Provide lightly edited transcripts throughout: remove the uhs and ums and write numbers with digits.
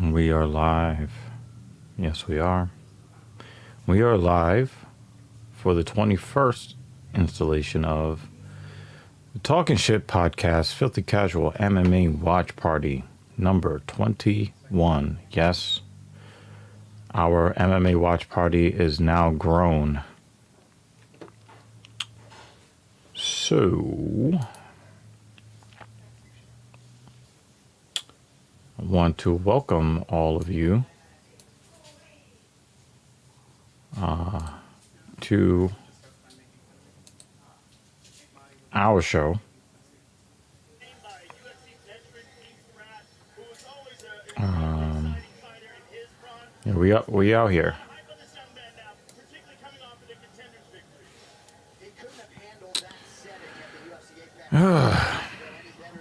We are live. Yes, we are. We are live for the 21st installation of the Talking Shit podcast, Filthy Casual MMA Watch Party number 21. Yes, our MMA Watch Party is now grown. So, I want to welcome all of you to our show. Yeah, we out here.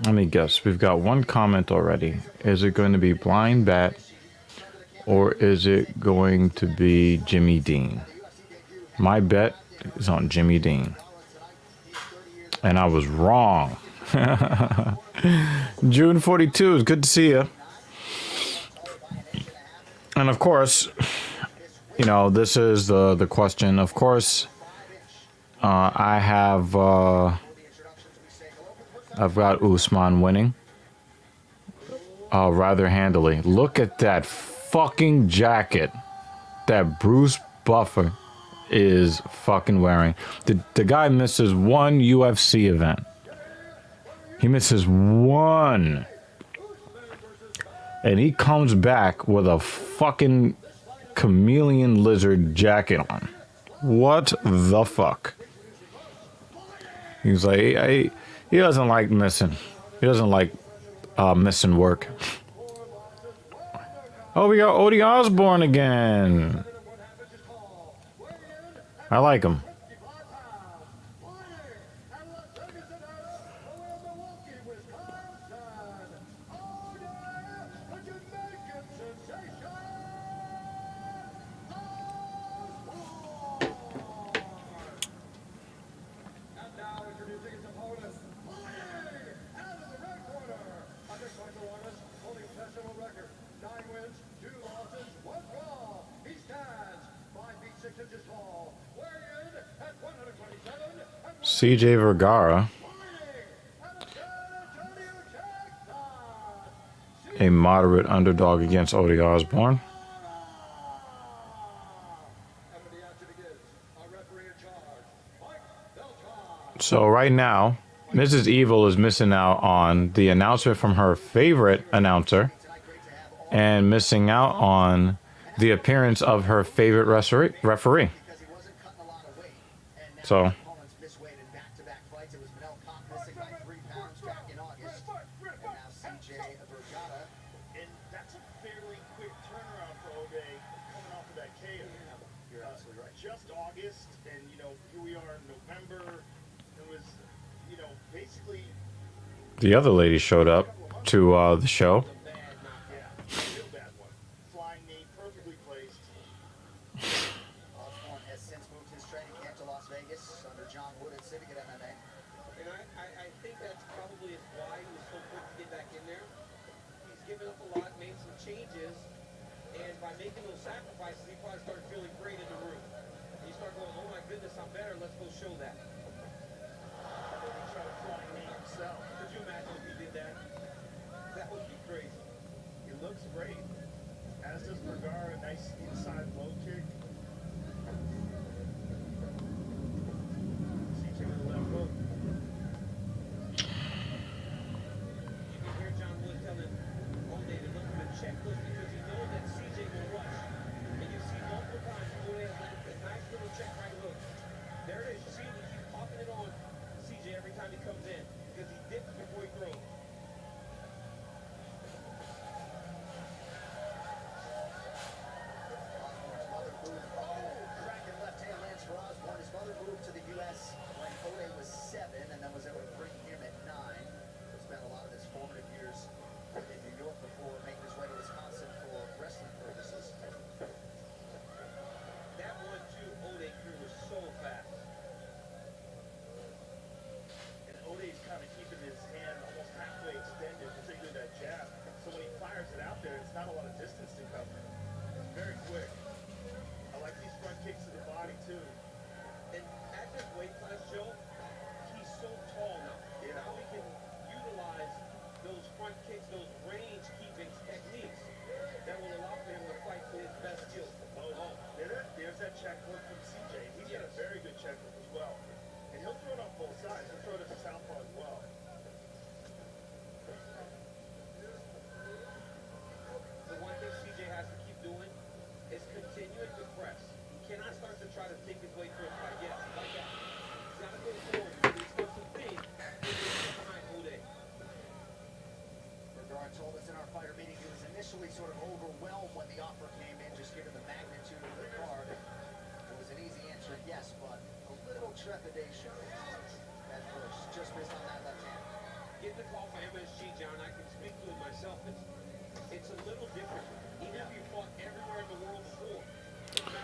Let me guess. We've got one comment already. Is it going to be Blind Bat or is it going to be Jimmy Dean? My bet is on Jimmy Dean. And I was wrong. June 42 is good to see you. And of course, you know, this is the question. Of course, I have I've got Usman winning rather handily. Look at that fucking jacket that Bruce Buffer is fucking wearing. The guy misses one UFC event. He misses one. And he comes back with a fucking chameleon lizard jacket on. What the fuck? He's like, he doesn't like missing. He doesn't like missing work. Oh, we got Odie Osborne again. I like him. CJ Vergara, a moderate underdog against Odie Osborne. So right now, Mrs. Evil is missing out on the announcement from her favorite announcer and missing out on the appearance of her favorite referee. So... The other lady showed up to the show.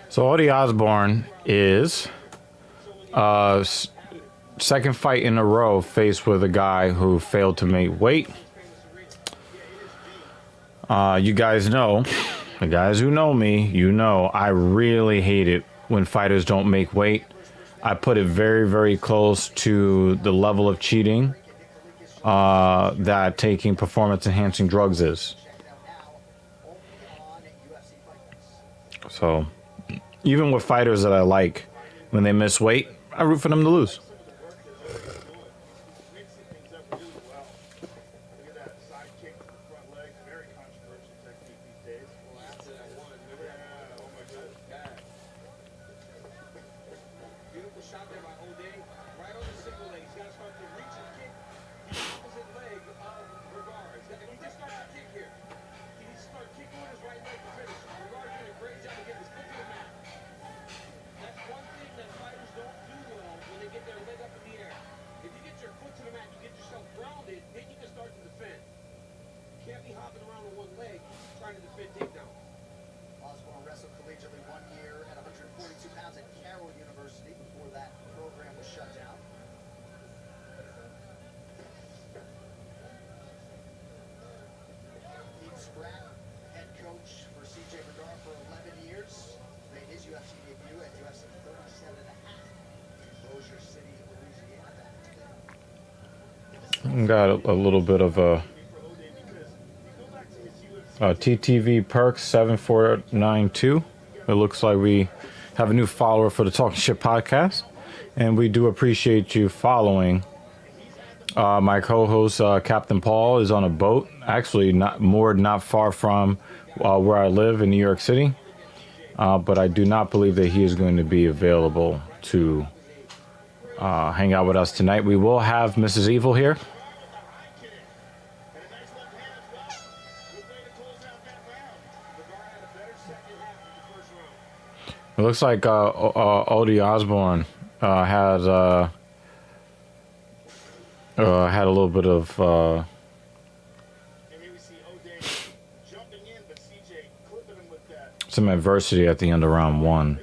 So Odi Osbourne is second fight in a row faced with a guy who failed to make weight. You guys know, the guys who know me, you know, I really hate it when fighters don't make weight. I put it very, very close to the level of cheating that taking performance-enhancing drugs is. So, even with fighters that I like, when they miss weight, I root for them to lose. Got a little bit of a TTV Perks 7492. It looks like we have a new follower for the Talking Shit podcast, and we do appreciate you following. My co-host Captain Paul is on a boat, actually not far from where I live in New York City, but I do not believe that he is going to be available to hang out with us tonight. We will have Mrs. Evil here. It looks like Odi Osbourne had a little bit of some adversity at the end of round one.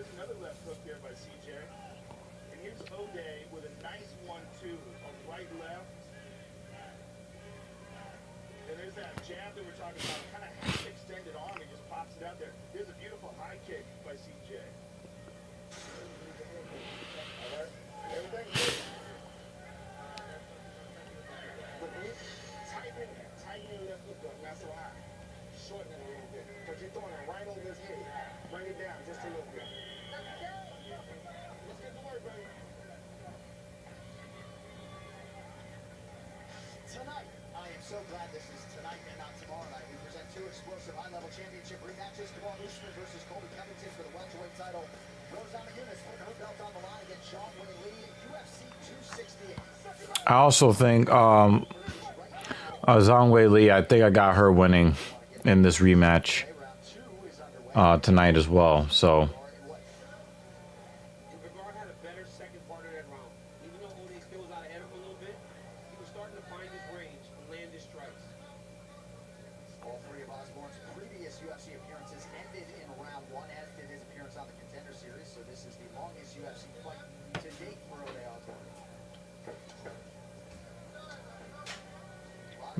I also think Zhang Wei Li, I think I got her winning in this rematch tonight as well. So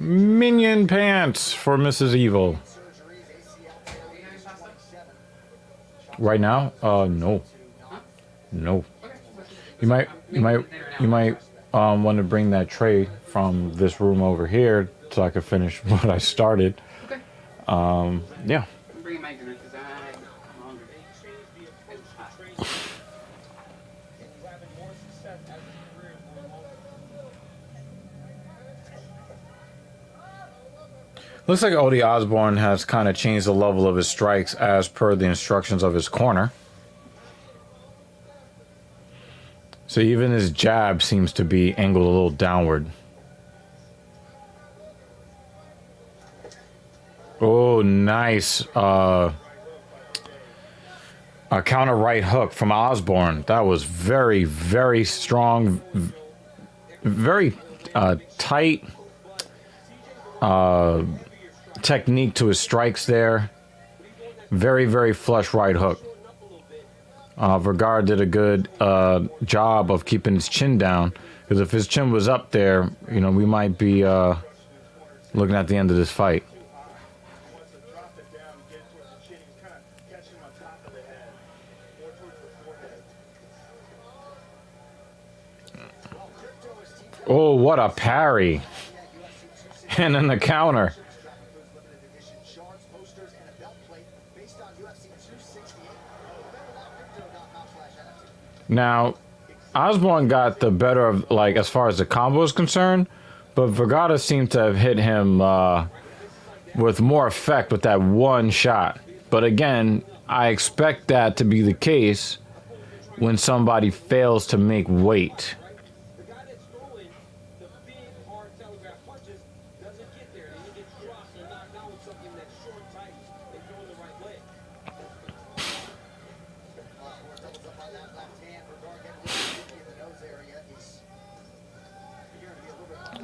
Minion pants for Mrs. Evil. Right now? No. No. You might want to bring that tray from this room over here so I can finish what I started. Okay. Yeah. I'm bringing my dinner because I'm hungry. Looks like Odi Osbourne has kind of changed the level of his strikes as per the instructions of his corner. So even his jab seems to be angled a little downward. Oh, nice. A counter right hook from Osbourne. That was very, very strong. Very tight. technique to his strikes there. Very, very flush right hook. Vergara did a good job of keeping his chin down, because if his chin was up there, you know, we might be looking at the end of this fight. Oh, what a parry. And then the counter. Now, Osborne got the better of, like, as far as the combo is concerned, but Vergara seemed to have hit him with more effect with that one shot. But again, I expect that to be the case when somebody fails to make weight.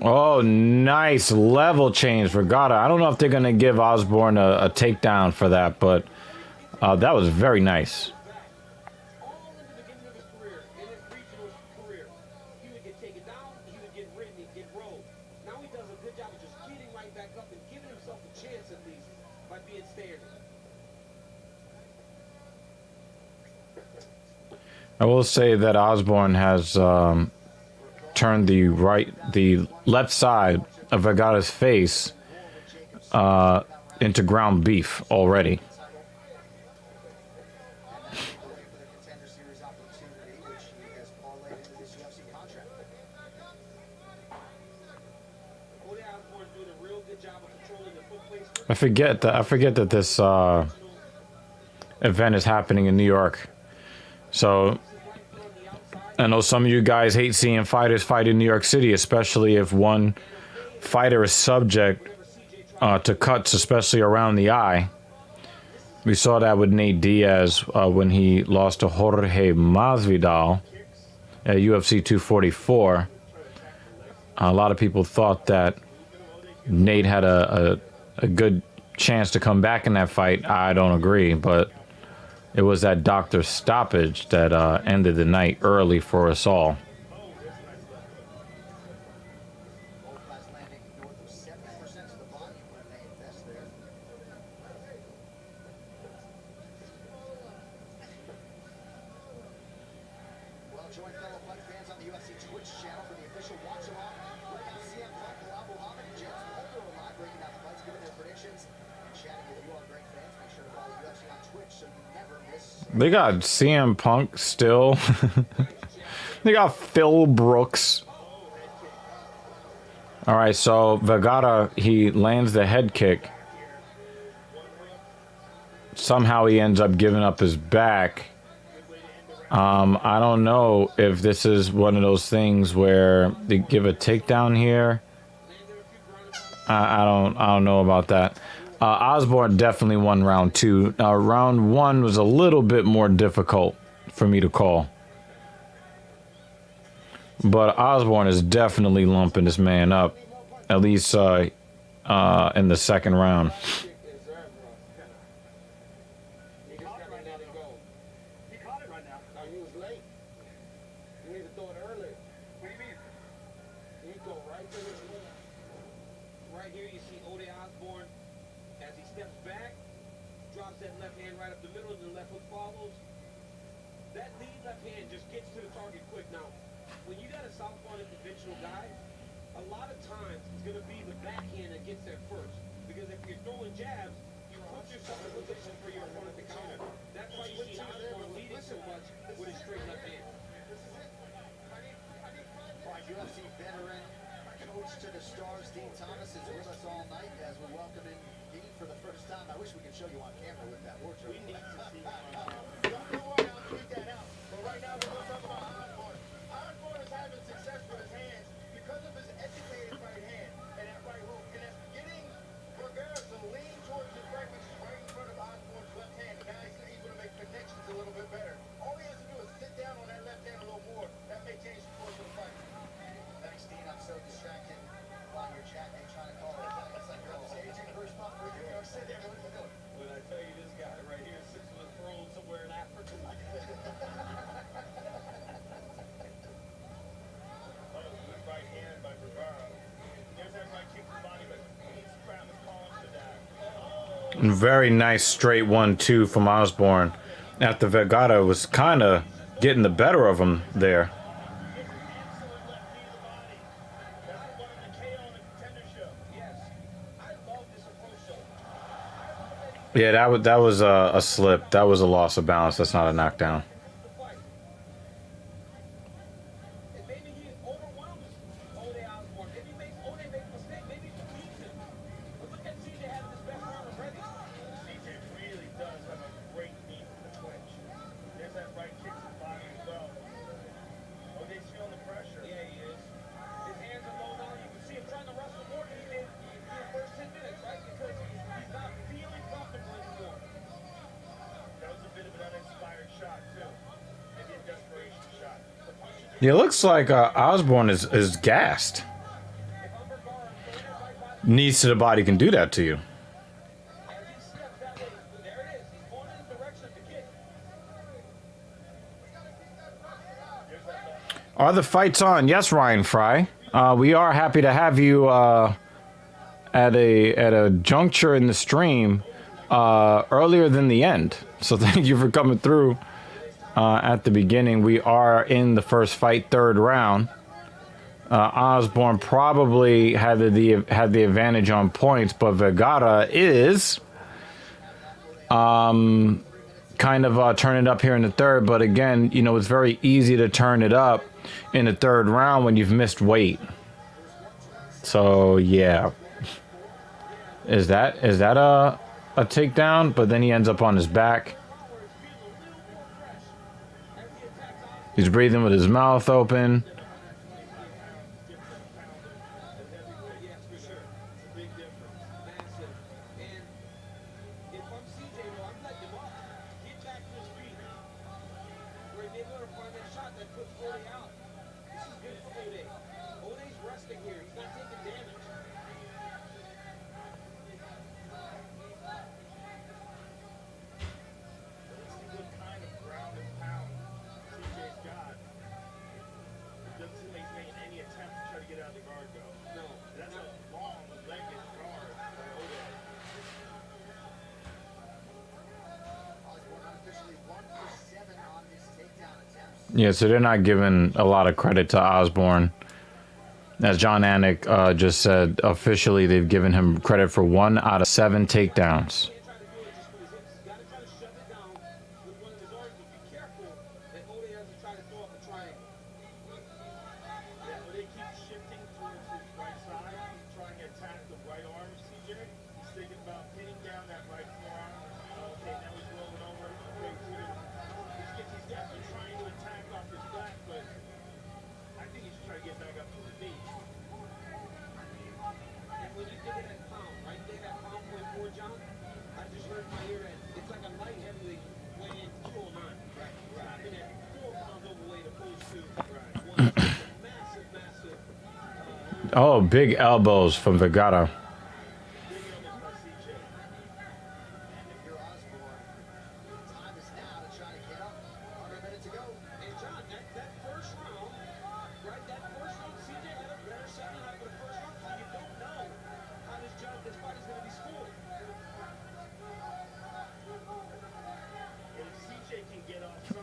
Oh, nice level change for Vergara. I don't know if they're going to give Osborne a takedown for that, but that was very nice. I will say that Osborne has turned the left side of Vergara's face into ground beef already. I forget that this event is happening in New York. So I know some of you guys hate seeing fighters fight in New York City, especially if one fighter is subject to cuts, especially around the eye. We saw that with Nate Diaz when he lost to Jorge Masvidal at UFC 244. A lot of people thought that Nate had a good chance to come back in that fight. I don't agree, but it was that doctor stoppage that ended the night early for us all. They got CM Punk still. They got Phil Brooks. All right, so Vergara, he lands the head kick. Somehow he ends up giving up his back. I don't know if this is one of those things where they give a takedown here. I don't know about that. Osborne definitely won round two. Round one was a little bit more difficult for me to call. But Osborne is definitely lumping this man up, at least in the second round. Very nice straight 1-2 from Osborne after Vergara was kind of getting the better of him there. Yeah, that was a slip. That was a loss of balance. That's not a knockdown. Yeah, it looks like Osborne is gassed. Knees to the body can do that to you. Are the fights on? Yes, Ryan Fry. We are happy to have you at a juncture in the stream earlier than the end. So thank you for coming through at the beginning. We are in the first fight, third round. Osborne probably had the advantage on points, but Vergara is kind of turning it up here in the third. But again, you know, it's very easy to turn it up in the third round when you've missed weight. So yeah, is that a takedown? But then he ends up on his back. He's breathing with his mouth open. Yeah, so they're not giving a lot of credit to Osborne. As John Anik just said, officially they've given him credit for 1 out of 7 takedowns. Oh, big elbows from Vergara.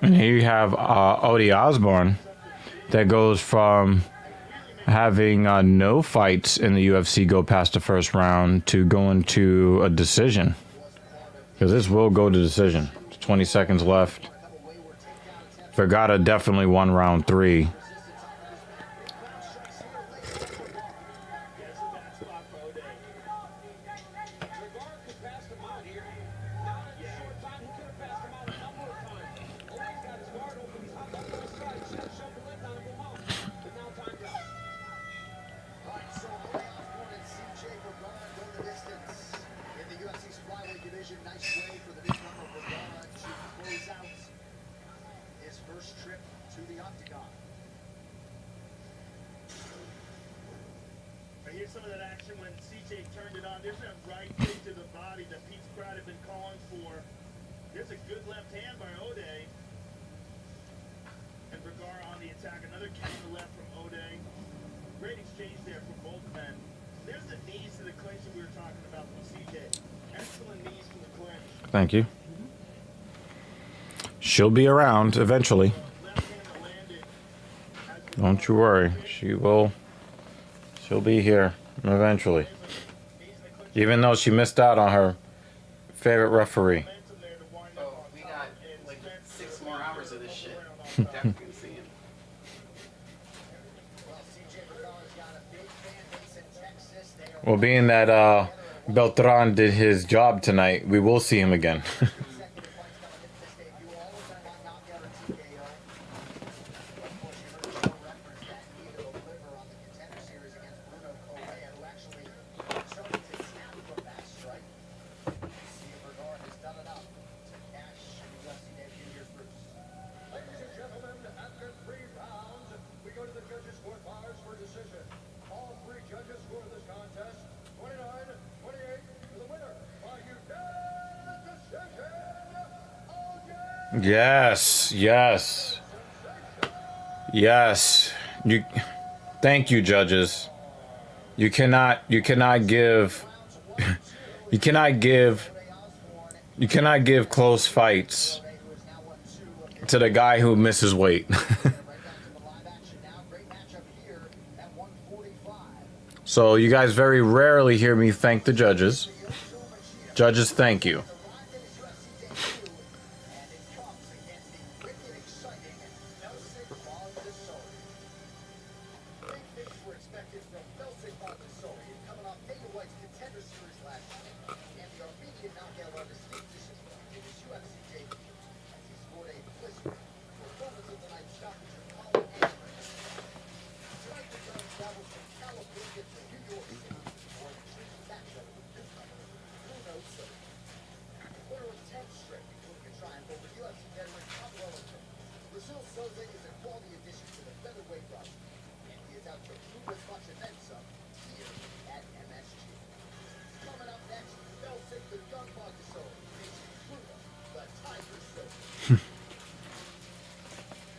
And here you have Odie Osborne that goes from having no fights in the UFC go past the first round to going to a decision. Because this will go to decision. 20 seconds left. Vergara definitely won round 3. Here's some of that action when CJ turned it on. There's that right kick to the body that Pete's crowd had been calling for. There's a good left hand by O'Day. And Vergara on the attack. Another kick to the left from O'Day. Great exchange there from both men. There's the knees to the clinch that we were talking about from CJ. Excellent knees from Thank you. She'll be around eventually. Don't you worry. She'll be here eventually. Even though she missed out on her favorite referee. Oh, we got like 6 more hours of this shit. Definitely gonna see him. Well, being that Beltran did his job tonight, we will see him again. Yes, yes, yes. Thank you, judges. You cannot give, you cannot give close fights to the guy who misses weight. So you guys very rarely hear me thank the judges. Judges, thank you.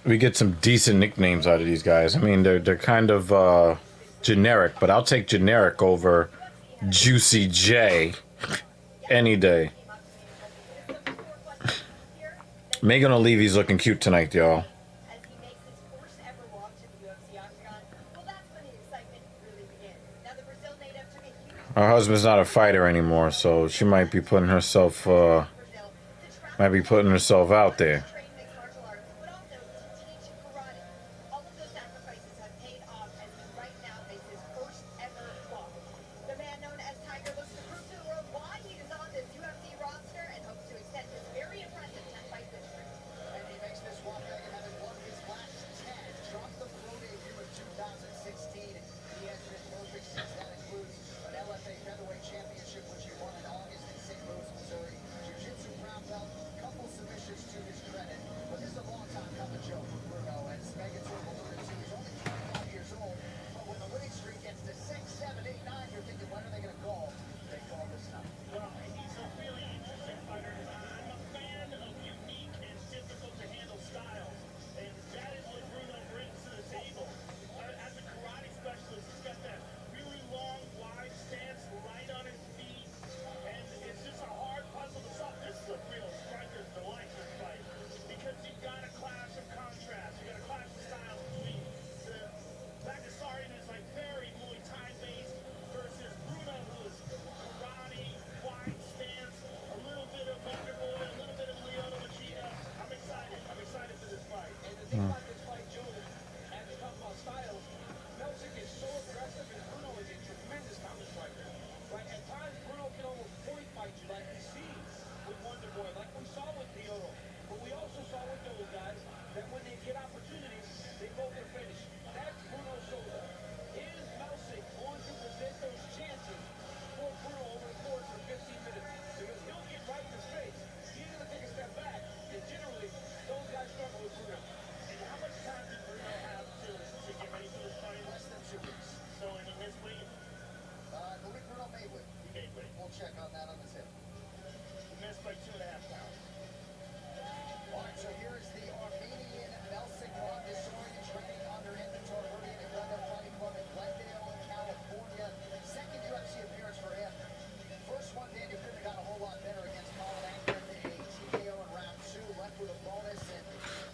We get some decent nicknames out of these guys. I mean, they're kind of generic, but I'll take generic over Juicy J any day. Megan O'Leary's looking cute tonight, y'all. Her husband's not a fighter anymore, so she might be putting herself out there.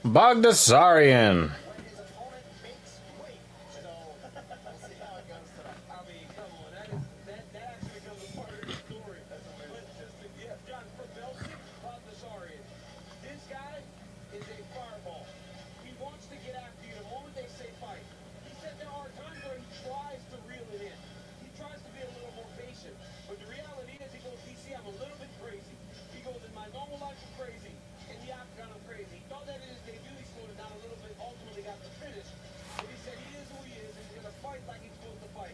Bogdasarian. when his opponent makes weight. So we'll see how it goes tonight. I mean, come on, that actually becomes a part of the story. That's amazing. Yeah, John, for Belsic, Bogdasarian, this guy is a fireball. He wants to get after you the moment they say fight. He said there are times where he tries to reel it in. He tries to be a little more patient. But the reality is, he goes, DC, I'm a little bit crazy. He goes, in my normal life, I'm crazy. In the octagon, I'm crazy. He thought that in his debut, he slowed it down a little bit, ultimately got the finish. But he said he is who he is, and he's going to fight like he's supposed to fight.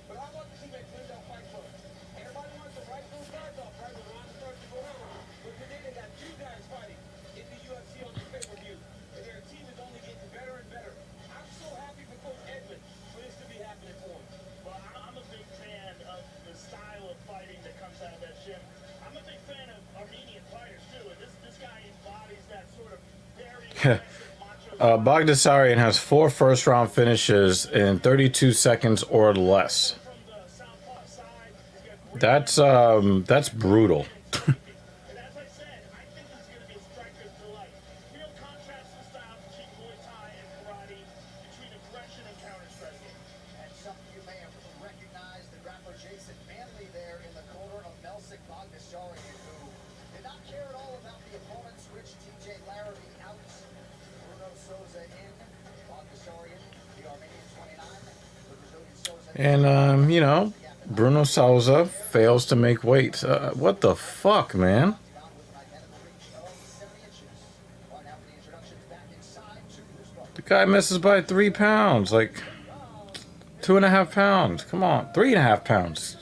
But how about the team at Glendale Fight Club? Everybody wants to write those guys off, right? When Ron starts to go on. But today they got two guys fighting in the UFC on the pay-per-view. And their team is only getting better and better. I'm so happy for Coach Edmund for this to be happening for him. Well, I'm a big fan of the style of fighting that comes out of that gym. I'm a big fan of Armenian fighters too, and this guy embodies that sort of very aggressive macho. Bogdasarian has 4 first-round finishes in 32 seconds or less. From the southpaw side, he's got great That's brutal. and as I said, I think he's going to be a striker's delight. Real contrasting styles between Muay Thai and karate, between aggression and counter-striking. And some of you may have recognized the grappler Jason Manley there in the corner of Melsik Bogdasarian, who did not care at all about the opponent. Switched TJ Larrabee out, Bruno Souza in, Bogdasarian, the Armenian 29, the Brazilian Souza. And, Bruno Souza fails to make weight. What the fuck, man? Octagon with an identical reach of 70 inches. Right after the introductions, back inside to Bruce The guy misses by 3 pounds. Like, 2.5 pounds. Come on. 3.5 pounds.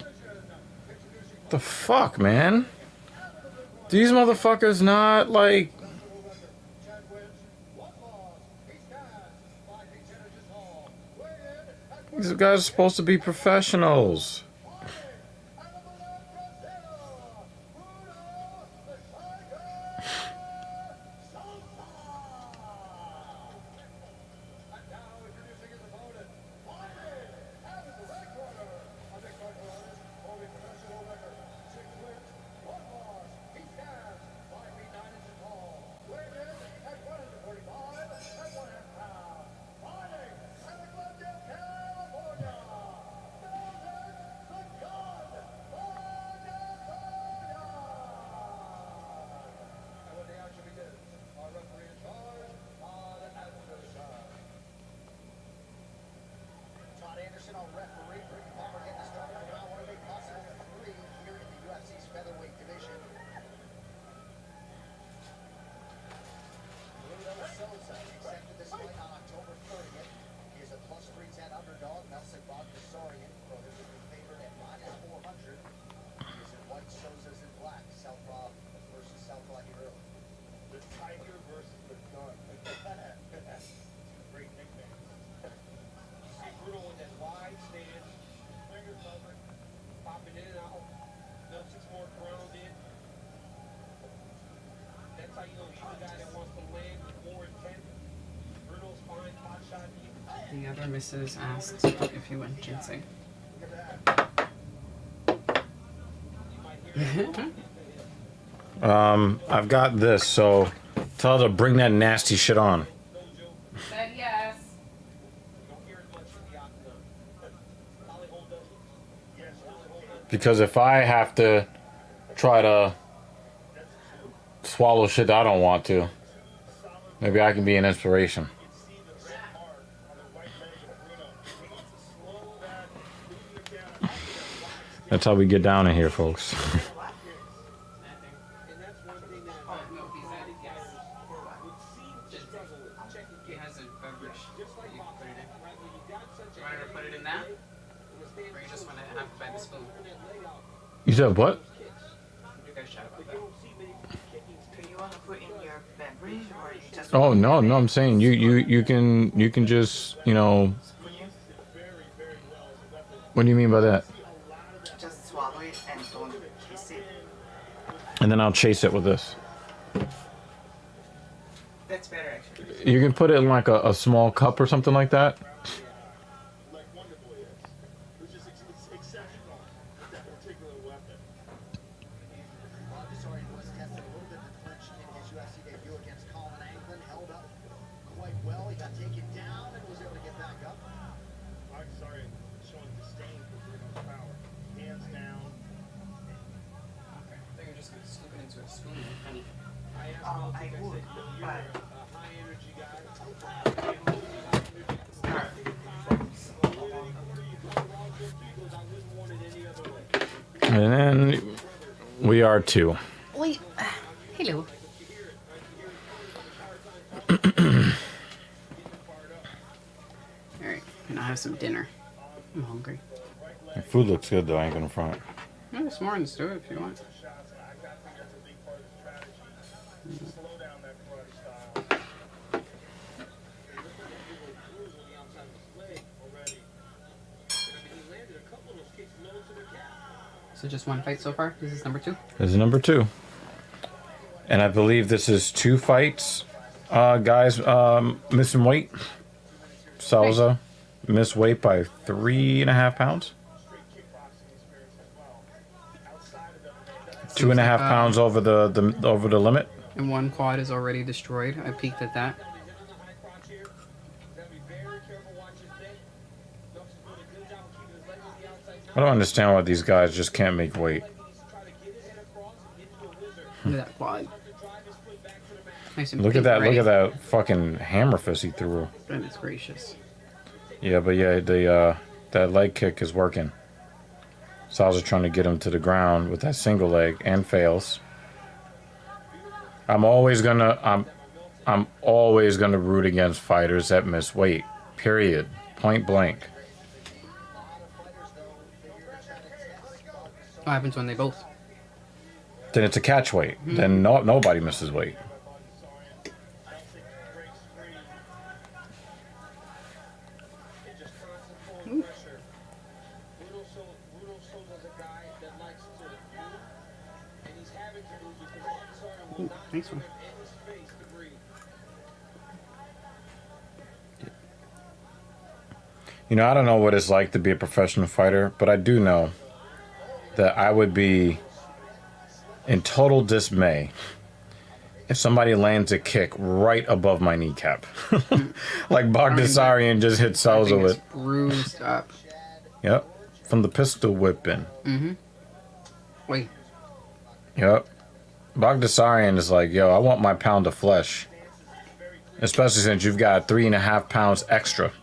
The fuck, man? These motherfuckers not, like... These guys are supposed to be professionals. Todd Anderson, our referee. Ricky Palmer getting us started for round 1 of 8 possible 3 here in the UFC's featherweight division. Bruno Souza accepted this fight on October 30th. He is a plus 310 underdog. Melsik Bogdasarian prohibitively favored at -400. He is in white, Souza's in black. Southpaw versus Southpaw here early. The tiger versus the gun. Great nickname. See Bruno with that wide stance, finger covered, popping in and out. Belsik's more grounded. That's how you know he's a guy that wants to land with more intent. Bruno's fine, hot shot. The other missus asked if he went ginseng. I've got this, so tell her to bring that nasty shit on. Said yes. Don't hear as much from the octagon. Holly Holm does it. Yes, Because if I have to try to swallow shit I don't want to, maybe I can be an inspiration. you can see the red mark on the right leg of Bruno. He needs to slow that, moving it down. That's how we get down in here, folks. And that's one thing that Oh, no, he said yes. would seem to struggle with. Checking He kicks. has a beverage. Just like You can put it in. right when you got such a You want her to put it in that? Or you just want to have it by the spoon? You said what? You guys chat about that. Do you want to put in your beverage or you just Oh no, I'm saying you can just What do you mean by that? just swallow it and don't kiss it? And then I'll chase it with this. That's better actually. You can put it in like a small cup or something like that. Like Wonder Boy is, which is exceptional with that particular weapon. Bogdasarian was tested a little bit in the clinch in his UFC debut against Colin Anglin, held up quite well. He got taken down and was able to get back up. I'm sorry, showing disdain for Bruno's power. Hands down. Okay. I think you're just gonna scoop it into a spoon, honey. I asked Oh, Celtic, I I would, said, yo, you're but a high energy guy. And then we are two. wait. Hello. All right, and I have some dinner. I'm hungry. The food looks good though. I ain't gonna front. There's more in the stew if you want. Shots, I got to think that's a big part of the strategy. Slow down that karate style. So just one fight so far. This is number 2. This is number 2, and I believe this is 2 fights. Guys, missing weight. Salza missed weight by 3.5 pounds. 2.5 pounds over the limit. And one quad is already destroyed. I peeked at that. I don't understand why these guys just can't make weight. Look at that quad. Nice and Look at pink, that! right? Look at that fucking hammer fist he threw. Goodness gracious. Yeah, but yeah, the that leg kick is working. Salza trying to get him to the ground with that single leg and fails. I'm always gonna root against fighters that miss weight. Period. Point blank. What happens when they both? Then it's a catch weight. Then nobody misses weight. Ooh, nice one. You know, I don't know what it's like to be a professional fighter, but I do know that I would be in total dismay if somebody lands a kick right above my kneecap. Like Bogdasarian just hit I Salza think with. it's bruised up. Yep. From the pistol whipping. Wait. Yep. Bogdasarian is like, yo, I want my pound of flesh. Especially since you've got 3.5 pounds extra. He's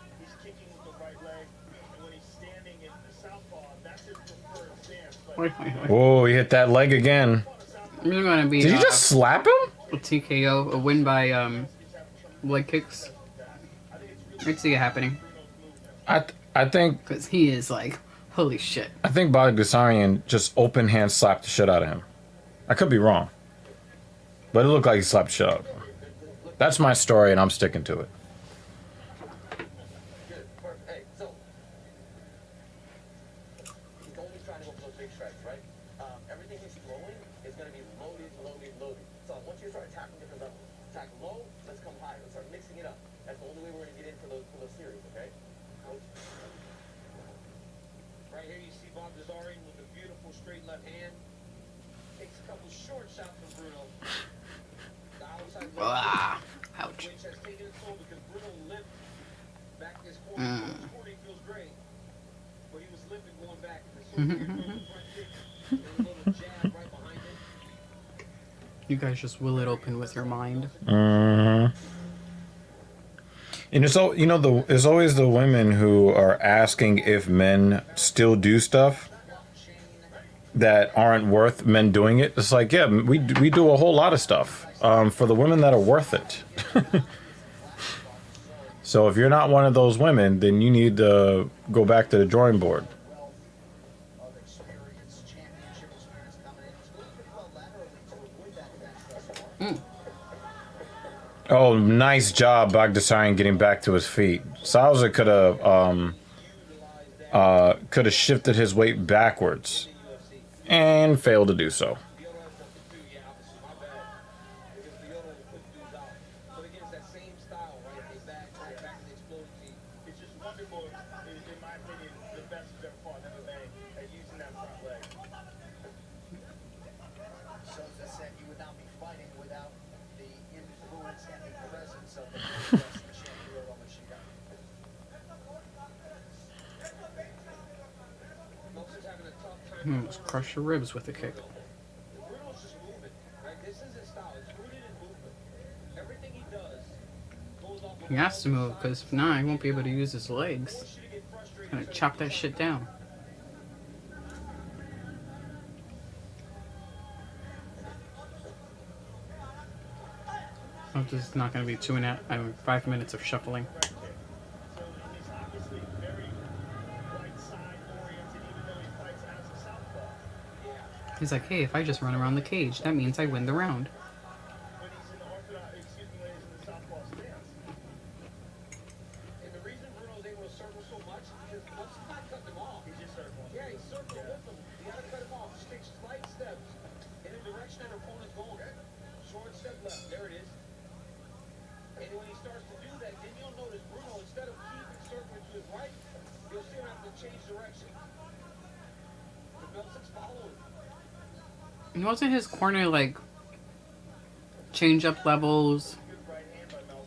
kicking with the right leg, and when he's standing in the southpaw, that's his preferred stance. But Wait. Whoa, he hit that leg again. This is gonna be Did you just slap him? a TKO, a win by leg kicks. I can see it happening I think because he is like, holy shit. Bogdasarian just open hand slapped the shit out of him. I could be wrong. But it looked like he slapped the shit out of him. That's my story and I'm sticking to it. Hey, so he's only trying to go for those big strikes, right? Everything he's throwing is going to be loaded. So once you start attacking different levels, attack low, let's come higher. Let's start mixing it up. That's the only way we're going to get in for those series, okay? Right here you see Bogdasarian with a beautiful straight left hand. Takes a couple short shots from Bruno. The outside leg Ah, ouch. which has taken its toll because Bruno limped back this corner. This corner he feels great, but he was limping going back. And the front kick, and a little jab right behind it. You guys just will it open with your mind. And it's all, you know, there's always the women who are asking if men still do stuff that aren't worth men doing it. It's like, yeah, we do a whole lot of stuff for the women that are worth it. So if you're not one of those women, then you need to go back to the drawing board. Of experience, championship experience coming in. He's doing pretty well laterally to avoid that defense thus far. Oh, nice job, Bogdasarian getting back to his feet. Salza could have shifted his weight backwards and failed to do so. Yeah, obviously, my bad. Because the other one put dudes out. But again, it's that same style, right? They back to the exploding team. it's just Wonderboy is, in my opinion, the best who's ever fought in MMA at using that front leg. Souza said he would not be fighting without the influence and the presence of the Northwest Almost crush your ribs with a kick. Bruno's just moving, right? This is his style. It's rooted in movement. Everything he does goes off of He has to move, because if not, he won't be able to use his legs. push you to get frustrated. Gonna chop that shit down. Oh, this is not gonna be 5 minutes of shuffling. So he's obviously very right side oriented, even though he fights as a southpaw. He's like, hey, if I just run around the cage, that means I win the round. When he's in the orthodox, excuse me, when he's in the southpaw stance. And the reason Bruno's able to circle so much is because once he's not cutting them off, He's just circling. yeah, he's circling with them. You gotta cut him off. Just take slight steps in the direction that opponent's going. Short step left. There it is. And when he starts to do that, then you'll notice Bruno, instead of keeping circling to his right, you'll see him have to change direction. The Belsic's following. And wasn't his corner like change up levels?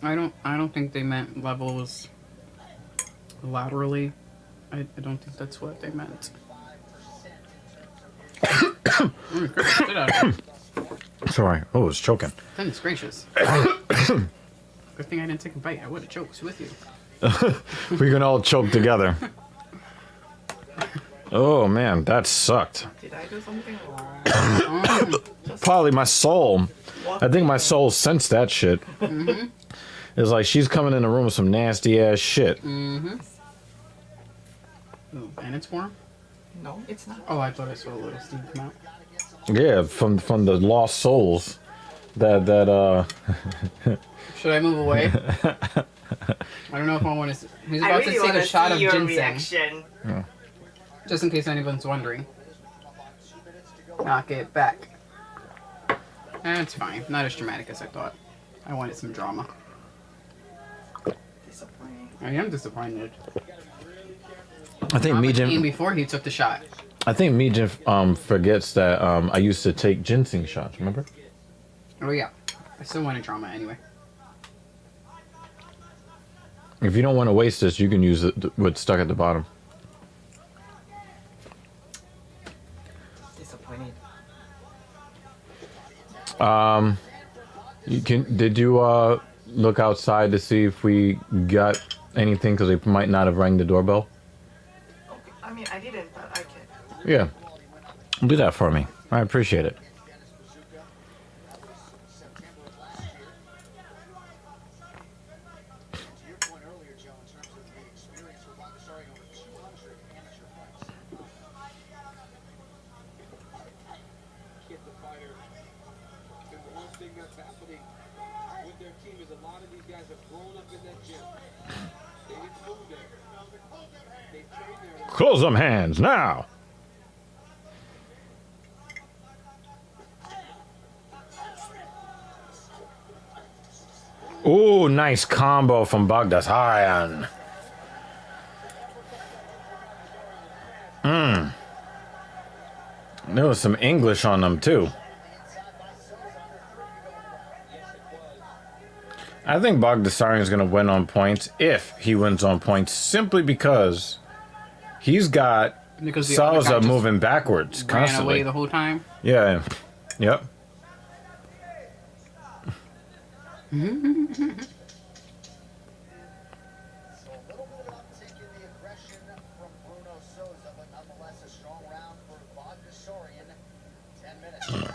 I don't think they meant levels laterally. I don't think that's what they meant. Shit out of it. Sorry. Oh, I was choking. Goodness gracious. Good thing I didn't take a bite. I would have choked with you. We can all choke together. Oh man, that sucked. Did I do something wrong? Probably my soul. I think my soul sensed that shit. It's like she's coming in the room with some nasty ass shit. Ooh, and it's warm? No, it's not. Oh, I thought I saw a little steam come out. Yeah, from the lost souls. That Should I move away? I don't know if I want to. He's I about really to take want a to shot see of your ginseng. reaction. Just in case anyone's wondering. Knock it back. It's fine. Not as dramatic as I thought. I wanted some drama. Disappointing. I am disappointed. I think Drama came Mijin. before he took the shot. I think Mijin forgets that I used to take ginseng shots. Remember? Oh yeah. I still wanted drama anyway. If you don't want to waste this, you can use what's stuck at the bottom. Disappointed. Did you look outside to see if we got anything? Because they might not have rang the doorbell. Okay. I mean, I didn't, but I can. Yeah. Do that for me. I appreciate it. To your point earlier, Joe, in terms of the experience with Bogdassarian, over 200 amateur fights. Get the fighter. And the one thing that's happening with their team is a lot of these guys have grown up in that gym. They didn't move there. They trained there. Close them hands now. Ooh, nice combo from Bogdassarian. There was some English on them too. I think Bogdassarian is going to win on points if he wins on points, simply because he's got Because the other guy Sousa just moving backwards ran constantly. away the whole time. Yeah. Yep. So a little bit of uptick in the aggression from Bruno Souza, but nonetheless a strong round for Bogdassarian. 10 minutes down.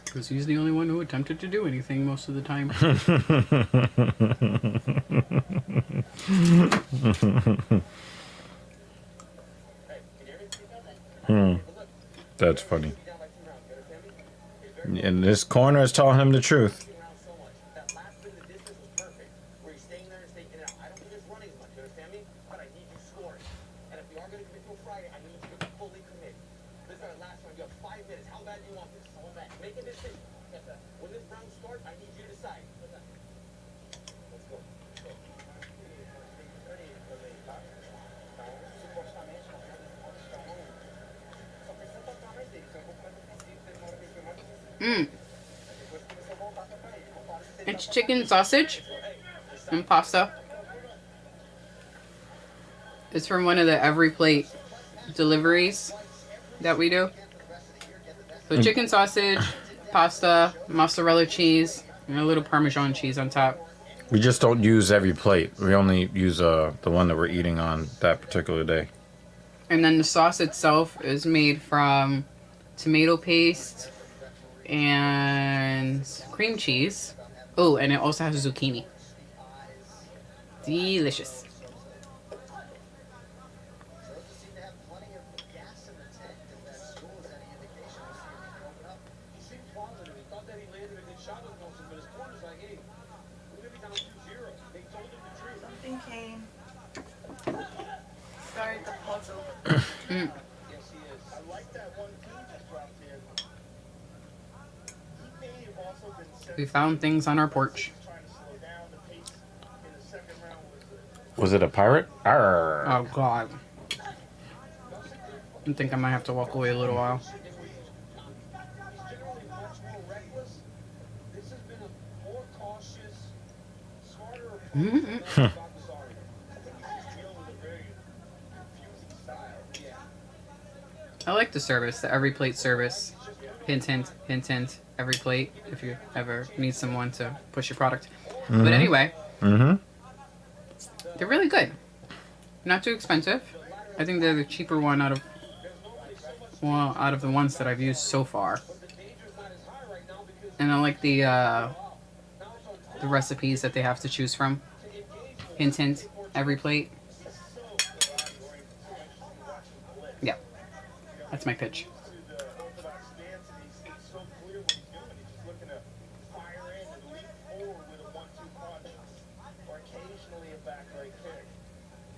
Because he's the only one who attempted to do anything most of the time. That's funny. And this corner is telling him the truth. Around so much. That last bit of the distance was perfect. Where he's staying there and staking it out. I don't think it's running as much. You understand me? But I need you scoring. And if you are going to commit to a Friday, I need you to fully commit. This is our last round. You have 5 minutes. How bad do you want this? So bad. Make a decision. When this round starts, I need you to decide. Let's go. It's chicken sausage and pasta. It's from one of the every plate deliveries that we do. So chicken sausage, pasta, mozzarella cheese, and a little Parmesan cheese on top. We just don't use every plate. We only use the one that we're eating on that particular day. And then the sauce itself is made from tomato paste and cream cheese. Oh, and it also has zucchini. Delicious. He seemed positive. He thought that he landed a good shot with Wilson, but his corner's like, hey, we're going to be down 2-0. They told him the truth. Something came. Started the puzzle. Yes, he is. I like that one team just dropped in. He may have also been sent We found things on our porch. trying to slow down the pace in the second round was Was it a pirate? Arr. Oh, God. I think I might have to walk away a little while. He's generally much more reckless. This has been a more cautious, smarter approach than Bogdassari. I think he's dealing with a very confusing style. Yeah. I like the service, the every plate service. Hint, hint, hint, hint. Every plate, if you ever need someone to push your product. But anyway, Mm-hmm. they're really good. Not too expensive. I think they're the cheaper one out of the ones that I've used so far. And I like the recipes that they have to choose from. Hint, hint. Every plate. Yeah, that's my pitch. the orthodox stance, and he's so clear what he's doing. He's just looking to fire in and leap forward with a 1-2 punch, or occasionally a back leg kick.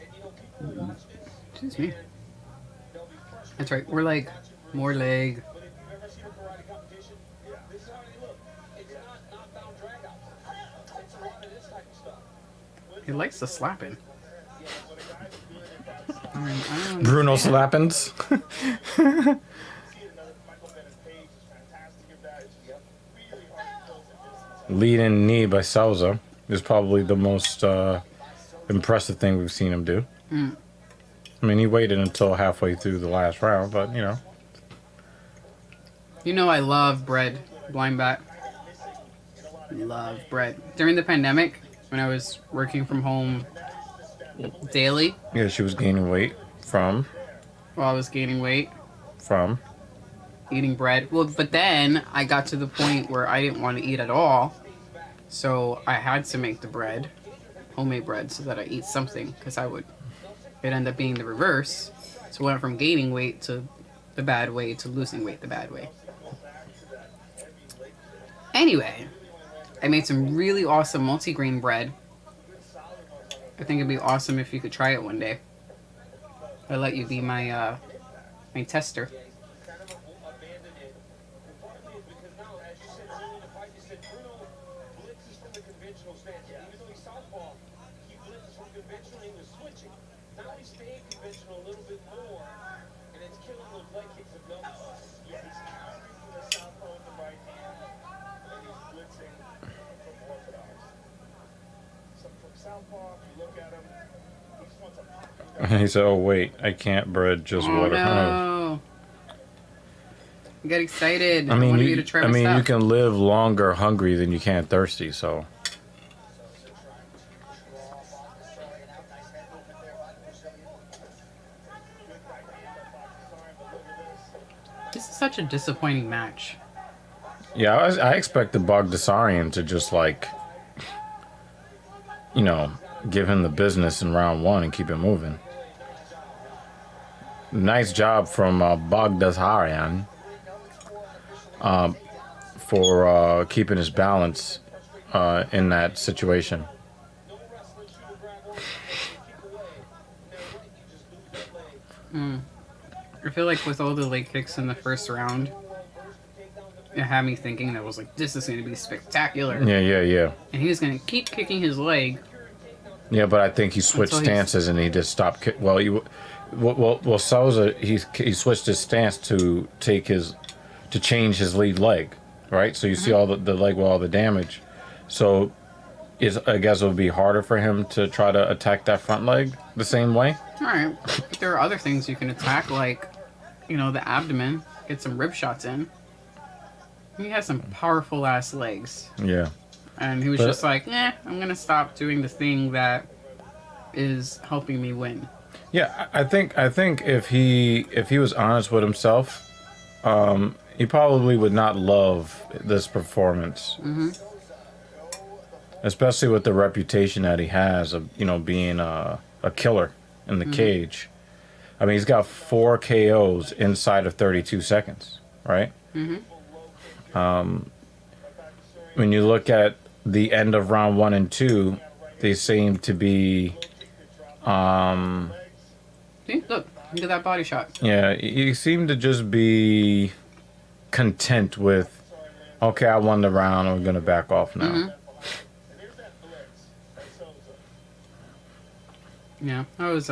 And you know, people will watch this. Excuse me. And they'll be frustrated. That's right. We're like more leg. But if you've ever seen a karate competition, this is how they look. It's not knockdown dragouts. It's a lot of this type of stuff. He likes the slapping. I mean, I don't Bruno understand. Slappins. See another Michael Bennett Page is fantastic at that. It's just really hard to close the distance. Lead-in knee by Souza is probably the most impressive thing we've seen him do. I mean, he waited until halfway through the last round, but, you know. You know I love bread, blind bat. Love bread. During the pandemic, when I was working from home daily, Yeah, she was gaining weight from while I was gaining weight, from. eating bread. Well, but then I got to the point where I didn't want to eat at all. So I had to make the bread, homemade bread, so that I eat something, because it ended up being the reverse. So I went from gaining weight to the bad way to losing weight the bad way. Anyway, I made some really awesome multigrain bread. I think it'd be awesome if you could try it one day. I'll let you be my my tester. Kind of abandoned it. And part of it is because now, as you said earlier in the fight, you said Bruno blitzes from the conventional stance. Even though he's southpaw, he blitzes from conventional and he was switching. Now he's staying conventional a little bit more, and it's killing those leg kicks of Milton. Yeah, he's countering from the southpaw with the right hand, and he's blitzing from orthodox. So from southpaw, if you look at him, he just wants a pop. And he said, "Oh wait, I can't bread, just Oh water." no! I got excited. I mean, wanted you, you to try I my mean, stuff. you can live longer hungry than you can thirsty. So This is such a disappointing match. yeah, I expected Bogdassarian to just like, you know, give him the business in round one and keep it moving. Nice job from Bogdassarian for keeping his balance in that situation. I feel like with all the leg kicks in the first round, it had me thinking that was like, this is going to be spectacular. Yeah. And he was going to keep kicking his leg. Yeah, but I think he switched Until he's- stances and he just stopped. Well, Souza he switched his stance to change his lead leg, right? So you see all the leg with all the damage. So I guess it would be harder for him to try to attack that front leg the same way. All right. But there are other things you can attack, like, the abdomen. Get some rib shots in. He has some powerful ass legs. Yeah. And he was But- just like, I'm going to stop doing the thing that is helping me win. Yeah, I think if he was honest with himself, he probably would not love this performance. Mm-hmm. Especially with the reputation that he has of, being a killer in the cage. I mean, he's got 4 KOs inside of 32 seconds, right? Mm-hmm. When you look at the end of round 1 and 2, they seem to be, See, look at that body shot. yeah, he seemed to just be content with, okay, I won the round, I'm gonna back off now. Mm-hmm. Yeah, that was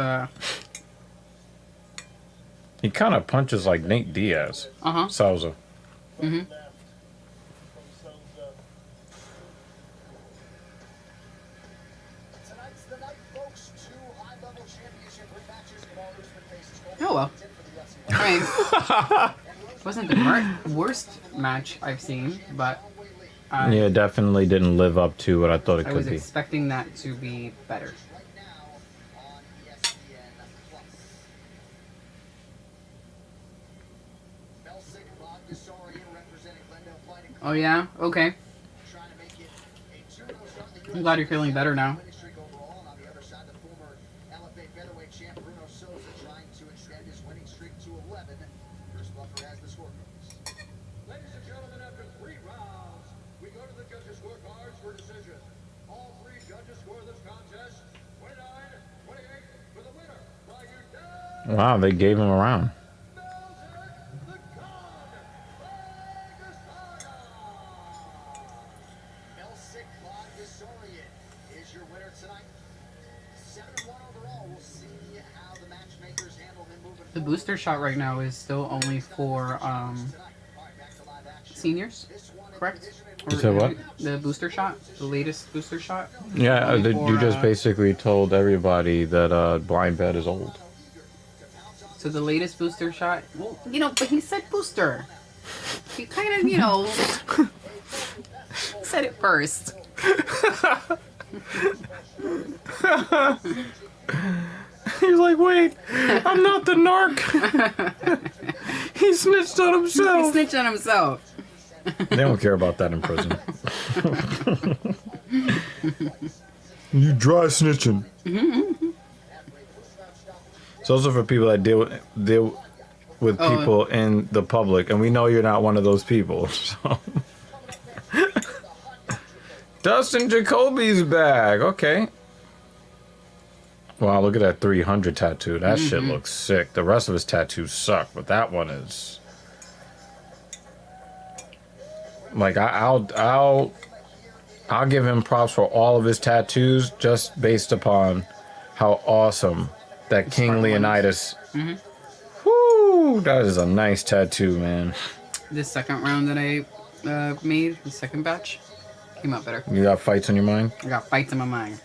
He kind of punches like Nate Diaz, Souza. Mm-hmm. Tonight's the night, folks. 2 high-level championship rematches. Kamal Usman faces Oh well. I mean, it wasn't the worst match I've seen, but Yeah, definitely didn't live up to what I thought it I could was be. expecting that to be better. right now on ESPN Plus. Belsic, Bogdasarian representing Glendale Fighting Oh yeah? Okay. trying to make it a 2-0 start in the I'm glad you're feeling better now. winning streak overall. And on the other side, the former LFA featherweight champ Bruno Souza trying to extend his winning streak to 11. Chris Buffer has the scorecards. Ladies and gentlemen, after 3 rounds, we go to the judges' scorecards for decision. All 3 judges score this contest 29-28 for the winner by unanimous. Wow, they gave him a round. Belsic, Bogdasarian is your winner tonight. 7-1 overall. We'll see how the matchmakers handle him moving The forward. booster shot right now is still only for Tonight. All right, back to live action. seniors, This one in correct? division You said what? The booster shot, the latest booster shot. Yeah, Only you for, just basically told everybody that blind bet is old. So the latest booster shot. Well, but he said booster. He kind of, said it first. He's like, wait, I'm not the narc. He snitched on He himself. snitched on himself. They don't care about that in prison. You dry snitching. It's also for people that deal with Oh. people in the public, and we know you're not one of those people. So. Dustin Jacoby's back. Okay. Wow, look at that 300 tattoo. That shit looks sick. The rest of his tattoos suck, but that one is. Like I'll give him props for all of his tattoos just based upon how awesome that King front one is. Leonidas. Whoo, that is a nice tattoo, man. This second round that I made, the second batch, came out better. You got fights on your mind? I got fights in my mind.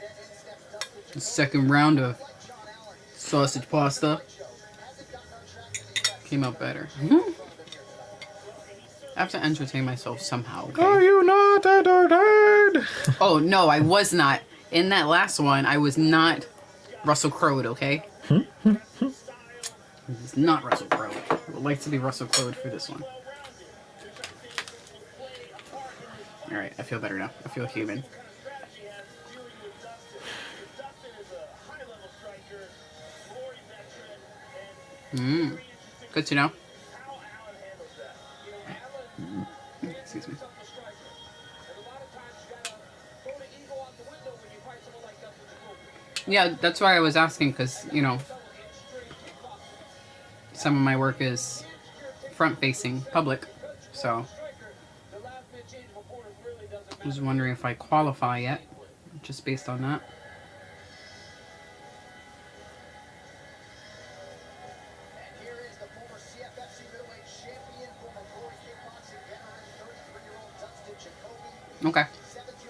The second round of sausage pasta came out better. I have to entertain myself somehow, okay? Are you not entertained? Oh, no, I was not. In that last one, I was not Russell Crowe, okay? It's not Russell Crowe. I would like to be Russell Crowe for this one. Alright, I feel better now. I feel human. Good to know. Excuse me. Yeah, that's why I was asking, because, some of my work is front-facing public, so I was wondering if I qualify yet, just based on that. And here is the former CFFC middleweight champion, former Glory kickboxing veteran, 33-year-old Dustin Jacoby. Okay,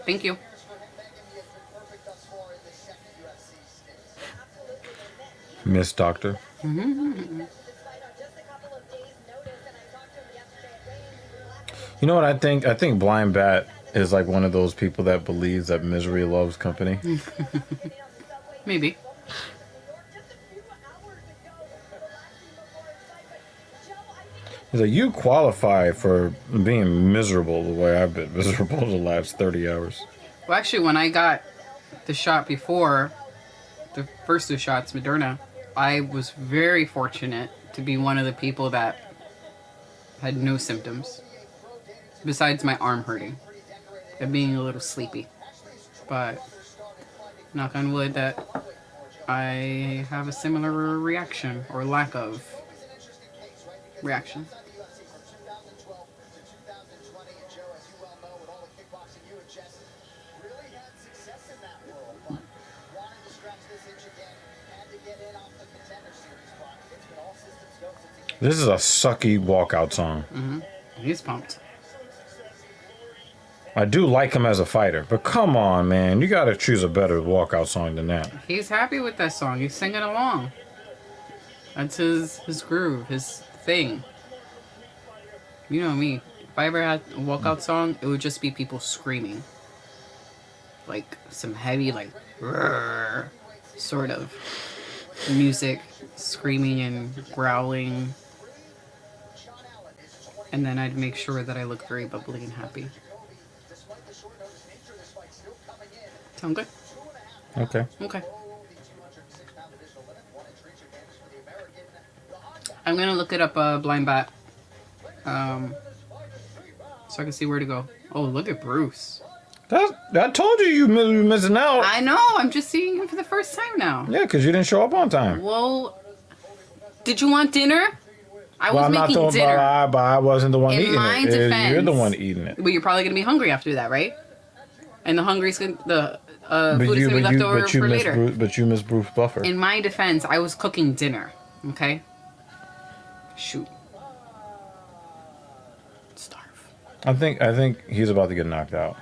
thank you. Years for him, Megan. He has been perfect thus far in this second UFC stint. Miss Doctor. You know what I think? I think Blind Bat is like one of those people that believes that misery loves company. Maybe. He's like, you qualify for being miserable the way I've been miserable the last 30 hours. Well, actually, when I got the shot before, the first 2 shots, Moderna, I was very fortunate to be one of the people that had no symptoms, besides my arm hurting and being a little sleepy. But knock on wood that I have a similar reaction or lack of reaction. This is a sucky walkout song. He's pumped. I do like him as a fighter, but come on, man. You got to choose a better walkout song than that. He's happy with that song. He's singing along. That's his groove, his thing. You know me. If I ever had a walkout song, it would just be people screaming. Like some heavy, like, sort of music, screaming and growling. And then I'd make sure that I look very bubbly and happy. Sound good? Okay. Okay. I'm gonna look it up, Blind Bat. So I can see where to go. Oh, look at Bruce. I told you were missing out. I know, I'm just seeing him for the first time now. Yeah, because you didn't show up on time. Well, did you want dinner? I Well, was I'm not making the dinner. but I wasn't the one In eating my it. defense, You're the one eating it. But you're probably gonna be hungry after that, right? And the food is gonna be left over for later. But you miss Bruce Buffer. In my defense, I was cooking dinner. Okay. Shoot. Starve. I think he's about to get knocked out.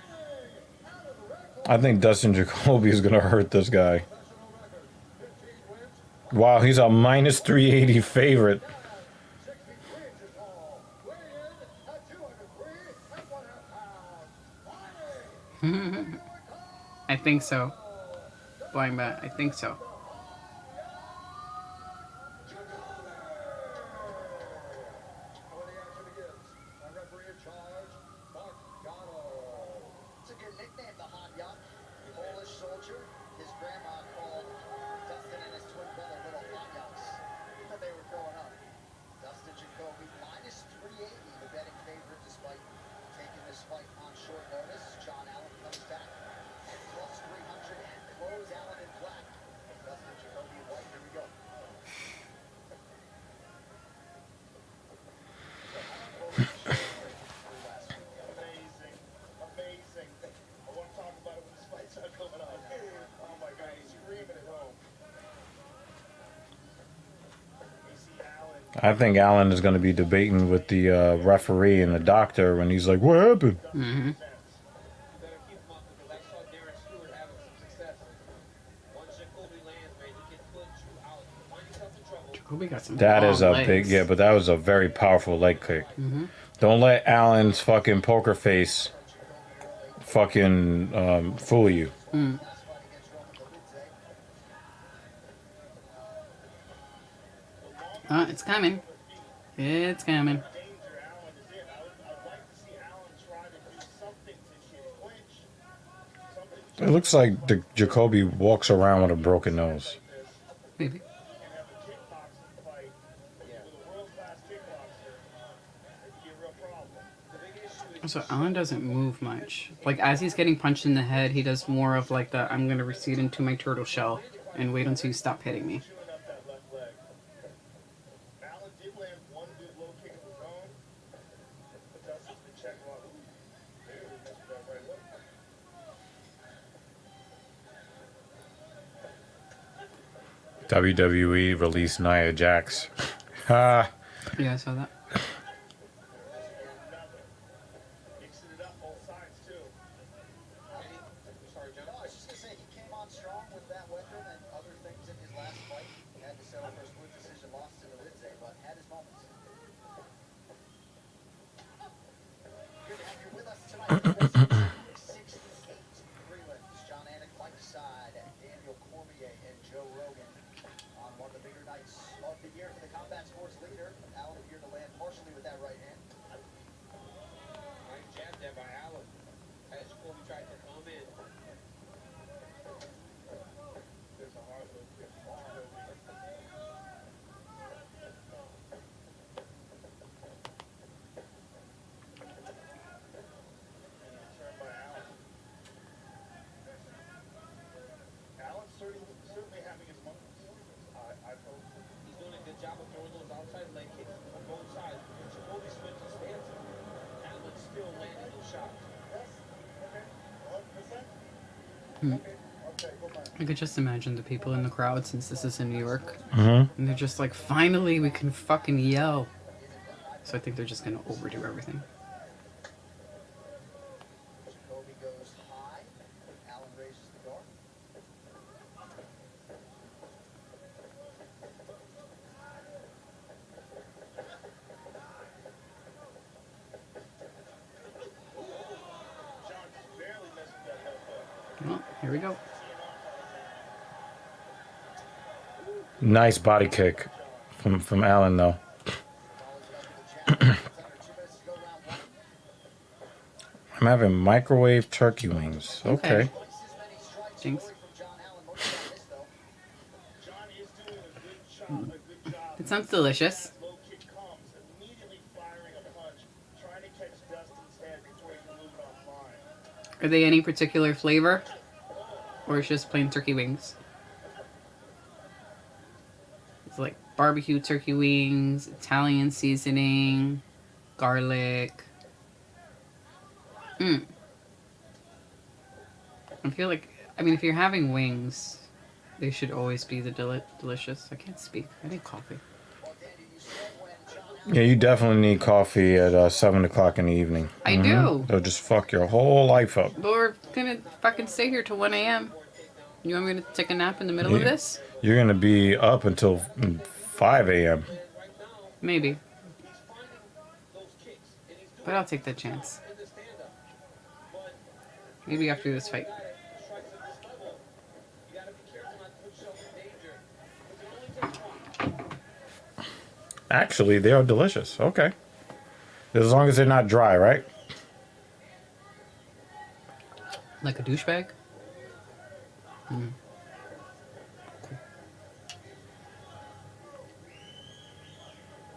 I think Dustin Jacoby is gonna hurt this guy. Wow, he's a minus 380 favorite. I think so. Blind Bat, I think so. It's a good nickname, the Hot Yuck. Polish soldier. His grandma called Dustin and his twin brother Little Hot Yucks when they were growing up. Dustin Jacoby minus 380, the betting favorite, despite taking this fight on short notice. John Allen comes back at plus 300 and close Allen in black. Dustin Jacoby in white. Here we go. Amazing. I want to talk about it when this fight's not coming on. Oh my God, he's screaming at home. You see Allen. I think Allen is gonna be debating with the referee and the doctor when he's like, "What happened?" Mm-hmm. You better keep him up because I saw Darren Stewart having some success. Once Jacoby lands, man, he can put you out. Find yourself in trouble. Jacoby got some That is a long big, legs. yeah, but that was a very powerful leg kick. Mm-hmm. Don't let Allen's fucking poker face fucking fool you. Mm. It's coming. It's coming. Danger Allen is in. I'd like to see Allen try to do something to clinch. Something It looks like the Jacoby walks around with a broken nose. Maybe. and have a kickboxing fight with a world-class kickboxer. It'd be a real problem. The big issue is So Alan doesn't move much. Like as he's getting punched in the head, he does more of like the I'm gonna recede into my turtle shell and wait until you stop hitting me. chewing up that left leg. Allen did land one good low kick of his own, but Dustin's been checking on. Maybe we missed that right hook. WWE released Nia Jax. Ha! Yeah, I saw that. Mixing it up both sides too. Sorry, John. No, I was just going to say, he came on strong with that weapon and other things in his last fight. He had to settle for a split decision Allen throwing those outside leg kicks on both sides. Jacoby switched his stance. Allen still landing those shots. I could just imagine the people in the crowd since this is in New York. Mm-hmm. And they're just like, finally, we can fucking yell. So I think they're just going to overdo everything. Jacoby goes high. Allen raises the guard. John barely missed that headbutt. Well, here we go. Nice body kick from Allen, though. I'm having microwave turkey wings. Okay. Jinx. John is doing a good job. It sounds delicious. Low kick comes, immediately firing a punch, trying to catch Dustin's head before he can move it offline. Are they any particular flavor? Or it's just plain turkey wings? It's like barbecue turkey wings, Italian seasoning, garlic. I feel like, I mean, if you're having wings, they should always be the delicious. I can't speak. I need coffee. Yeah, you definitely need coffee at 7 o'clock in the evening. I do. It'll just fuck your whole life up. But we're gonna fucking stay here till 1 a.m. You want me to take a nap in the middle of Yeah. this? You're going to be up until 5 a.m. Maybe. But I'll take that chance. Maybe after this fight. Actually, they are delicious. Okay. As long as they're not dry, right? Like a douchebag?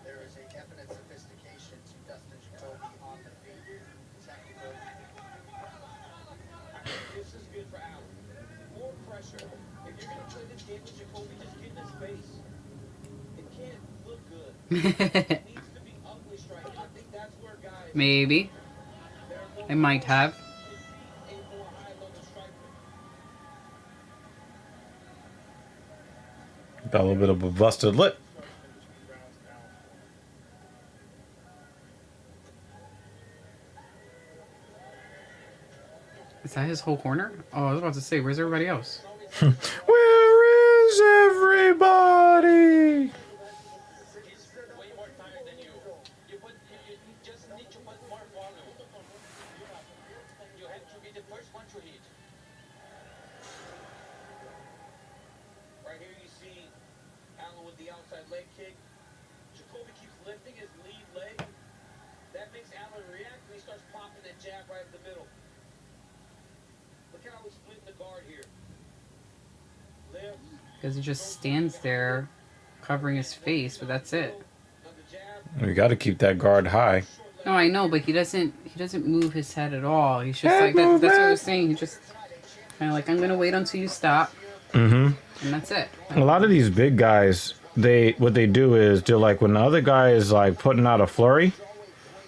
There is a definite sophistication to Dustin Jacoby on the feet. Technical. This is good for Allen. More pressure. If you're going to play this game with Jacoby, just get in his face. It can't look good. It needs to be ugly striking. I think that's where guys Maybe. I might have. a more high-level striker. Got a little bit of a busted lip. Is that his whole corner? Oh, I was about to say, where's everybody else? Where is everybody? He's way more tired than you. You just need to put more volume. You have to be the first one to hit. Right here you see Allen with the outside leg kick. Jacoby keeps lifting his lead leg. That makes Allen react and he starts popping that jab right in the middle. Look how he's splitting the guard here. Lift. Because he just stands there covering his face, but that's it. Now the jab. We got to keep that guard high. No, I know, but he doesn't move his head at all. He's just Head like that, that's what I movement. was saying. He just kind of like, I'm gonna wait until you stop, Mm-hmm. and that's it. A lot of these big guys, what they do is they're like, when the other guy is like putting out a flurry,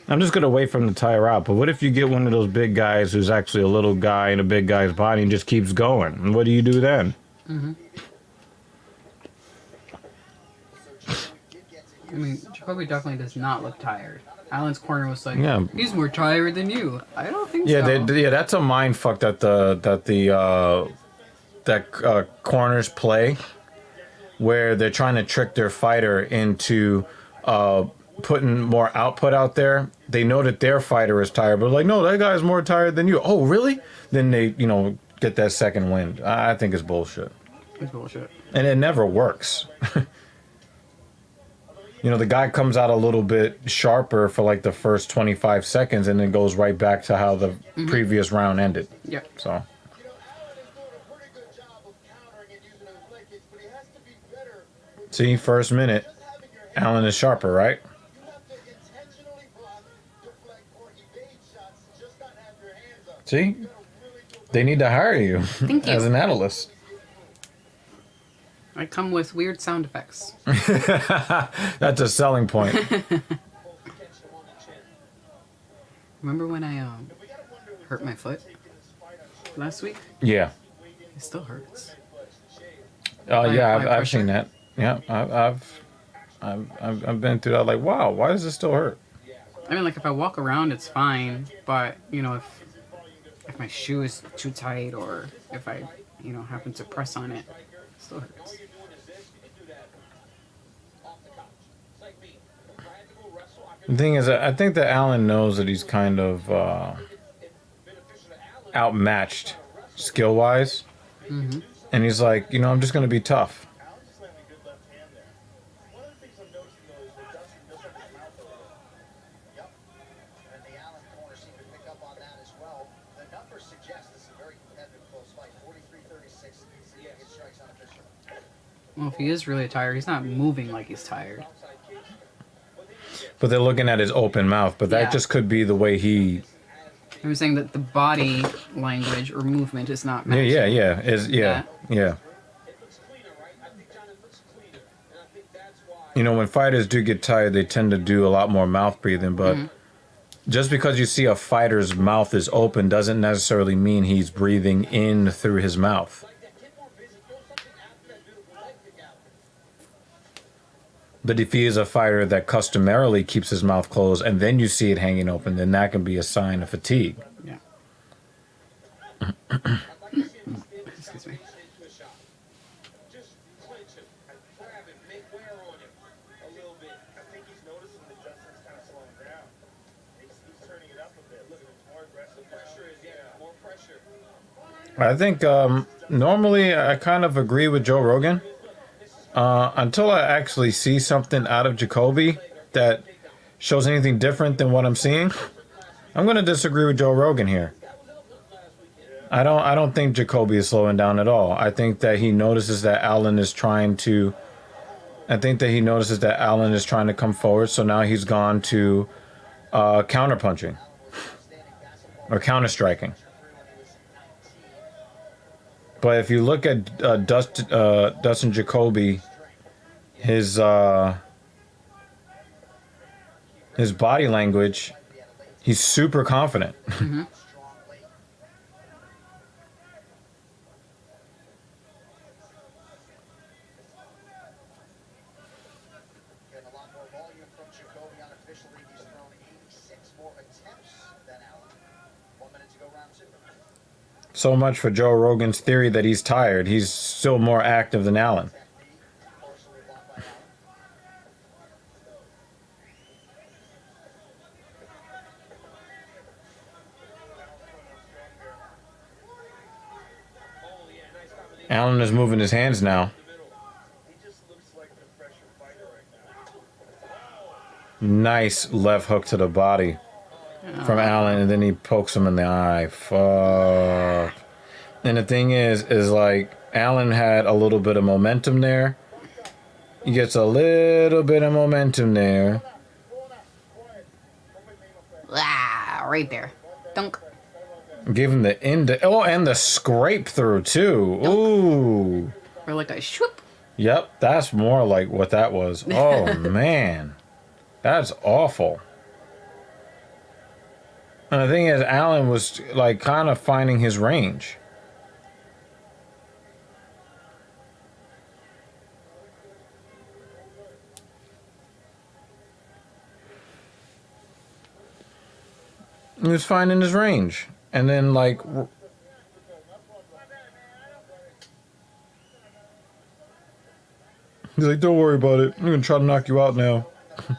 I'm just gonna wait for him to tire out. But what if you get one of those big guys who's actually a little guy in a big guy's body and just keeps going? And what do you do then? I mean, Jacoby definitely does not look tired. Allen's corner was like, Yeah. he's more tired than you. I don't think Yeah, so. yeah, that's a mind fuck that corners play, where they're trying to trick their fighter into putting more output out there. They know that their fighter is tired, but like, no, that guy's more tired than you. Oh, really? Then they, get that second wind. I think it's bullshit, It's bullshit. and it never works. The guy comes out a little bit sharper for like the first 25 seconds, and then goes right back to how the previous round ended. Yep. So. Allen is doing a pretty good job of countering and using those leg kicks, but he has to be better with See, first minute, just having your hands. Allen is sharper, right? You have to intentionally block, deflect, or evade shots, just not have your hands up. See, You gotta really do a they need to hire you Thank you. as an analyst. I come with weird sound effects. That's a selling point. Remember when I hurt my foot last week? Yeah. It still hurts. Yeah, High I've seen that. Yeah, I've been through that. Like, wow, why does it still hurt? I mean, like if I walk around, it's fine. But you know, if my shoe is too tight or if I, you know, happen to press on it, it still hurts. The thing is, I think that Allen knows that he's kind of outmatched skill wise, and he's like, you know, I'm just gonna be tough. Allen just landed a good left hand there. One of the things I'm noticing though is that Dustin does have his mouth a little. Yep. And the Allen corner seemed to pick up on that as well. The numbers suggest this is a very competitive close fight. 43-36. Significant strikes unofficial. Well, if he is really tired, he's not moving like he's tired. But they're looking at his open mouth. But that Yeah. just could be the way he. I'm saying that the body language or movement is not matching. Yeah. Yeah. It looks cleaner, right? I think, John, it looks cleaner. And I think that's why. You know, when fighters do get tired, they tend to do a lot more mouth breathing. But just because you see a fighter's mouth is open doesn't necessarily mean he's breathing in through his mouth. Like that, get more busy. Throw something after that beautiful leg kick out. But if he is a fighter that customarily keeps his mouth closed and then you see it hanging open, then that can be a sign of fatigue. Yeah. I'd like to see him stand Excuse me. into a shot. Just clinch him. Grab him. Make wear on him a little bit. I think he's noticing that Dustin's kind of slowing down. He's turning it up a bit. Look, it's more aggressive. Pressure is, more pressure. I think normally I kind of agree with Joe Rogan until I actually see something out of Jacoby that shows anything different than what I'm seeing. I'm going to disagree with Joe Rogan here. I don't think Jacoby is slowing down at all. I think that he notices that Allen is trying to. I think that he notices that Allen is trying to come forward, so now he's gone to counter punching or counter striking. But if you look at Dustin Jacoby, his body language, he's super confident. Getting a lot more volume from Jacoby unofficially. He's thrown 86 more attempts than Allen. 1 minute to go, round two. So much for Joe Rogan's theory that he's tired. He's still more active than Allen. Partially blocked by Allen. Oh, yeah, nice combination. Allen is moving his hands now. He just looks like the fresher fighter right now. Nice left hook to the body from Allen, and then he pokes him in the eye. Fuck. And the thing is like Allen had a little bit of momentum there. He gets a little bit of momentum there. Ah, right there. Dunk. Give him the end. Oh, and the scrape through too. Ooh. Or like a shoop. Yep, that's more like what that was. Oh man, that's awful. And the thing is, Allen was like kind of finding his range. He was finding his range, and then like. He's like, don't worry about it. I'm gonna try to knock you out now. Stern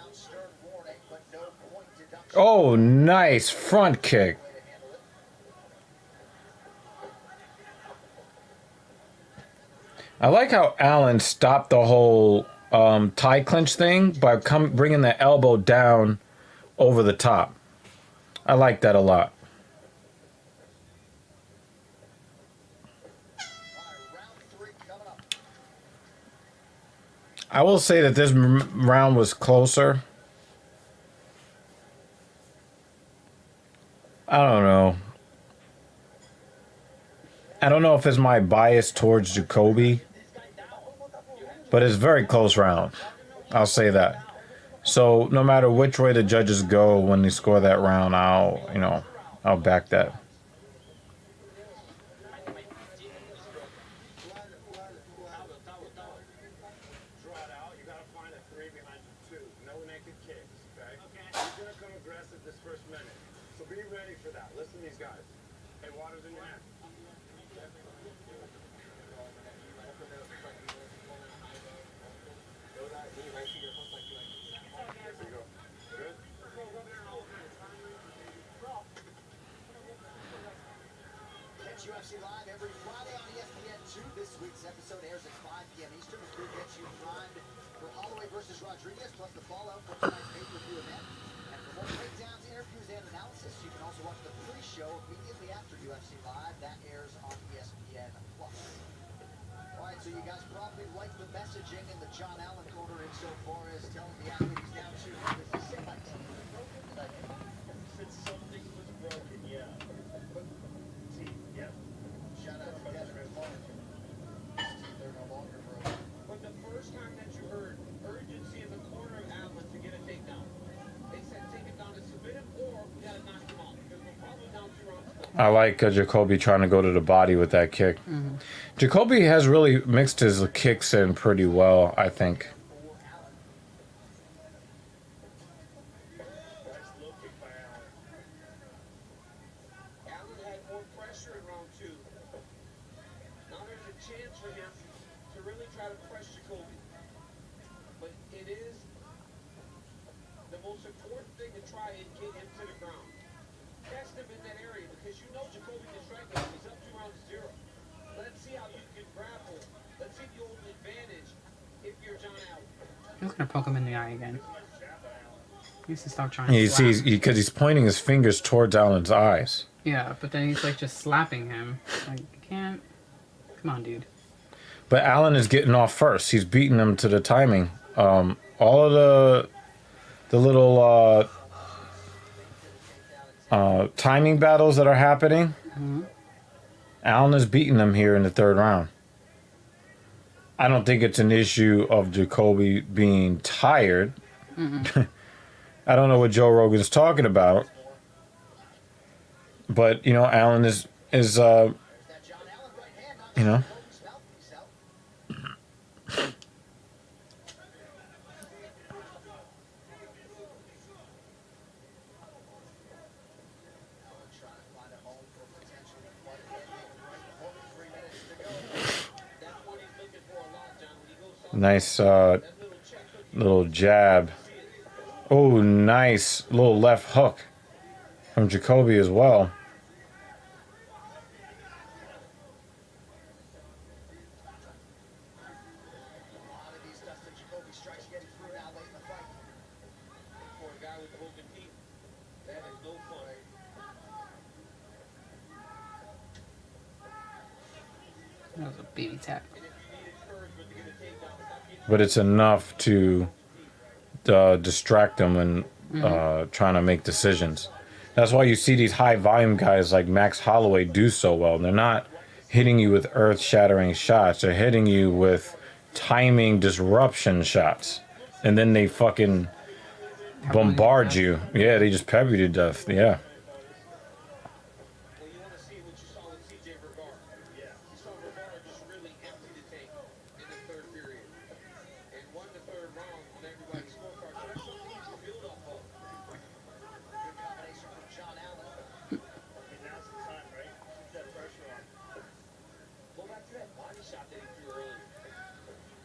warning, but no point deduction. Oh, nice front kick. I like how Allen stopped the whole tie clinch thing by bringing the elbow down over the top. I like that a lot. Round three coming up. I will say that this round was closer. I don't know. I don't know if it's my bias towards Jacoby, but it's a very close round. I'll say that. So no matter which way the judges go when they score that round, I'll back that. Draw it out. You got to find a 3 behind the 2. No naked kicks, okay? He's going to come aggressive this first minute. So be ready for that. Listen to these guys. Hey, water's in your hand. There you go. Good? Catch UFC Live every Friday on ESPN2. This week's episode airs at 5 p.m. Eastern. The crew gets you primed for Holloway versus Rodriguez, plus the fallout for tonight's pay-per-view event. And for more breakdowns, interviews, and analysis, you can also watch the pre-show immediately after UFC Live. That airs on ESPN+. All right, so you guys probably like the messaging in the John Allen corner insofar as telling the athlete he's down to this is my teeth were broken. Said something was broken, yeah. Teeth, yep. Shout out to Desmond Martin. His teeth are no longer broken. But the first time that you heard urgency in the corner of Allen to get a takedown, they said take him down to submit him or we got to knock him out because we're probably down 2 rounds. I like Jacoby trying to go to the body with that kick. Jacoby has really mixed his kicks in pretty well, I think. Nice low kick by Allen. Allen had more pressure in round 2. Now there's a chance for him to really try to press Jacoby. But it is the most important thing to try and get him to the ground. Test him in that area because you know Jacoby can strike him. He's up 2 rounds to 0. Let's see how you can grapple. Let's see if you hold an advantage if you're John Allen. He was gonna poke him in the eye again. He needs to stop trying to He slap. sees because he's pointing his fingers towards Allen's eyes. Yeah, but then he's like just slapping him. Like, you can't. Come on, dude. But Allen is getting off first. He's beating him to the timing. All of the little timing battles that are happening, Allen is beating them here in the 3rd round. I don't think it's an issue of Jacoby being tired. I don't know what Joe Rogan's talking about. But, Allen is That John Allen right hand knocks you know. Jacoby's mouthpiece out. Trying to find a home for potentially quite a bit. 3 minutes to go. That's what he's looking for a lot, John. When he goes south, Nice that little check hook, little jab. Oh, nice little left hook from Jacoby as well. A lot of these Dustin Jacoby strikes getting through now late in the fight. for a guy with broken teeth, that is no fun. That was a baby tap. And if you need encouragement to get a takedown, stop getting But it's enough to distract them when trying to make decisions. That's why you see these high volume guys like Max Holloway do so well. They're not hitting you with earth shattering shots. They're hitting you with timing disruption shots. And then they fucking bombard you. Yeah, they just pepper you to death. Yeah. Well, you want to see what you saw with CJ Vergara. Yeah. You saw Vergara just really empty the tank in the 3rd period. And won the 3rd round on everybody's scorecard. So that's something you can build off of. Good combination from John Allen. And now's the time, right? Keep that pressure on. Go back to that body shot that he threw earlier.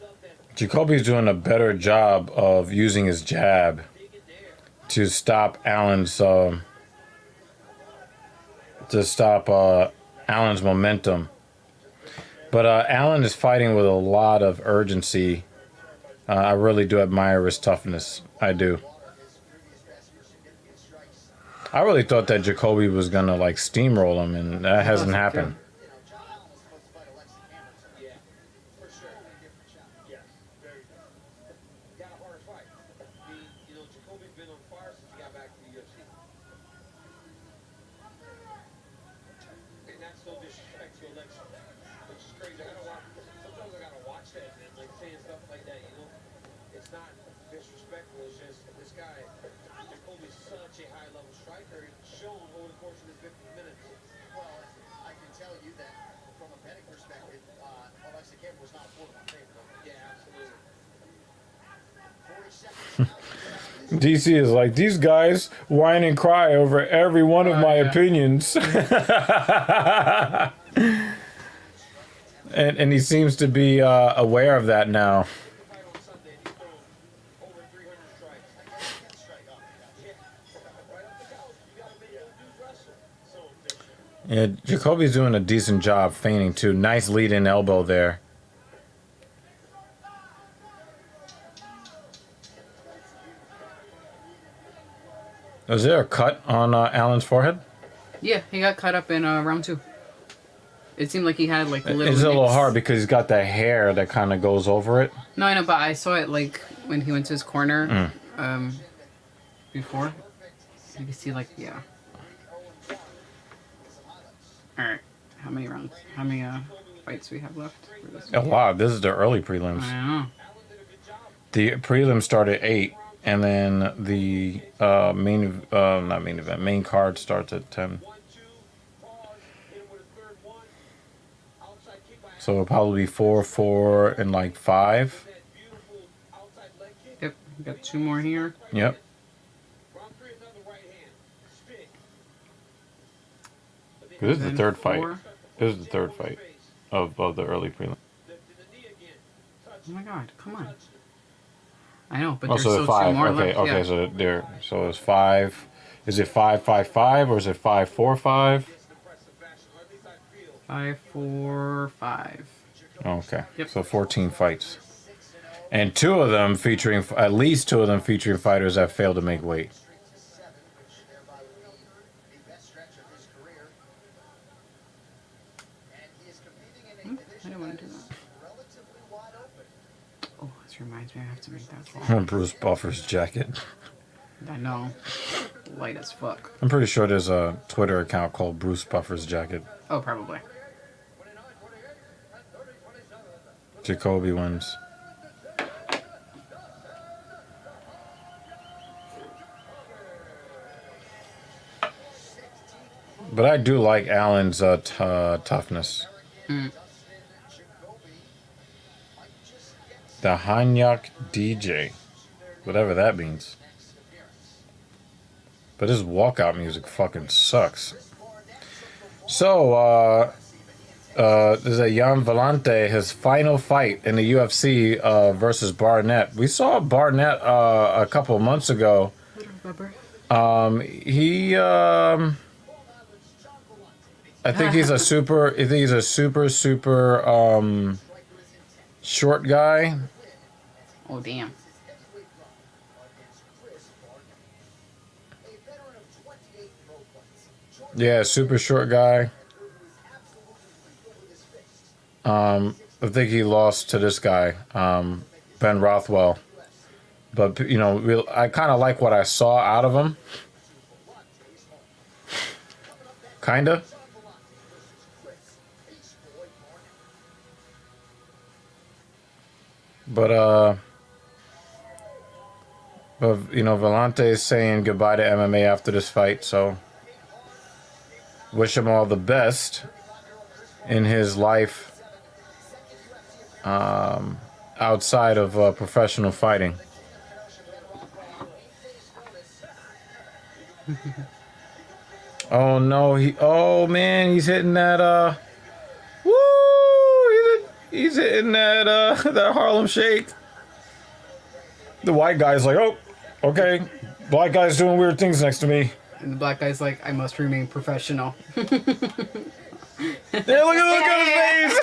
He dumped that Jacoby's doing a better job of using his jab big in there. to stop Allen's momentum. But Allen is fighting with a lot of urgency. I really do admire his toughness. I do. One of his previous best for significant strikes. I really thought that Jacoby was gonna like steamroll him, and that hasn't happened. You know, John Allen was supposed to fight Alexi Cameron, so Yeah, for sure. a different shot. Yes, very good. Got a hard fight. Jacoby's been on fire since he got back to the UFC. And that's no disrespect to Alexa, which is crazy. Sometimes I gotta watch watch that, man. Like saying stuff like that, you know. It's not disrespectful. It's just this guy, Jacoby's such a high-level striker. It's shown over the course of his 50 minutes. Well, I can tell you that from a betting perspective, Alexa Campbell was not a 4-1 favorite. Yeah, absolutely. 40 seconds. DC is like, these guys whine and cry over every one of my opinions. and he seems to be aware of that now. Fight on Sunday, he's thrown over 300 strikes. Yeah, right up the couch. You gotta make those dudes wrestle. So efficient. Yeah, Jacoby's doing a decent job feigning too. Nice lead-in elbow there. Was there a cut on Allen's forehead? Yeah, he got cut up in round 2. It seemed like he had like little. It's a little nicks. hard because he's got that hair that kind of goes over it. No, I know, but I saw it like when he went to his corner before. You can see like, yeah. Alright. How many rounds? How many fights do we have left? For this Oh, wow, this is the early prelims. I know. The prelims start at 8, and then the main card starts at 10. 1-2, pause, hit him with a third one. Outside kick by So it'll probably be 4, 4, and like 5. that beautiful outside leg kick. Yep, we got 2 more here. Yep. Round 3, another right hand. Spin. This is the Then third fight. 4. This is the third fight of the early prelim. Lifted the knee again. Touch. Oh my god, come on. I know, but Oh, there's so still 5. 2 more Okay, left. okay, Yeah. so there. So it's 5. Is it 5, 5, 5, or is it 5, 4, 5? Gets the press of fashion, or at least I feel. 5, 4, 5. Okay. Yep. So 14 fights. And 2 of them featuring, at least 2 of them featuring fighters that failed to make weight. Streak to 7, which thereby would be the best stretch of his career. And he is competing in a I division don't want that to do is that. relatively wide open. Oh, this reminds me I have to make that call. Bruce Buffer's jacket. I know. Light as fuck. I'm pretty sure there's a Twitter account called Bruce Buffer's jacket. Oh, probably. Jacoby wins. But I do like Allen's toughness. The Hanyak DJ. Whatever that means. But his walkout music fucking sucks. So, there's a Jan Vellante, his final fight in the UFC versus Barnett. We saw Barnett a couple of months ago. He, I think he's a super short guy. Oh, damn. Yeah, super short guy. I think he lost to this guy, Ben Rothwell. But, you know, I kind of like what I saw out of him. Kinda. But you know, Vellante is saying goodbye to MMA after this fight, so wish him all the best in his life outside of professional fighting. Oh no, oh man, he's hitting that he's hitting that that Harlem Shake. The white guy's like, oh, okay, black guy's doing weird things next to me. And the black guy's like, I must remain professional. Yeah, look at his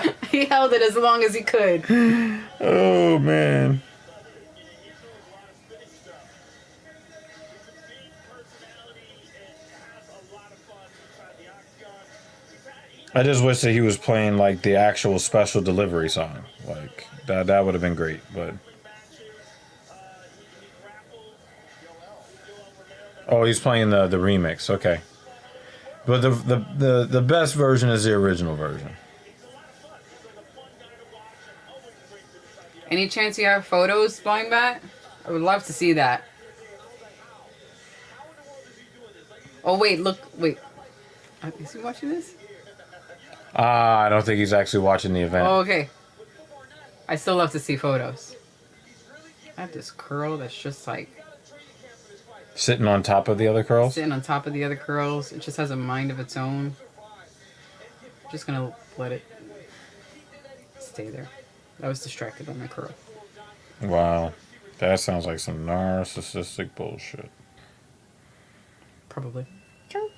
face. He held it as long as he could. Oh man. I just wish that he was playing like the actual special delivery song. Like that would have been great, but oh, he's playing the remix. Okay. But the best version is the original version. Any chance you have photos, Blind Bat? I would love to see that. Oh, wait, look, wait. Is he watching this? I don't think he's actually watching the event. Oh, okay. I still love to see photos. I have this curl that's just like Sitting on top of the other curls. sitting on top of the other curls. It just has a mind of its own. Just gonna let it stay there. I was distracted on my curl. Wow. That sounds like some narcissistic bullshit. Probably. All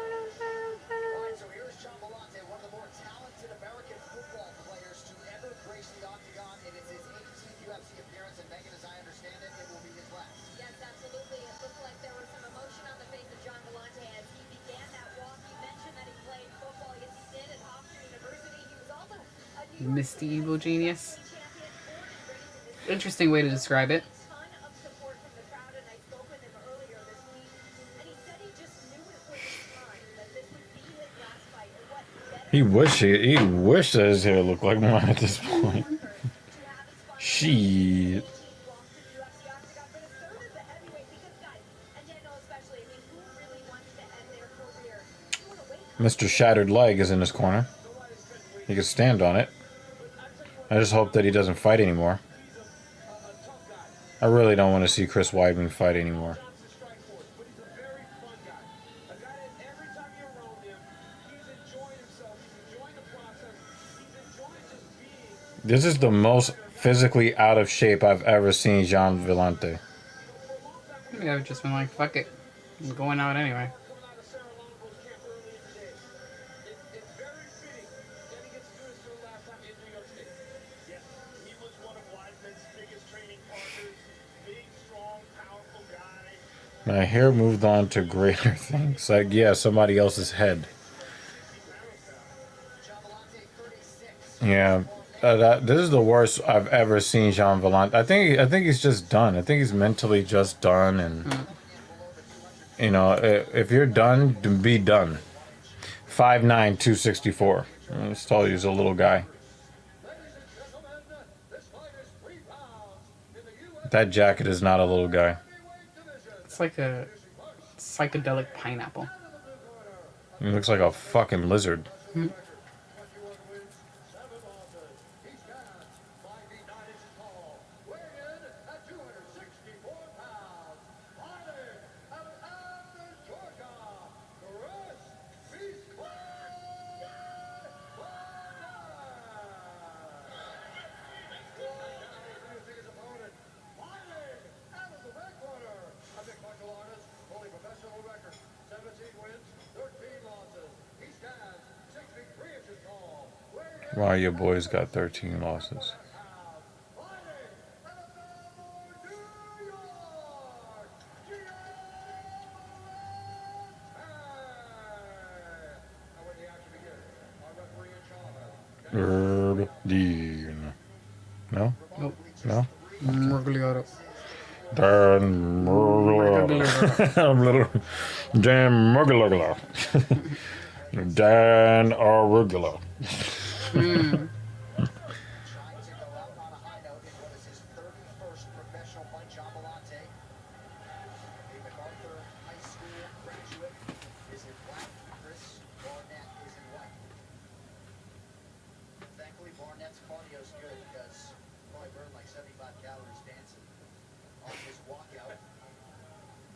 right, so here's John Vellante, one of the more talented American football players to ever grace the octagon. It is his 18th UFC appearance, and Megan, as I understand it, it will be his last. Yes, absolutely. It looked like there was some emotion on the face of John Vellante as he began that walk. He mentioned that he played football. Yes, he did at Hofstra University. He was also a New York Misty Evil Genius. champion, born and raised in this Interesting way to describe it. ton of support from the crowd, and I spoke with him earlier this week, and he said he just knew it was his time, that this would be his last fight. And what better He wished that his hair looked like mine at this point. to have his final Shit. walk to the UFC octagon, but it served as a heavyweight because, guys, and Daniel especially, I mean, who really wants to end their career doing a weight cut? Mr. Shattered Leg is in his corner. He can stand on it. I just hope that he doesn't fight anymore. I really don't want to see Chris Weidman fight anymore. This is the most physically out of shape I've ever seen Jean Vellante. Maybe I've just been like, fuck it. I'm going out anyway. Yes, he was one of Weidman's biggest training partners. Big, strong, powerful guy. My hair moved on to greater things. Like, yeah, somebody else's head. John Vellante, 36. Yeah. This is the worst I've ever seen Jean Vellante. I think he's just done. I think he's mentally just done, and you know, if you're done, then be done. 5'9", 264. Let's tell you, he's a little guy. That jacket is not a little guy. It's like a psychedelic pineapple. He looks like a fucking lizard. Wow, your boy's got 13 losses. Herb Dean. No? Nope. No? Murgliato. Dan Murgler. Dan Murgler. Dan Arugula. Trying to go out on a high note in what is his 31st professional fight. John Vellante, a MacArthur High School graduate, is in black. Chris Barnett is in white. Thankfully, Barnett's cardio's good because he probably burned like 75 calories dancing on his walkout.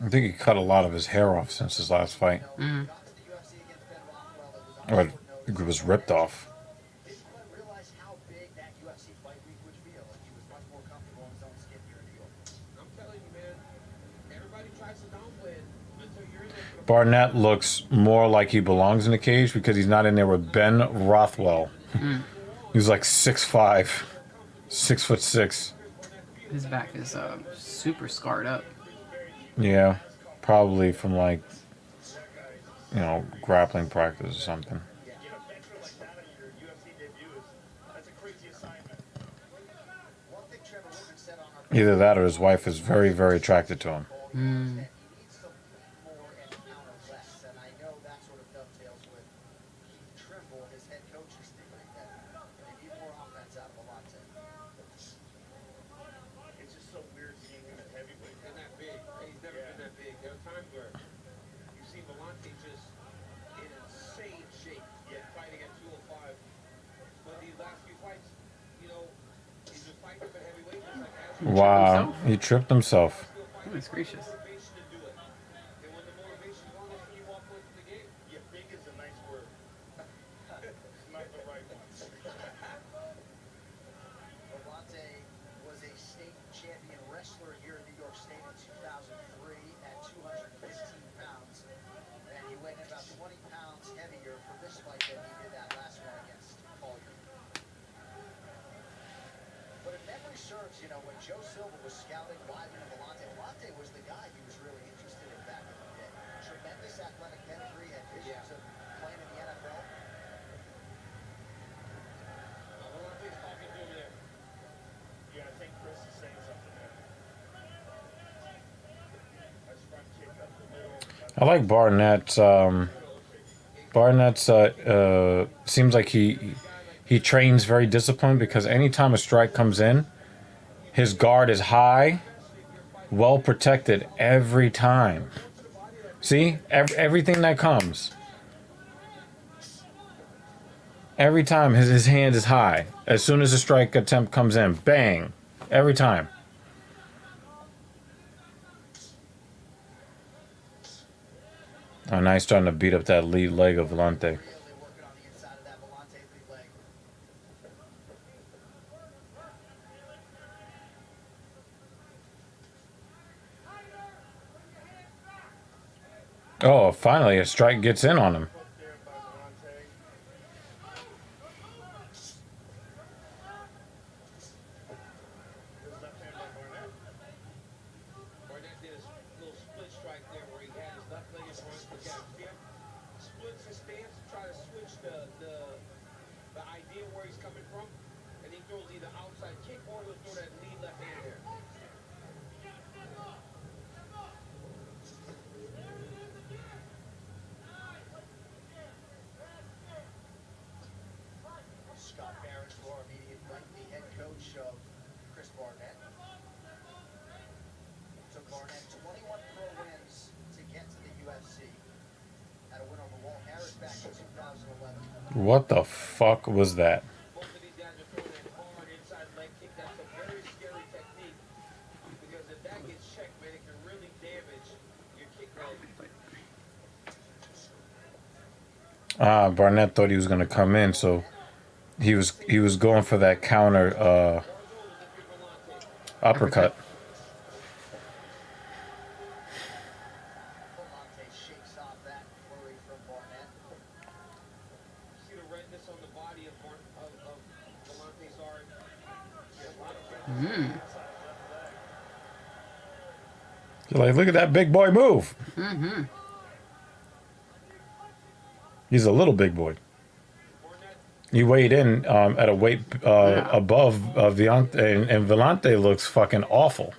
I think he cut a lot of his hair off since his last fight. Got to the UFC against Ben Rothwell. It was on Or short it notice. was ripped off. Didn't quite realize how big that UFC fight week would feel, and he was much more comfortable in his own skin here in New York. I'm telling you, man, everybody tries to downplay it until you're in there for the Barnett looks more like he belongs in the cage because he's not in there with Ben Rothwell. He's like 6'5", 6'6". His back is super scarred up. Yeah, probably from like, you know, grappling practice or something. Get a veteran like that on your UFC debut that's a crazy assignment. One thing Trevor Whitman said on our Either that or his wife is very, very attracted to him. that he needs to more and counter less, and I know that sort of dovetails with Keith Wow, he tripped himself. Goodness gracious. Motivation to do it. And when the motivation's gone, that's when you walk away from the game. Yeah, big is a nice word. It's not the right one. Volante was a state champion wrestler here in New York State in 2003 at 215 pounds. And he weighed in about 20 pounds heavier for this fight than he did that last one against Collier. But if memory serves, you know, when Joe Silva was scouting Weidman and Volante was the guy he was really interested in back in the day. Tremendous athletic pedigree and visions of playing in the NFL. Volante's talking to him there. Yeah, I think Chris is saying something there. Nice front kick up the middle. I like Barnett's. Barnett's seems like he trains very disciplined because anytime a strike comes in, his guard is high, well protected every time. See, everything that comes, every time his hand is high. As soon as a strike attempt comes in, bang, every time. Oh, nice trying to beat up that lead leg of Volante. Really working on the inside of that Volante lead leg. Oh, finally a strike gets in on him. Put there by Volante. His left hand by Barnett. Barnett did a little split strike there where he had his left leg in front. Look at him. See him? Splits his stance to try to switch the idea where he's coming from. And he throws either outside kick or he'll throw that lead left hand there. Scott Barron's Laura Immediate right, the head coach of Chris Barnett. Took Barnett 21 pro wins to get to the UFC. Had a win over Walt Harris back in 2011. What the fuck was that? Both of these guys are throwing that hard inside leg kick. That's a very scary technique. Because if that gets checked, man, it can really damage your kick leg. Barnett thought he was gonna come in, so he was going for that counter uppercut. Volante shakes off that flurry from Barnett. See the redness on the body of Volante's arm. You're like, look at that big boy move. Mm-hmm. He's a little big boy. He weighed in at a weight above Volante, and Volante looks fucking awful.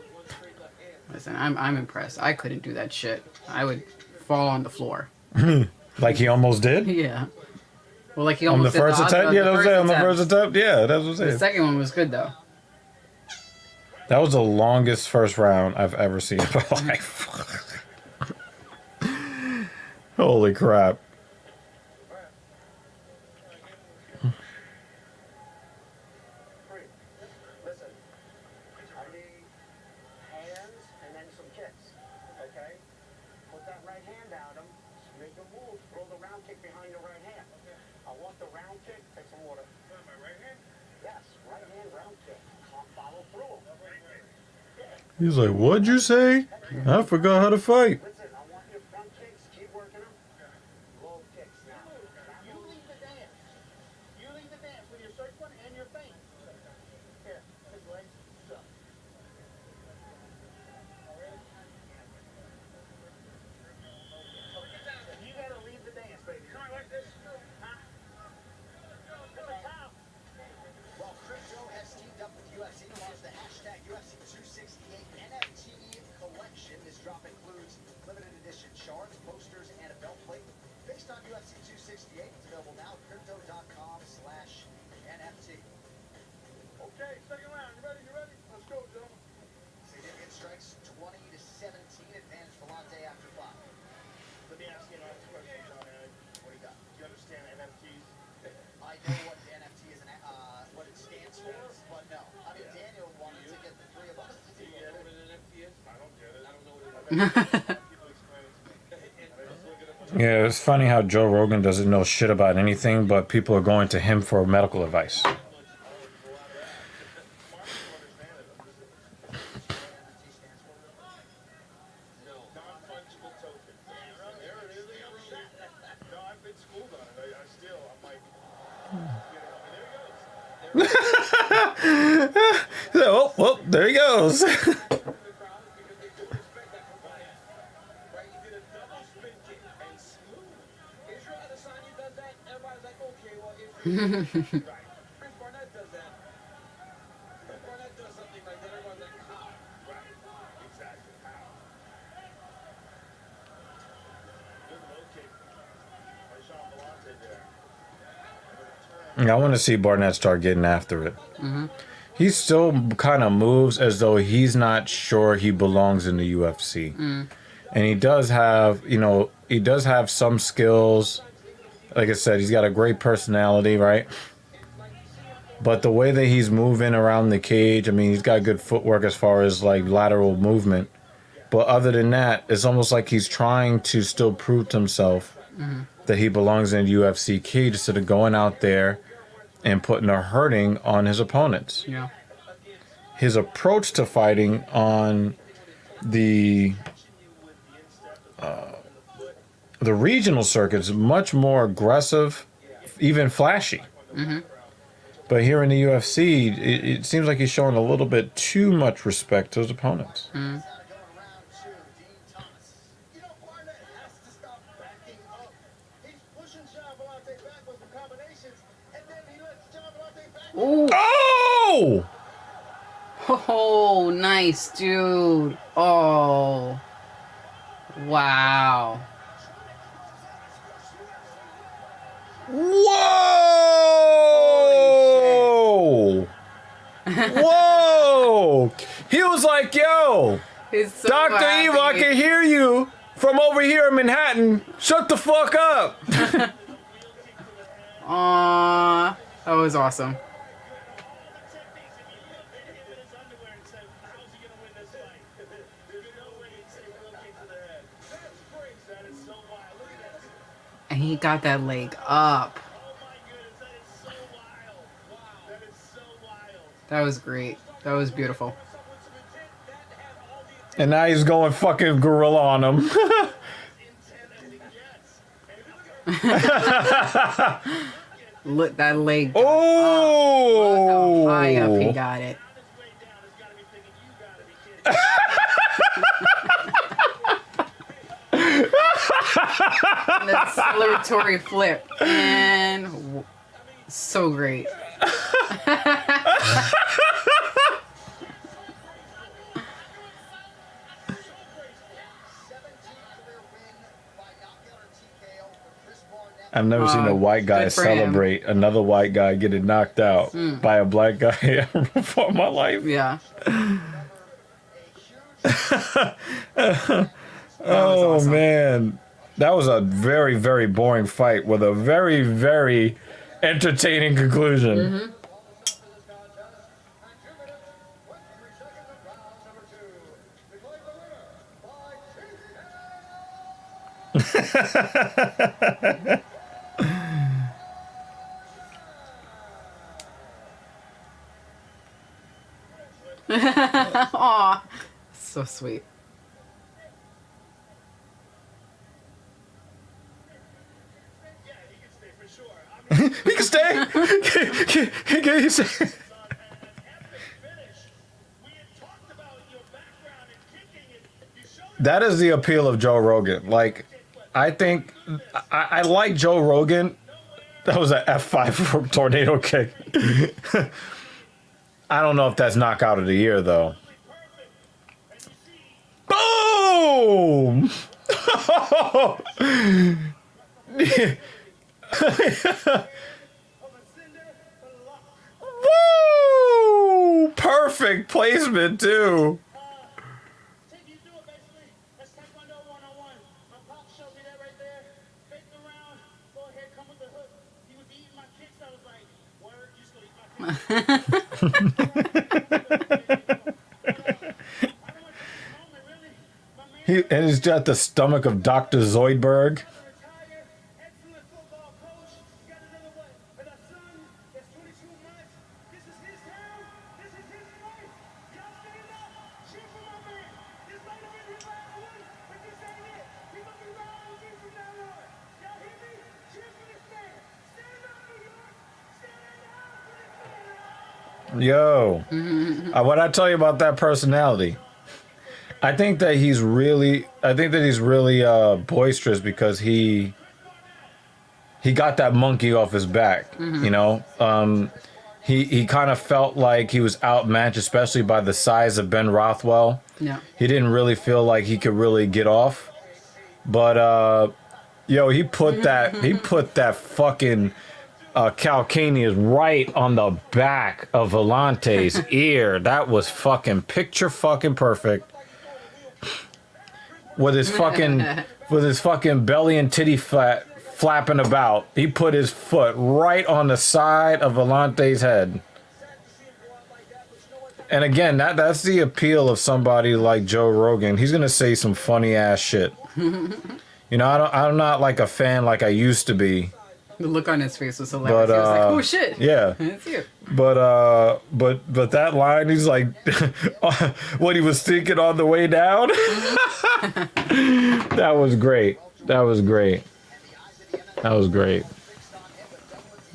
Listen, I'm impressed. I couldn't do that shit. I would fall on the floor. Like he almost did Yeah. Well, like he on the almost did first attempt. Yeah, that was it. On the first attempt. attempt. Yeah, that's what I'm The saying. second one was good though. That was the longest first round I've ever seen in my life. Holy crap. Listen, I need hands and then some kicks, okay? Put that right hand out him, make a move, throw the round kick behind the right hand. I want the round kick, take some water. My right hand? Yes, right hand round kick. Follow through. He's like, what'd you say? I forgot how to fight. Listen, I want your front kicks, keep working them. Low kicks now. You lead the dance. You lead the dance with your circling and your feint. Here, his legs, so. You gotta lead the dance, baby. Come on, like this. Huh? Come on, Tom. Well, Crypto has teamed up with UFC to launch the hashtag UFC 268 NFT collection. This drop includes limited edition shards, posters, and a belt plate. Based on UFC 268, it's available now at crypto.com/NFT. Okay, second round. You ready? You ready? Let's go, gentlemen. Significant strikes 20-17 advantage Volante after 5. Let me ask you an honest question, John. What do you got? Do you understand NFTs? I know what NFT is and what it stands for, but no. I mean, Daniel Yeah, it's funny how Joe Rogan doesn't know shit about anything, but people are going to him for medical advice. Non-fungible token. There it is. No, I've been schooled on it. I still, I'm like, you know, and there he goes. Oh, well, there he goes. The crowd because they don't expect that from Brian. Right? He did a double spin kick and smooth. Israel Adesanya does that. Everybody's like, okay, well, Israel. Right. Chris Barnett does that. Chris Barnett does something like that. Everyone's like, how? Right. Exactly. How? Good low kick by Sean Vellante there. I want to see Barnett start getting after it. He still kind of moves as though he's not sure he belongs in the UFC. And he does have, he does have some skills. Like I said, he's got a great personality, right? But the way that he's moving around the cage, I mean, he's got good footwork as far as like lateral movement. But other than that, it's almost like he's trying to still prove to himself that he belongs in the UFC cage instead of going out there and putting a hurting on his opponents. Yeah. His approach to fighting on the regional circuit is much more aggressive, even flashy. But here in the UFC, it seems like he's showing a little bit too much respect to his opponents. Going around to Dean Thomas. You know, Barnett has to stop backing up. He's pushing Sean Vellante back with the combinations, and then he lets Sean Vellante back. Ooh. Oh! Oh, nice, dude. Oh. Wow. Whoa! Whoa! He was like, yo, He's so Dr. Evil, I happy. can hear you from over here in Manhattan. Shut the fuck up. Aw. That was awesome. And he got that leg up. That was great. That was beautiful. And now he's going fucking gorilla on him. Look, that leg. Oh! Look how high up he got it. The celebratory flip. And so great. I've never seen a white guy good for him. celebrate another white guy getting knocked out by a black guy ever before in my life. Yeah. Oh, awesome. man. That was a very, very boring fight with a very, very entertaining conclusion. Aw. So sweet. He can stay. Can he stay? That is the appeal of Joe Rogan. Like, I think I like Joe Rogan. That was an F5 tornado kick. I don't know if that's knockout of the year though. Boom! Woo! Perfect placement too. And he's got the stomach of Dr. Zoidberg. Excellent football coach. Got another one. And a son that's 22 months. This is his town. This is his fight. Y'all stand up. Cheer for my man. This might have been his last one, but this ain't it. He gonna be riding with me from now on. Y'all hear me? Cheer for this man. Stand up, New York. Stand up for this man. Yo, what I tell you about that personality? I think that he's really boisterous because he got that monkey off his back. You know, he kind of felt like he was outmatched, especially by the size of Ben Rothwell. Yeah. He didn't really feel like he could really get off, but yo, he put that fucking calcaneus right on the back of Volante's ear. That was fucking picture fucking perfect. With his fucking belly and titty flapping about, he put his foot right on the side of Volante's head. And again, that's the appeal of somebody like Joe Rogan. He's gonna say some funny ass shit. You know, I'm not like a fan like I used to be. The look on his face was hilarious. He was like, "Oh shit!" Yeah, it's you. but that line, he's like, what he was thinking on the way down. That was great. That was great. That was great.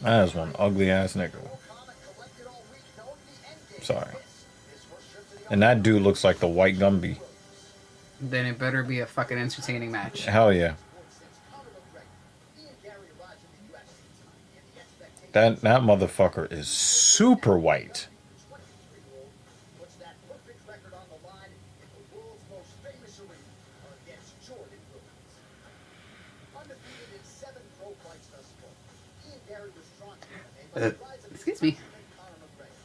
That is one ugly ass nigga. Sorry. And that dude looks like the White Gumby. Then it better be a fucking entertaining match. Hell yeah. That motherfucker is super white. Puts that perfect record on the line in the world's most famous arena against Jordan Williams. Undefeated in 7 pro fights thus far, Ian Gary was drawn to him and rise of Excuse me. Conor McGregor.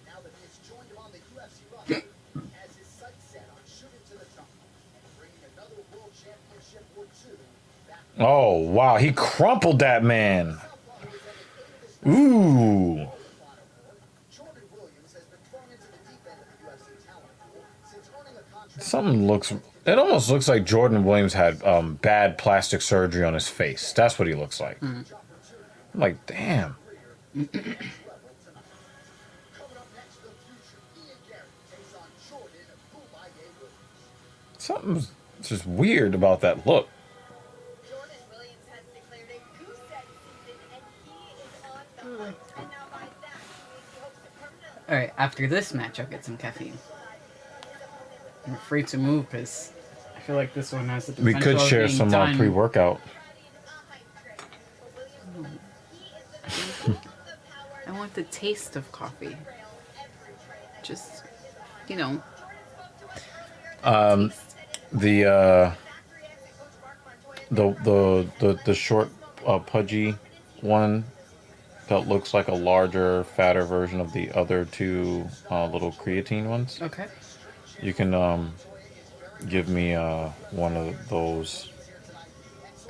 Now that he has joined him on the UFC roster, he has his sights set on shooting to the top and bringing another world championship or 2 back. Oh, wow. He crumpled that man. Ooh. Jordan Williams has been thrown into the deep end of the UFC talent pool since earning a contract. It almost looks like Jordan Williams had bad plastic surgery on his face. That's what he looks like. I'm like, damn. Coming up next, the future. Ian Gary takes on Jordan Williams. Something's just weird about that look. Jordan Williams has declared a goose egg season, and he is on the hunt. And now by that, he hopes to permanently All right, after this match, I'll get some caffeine. I'm afraid to move because I feel like this one has the We potential could of share being some done. pre-workout. I want the taste of coffee. Just, you know. The short pudgy one that looks like a larger, fatter version of the other two little creatine ones. Okay. You can give me one of those.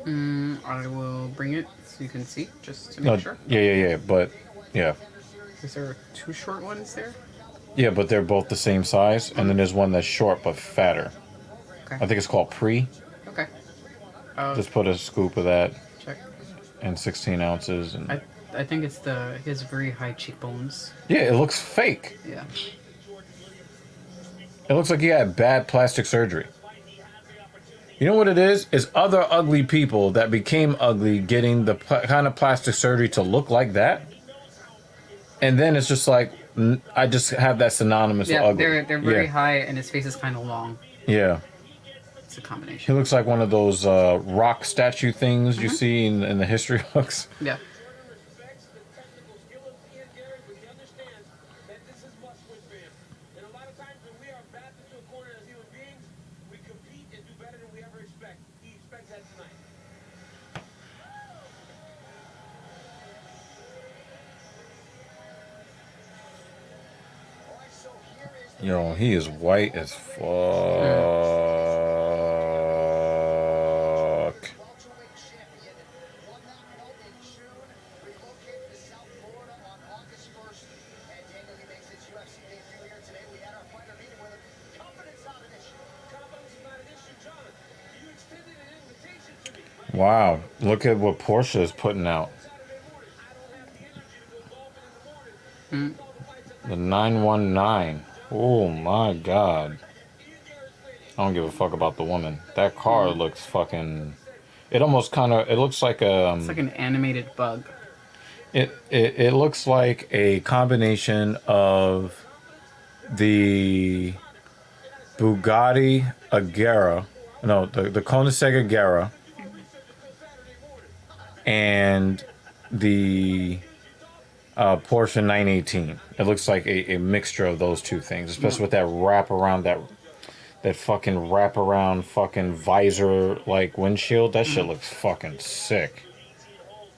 I will bring it so you can see, just to make sure. Yeah. But yeah. Is there 2 short ones there? Yeah, but they're both the same size, and then there's one that's short but fatter. Okay. I think it's called Pre. Okay. Just put a scoop of that Check. and 16 ounces. And I think it's he has very high cheekbones. yeah, it looks fake. Yeah. It looks like he had bad plastic surgery. You know what it is? It's other ugly people that became ugly getting the kind of plastic surgery to look like that. And then it's just like, I just have that synonymous with Yeah, ugly. they're very high, and his face is kind of long. Yeah. It's a He combination. looks like one of those rock statue things you see in the history books. Yeah. Respects the technical skill of Ian Gary, but he understands that this is must-win for him. And a lot of times when we are backed into a corner as human beings, we compete and do better than we ever expect. He expects that tonight. All right, so here is the Yo, he is white as fuck. welterweight champion. Won that belt in June. Relocated to South Florida on August 1st. And Daniel, he makes his UFC debut here today. We had our fighter meeting with him. Confidence not an issue. Confidence is not an issue, John. Wow. Look at what Porsche is putting out. Hmm. The 919. Oh my god. I don't give a fuck about the woman. That car looks fucking. It almost kind of. It looks like It's like an animated bug. It looks like a combination of the Bugatti Agera, no, the Koenigsegg Agera, and the Porsche 918. It looks like a mixture of those two things, especially with that wrap around that fucking wrap around fucking visor like windshield. That shit looks fucking sick.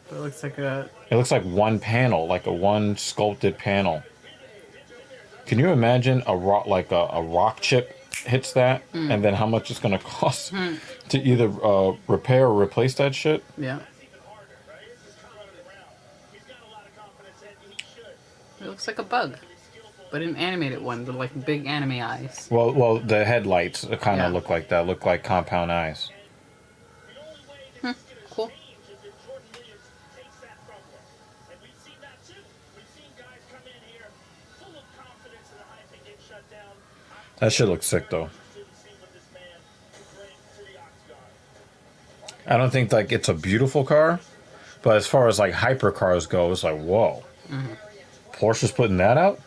It looks like a. It looks like one panel, like a one sculpted panel. Can you imagine a rock chip hits that, and then how much it's gonna cost to either repair or replace that shit? Yeah. It looks like a bug, but an animated one with like big anime eyes. Well, the headlights kind of Yeah. look like that. Look like compound eyes. Cool. That shit looks sick though. I don't think like it's a beautiful car, but as far as like hypercars go, it's like whoa. Porsche's putting that out.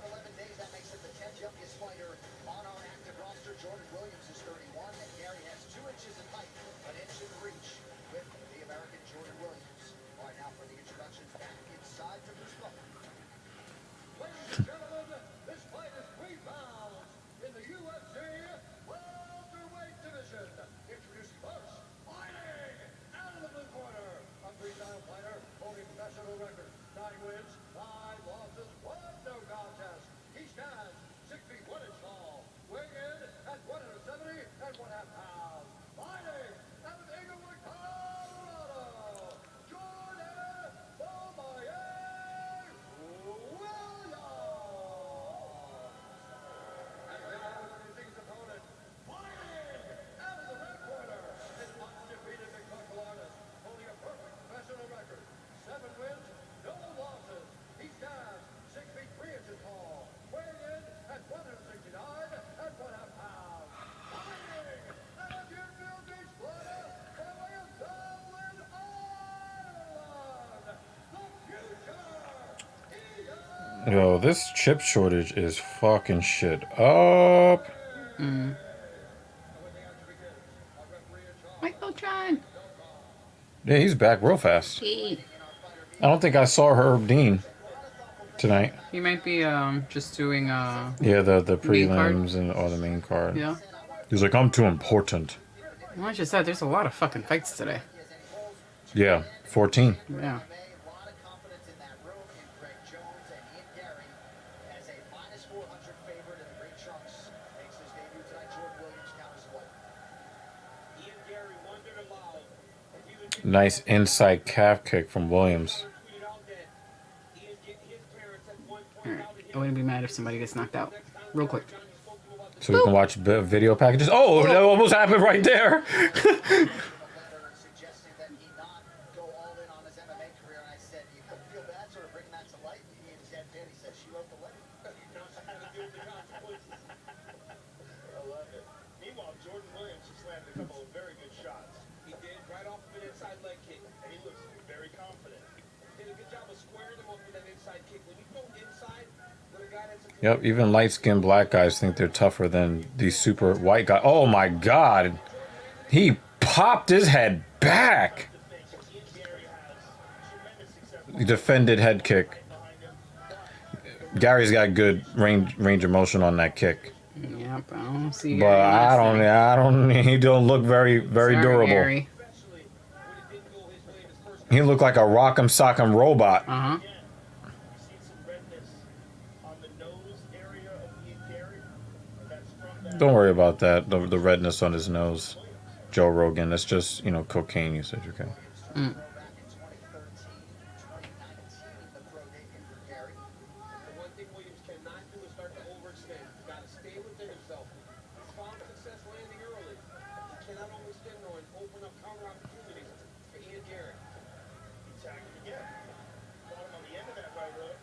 11 days, that makes him the 10th youngest fighter on our active roster. Jordan Williams is 31, and Gary has 2 inches in height, an inch in reach with the American Jordan Williams. All right, now for the introductions back inside to Bruce Buffer. Ladies and gentlemen, this fight is 3 pounds in the UFC welterweight division. Introducing first, fighting out of the blue corner, a 3-time fighter holding professional record, 9 wins, 5 losses, 1 no contest. He stands 6 feet 1 inch tall, weighing in at 170 and 1/2 pounds. Fighting out of Inglewood, Colorado, Jordan Williams. And then introducing his opponent, fighting out of the red corner, an undefeated mixed artist, holding a perfect professional record, 7 wins, no losses. He stands 6 feet 3 inches tall, weighing in at 169 and 1/2 pounds. Fighting out of Deerfield Beach, Florida, by way of Dublin, Ireland, the future. Yo, this chip shortage is fucking shit up. Michael John. Yeah, he's back real fast. Hey. I don't think I saw Herb Dean tonight. He might be just doing Yeah, the Main card? prelims and or the main card. yeah. He's like, I'm too important. Well, I just said there's a lot of fucking fights today. Yeah, 14. Yeah. A lot of confidence in that room in Greg Jones and Ian Gary as a minus 400 favorite in the ring trunks makes his debut tonight. Jordan Williams counters away. Ian Gary wondered aloud if he would get Nice inside calf kick from Williams. tweeted out that Ian get his parents at one point Alright. out I wouldn't be mad if somebody gets knocked out. Real quick. Johnny spoke to him about the So we can watch video packages. Oh, that almost happened right there. A letter suggesting that he not go all in on his MMA career, and I said, you feel bad sort of bringing that to light? He is dead dead. He says she wrote the letter. now she's got to deal with the consequences. I love it. Meanwhile, Jordan Williams just landed a couple of very good shots. He did right off of an inside leg kick, and he looks very confident. Did a good job of squaring him up with that inside kick. When you go inside with a guy that's a Yep, even light-skinned black guys think they're tougher than these super white guys. Oh my God. He popped his head back. He defended head kick. Gary's got good range of motion on that kick. Yep, I don't see. But I don't, he don't look very Sorry, durable. Gary. especially when it didn't go his way in his first He looked like a rock'em sock'em robot. Uh huh. See some redness on the nose area of Ian Gary. And that's from that. Don't worry about that, the redness on his nose. Joe Rogan, that's just, cocaine usage, okay? Back in 2013, 2019, the pro debut for Gary. The one thing Williams cannot do is start to overextend. He's got to stay within himself. He's found success landing early. He cannot overextend though and open up counter opportunities. attack him again. Caught him on the end of that right hook.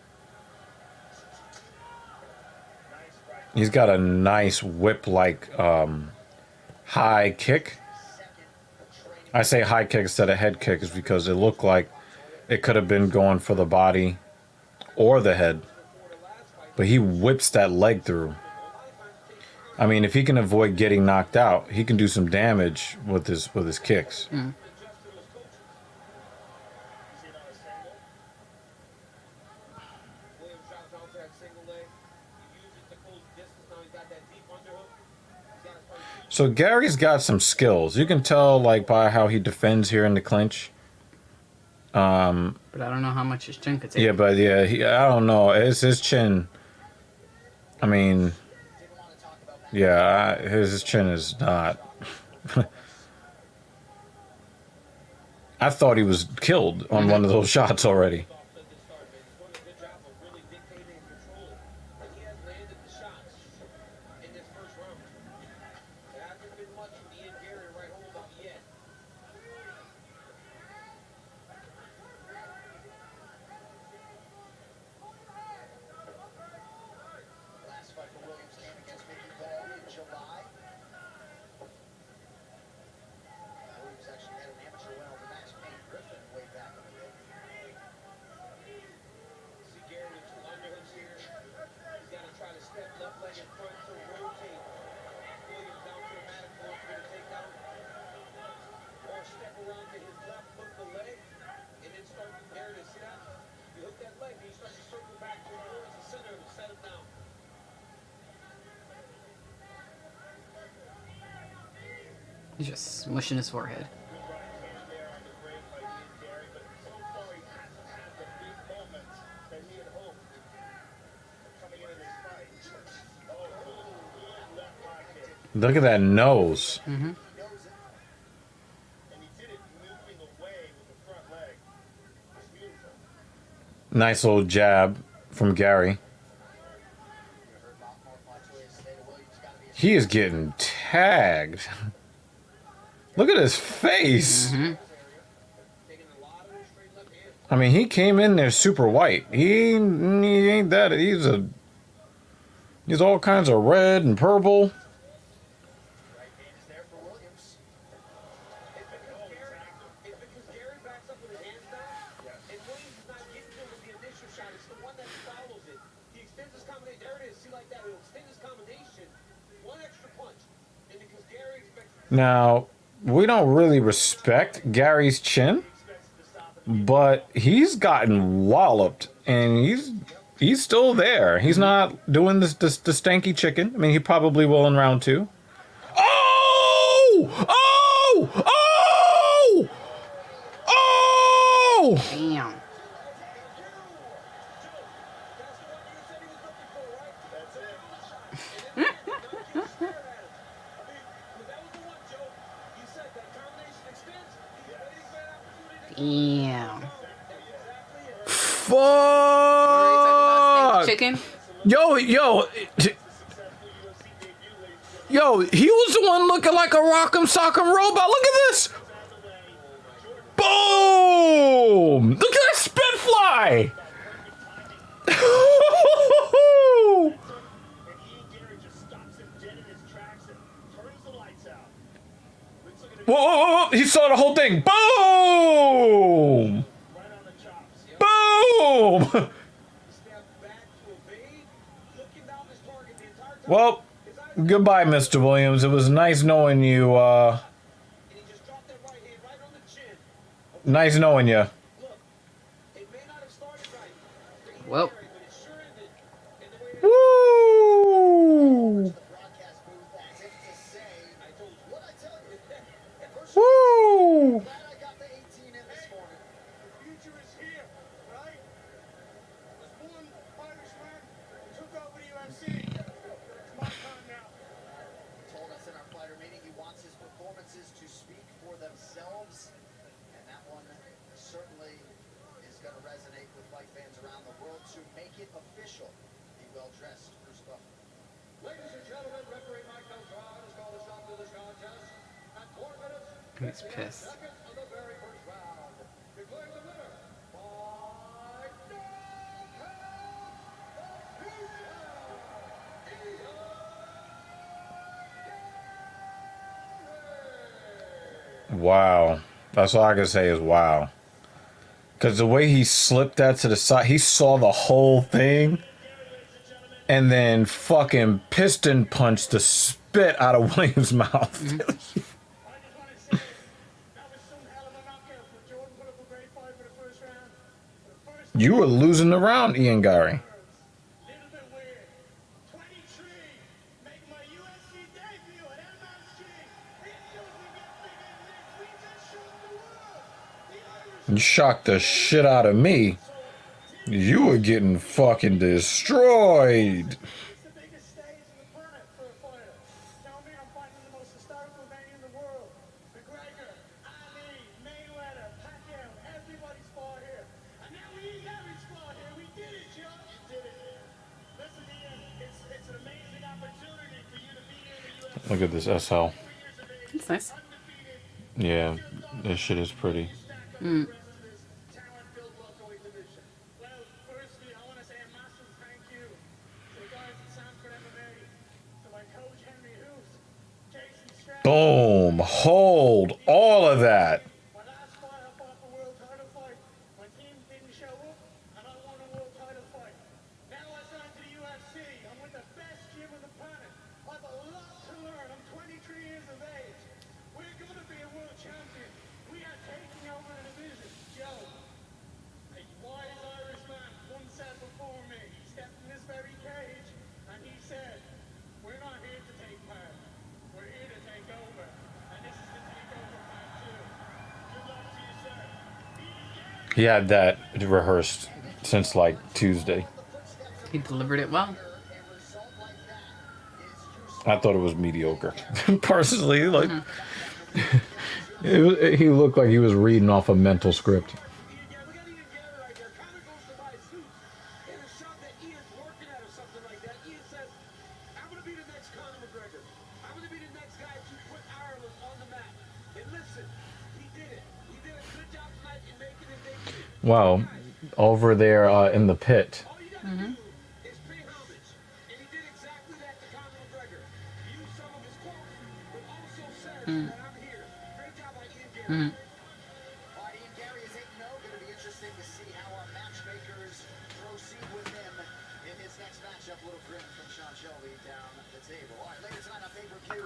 Nice right He's got a nice whip-like high kick. I say high kick instead of head kick is because it looked like it could have been going for the body or the head. But he whips that leg through. I mean, if he can avoid getting knocked out, he can do some damage with his kicks. Mm. Williams drops onto that single leg. He used it to close distance. Now he's got that deep underhook. He's got his first So Gary's got some skills. You can tell like by how he defends here in the clinch. But I don't know how much his chin could take. Yeah, but yeah, I don't know. It's his chin. I mean, yeah, his chin is not. I thought he was killed on one of those shots already. off at the start, man. He's doing a good job of really dictating and controlling. And he has landed the shots in this first round. There hasn't been much from Ian Gary to write home about yet. Last fight for Williams came against Mickey Ball in July. Williams actually had an amateur win over Max Payne Griffin way back in the day. See Gary with two underhooks here. He's got to try to step left leg in front to rotate Williams down to the mat for the takedown. Or step around to his left, hook the leg, and then start there to see that. You hook that leg, then you start to circle back towards the center and set him down. He's just smushing his forehead. Good right hand there on the break by Ian Gary, but so far he hasn't had the big moments that he had hoped coming into this fight. Oh, good left high kick. Look at that nose. Mm-hmm. And he did it moving away with the front leg. It's beautiful. Nice little jab from Gary. He is getting tagged. Look at his face. Mm-hmm. Taking a lot of those straight left hands. I mean, he came in there super white. He ain't that. He's all kinds of red and purple. Right hand is there for Williams. It's because Gary backs up with his hands down, and Williams is not getting to him with the initial shot. It's the one that follows it. He extends his combination. There it is. See like that? He'll extend his combination. One extra punch. And because Gary expects Now, we don't really respect Gary's chin, but he's gotten walloped, and he's still there. He's not doing the stanky chicken. I mean, he probably will in round 2. Oh! Oh! Oh! Oh! Damn. Damn. Fuck! Chicken? Yo, he was the one looking like a rock'em sock'em robot. Look at this! Boom! Look at that spit fly! And Ian Gary just stops him dead in his tracks and turns the lights out. Let's look at it Whoa, whoa, whoa, whoa! He saw the whole thing. Boom! right on the chops. Boom! step back to evade, looking down his target the entire time. Well, goodbye, Mr. Williams. It was nice knowing you. And he just dropped that right hand right on the chin. Nice knowing you. Look, it may not have started right for Ian Well. Gary, but it sure ended in the way that Woo! The broadcast booth as if to say, I told you. what I tell you. Woo! Glad I got the 18 in this morning. The future is here, right? There's one Irishman who took over the UFC. It's my time now. He told us in our fighter meeting he wants his performances to speak for themselves. And that one certainly is going to resonate with fight fans around the world to make it official. The well-dressed Bruce Buffer. Ladies and gentlemen, referee Michael Brown has called a stop to this contest at 4 minutes. He's pissed. Seconds of the very first round. Declaring the winner Wow. That's all I can say is wow. Because the way he slipped that to the side, he saw the whole thing and then fucking piston punched the spit out of Williams' mouth. I just want to say, that was some hell of a knockout. But Jordan put up a great fight for the first round. For the first You were losing the round, Ian Gary. little bit weird. 23, making my UFC debut at MSG. It doesn't get bigger than this. We just shocked the world. The Irish You shocked the shit out of me. You were getting fucking destroyed. It's the biggest stage on the planet for a fighter. Tell me I'm fighting the most historical name in the world. McGregor, Ali, Mayweather, Pacquiao, everybody's fought here. And now we Gary's fought here. We did it, Joe. You did it. Listen, Ian, it's an amazing opportunity for you to be here in the UFC. Look at this SL. 3 years of age, It's nice. undefeated. Yeah, this shit is pretty. Stack up the rest of this talent-filled welterweight division. Well, firstly, I want to say a massive thank you to the guys at Sanford MMA, to my coach Henry Hoos, Jason Stroud. Boom. Hold all of that. My last fight, I fought the world title fight. My team didn't show up, and I won a world title fight. Now I signed to the UFC. I'm with the best gym on the planet. I have a lot to learn. I'm 23 years of age. We're going to be a world champion. We are taking over the division. Joe, a wise Irish man once said before me, he stepped in this very cage, and he said, we're not here to take part. We're here to take over. And this is the takeover part two. Good luck to you, sir. He had that rehearsed since like Tuesday. He delivered it well. I thought it was mediocre. Personally, like he looked like he was reading off a mental script. Yeah, we got Ian Gary right there. Connor goes to buy suits. In a shot that Ian's working at or something like that, Ian says, I'm going to be the next Conor McGregor. I'm going to be the next guy to put Ireland on the map. And listen, he did it. He did a good job tonight in making his debut. Wow, over there in the pit. All you got to do is pay homage. And he did exactly that to Conor McGregor. Used some of his quotes, but also said that I'm here. Great job by Ian Gary. Ian Gary is 8-0. Going to be interesting to see how our matchmakers proceed with him in his next matchup. Little grin from Sean Shelby down the table. All right, later tonight on pay-per-view,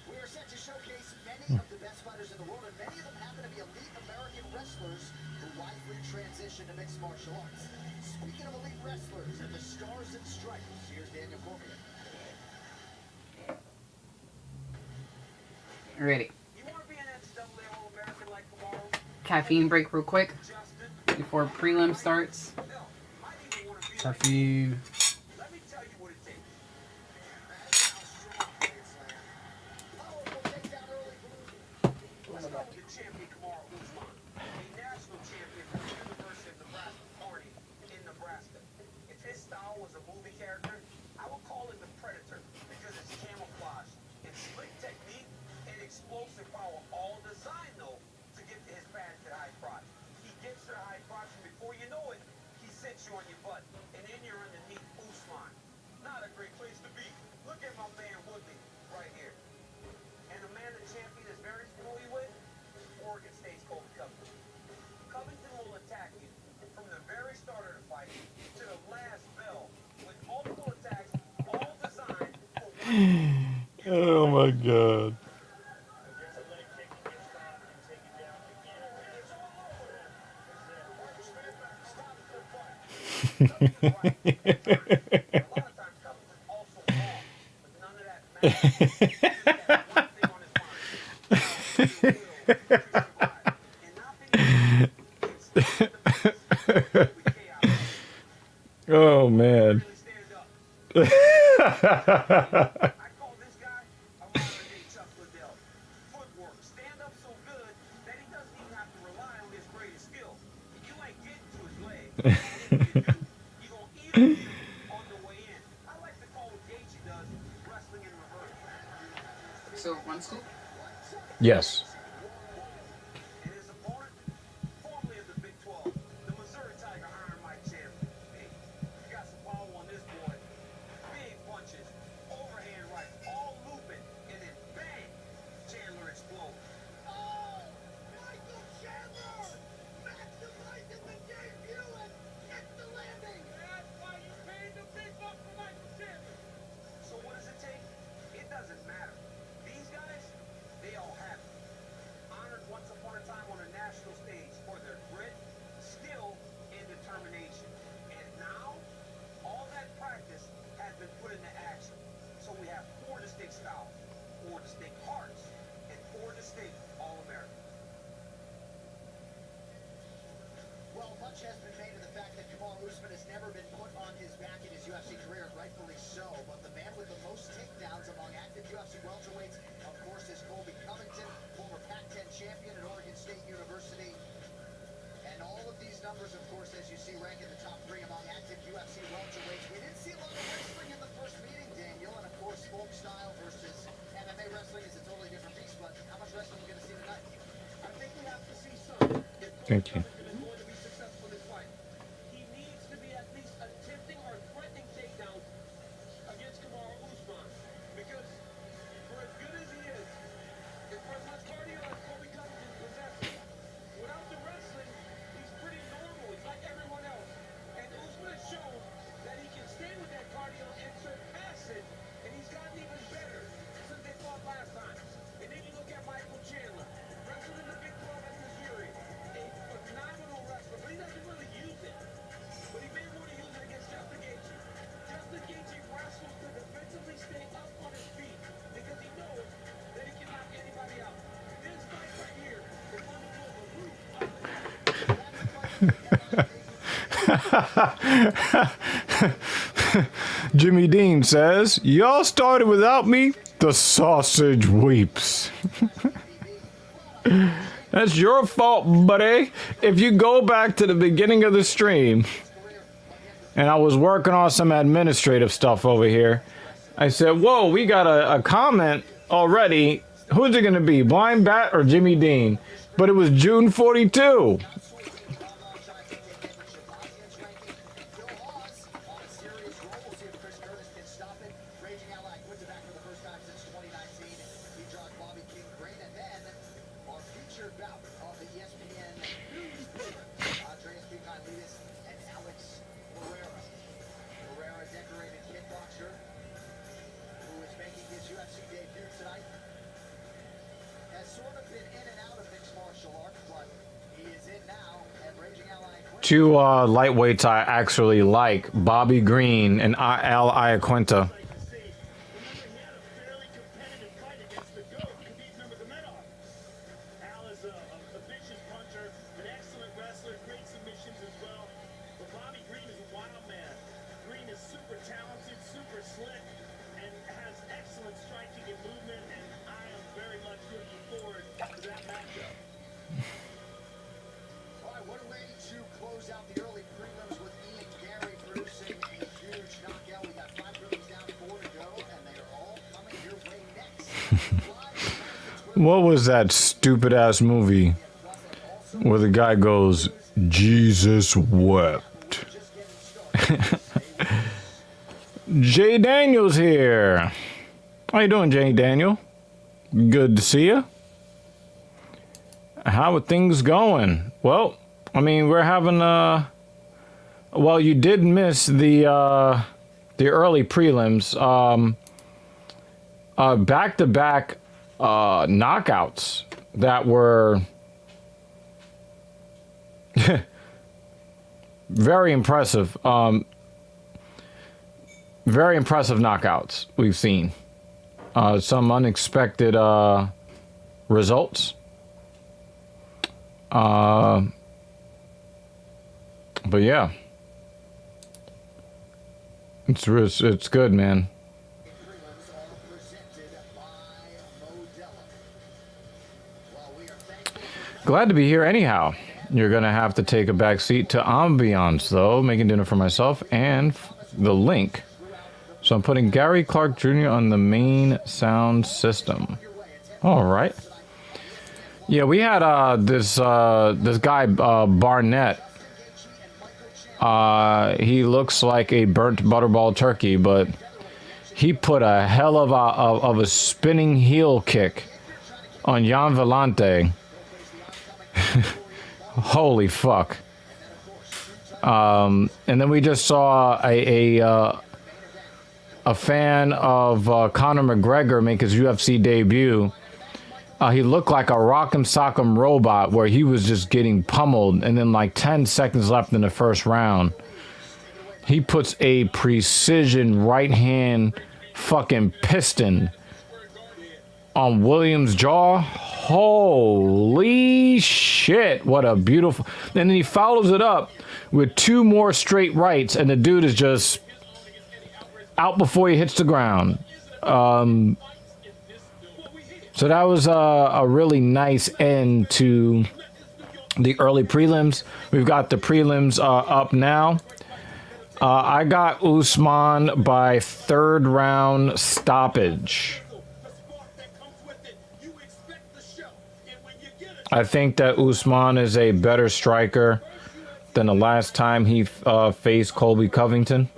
we are set to showcase many of the best fighters in the world, and many of them happen to be elite American wrestlers who wisely transition to mixed martial arts. Speaking of elite wrestlers and the Stars and Stripes, here's Daniel Cormier. Ready. You want to be an NCAA All-American like tomorrow? Caffeine break real quick Justin? before prelim starts. Hell, might even want to be like, Caffeine. let me tell you what it takes. Powerful takedown early from Let's go with the champion tomorrow, Usman. A national champion from the University of Nebraska, Kearney, in Nebraska. If his style was a movie character, I would call it the Predator because it's camouflage. It's slick technique and explosive power, all designed though to get to his path to the high crotch. He gets to the high crotch and before you know it, he sits you on your butt and then you're underneath Usman. Not a great place to be. Look at my man Woodley right here. And the man the champion is very familiar with, Oregon State's Colby Covington. Covington will attack you from the very start of the fight to the last bell with multiple attacks, all designed for one. Oh my god. There's a leg kick to get stopped and take it down again. And it's all over. A lot of times Covington's also wrong, but none of that matters. He has one thing on his mind. And not being it's the best with chaos. Oh man. Really stand up. I call this guy a modern-day Chuck Liddell. Footwork, stand up so good that he doesn't even have to rely on his greatest skill. You ain't getting to his leg. And if you do, you gonna eat him on the way in. I like to call what Gaethje does wrestling in reverse. So one scoop. Yes. And his opponent, formerly of the Big 12, the Missouri Tiger Iron Mike champ. Hey, you got some power on this boy. Big punches, overhand right, all looping, and then bang, Chandler explodes. Oh! Much has been made of the fact that Kamaru Usman has never been put on his back in his UFC career, and rightfully so. But the man with the most takedowns among active UFC welterweights, of course, is Colby Covington, former Pac-10 champion at Oregon State University. And all of these numbers, of course, as you see, rank in the top 3 among active UFC welterweights. We didn't see a lot of wrestling in the first meeting, Daniel, and of course, folk style versus MMA wrestling is a totally different beast. But how much wrestling are we going to see tonight? I think we have to see some. If Thank you. Covington is going to be successful in this fight, he needs to be at least attempting or threatening takedowns against Kamaru Usman. Because for as good as he is, and for as much cardio as Colby Covington possesses, without the wrestling, he's pretty normal. He's like everyone else. And Usman has shown that he can stay with that cardio and surpass it, and he's gotten even better since they fought last time. And then you look at Michael Chandler, wrestled in the Big 12 at Missouri, a phenomenal wrestler, but he doesn't really use it. But he may want to use it against Justin Gaethje. Justin Gaethje wrestles to defensively stay up on his feet because he knows that he can knock anybody out. This fight right here is going to build the roof of the Jimmy Dean says, "Y'all started without me. The sausage weeps." That's your fault, buddy. If you go back to the beginning of the stream, and I was working on some administrative stuff over here, I said, whoa, we got a comment already. Who's it going to be, Blind Bat or Jimmy Dean? But it was June 42. Two lightweights I actually like, Bobby Green and Al Iaquinta. What was that stupid ass movie where the guy goes, Jesus wept? Jay Daniels here. How you doing, Jay Daniel? Good to see you. How are things going? Well, I mean, we're having well, you did miss the early prelims. Back-to-back knockouts that were very impressive. Very impressive knockouts we've seen. Some unexpected results. But yeah, it's good, man. Glad to be here anyhow. You're going to have to take a back seat to ambiance, though, making dinner for myself and the link. So I'm putting Gary Clark Jr. on the main sound system. All right. Yeah, we had this guy, Barnett. He looks like a burnt butterball turkey, but he put a hell of a spinning heel kick on Jan Vellante. Holy fuck. And then we just saw a fan of Conor McGregor make his UFC debut. He looked like a Rock'em Sock'em robot where he was just getting pummeled, and then like 10 seconds left in the first round, he puts a precision right hand fucking piston on Williams' jaw. Holy shit. What a beautiful. And then he follows it up with 2 more straight rights, and the dude is just out before he hits the ground. So that was a really nice end to the early prelims. We've got the prelims up now. I got Usman by 3rd round stoppage. I think that Usman is a better striker than the last time he faced Colby Covington.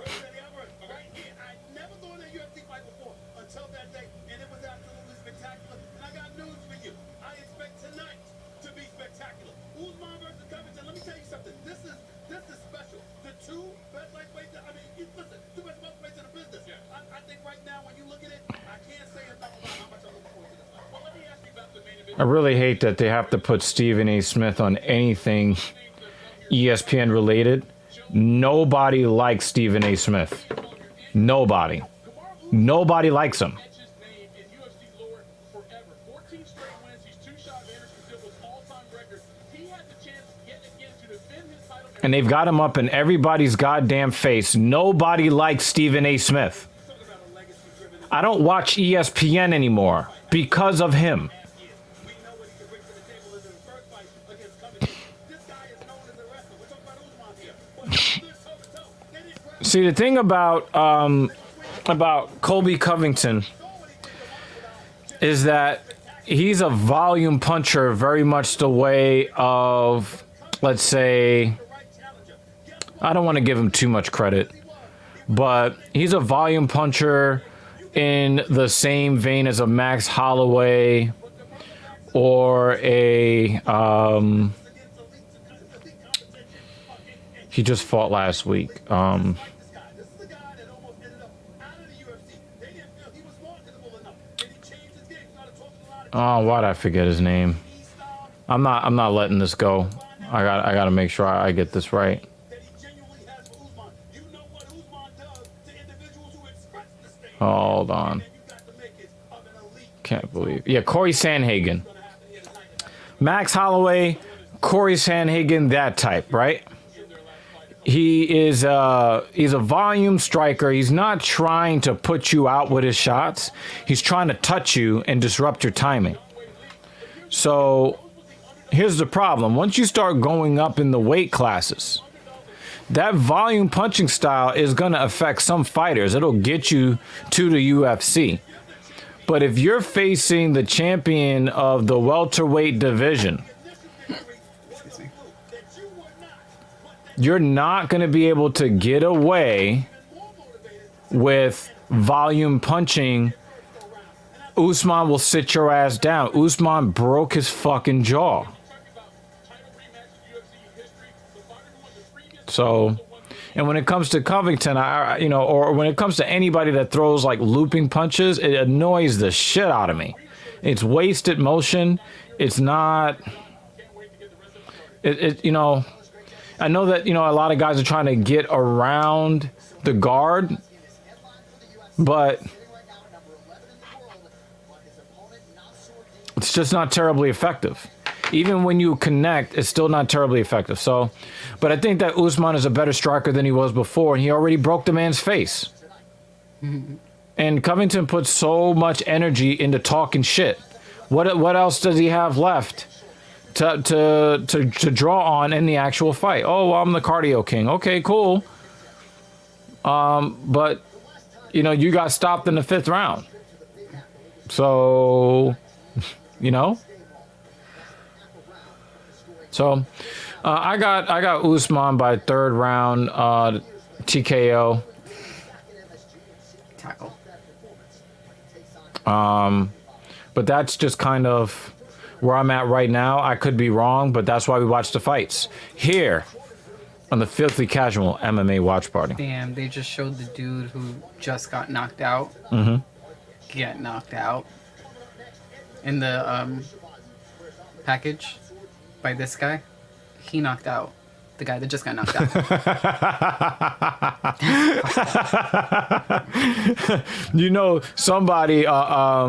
I really hate that they have to put Stephen A. Smith on anything ESPN related. Nobody likes Stephen A. Smith. Nobody. Nobody likes him. And they've got him up in everybody's goddamn face. Nobody likes Stephen A. Smith. I don't watch ESPN anymore because of him. See, the thing about Colby Covington is that he's a volume puncher, very much the way of, let's say, I don't want to give him too much credit, but he's a volume puncher in the same vein as a Max Holloway or a he just fought last week. Oh, why'd I forget his name? I'm not letting this go. I gotta make sure I get this right. Hold on. Can't believe. Yeah, Corey Sandhagen. Max Holloway, Corey Sandhagen, that type, right? He's a volume striker. He's not trying to put you out with his shots. He's trying to touch you and disrupt your timing. So here's the problem. Once you start going up in the weight classes, that volume punching style is going to affect some fighters. It'll get you to the UFC. But if you're facing the champion of the welterweight division, you're not going to be able to get away with volume punching. Usman will sit your ass down. Usman broke his fucking jaw. So, and when it comes to Covington, or when it comes to anybody that throws like looping punches, it annoys the shit out of me. It's wasted motion. It's not, I know that, a lot of guys are trying to get around the guard, but it's just not terribly effective. Even when you connect, it's still not terribly effective. So, but I think that Usman is a better striker than he was before, and he already broke the man's face. And Covington puts so much energy into talking shit. What else does he have left to draw on in the actual fight? Oh, well, I'm the cardio king. Okay, cool. But you got stopped in the 5th round. So, So, I got Usman by 3rd round TKO. Tackle. But that's just kind of where I'm at right now. I could be wrong, but that's why we watch the fights here on the Filthy Casual MMA Watch Party. Damn, they just showed the dude who just got knocked out. Get knocked out in the package by this guy. He knocked out. The guy that just got knocked out. You know, somebody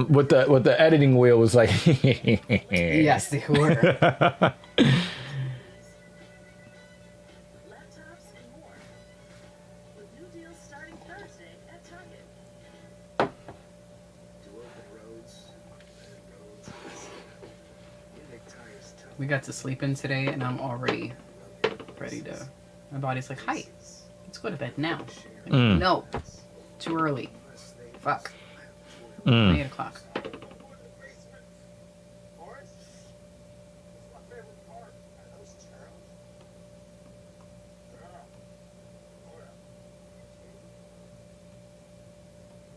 with the editing wheel was like, Yes, they were. Laptops and more. With new deals starting Thursday at Target. To open roads and roads. You make tires tough. We got to sleep in today, and I'm already ready to. My body's like, hi, let's go to bed now. Like, no, too early. Fuck. 8 o'clock.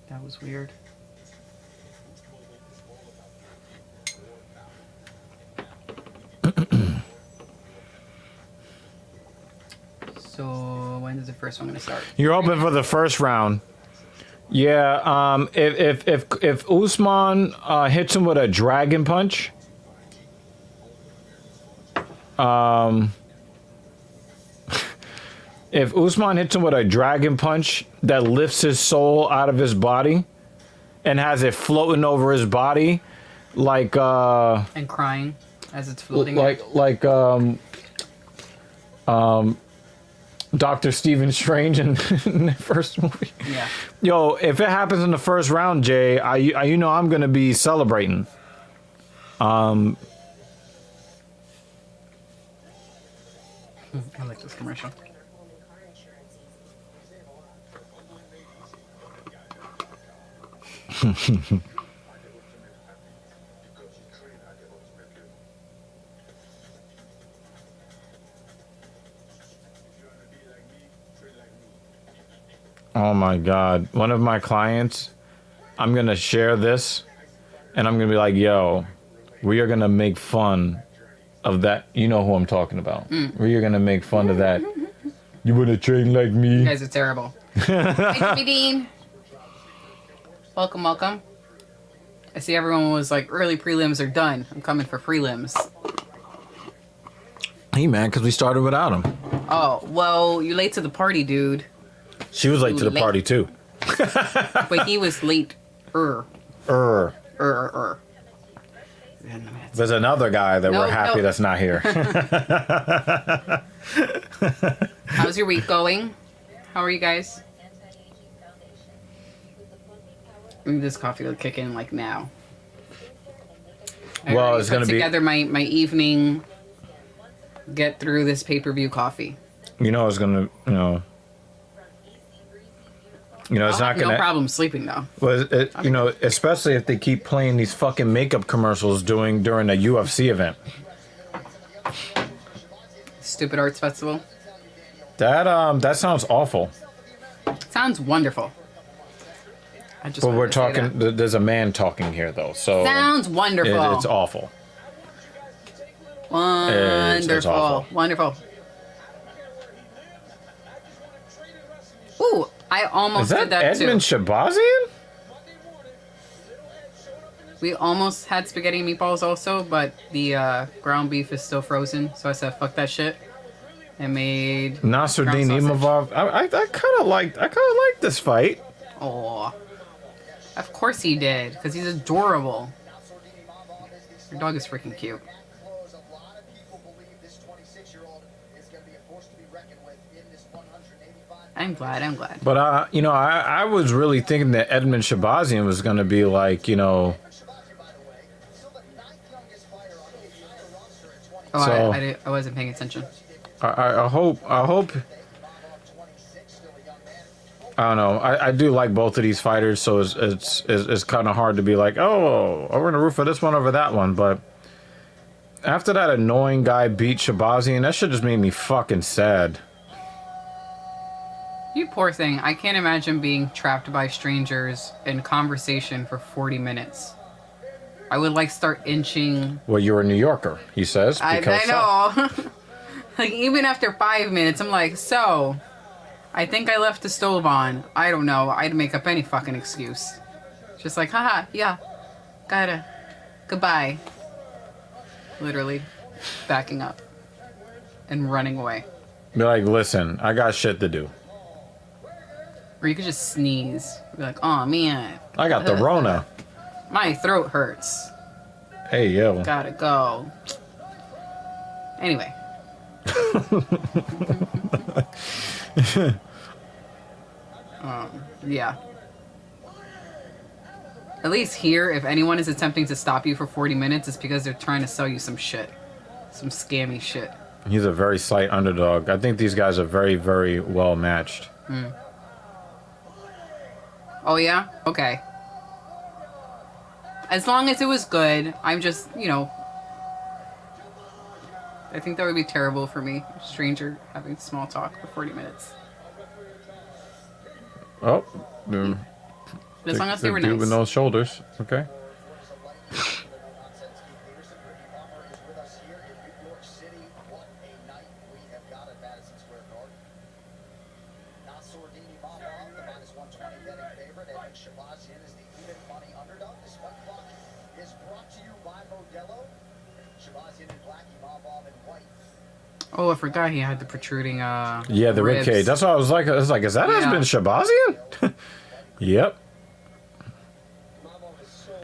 That was weird. So when is the first one gonna start? You're open for the first round. Yeah, if Usman hits him with a dragon punch, if Usman hits him with a dragon punch that lifts his soul out of his body and has it floating over his body, like And crying as it's floating. like Dr. Stephen Strange in the first movie. Yeah. Yo, if it happens in the first round, Jay, you know I'm gonna be celebrating. I like this commercial. Oh my God. One of my clients, I'm gonna share this and I'm gonna be like, yo, we are gonna make fun of that. You know who I'm talking about. We are gonna make fun of that. You wanna train like me? You guys are terrible. Hi, Jimmy Dean. Welcome, welcome. I see everyone was like, early prelims are done. I'm coming for prelims. Hey man, because we started without him. Oh, well, you're late to the party, dude. She was late to the Late. party too. But he was late. There's another guy that No, we're happy no. that's not here. How's your week going? How are you guys? I need this coffee to kick in like now. I Well, already it's put gonna be- together my evening. Get through this pay-per-view coffee. You know, it's gonna, it's I'll not have gonna. no problem sleeping though. Well, especially if they keep playing these fucking makeup commercials during a UFC event. Stupid Arts Festival. That sounds awful. Sounds wonderful. I just But wanted we're to say talking. that. There's a man talking here though, so Sounds wonderful. it's awful. Wonderful. It's awful. Wonderful. Ooh, I almost Is that did that Edmund too. Shabazian? We almost had spaghetti and meatballs also, but the ground beef is still frozen, so I said fuck that shit. And made Nasruddin ground sausage. Imavov. I kind of liked this fight. Oh, of course he did, because he's adorable. Your dog is freaking cute. A lot of people believe this 26-year-old is going to be a force to be reckoned with in this 185. I'm glad. I'm glad. But I was really thinking that Edmund Shabazian was going to be like, Shabazi, by the way, still the 9th youngest fighter on the entire roster at 20. Oh, So- I wasn't paying attention. I hope. Imavov, 26, still a young man. I don't know. I do like both of these fighters, so it's kind of hard to be like, oh, we're gonna root for this one over that one. But after that annoying guy beat Shabazian, that shit just made me fucking sad. You poor thing. I can't imagine being trapped by strangers in conversation for 40 minutes. I would like start inching. Well, you're a New Yorker, he says. I know. Like even after 5 minutes, I'm like, so I think I left the stove on. I don't know. I'd make up any fucking excuse. Just like, haha, yeah. Goodbye. Literally backing up and running away. Be like, listen, I got shit to do. Or you could just sneeze. Be like, oh man, I got the Rona. my throat hurts. Hey, yo. Gotta go. Anyway. Yeah. At least here, if anyone is attempting to stop you for 40 minutes, it's because they're trying to sell you some shit. Some scammy shit. He's a very slight underdog. I think these guys are very, very well matched. Oh, yeah? Okay. As long as it was good, I'm just, you know... I think that would be terrible for me. A stranger having small talk for 40 minutes. Oh. But as long as they were dude nice. with those shoulders. Okay. Oh, I forgot he had the protruding, Yeah, the rib ribs. cage. That's what I was like, is that Yeah. has been Shabazian? Yep.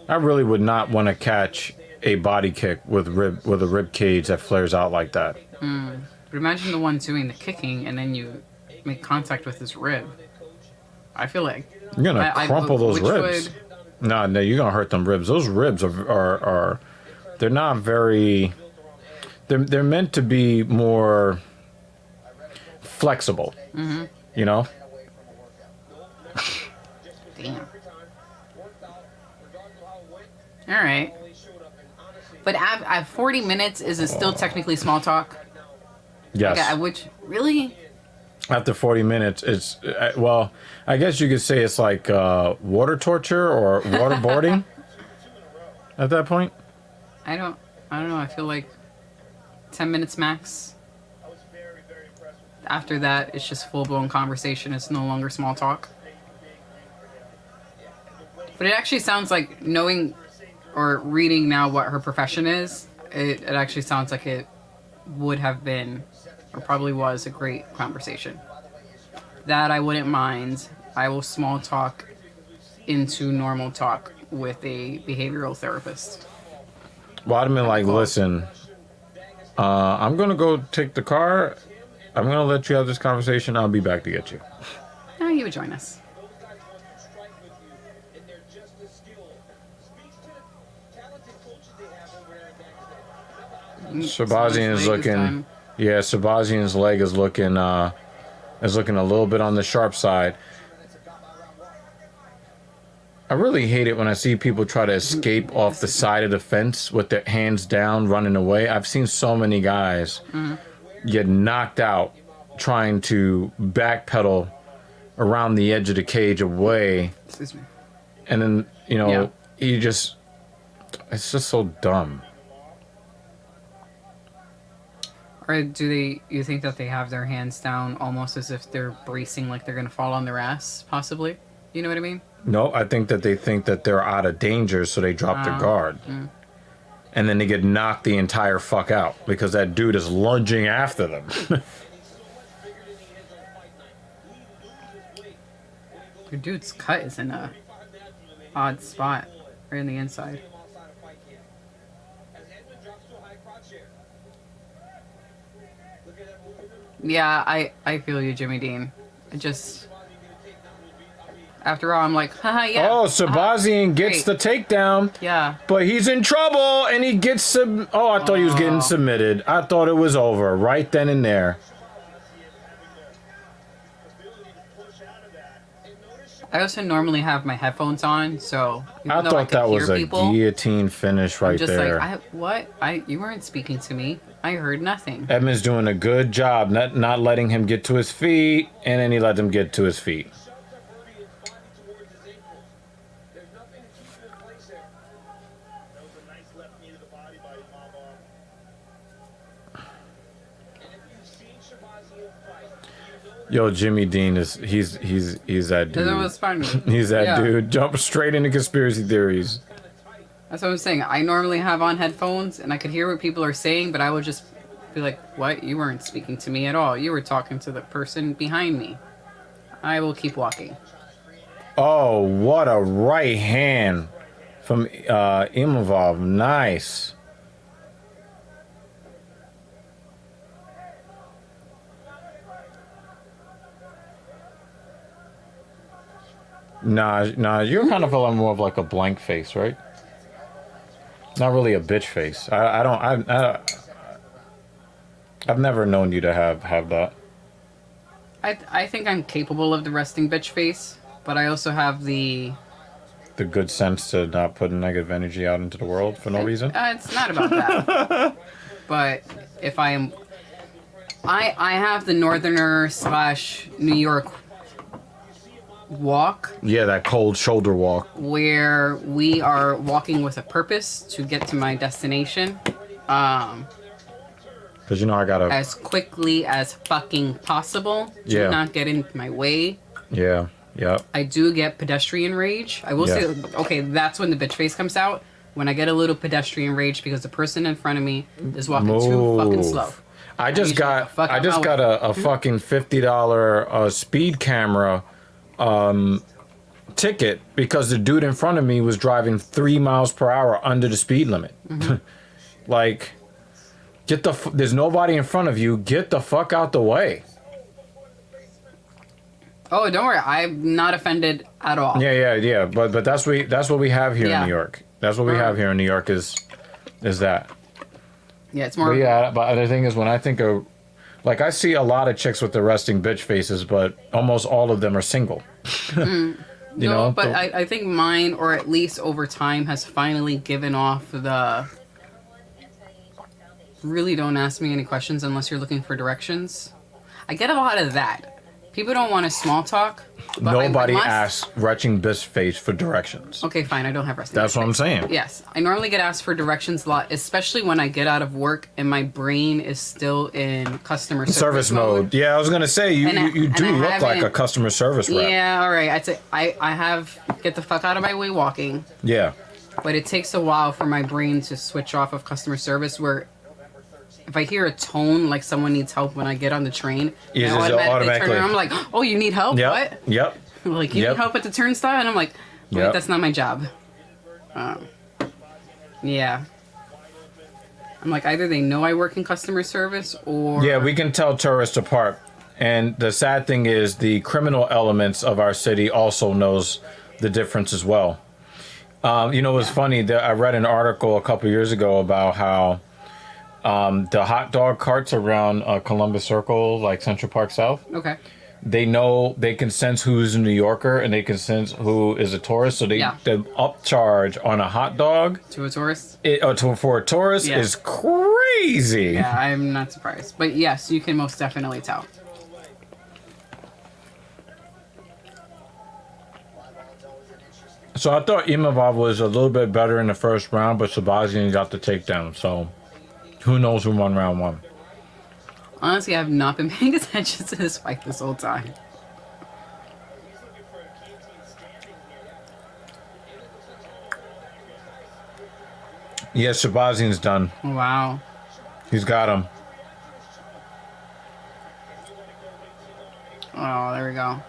I really would not want to catch a body kick with a rib cage that flares out like that. But imagine the one doing the kicking and then you make contact with his rib. I feel like... You're gonna crumple those which ribs. No, you're gonna hurt them ribs. Those ribs are they're not very. They're meant to be more flexible. Mm-hmm. You know. Damn. All right. But at 40 minutes, is it still technically small talk? Yes. Like, which really? After 40 minutes, it's well, I guess you could say it's like water torture or waterboarding. At that point. I don't know. I feel like 10 minutes max. After that, it's just full-blown conversation. It's no longer small talk. But it actually sounds like, knowing or reading now what her profession is, it actually sounds like it would have been, or probably was, a great conversation. That I wouldn't mind. I will small talk into normal talk with a behavioral therapist. Well, I'd been like, listen, I'm gonna go take the car. I'm gonna let you have this conversation. I'll be back to get you. No, you would join us. Shabazian is Leg this looking. time. Yeah, Shabazian's leg is looking a little bit on the sharp side. I really hate it when I see people try to escape off the side of the fence with their hands down, running away. I've seen so many guys get knocked out trying to backpedal around the edge of the cage away. Excuse me. And then, Yeah. it's just so dumb. Or you think that they have their hands down almost as if they're bracing, like they're going to fall on their ass, possibly? You know what I mean? No, I think that they think that they're out of danger, so they drop their guard. And then they get knocked the entire fuck out because that dude is lunging after them. Your dude's cut is in a odd spot, right in the inside. Yeah, I feel you, Jimmy Dean. After all, I'm like, haha, yeah. Oh, Shabazian gets great. the takedown. Yeah. But he's in trouble, and he gets I thought he was getting submitted. I thought it was over right then and there. I also normally have my headphones on, so I even though thought could that was hear a people, guillotine finish right I'm just there. like, what? You weren't speaking to me. I heard nothing. Edmund's doing a good job not letting him get to his feet, and then he let him get to his feet. Yo, Jimmy Dean he's that dude. That was fun. He's that Yeah. dude. Jump straight into conspiracy theories. That's what I'm saying. I normally have on headphones, and I could hear what people are saying, but I would just Be like, what? You weren't speaking to me at all. You were talking to the person behind me. I will keep walking. Oh, what a right hand from Imavov. Nice. Nah, you're kind of feeling more of like a blank face, right? Not really a bitch face. I've never known you to have that. I think I'm capable of the resting bitch face, but I also have the... The good sense to not put negative energy out into the world for no reason. It's not about that. But if I am... I have the Northerner / New York walk. Yeah, that cold shoulder walk. Where we are walking with a purpose to get to my destination. Because you know I gotta... As quickly as fucking possible. Do not get in my way. Yeah. I do get pedestrian rage. I will say, okay, that's when the bitch face comes out. When I get a little pedestrian rage because the person in front of me is walking too fucking slow. I just got a fucking $50 speed camera ticket because the dude in front of me was driving 3 miles per hour under the speed limit. Like, there's nobody in front of you. Get the fuck out the way. Oh, don't worry. I'm not offended at all. Yeah. But that's what we have here in New York. That's what we have here in New York is that. Yeah, it's more. But the thing is, when I think of, like, I see a lot of chicks with the resting bitch faces, but almost all of them are single. You know, but I think mine, or at least over time, has finally given off the. Really don't ask me any questions unless you're looking for directions. I get a lot of that. People don't want to small talk. Nobody asks retching bitch face for directions. Okay, fine. I don't have resting. That's what I'm saying. Yes, I normally get asked for directions a lot, especially when I get out of work and my brain is still in customer service mode. Yeah, I was gonna say you do look like a customer service rep. Yeah, all right. I'd say I have get the fuck out of my way walking. Yeah. But it takes a while for my brain to switch off of customer service where. If I hear a tone like someone needs help when I get on the train, I automatically turn around. I'm like, "Oh, you need help? What? Yep. Like you need help at the turnstile?" And I'm like, "Wait, that's not my job." Yeah. I'm like, either they know I work in customer service, or we can tell tourists apart. And the sad thing is, the criminal elements of our city also knows the difference as well. You know, it's funny that I read an article a couple years ago about how. The hot dog carts around Columbus Circle, like Central Park South. Okay. They can sense who's a New Yorker and they can sense who is a tourist. So they upcharge on a hot dog to a tourist. For a tourist is crazy. Yeah, I'm not surprised. But yes, you can most definitely tell. So I thought Imavov was a little bit better in the first round, but Sabazian got the takedown. So. Who knows who won round one? Honestly, I have not been paying attention to this fight this whole time. Yes, Shabazian's done. Wow. He's got him. Oh, there we go.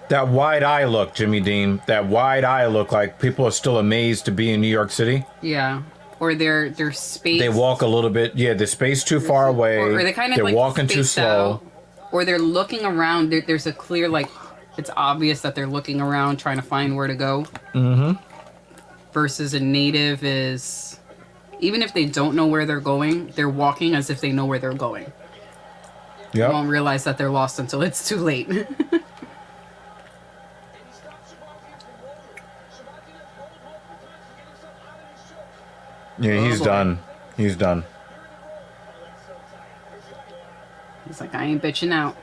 That wide eye look, Jimmy Dean. That wide eye look, like people are still amazed to be in New York City. Yeah. Or their space. They walk a little bit. Yeah, the space too far away. Or they kind of they're like walking too slow. Out, or they're looking around. There's a clear, like, it's obvious that they're looking around trying to find where to go. Mm-hmm. Versus a native is, even if they don't know where they're going, they're walking as if they know where they're going. Yeah. They won't realize that they're lost until it's too late. Yeah, he's done. He's done. He's like, I ain't bitching out.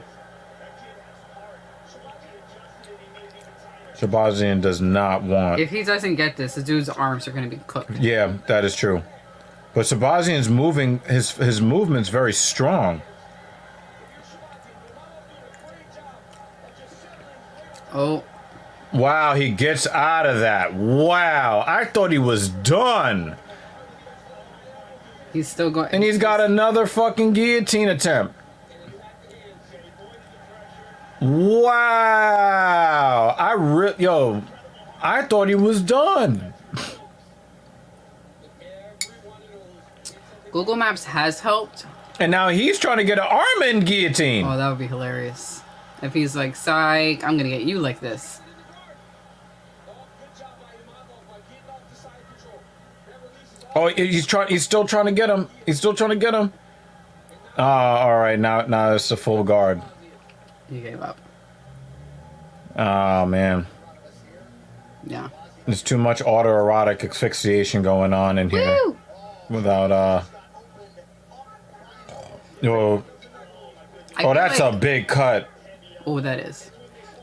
Shabazian does not want... If he doesn't get this, the dude's arms are going to be cooked. Yeah, that is true. But Shabazian's moving... His movement's very strong. Oh. Wow, he gets out of that. Wow. I thought he was done. He's still going. And he's got another fucking guillotine attempt. Wow. I thought he was done. Google Maps has helped. And now he's trying to get an arm-in guillotine. Oh, that would be hilarious. If he's like, psych, I'm gonna get you like this. Oh, he's still trying to get him. He's still trying to get him. All right, now it's a full guard. He gave up. Oh man. Yeah. There's too much autoerotic asphyxiation going on in here. Woo! Without Oh, I feel that's a like- big cut. Oh, that is.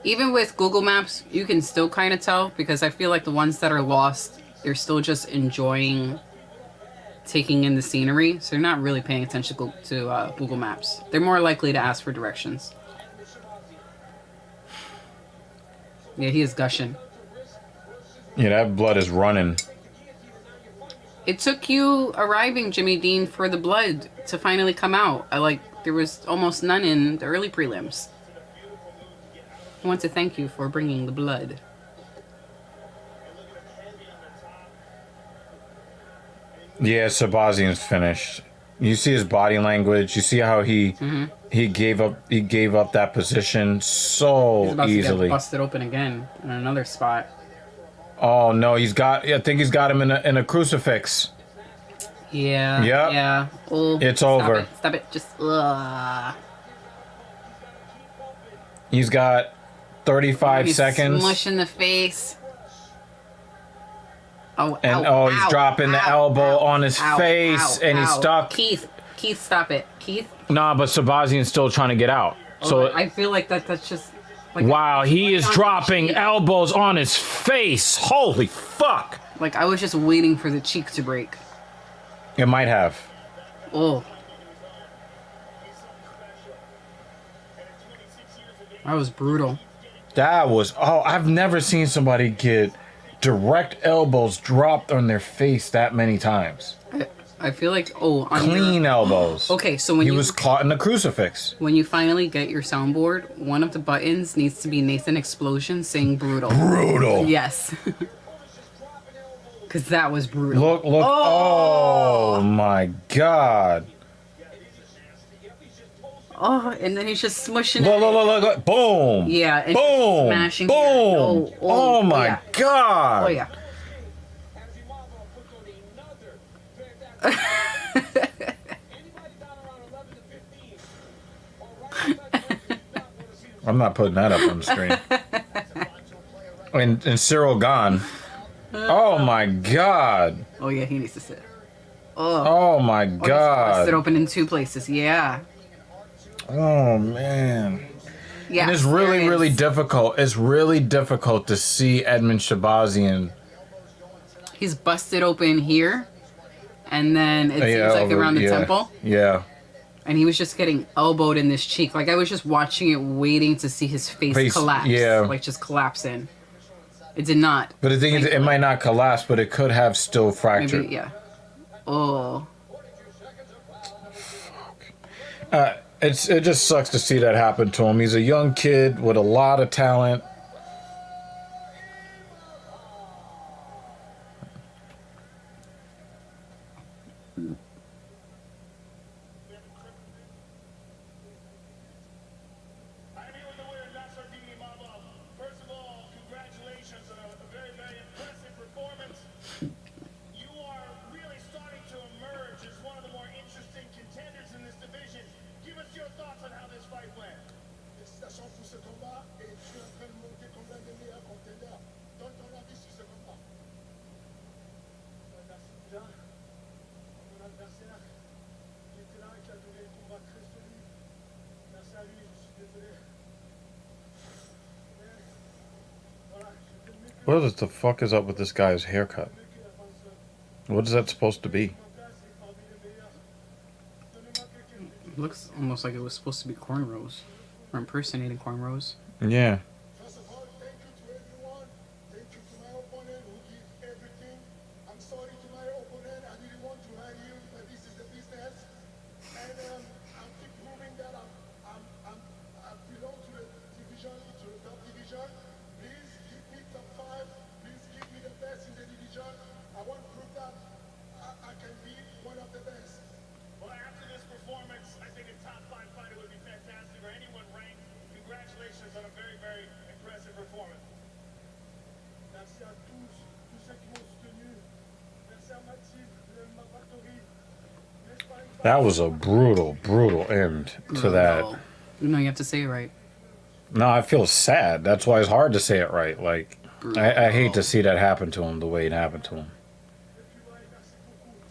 Even with Google Maps, you can still kind of tell because I feel like the ones that are lost, they're still just enjoying taking in the scenery, so they're not really paying attention to Google Maps. They're more likely to ask for directions. Yeah, he is gushing. Yeah, that blood is running. It took you arriving, Jimmy Dean, for the blood to finally come out. There was almost none in the early prelims. I want to thank you for bringing the blood. Yeah, Sabazian's finished. You see his body language. You see how he gave up that position He's so about to easily. get busted open again in another spot. Oh no, I think he's got him in a crucifix. Yeah. Yep. Yeah. Oh, It's stop over. it. Stop it. Just. He's got 35 He's seconds. Smush in the face. Oh, And ow, he's ow, dropping the ow, elbow ow, on his ow, face, ow, and he's ow. stuck. Keith, stop it. Keith. Nah, but Sabazian's still trying to get out. Oh, So I feel like that's just. Like wow, he is on dropping the cheek. elbows on his face. Holy fuck! Like I was just waiting for the cheek to break. It might have. Oh. That was brutal. That was. Oh, I've never seen somebody get direct elbows dropped on their face that many times. I feel like on Clean your, elbows. Okay, so when he you was caught in the crucifix. when you finally get your soundboard, one of the buttons needs to be Nathan Explosion saying brutal. Brutal. Yes. Cause that was brutal. Look. Oh my god. Oh, and then he's just smushing it. Look. Boom. Yeah, and Boom. smashing Boom. here. Oh my yeah. god. Oh yeah. I'm not putting that up on the screen. And Cyril gone. Oh my god. Oh yeah, he needs to sit. Oh my Busted god. open in two places. Yeah. Oh man. Yeah. And it's really difficult. It's really difficult to see Edmund Shabazian. He's busted open here, and then it seems like over- around the yeah, temple, Yeah. and he was just getting elbowed in this cheek. Like I was just watching it, waiting to see his face collapse. yeah. Like just collapse in. It did not. But the thing is, it might not collapse, but it could have still fractured. Maybe, yeah. Oh. It just sucks to see that happen to him. He's a young kid with a lot of talent. I'm here with the winner, Nasruddin Imavov. First of all, congratulations on a very, very impressive performance. You are really starting to emerge as one of the more interesting contenders in this division. Give us your thoughts on how this fight went. Félicitations pour ce combat et tu es en train de monter comme l'un des meilleurs contenders. Donne ton avis sur ce combat. Merci bien. Mon adversaire, qui était là, qui a donné un combat très solide. Merci à lui, je suis désolé. Mais, voilà, je fais le mieux que What the fuck is up with this guy's haircut? qu'il a pensé. What is that supposed to be? Mon place est parmi les meilleurs. Donnez-moi quelques It looks almost like it was supposed to be cornrows, or impersonating cornrows. Yeah. First of all, thank you to everyone. Thank you to my opponent who did everything. I'm sorry to my opponent. I didn't want to hurt you, but this is the That was a brutal, brutal end to that. Brutal. No, you have to say it right. No, I feel sad. That's why it's hard to say it right. Like, I hate to see that happen to him the way it happened to him.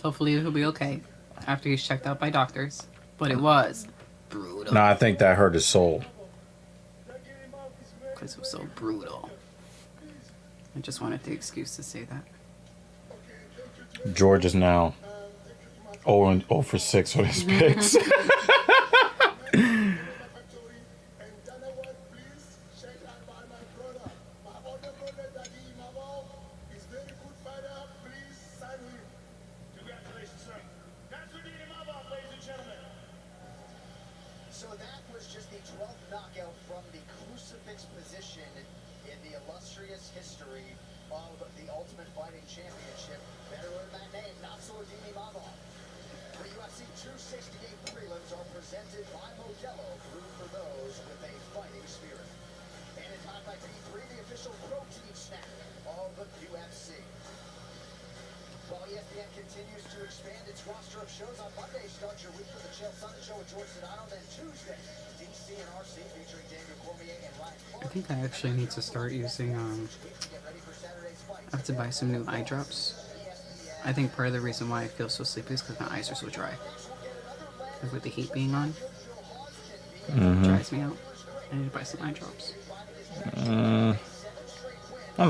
Hopefully he'll be okay after he's checked out by doctors. But it was brutal. No, I think that hurt his soul. Because it was so brutal. I just wanted the excuse to say that. George is now 0 for 6 with his picks. Congratulations, sir. Nasruddin Imavov, ladies and gentlemen. So that was just the 12th knockout from the crucifix position in the illustrious history of the Ultimate Fighting Championship. Better learn that name, Nasruddin Imavov. The UFC 268 prelims are presented by Modelo, brewed for those with a fighting spirit. And it's hot by T3, the official protein snack of the UFC. While ESPN continues to expand its roster of shows on Monday, start your week with the Chael Sonnen Show with George Sedano. Then Tuesday, DC and RC featuring Daniel Cormier and Ryan Clark. I think I actually need to start using, Get ready for Saturday's fight. I have to buy some new eye drops. I think part of the reason why I feel so sleepy is because my eyes are so dry. Like with the heat being on, it dries me out. I need to buy some eye drops. I'm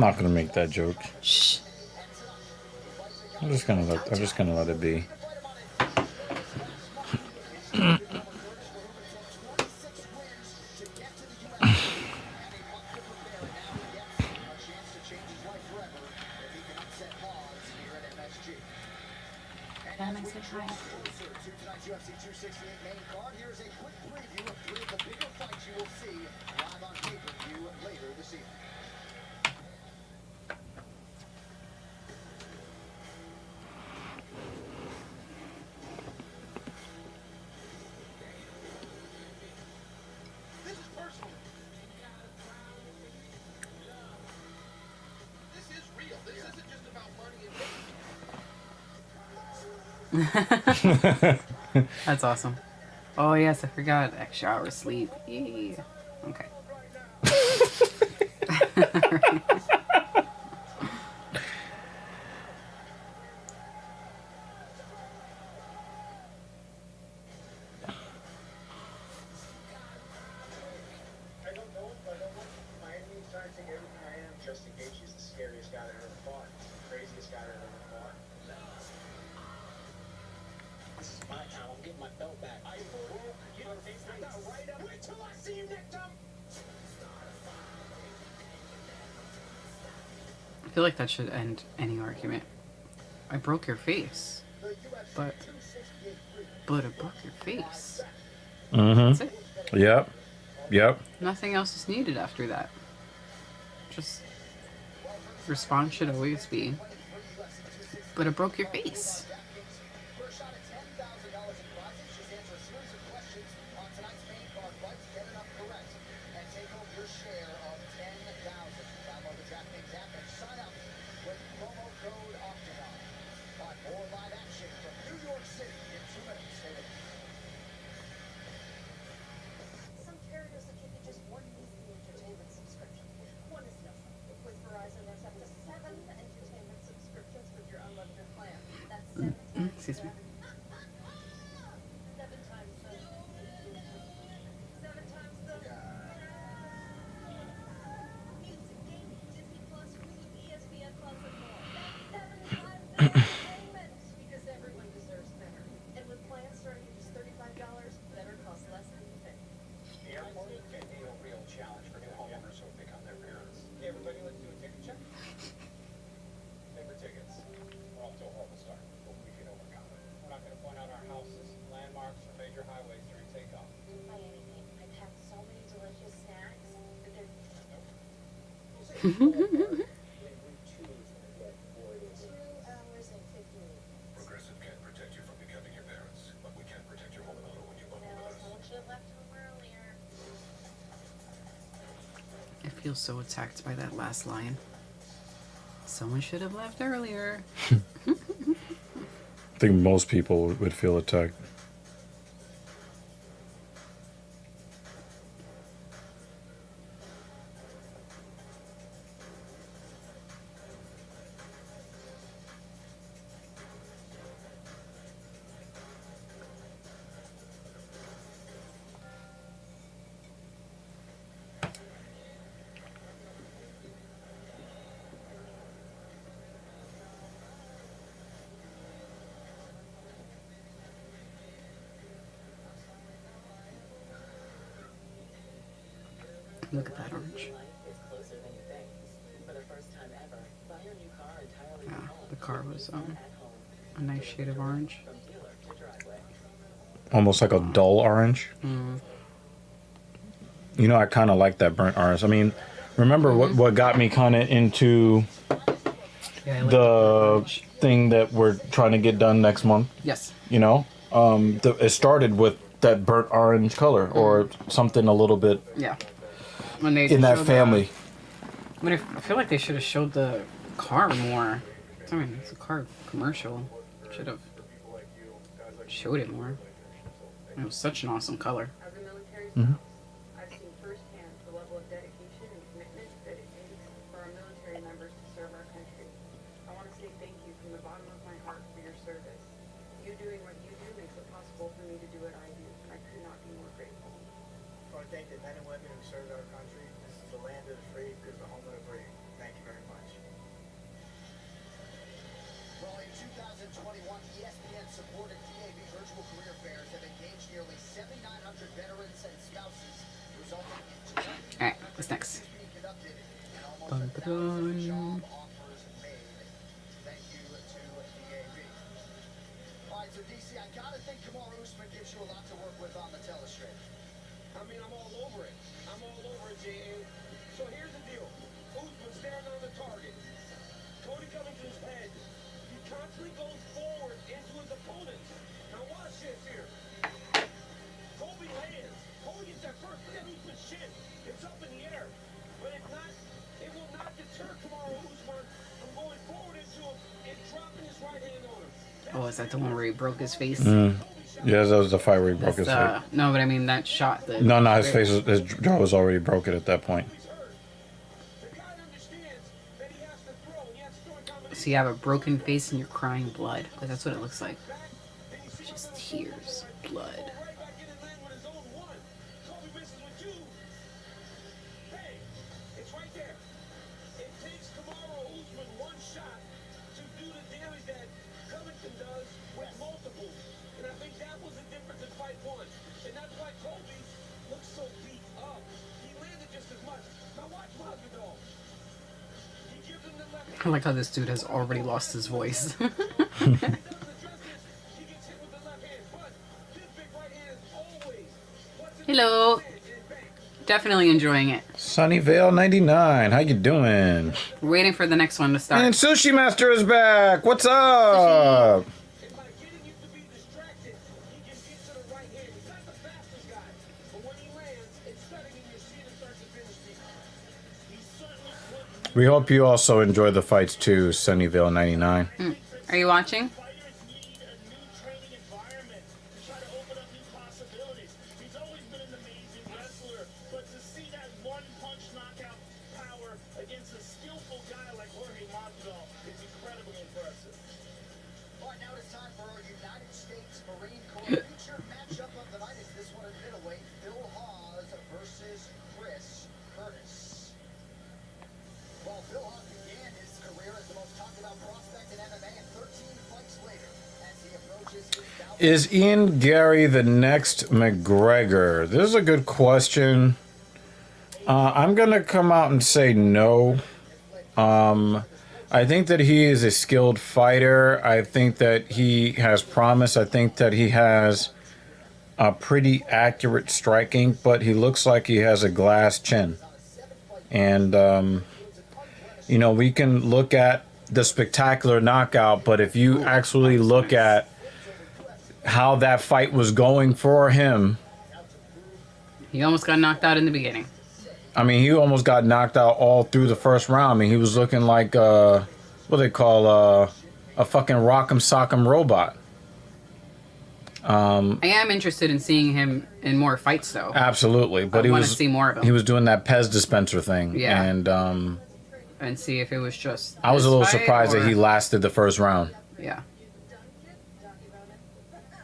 not gonna make that joke. Shh. I'm just gonna let it be. To tonight's UFC 268 main card, here's a quick preview of 3 of the bigger fights you will see live on pay-per-view later this evening. This is personal. This is real. This isn't just about money and That's awesome. Oh yes, I forgot. Extra hour sleep. Yeah. Okay. I don't know, but my enemy's trying to take everything I am. Justin Gaethje is the scariest guy that I've ever fought. The craziest guy that I've ever fought. This is my time. I'm getting my belt back. I got right up. Wait till I see you next time. I feel like that should end any argument. I broke your face. But I broke your face. That's it. Yep. Yep. Nothing else is needed after that. Just response should always be, but I broke your face. First shot at $10,000 in prizes. Just answer a series of questions on tonight's main card fights. Get enough correct and take home your share of $10,000. Download the DraftKings app and sign up with promo code Octagon. Want more live action from New York City in 2 minutes. Stay with us. Some carriers will give you just one easy entertainment subscription. One is enough. With Verizon, there's up to 7 entertainment subscriptions with your unlimited plan. That's 7 times Excuse me. 7 times the 7 times the music, gaming, Disney Plus, Hulu, ESPN Plus, and more. That's 7 times the entertainment because everyone deserves better. And with plans starting at just $35, better costs less than you think. The airport can be a real challenge for new homeowners who pick on their parents. Hey, everybody, let's do a ticket check. Paper tickets. We're off to a horrible start, but we can overcome it. We're not going to point out our houses, landmarks, or major highways during takeoff. Didn't buy anything. I packed so many delicious snacks, but they're 2 hours and 50 minutes. Progressive can't protect you from becoming your parents, but we can protect your home and auto when you bundle No, with us. someone should have left home earlier. I feel so attacked by that last line. Someone should have left earlier. I think most people would feel attacked. Look at that orange. It's closer than you think. For the first time ever, buy your new car entirely Yeah, from home. the car was At home. a nice shade of orange. From dealer to driveway. Almost like a dull orange. Mm. You know, I kind of like that burnt orange. I mean, remember what got me kind of into Yeah, I like the orange. thing that we're trying to get done next month? Yes. You know, it started with that burnt orange color or something a little bit Yeah. When they in that showed family. I feel like they should have showed the car more. I mean, it's a car commercial. Should have showed it more. It was such an awesome color. As a military spouse, I've seen firsthand the level of dedication and commitment that it takes for our military members to serve our country. I want to say thank you from the bottom of my heart for your service. You doing what you do makes it possible for me to do what I do. I could not be more grateful. I want to thank the men and women who served our country. This is the land of the free, this is the home of the brave. Thank you very much. Well, in 2021, ESPN supported DAV virtual career fairs have engaged nearly 7,900 veterans and spouses, resulting in 200 Alright, what's next? being conducted and almost Dun, 1,000 dun, job dun. offers made. Thank you to DAV. All right, so DC, I gotta think Kamaru Usman gives you a lot to work with on the telestrate. I mean, I'm all over it. I'm all over it, J.A. So here's the deal. Usman standing on the target. Cody Covington's head. He constantly goes forward into his opponent. Now watch this here. Colby lands. Colby gets that first. Look at Usman's shin. It's up in the air. But it will not deter Kamaru Usman from going forward into him and dropping his right hand on him. Oh, is that the one where he broke his face? Yeah, that was the fight where he broke his face. No, but I mean that shot. That No, his face, his jaw was already broken at that point. The guy understands that he has to throw. He has to throw a combination. So you have a broken face and you're crying blood. Because that's what it looks like. Just tears, blood. Right back in and land with his own one. Kobe misses with two. Hey, it's right there. It takes Kamaru Usman one shot to do the damage that Covington does with multiple. And I think that was the difference in fight one. And that's why Kobe looks so beat up. He landed just as much. Now watch Masvidal. He gives him the left I like how this dude has already lost his voice. doesn't address this. He gets hit with the left hand. But this big right hand is always what's in Hello. the hand and bank. Definitely enjoying it. Sunnyvale 99, how you doing? We're waiting for the next one to start. And Sushi Master is back. What's up? And by getting you to be distracted, he can get to the right hand. He's not the fastest guy, but when he lands, it's cutting in your seat and starts to finish deep. He certainly put We hope you also enjoy the fights too, Sunnyvale 99. Are you watching? Fighters need a new training environment to try to open up new possibilities. He's always been an amazing wrestler, but to see that one-punch knockout power against a skillful guy like Jorge Masvidal is incredibly impressive. All right, now it's time for our United States Marine Corps feature matchup of the night. Is this one at middleweight? Phil Hawes versus Chris Curtis. Well, Phil Hawes began his career as the most talked about prospect in MMA, and 13 fights later, as he approaches his bout. Is Ian Gary the next McGregor? This is a good question. I'm going to come out and say no. I think that he is a skilled fighter. I think that he has promise. I think that he has a pretty accurate striking, but he looks like he has a glass chin. And, you know, we can look at the spectacular knockout, but if you actually look at how that fight was going for him, He almost got knocked out in the beginning. I mean, he almost got knocked out all through the first round. I mean, he was looking like, what they call, a fucking rock'em sock'em robot. I am interested in seeing him in more fights, though. Absolutely. But I he wanna was see more of him. He was doing that Pez dispenser thing. Yeah. And And see if it was just. I was a this little fight surprised that or- he lasted the first round. Yeah.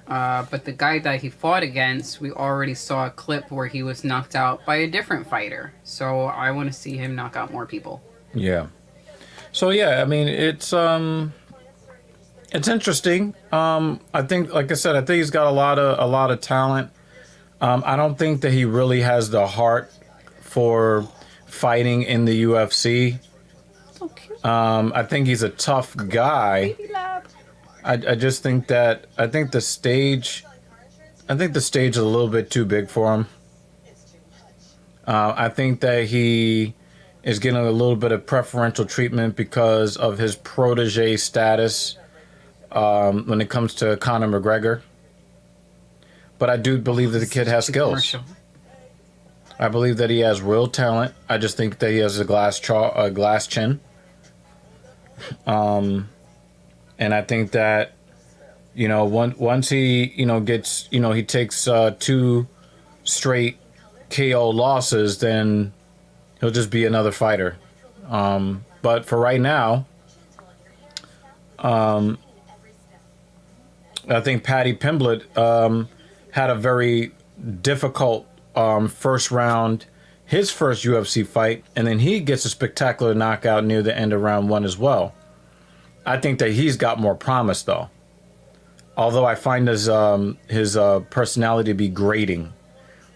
But the guy that he fought against, we already saw a clip where he was knocked out by a different fighter. So I want to see him knock out more people. Yeah. So yeah, I mean, it's interesting. I think, like I said, I think he's got a lot of talent. I don't think that he really has the heart for fighting in the UFC. So cute. I think he's a tough guy. Baby lab. I just think that the stage is a little bit too big for him. I think that he is getting a little bit of preferential treatment because of his protege status when it comes to Conor McGregor. But I do believe that the kid has skills. Commercial. I believe that he has real talent. I just think that he has a glass chin. And I think that, you know, once he, you know, gets, you know, he takes 2 straight KO losses, then he'll just be another fighter. But for right now, I think Paddy Pimblett had a very difficult first round, his first UFC fight, and then he gets a spectacular knockout near the end of round 1 as well. I think that he's got more promise, though. Although I find his personality to be grating.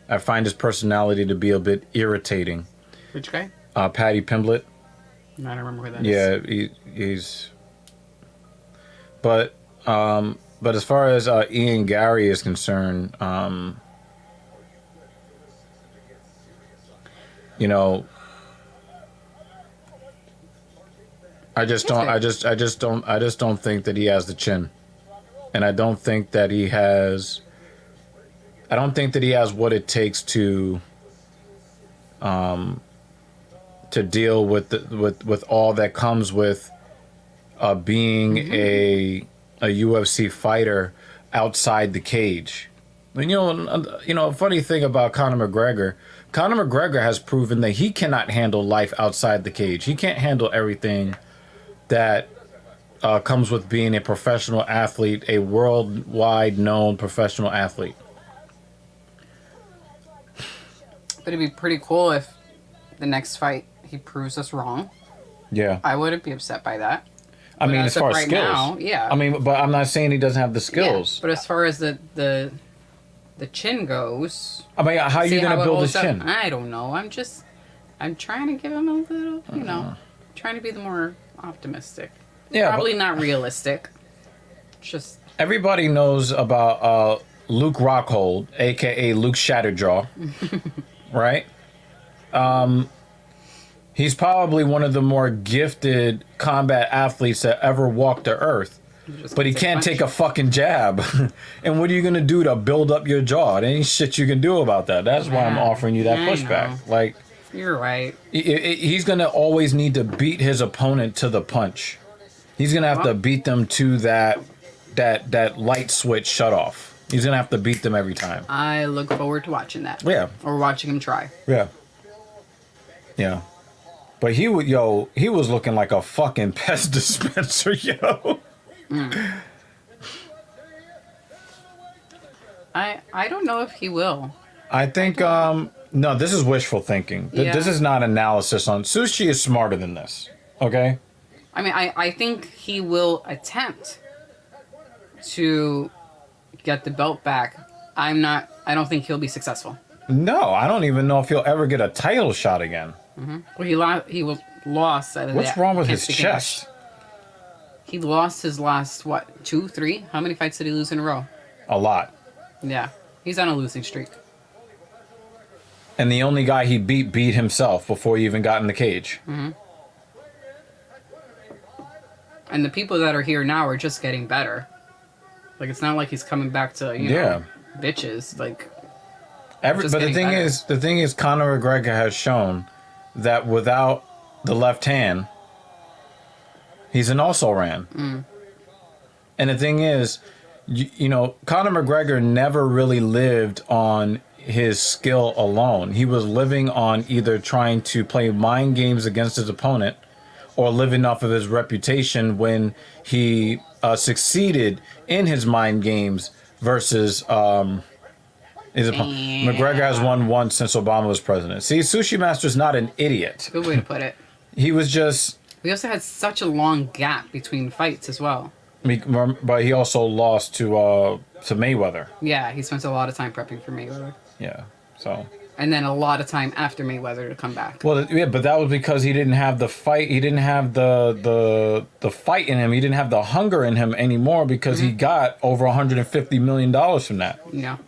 I find his personality to be a bit irritating. Which guy? Paddy Pimblett. I don't remember who that is. Yeah, he's. But as far as Ian Gary is concerned, you know, I just don't think that he has the chin, and I don't think that he has what it takes to deal with all that comes with being a UFC fighter outside the cage. And you know, a funny thing about Conor McGregor has proven that he cannot handle life outside the cage. He can't handle everything that comes with being a professional athlete, a worldwide known professional athlete. But it'd be pretty cool if the next fight he proves us wrong. Yeah. I wouldn't be upset by that. I mean, as far as right skills. now, yeah. I mean, but I'm not saying he doesn't have the skills. Yeah, but as far as the chin goes... I mean, how are you going to build his chin? I don't know. I'm trying to give him a little, you know, trying to be the more optimistic. Yeah. Probably not realistic. Just... Everybody knows about Luke Rockhold, a.k.a. Luke Shatterjaw, right? He's probably one of the more gifted combat athletes that ever walked the earth. But he can't take a fucking jab. And what are you going to do to build up your jaw? There ain't shit you can do about that. That's why I'm offering you that pushback. Like, you're right. He's going to always need to beat his opponent to the punch. He's going to have to beat them to that light switch shut off. He's going to have to beat them every time. I look forward to watching that. Yeah. Or watching him try. Yeah. Yeah. But he was looking like a fucking pest dispenser, yo. I don't know if he will. I think no, this is wishful thinking. This is not analysis on Sushi is smarter than this. Okay? I mean, I think he will attempt to get the belt back. I don't think he'll be successful. No, I don't even know if he'll ever get a title shot again. Mm-hmm. Well, he was lost. What's wrong with his chest? He lost his last, 2, 3? How many fights did he lose in a row? A lot. Yeah. He's on a losing streak. And the only guy he beat himself before he even got in the cage. Mm-hmm. And the people that are here now are just getting better. Like, it's not like he's coming back to, you know, bitches. Like, but the thing is, Conor McGregor has shown that without the left hand, he's an also-ran. And the thing is, you know, Conor McGregor never really lived on his skill alone. He was living on either trying to play mind games against his opponent or living off of his reputation when he succeeded in his mind games versus his opponent. McGregor has won once since Obama was president. See, Sushi Master's not an idiot. Good way to put it. He was just... We also had such a long gap between fights as well. But he also lost to Mayweather. Yeah, he spent a lot of time prepping for Mayweather. Yeah, so... and then a lot of time after Mayweather to come back. Well, yeah, but that was because he didn't have the fight. He didn't have the fight in him. He didn't have the hunger in him anymore because he got over $150 million from that. Yeah.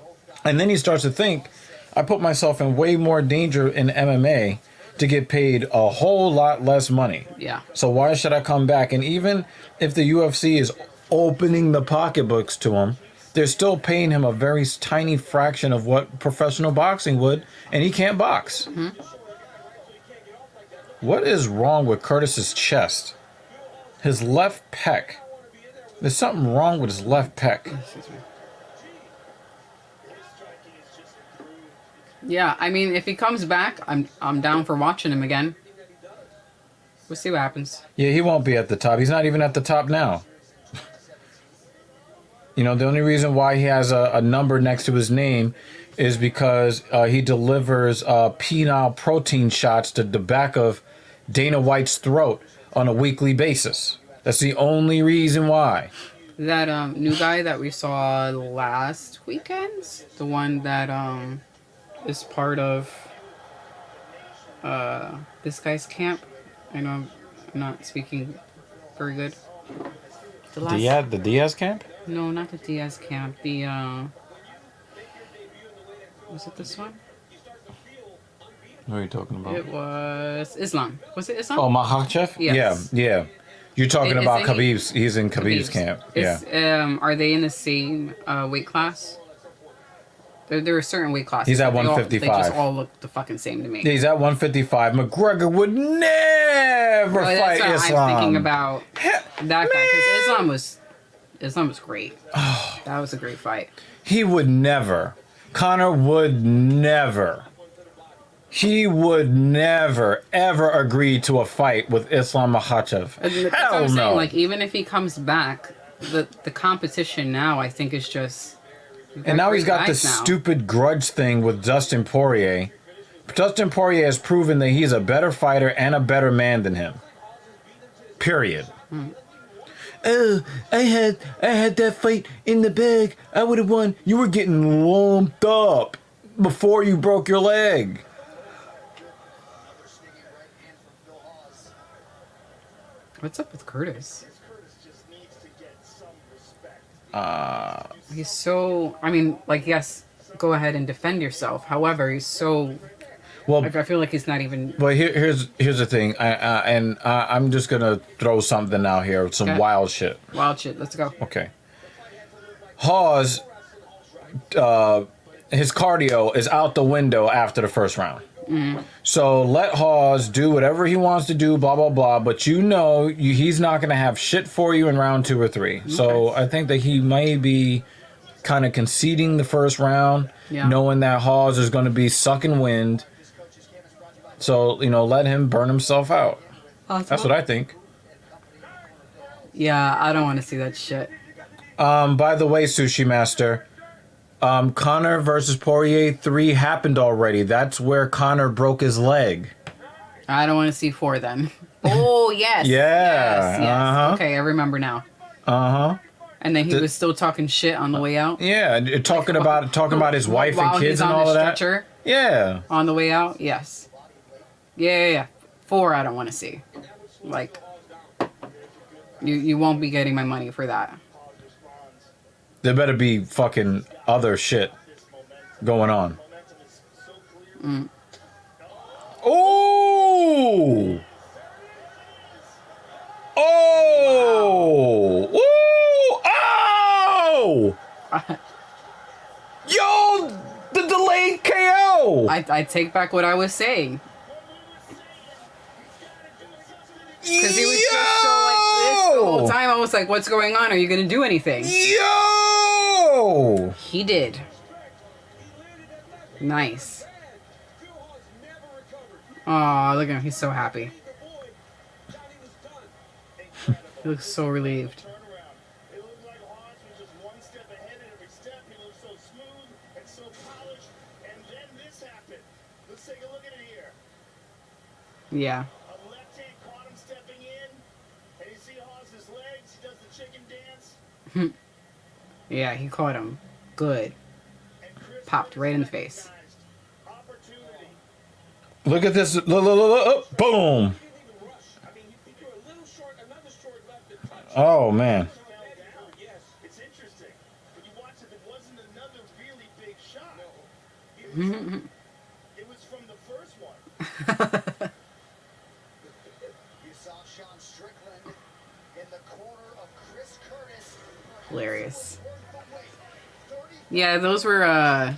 And then he starts to think, I put myself in way more danger in MMA to get paid a whole lot less money. Yeah. So why should I come back? And even if the UFC is opening the pocketbooks to him, they're still paying him a very tiny fraction of what professional boxing would, and he can't box. What is wrong with Curtis's chest? His left pec. There's something wrong with his left pec. Yeah, I mean, if he comes back, I'm down for watching him again. We'll see what happens. Yeah, he won't be at the top. He's not even at the top now. You know, the only reason why he has a number next to his name is because he delivers penile protein shots to the back of Dana White's throat on a weekly basis. That's the only reason why. That new guy that we saw last weekend, the one that is part of this guy's camp. I know I'm not speaking very good. The Diaz camp? No, not the Diaz camp. The was it this one? What are you talking about? It was Islam. Was it Islam? Oh, Makhachev? Yes. Yeah. You're talking Is about he- Khabib's. He's in Khabib's camp. Yeah. Are they in the same weight class? There are certain weight classes. He's at but they 155. They just all look the fucking same to me. He's at 155. McGregor would never Well, fight that's what Islam. I'm thinking about that guy because Islam was great. That was a great fight. He would never. Conor would never. He would never, ever agree to a fight with Islam Makhachev. That's what Hell I'm saying. no. Like, even if he comes back, the competition now, I think, is just. And now he's got this guys now. stupid grudge thing with Dustin Poirier. Dustin Poirier has proven that he's a better fighter and a better man than him. Period. Oh, I had that fight in the bag. I would have won. You were getting lumped up before you broke your leg. What's up with Curtis? He's so. I mean, like, yes, go ahead and defend yourself. However, he's so. Well, I feel like he's not even. But here's the thing, I'm just gonna throw something out here, some Okay. wild shit. Wild shit. Let's go. Okay. Hawes, his cardio is out the window after the first round. So let Hawes do whatever he wants to do, blah blah blah. But he's not gonna have shit for you in round 2 or 3. So I think that he may be kind of conceding the first round, knowing that Hawes is gonna be sucking wind. So, let him burn himself out. That's what I think. Yeah, I don't want to see that shit. By the way, Sushi Master, Conor versus Poirier 3 happened already. That's where Conor broke his leg. I don't want to see 4 then. Oh, yes. Yeah, Yes. uh-huh. Okay, I remember now. Uh-huh. And then he was still talking shit on the way out. Yeah, talking about his wife and While kids he's and on all the of that. stretcher Yeah. on the way out. Yes. Yeah. 4 I don't want to see. Like, you won't be getting my money for that. There better be fucking other shit going on. Oh! Oh! Ooh! Oh! Yo! The delayed KO! I take back what I was saying. Because he was just so like this the whole time. I was like, what's going on? Are you going to do anything? Yo! He did. Nice. Aw, look at him. He's so happy. He looks so relieved. It looked like Hawes was just one step ahead at every step. He looked so smooth and so polished. And then this happened. Let's take a look at it here. Yeah. A left hand caught him stepping in. And you see Hawes' legs. He does the chicken dance. Yeah, he caught him. Good. And Chris Popped right in the face. opportunity Look at this. Look, boom. He didn't even rush. I mean, he threw a little short, another short left and touch. Oh, man. Yes. It's interesting. When you watch it, there wasn't another really big shot. No. It was from the first one. You saw Sean Strickland in the corner of Chris Curtis. Hilarious. Yeah, those were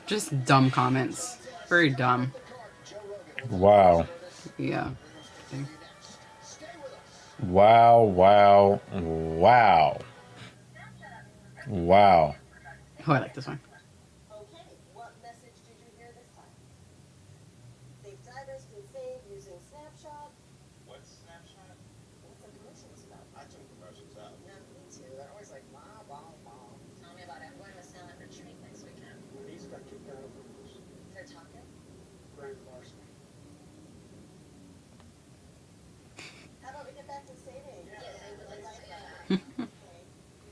just dumb comments. Very dumb. Wow. Yeah. Wow, wow, wow. Wow. Oh, I like this one. Okay, what message did you hear this time? They've divested and saved using Snapshot. What's Snapshot? What's the commercials about? I took commercials out. No, me too. They're always like, wow, wow, wow. Tell me about it. I'm going to Sally for treat next weekend. He's got kicked out of the rules. They're talking. Grand larceny. How about we get back to saving? Yeah, they would like to that. Okay.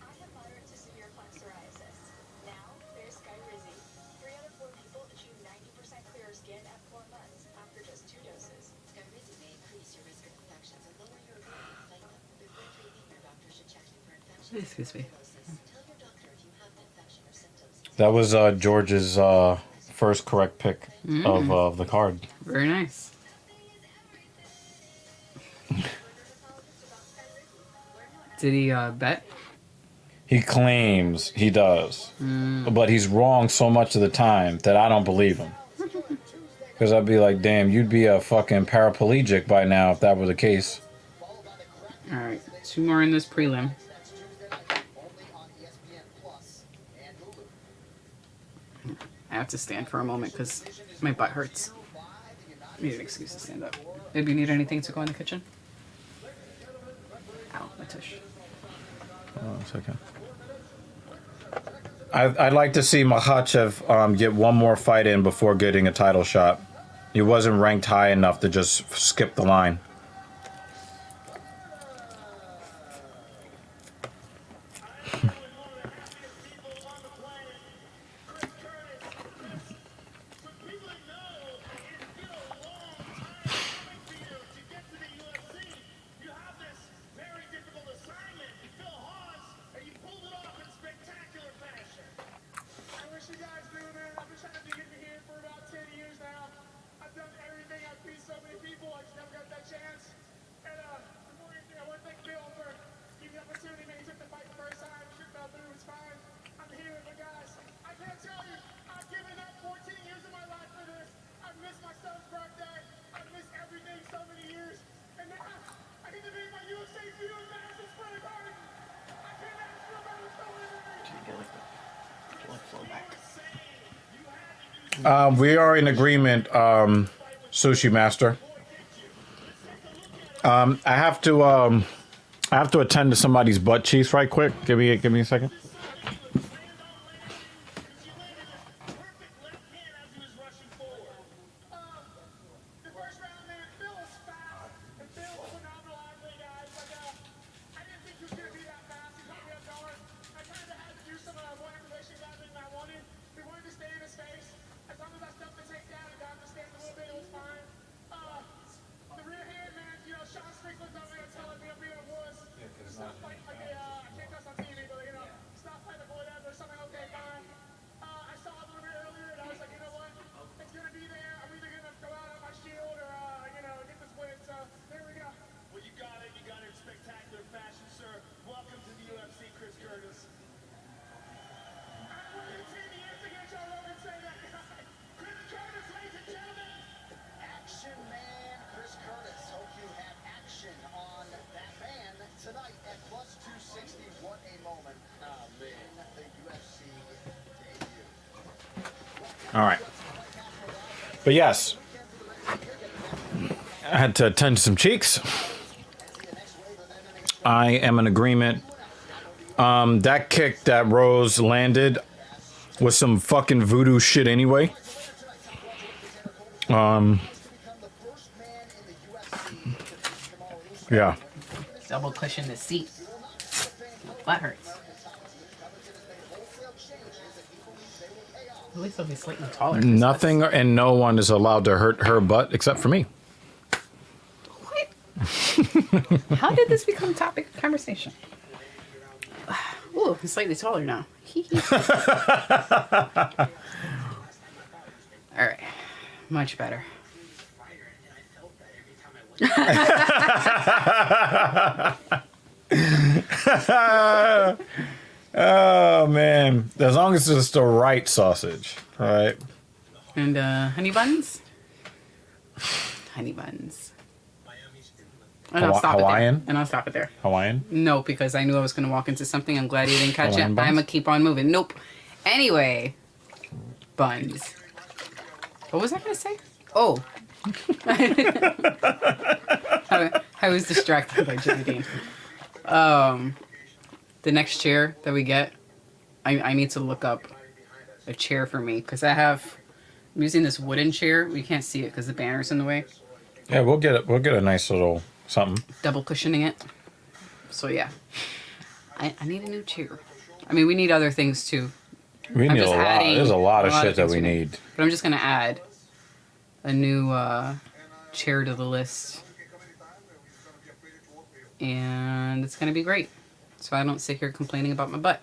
I have moderate to severe plaque psoriasis. Now, there's Skyrizi. 3 out of 4 people achieve 90% clearer skin at 4 months after just 2 doses. Skyrizi may increase your risk of infections and lower your ability to fight them. Before treatment, your doctor should check you for infections. Excuse me. Tell your doctor if you have an infection or symptoms. That was George's first correct pick of the card. Very nice. Did he bet? He claims he does. But he's wrong so much of the time that I don't believe him. Because I'd be like, damn, you'd be a fucking paraplegic by now if that were the case. All right, 2 more in this prelim. I have to stand for a moment because my butt hurts. I need an excuse to stand up. If you need anything to go in the kitchen? Ow, my tush. Hold on a second. I'd like to see Makhachev get one more fight in before getting a title shot. He wasn't ranked high enough to just skip the line. We are in agreement, Sushi Master. I have to attend to somebody's butt cheeks right quick. Give me a second. All right. But yes, I had to attend to some cheeks. I am in agreement. That kick that Rose landed was some fucking voodoo shit anyway. Yeah. Double cushion the seat. Butt hurts. At least I'll be slightly taller. Nothing and no one is allowed to hurt her butt except for me. What? How did this become a topic of conversation? Ooh, I'm slightly taller now. All right. Much better. Oh man, as long as it's the right sausage, right? And honey buns. Honey buns. And I'll stop Hawaiian? it there. And I'll stop it there. Hawaiian? No, because I knew I was going to walk into something. I'm glad you didn't catch Hawaiian it. buns? I'm going to keep on moving. Nope. Anyway. Buns. What was I going to say? Oh. I was distracted by Jimmy Dean. The next chair that we get, I need to look up a chair for me. Because I'm using this wooden chair. We can't see it because the banner's in the way. Yeah, we'll get a nice little something. Double cushioning it. So yeah, I need a new chair. I mean, we need other things too. We need a lot. There's a lot of shit that we need. But I'm just gonna add a new chair to the list, and it's gonna be great. So I don't sit here complaining about my butt.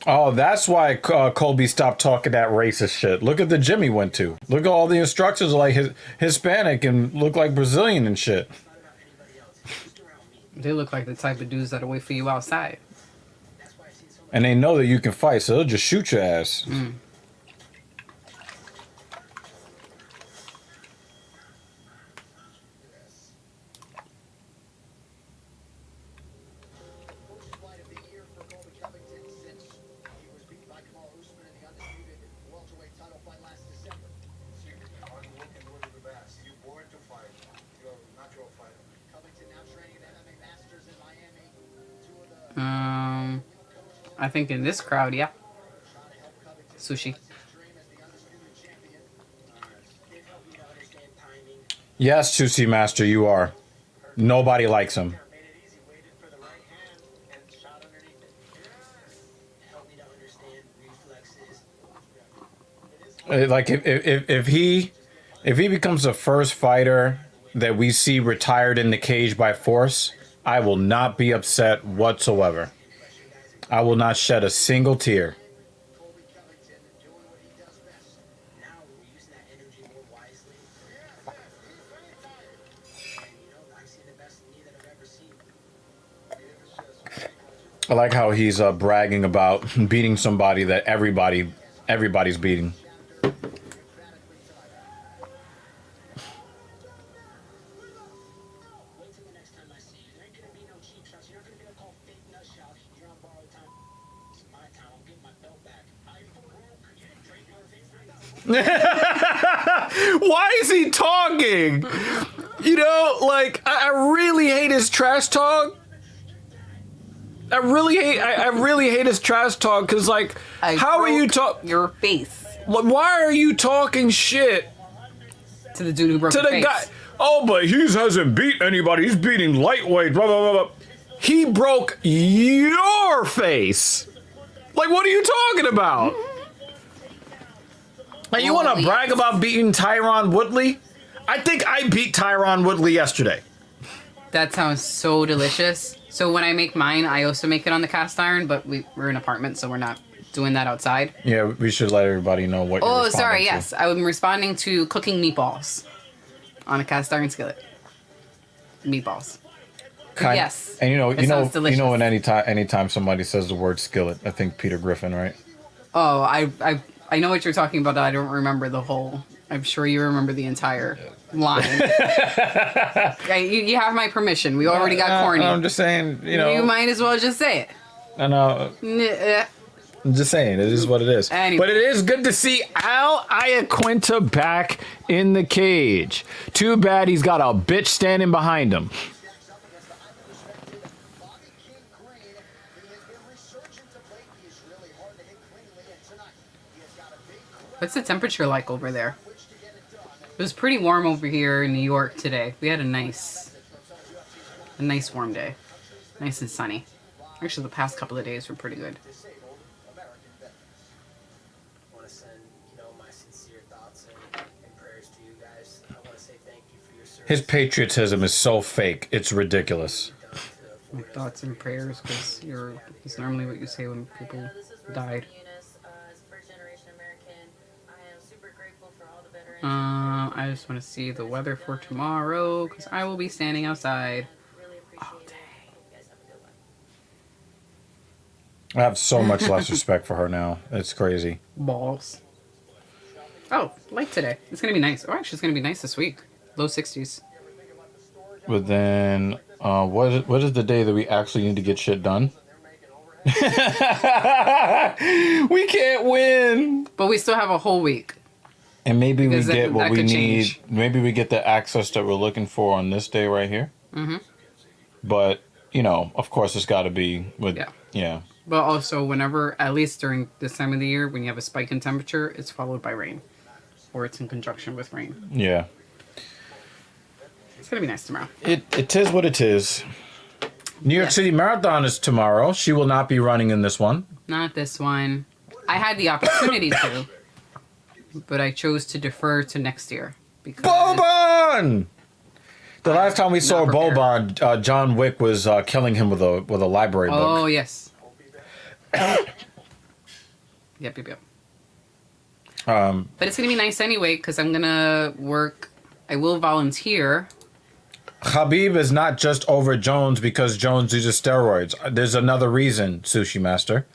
Oh, that's why Colby stopped talking that racist shit. Look at the gym he went to. Look at all the instructors are like Hispanic and look like Brazilian and shit. They look like the type of dudes that'll wait for you outside. And they know that you can fight, so they'll just shoot your ass. Mm. I think in this crowd, yeah. Sushi. Yes, Sushi Master, you are. Nobody likes him. Like if he becomes the first fighter that we see retired in the cage by force, I will not be upset whatsoever. I will not shed a single tear. I like how he's bragging about beating somebody that everybody's beating. Why is he talking? You know, like I really hate his trash talk. I really hate his trash talk because, like, how are you talking? Your face. Why are you talking shit to the dude who broke to the face? guy? Oh, but he hasn't beat anybody. He's beating lightweight. Blah blah blah blah. He broke your face. Like, what are you talking about? Like, you want to brag about beating Tyron Woodley? I think I beat Tyron Woodley yesterday. That sounds so delicious. So when I make mine, I also make it on the cast iron, but we're in an apartment, so we're not doing that outside. Yeah, we should let everybody know what you're responding sorry, to. yes. I'm responding to cooking meatballs on a cast iron skillet. Meatballs. Yes. And you know delicious. when anytime somebody says the word skillet, I think Peter Griffin, right? Oh, I know what you're talking about. I don't remember the whole. I'm sure you remember the entire line. You have my permission. We already got corny. I'm just saying, you know. You might as well just say it. I know. I'm just saying, it is what it is. Anyway. But it is good to see Al Iaquinta back in the cage. Too bad he's got a bitch standing behind him. What's the temperature like over there? It was pretty warm over here in New York today. We had a nice warm day. Nice and sunny. Actually, the past couple of days were pretty good. I want to send His patriotism is so fake. It's ridiculous. My thoughts and prayers, because it's normally what you say when people died. I just want to see the weather for tomorrow, because I will be standing outside all day. I have so much less respect for her now. It's crazy. Balls. Oh, like today. It's going to be nice. Oh, actually, it's going to be nice this week. Low 60s. But then, what is the day that we actually need to get shit done? We can't win. But we still have a whole week. And maybe Because we get that what we could need. change. Maybe we get the access that we're looking for on this day right here. Mm-hmm. But, of course, it's got to be with... Yeah. But also, whenever, at least during this time of the year, when you have a spike in temperature, it's followed by rain. Or it's in conjunction with rain. Yeah. It's going to be nice tomorrow. It is what it is. New York City Marathon is tomorrow. She will not be running in this one. Not this one. I had the opportunity to, but I chose to defer to next year. Because Boban! The last time we saw not prepared. Boban, John Wick was killing him with a library book. Oh, yes. Yep. But it's going to be nice anyway, because I'm going to work. I will volunteer. Khabib is not just over Jones because Jones uses steroids. There's another reason, Sushi Master.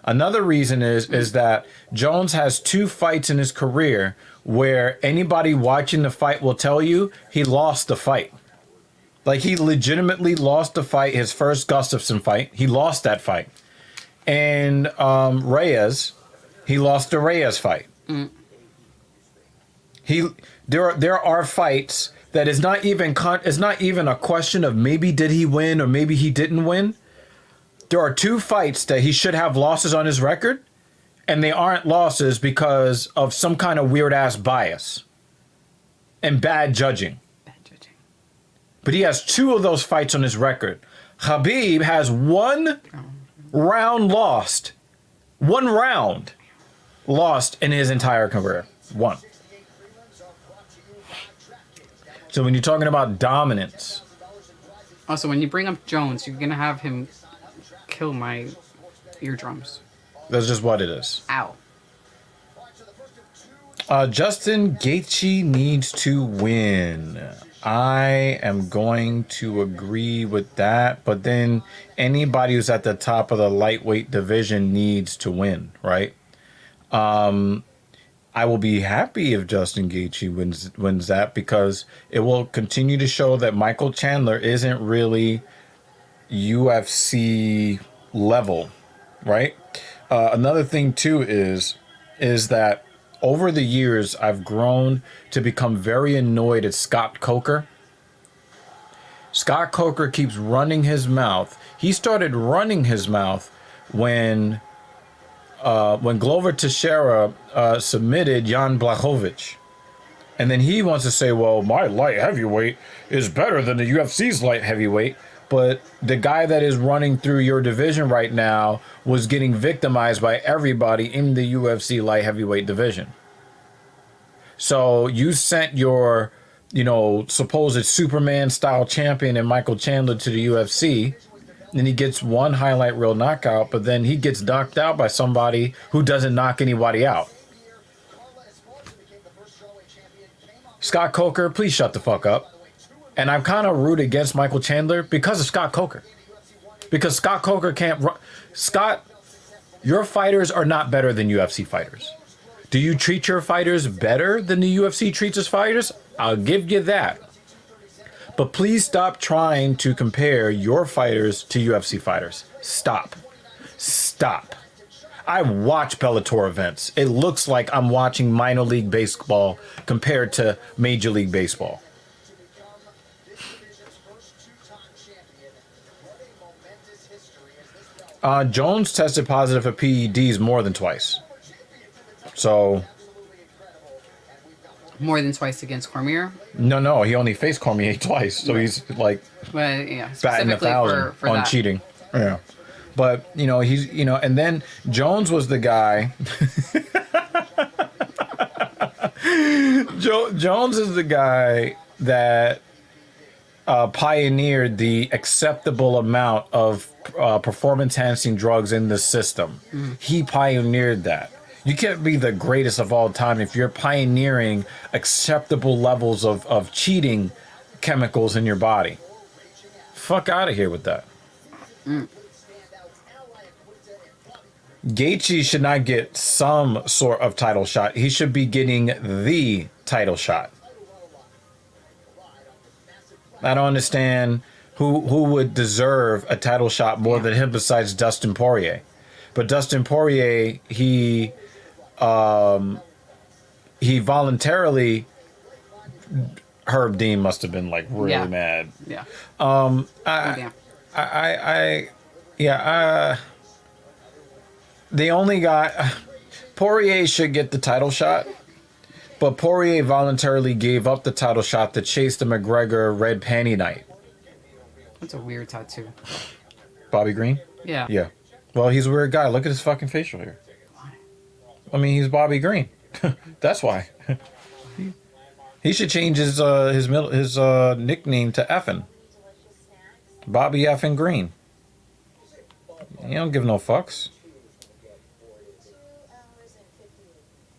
Another reason is that Jones has 2 fights in his career where anybody watching the fight will tell you he lost the fight. Like, he legitimately lost the fight, his first Gustafsson fight. He lost that fight. And Reyes, he lost the Reyes fight. Mm. There are fights that is not even a question of maybe did he win or maybe he didn't win. There are 2 fights that he should have losses on his record, and they aren't losses because of some kind of weird ass bias and bad judging. But he has 2 of those fights on his record. Khabib has 1 round lost. 1 round lost in his entire career. 1. So when you're talking about dominance. Also, when you bring up Jones, you're going to have him kill my eardrums. That's just what it is. Ow. Justin Gaethje needs to win. I am going to agree with that, but then anybody who's at the top of the lightweight division needs to win, right? I will be happy if Justin Gaethje wins that, because it will continue to show that Michael Chandler isn't really UFC level, right? Another thing too is that over the years, I've grown to become very annoyed at Scott Coker. Scott Coker keeps running his mouth. He started running his mouth when Glover Teixeira submitted Jan Blachowicz. And then he wants to say, well, my light heavyweight is better than the UFC's light heavyweight. But the guy that is running through your division right now was getting victimized by everybody in the UFC light heavyweight division. So you sent your, supposed Superman style champion and Michael Chandler to the UFC. And he gets 1 highlight reel knockout, but then he gets knocked out by somebody who doesn't knock anybody out. Scott Coker, please shut the fuck up. And I'm kind of rooted against Michael Chandler because of Scott Coker. Because Scott Coker can't run. Scott, your fighters are not better than UFC fighters. Do you treat your fighters better than the UFC treats its fighters? I'll give you that. But please stop trying to compare your fighters to UFC fighters. Stop. I watch Bellator events. It looks like I'm watching minor league baseball compared to Major League Baseball. Jones tested positive for PEDs more than twice. So... More than twice against Cormier? No, he only faced Cormier twice, so he's like But yeah, batting specifically 1,000 for on that. cheating. Yeah, but he's and then Jones was the guy. Jones is the guy that pioneered the acceptable amount of performance-enhancing drugs in the system. He pioneered that. You can't be the greatest of all time if you're pioneering acceptable levels of cheating chemicals in your body. Fuck out of here with that. Gaethje should not get some sort of title shot. He should be getting the title shot. I don't understand who would deserve a title shot more than him besides Dustin Poirier. But Dustin Poirier, he voluntarily. Herb Dean must have been like really mad. Yeah. They only got Poirier should get the title shot, but Poirier voluntarily gave up the title shot to chase the McGregor red panty night. That's a weird tattoo. Bobby Green? Yeah. Yeah. Well, he's a weird guy. Look at his fucking facial hair. I mean, he's Bobby Green. That's why. He should change his nickname to Effin. Bobby Effin Green. He don't give no fucks.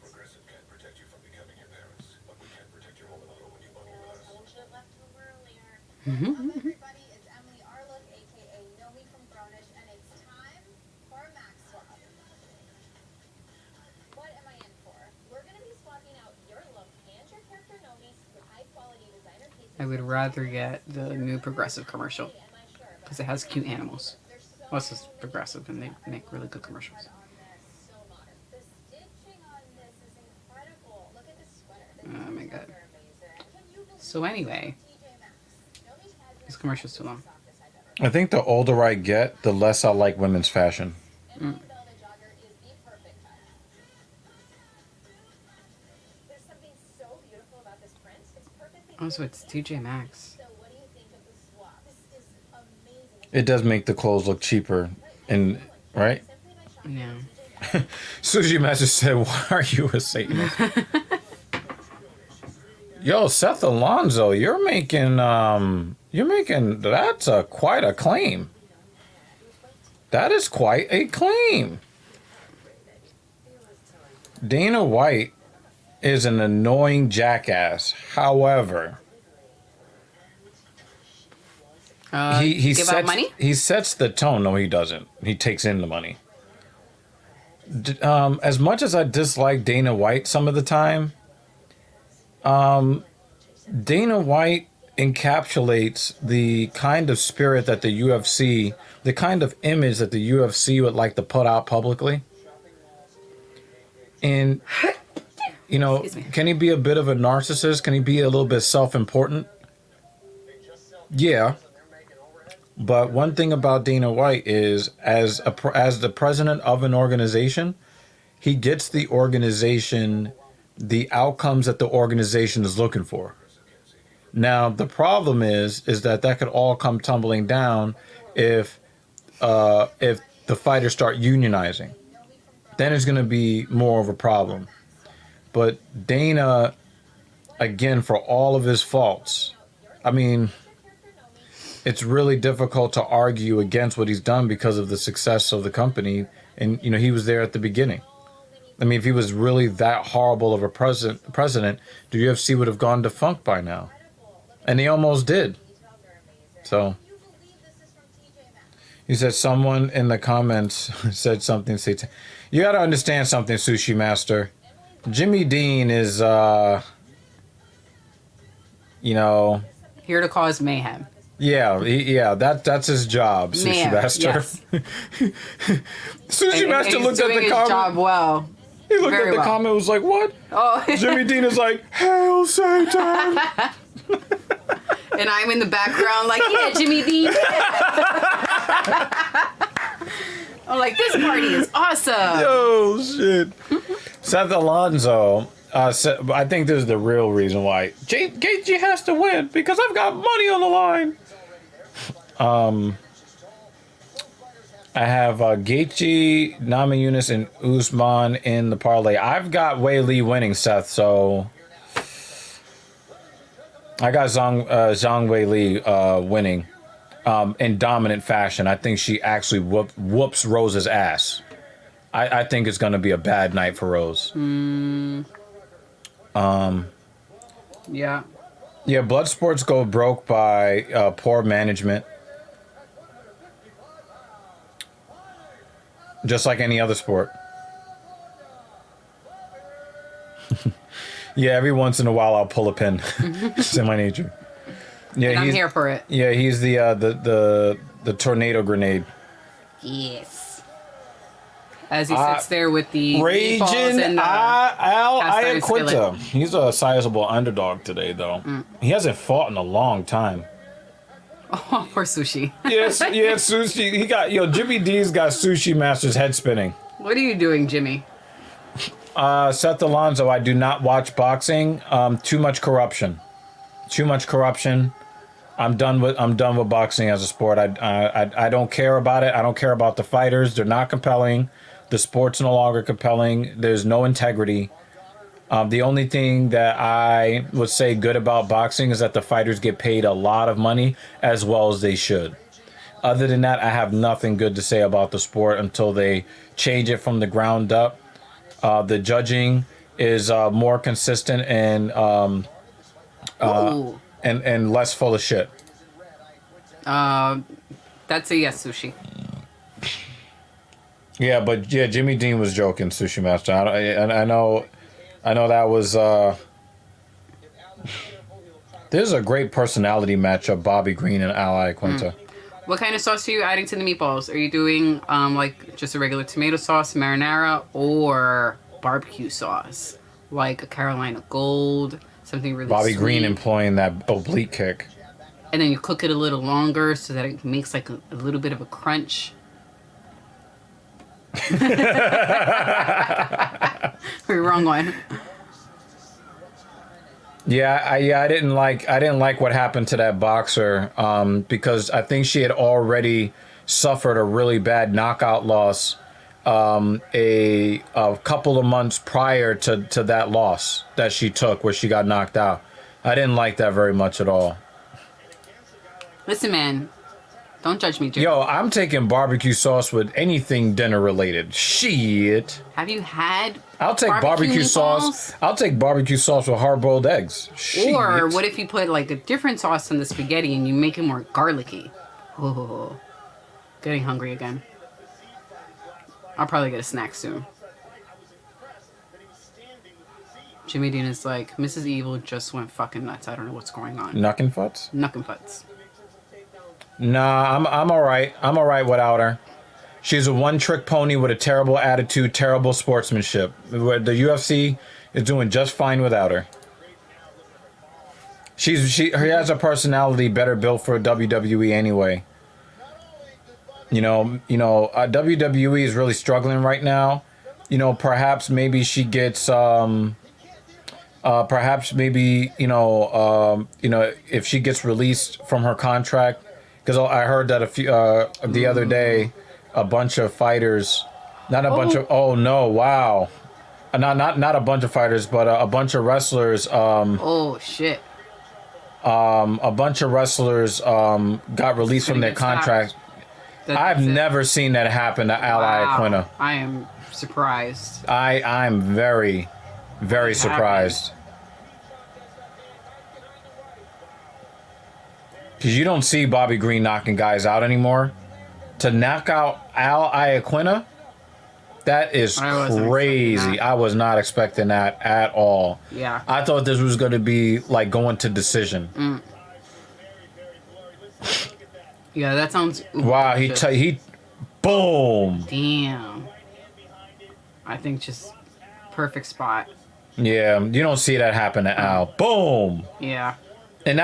Progressive can't protect you from becoming your parents, but we can protect your home and auto when you bundle with us. I should have left home earlier. Hello, everybody. It's Emily Arlook, aka Nomi from Grownish, and it's time for a Max swap. What am I in for? We're going to be swapping out your look and your character Nomi's with high-quality designer pieces. I would rather get the new Progressive commercial because it has cute animals. Well, it's just Progressive and they make really good commercials. So modern. The stitching on this is incredible. Look at this sweater. The Oh my details god. are amazing. Can you believe So anyway, TJ Maxx? Nomi's casual this commercial's too long. softest I've ever. I think the older I get, the less I like women's fashion. And the velvet jogger is the perfect cut. There's something so beautiful about this print. It's perfectly Oh, so it's TJ Maxx. So what do you think of the swap? This is amazing. It does make the clothes look cheaper, and right? Simply by shopping Yeah. Sushi Master said, "Why are you a Satanist?" Yo, Seth Alonso, you're making that's quite a claim. That is quite a claim. Dana White is an annoying jackass. However, he give sets, out money? He sets the tone. No, he doesn't. He takes in the money. As much as I dislike Dana White some of the time, Dana White encapsulates the kind of spirit that the UFC, the kind of image that the UFC would like to put out publicly. And, you know, Excuse me. can he be a bit of a narcissist? Can he be a little bit self-important? Yeah. But one thing about Dana White is, as the president of an organization, he gets the organization the outcomes that the organization is looking for. Now, the problem is that could all come tumbling down if the fighters start unionizing. Then it's going to be more of a problem. But Dana, again, for all of his faults, I mean, it's really difficult to argue against what he's done because of the success of the company. And, you know, he was there at the beginning. I mean, if he was really that horrible of a president, the UFC would have gone defunct by now. And he almost did. So, he said someone in the comments said something. You got to understand something, Sushi Master. Jimmy Dean is, you know... Here to cause mayhem. Yeah, that's his job, Sushi Mayhem, Master. yes. Sushi And Master he's looked at doing the his comment. job well. He looked very at the well. comment and was like, what? Oh. Jimmy Dean is like, Hail Satan! And I'm in the background like, yeah, Jimmy Dean. I'm like, this party is awesome. Oh, shit. Seth Alonso, I think this is the real reason why Gaethje has to win, because I've got money on the line. I have Gaethje, Namajunas, and Usman in the parlay. I've got Wei Lee winning, Seth, so I got Zhang Wei Li winning in dominant fashion. I think she actually whoops Rose's ass. I think it's going to be a bad night for Rose. Yeah. Yeah, blood sports go broke by poor management. Just like any other sport. Yeah, every once in a while I'll pull a pin. It's in my nature. Yeah, And I'm here for it. Yeah, he's the tornado grenade. Yes. As he sits there with the meatballs Raging and the Al cast iron Iaquinta. skillet. He's a sizable underdog today, though. He hasn't fought in a long time. Oh, poor Sushi. Yes, yeah, Sushi. He got Jimmy D's got Sushi Master's head spinning. What are you doing, Jimmy? Seth Alonso, I do not watch boxing. Too much corruption. Too much corruption. I'm done with boxing as a sport. I don't care about it. I don't care about the fighters. They're not compelling. The sport's no longer compelling. There's no integrity. The only thing that I would say good about boxing is that the fighters get paid a lot of money, as well as they should. Other than that, I have nothing good to say about the sport until they change it from the ground up. The judging is more consistent and less full of shit. That's a yes, Sushi. Yeah, but yeah, Jimmy Dean was joking, Sushi Master. I know that was. There's a great personality matchup: Bobby Green and Al Iaquinta. What kind of sauce are you adding to the meatballs? Are you doing like just a regular tomato sauce, marinara, or barbecue sauce, like a Carolina Gold, something really Bobby sweet? Green employing that oblique kick. And then you cook it a little longer so that it makes like a little bit of a crunch. Wrong one. Yeah, I didn't like what happened to that boxer because I think she had already suffered a really bad knockout loss a couple of months prior to that loss that she took where she got knocked out. I didn't like that very much at all. Listen, man, don't judge me, Jim. Yo, I'm taking barbecue sauce with anything dinner related. Shit. Have you had? I'll take barbecue sauce. I'll take barbecue sauce with hard-boiled eggs. Shit. Or what if you put like a different sauce on the spaghetti and you make it more garlicky? Oh, getting hungry again. I'll probably get a snack soon. Jimmy Dean is like, Mrs. Evil just went fucking nuts. I don't know what's going on. Knuckin' futz? Knuckin' futz. Nah, I'm all right. I'm all right without her. She's a one-trick pony with a terrible attitude, terrible sportsmanship. The UFC is doing just fine without her. She has a personality better built for WWE anyway. WWE is really struggling right now. Perhaps maybe she gets if she gets released from her contract, because I heard that the other day, a bunch of fighters, not a bunch of not a bunch of fighters, but a bunch of wrestlers. Oh shit. A bunch of wrestlers got released from their contract. I've never seen that happen to Al Iaquinta. I am surprised. I'm very, very surprised. Because you don't see Bobby Green knocking guys out anymore. To knock out Al Iaquinta, that is crazy. I was not expecting that at all. Yeah. I thought this was going to be like going to decision. Yeah, that sounds... Wow, he boom. Damn. I think just perfect spot. Yeah, you don't see that happen to Al. Boom. Yeah. And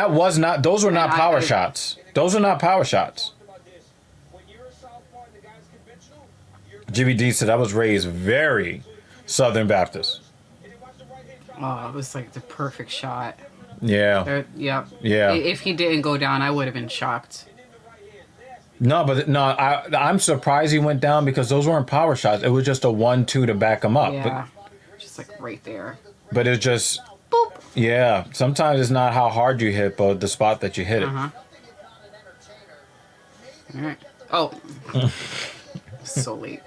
those were not power shots. Those are not power shots. Jimmy D said I was raised very Southern Baptist. Oh, it was like the perfect shot. Yeah. Yep. Yeah. If he didn't go down, I would have been shocked. I'm surprised he went down because those weren't power shots. It was just a 1-2 to back him up. Yeah. Just like right there. But it's just... Boop. Yeah, sometimes it's not how hard you hit, but the spot that you hit it. Uh-huh. All right. Oh. So late.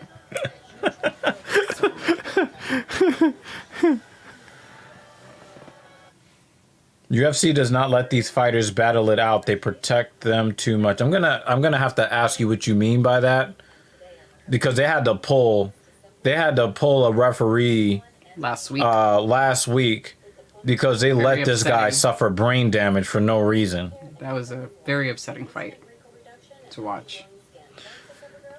UFC does not let these fighters battle it out. They protect them too much. I'm gonna have to ask you what you mean by that, because they had to pull a referee Last week. last week because they Very let this guy upsetting. suffer brain damage for no reason. That was a very upsetting fight to watch.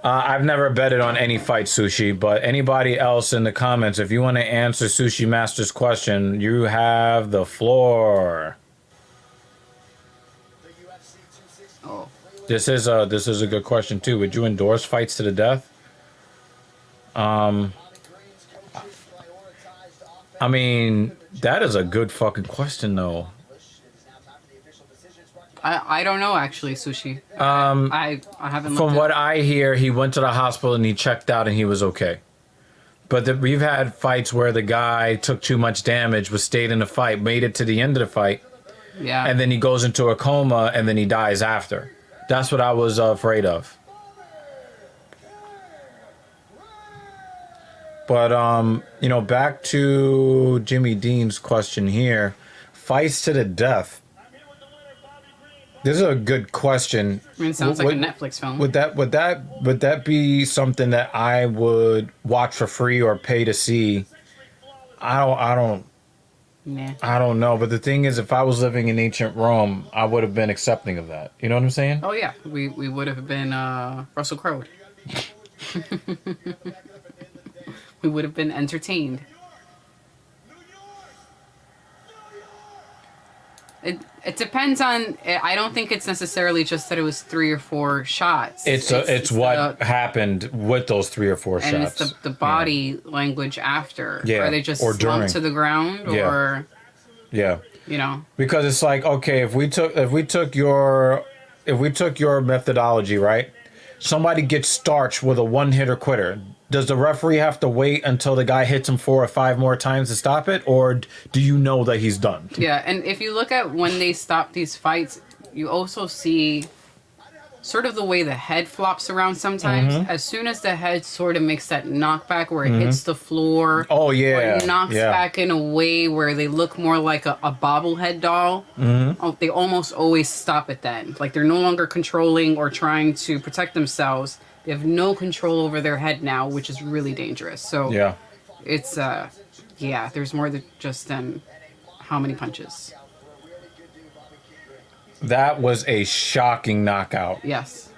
I've never betted on any fight, Sushi, but anybody else in the comments, if you want to answer Sushi Master's question, you have the floor. Oh. This is a good question too. Would you endorse fights to the death? I mean, that is a good fucking question though. I don't know actually, Sushi. I haven't From looked what at, I hear, he went to the hospital and he checked out and he was okay. But we've had fights where the guy took too much damage, but stayed in the fight, made it to the end of the fight, yeah. and then he goes into a coma and then he dies after. That's what I was afraid of. But back to Jimmy Dean's question here. Fights to the death. This is a good question. I mean, it sounds like a Netflix film. Would that be something that I would watch for free or pay to see? I don't know. But the thing is, if I was living in ancient Rome, I would have been accepting of that. You know what I'm saying? Oh yeah, we would have been Russell Crowe. We would have been entertained. It depends on. I don't think it's necessarily just that it was 3 or 4 shots. It's what happened with those 3 or 4 and shots. it's the body language after. Yeah, Are they just or slumped during. to the ground, Yeah. or Yeah. you know? Because it's like, okay, if we took your methodology, right? Somebody gets starched with a one-hitter quitter. Does the referee have to wait until the guy hits him 4 or 5 more times to stop it, or do you know that he's done? Yeah, and if you look at when they stop these fights, you also see sort of the way the head flops around sometimes. Mm-hmm. As soon as the head sort of makes that knockback where it hits the floor, Oh or yeah, it knocks yeah. back in a way where they look more like a bobblehead doll, they almost always stop at then. Like they're no longer controlling or trying to protect themselves. They have no control over their head now, which is really dangerous. So Yeah. it's there's more than just how many punches. That was a shocking knockout. Yes.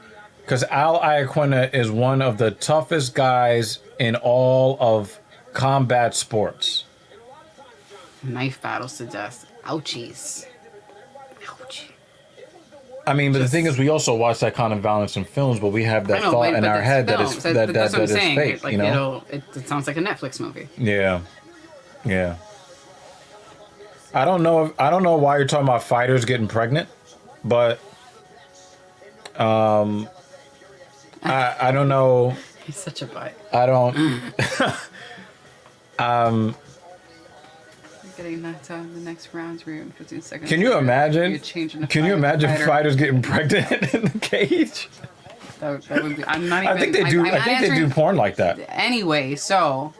Because Al Iaquinta is one of the toughest guys in all of combat sports. Knife battles to death. Ouchies. Ouch. I mean, but the thing is, we also watch that kind of violence in films, but we have that thought in our it's head that films. is That's what I'm is saying. fake. Like, you know? it sounds like a Netflix movie. Yeah. Yeah. I don't know why you're talking about fighters getting pregnant, but I don't know. He's such a butt. I don't Getting knocked out in the next rounds. We're in 15 seconds. Can you imagine? You're changing the Can you fight imagine fighter. fighters getting pregnant in the cage? That would be. I'm not even. I think they do. I'm I not think they do answering- porn like that. Anyway, so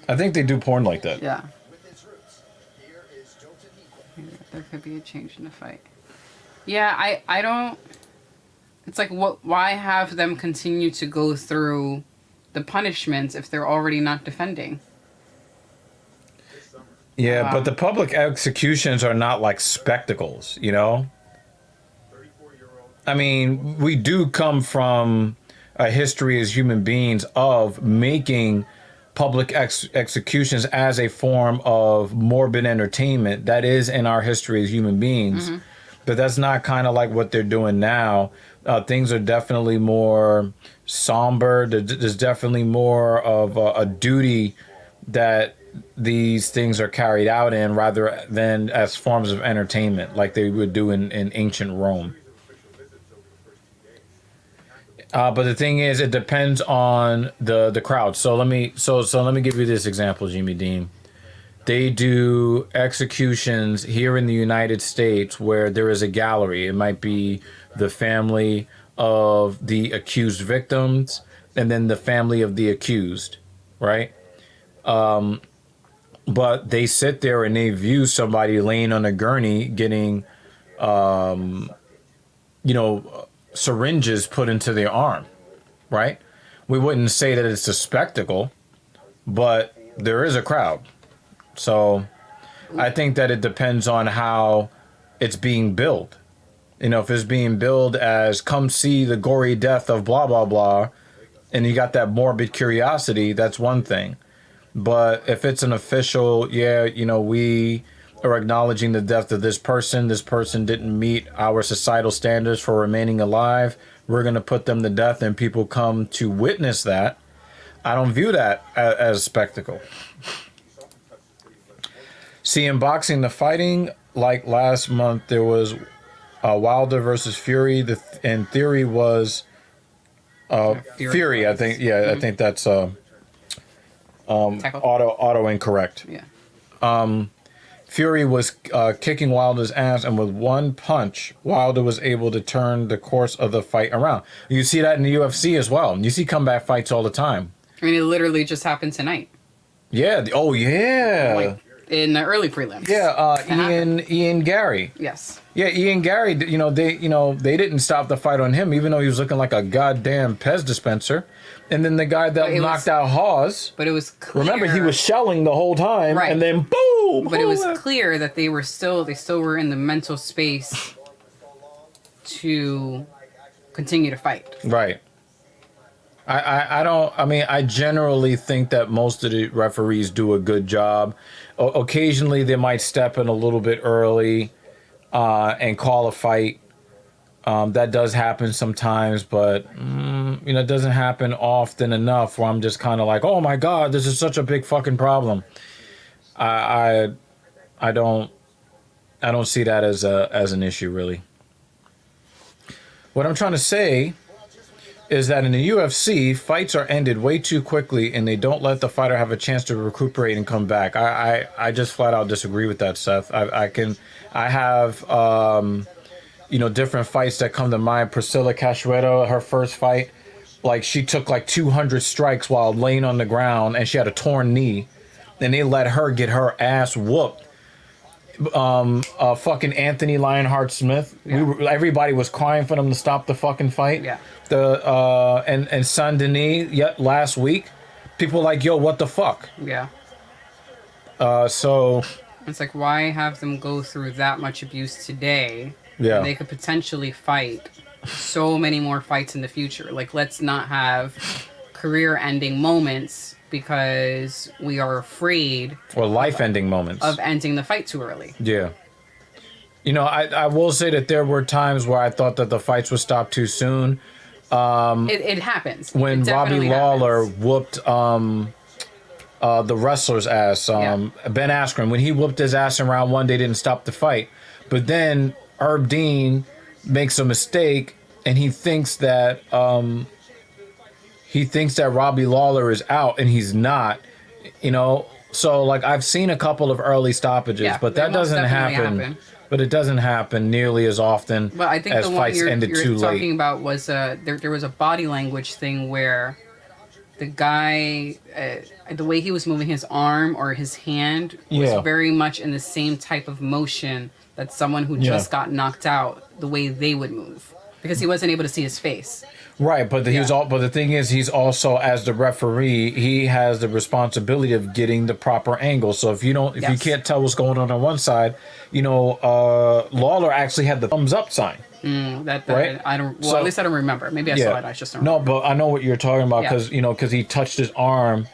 I think they do porn like that. yeah. There could be a change in the fight. Yeah, I don't. It's like what? Why have them continue to go through the punishments if they're already not defending? Yeah, Wow. but the public executions are not like spectacles, you know? I mean, we do come from a history as human beings of making public executions as a form of morbid entertainment. That is in our history as human beings. But that's not kind of like what they're doing now. Things are definitely more somber. There's definitely more of a duty that these things are carried out in rather than as forms of entertainment like they would do in ancient Rome. But the thing is, it depends on the crowd. So let me give you this example, Jimmy Dean. they do executions here in the United States where there is a gallery. It might be the family of the accused victims and then the family of the accused, right? But they sit there and they view somebody laying on a gurney getting, syringes put into their arm, right? We wouldn't say that it's a spectacle, but there is a crowd. So I think that it depends on how it's being billed. If it's being billed as come see the gory death of blah, blah, blah, and you got that morbid curiosity, that's one thing. But if it's an official, we are acknowledging the death of this person didn't meet our societal standards for remaining alive, we're going to put them to death, and people come to witness that, I don't view that as a spectacle. See, in boxing, the fighting, like last month, there was Wilder versus Fury. And theory was Fury. I think. Yeah, I think that's auto incorrect. Yeah. Fury was kicking Wilder's ass, and with one punch, Wilder was able to turn the course of the fight around. You see that in the UFC as well. You see comeback fights all the time. I mean, it literally just happened tonight. Yeah. Oh, yeah. Like in the early prelims. Yeah. Ian Gary. Yes. Yeah, Ian Gary. They didn't stop the fight on him, even though he was looking like a goddamn Pez dispenser. And then the guy that knocked out Hawes. But it was clear. Remember, he was shelling the whole time, right? And then boom. But it was clear that they still were in the mental space to continue to fight. Right. I generally think that most of the referees do a good job. Occasionally, they might step in a little bit early and call a fight. That does happen sometimes, but it doesn't happen often enough where I'm just kind of like, oh my God, this is such a big fucking problem. I don't see that as an issue, really. What I'm trying to say is that in the UFC, fights are ended way too quickly, and they don't let the fighter have a chance to recuperate and come back. I just flat out disagree with that, Seth. I have different fights that come to mind. Priscilla Cachoeira, her first fight, like she took like 200 strikes while laying on the ground, and she had a torn knee, and they let her get her ass whooped. Fucking Anthony Lionheart Smith. Yeah. Everybody was crying for them to stop the fucking fight. Yeah. And Saint Denis last week, people like, yo, what the fuck? Yeah. So it's like, why have them go through that much abuse today? Yeah. They could potentially fight so many more fights in the future. Like, let's not have career-ending moments because we are afraid or life-ending moments of ending the fight too early. Yeah. I will say that there were times where I thought that the fights would stop too soon. It happens. When Robbie Lawler whooped the wrestler's ass, Ben Askren, when he whooped his ass in round one, they didn't stop the fight. But then Herb Dean makes a mistake, and he thinks that Robbie Lawler is out, and he's not. So like I've seen a couple of early stoppages, but that doesn't happen. But it doesn't happen nearly as often. But I think as the one fights ended too late. Talking about was there was a body language thing where the guy, the way he was moving his arm or his hand was very much in the same type of motion that someone who just got knocked out, the way they would move, because he wasn't able to see his face. Right, but but the thing is, he's also, as the referee, he has the responsibility of getting the proper angle. So if you can't tell what's going on one side, Lawler actually had the thumbs up sign. Right? I don't. Well, at least I don't remember. Maybe I saw it. I just don't. No, but I know what you're talking about because he touched his arm,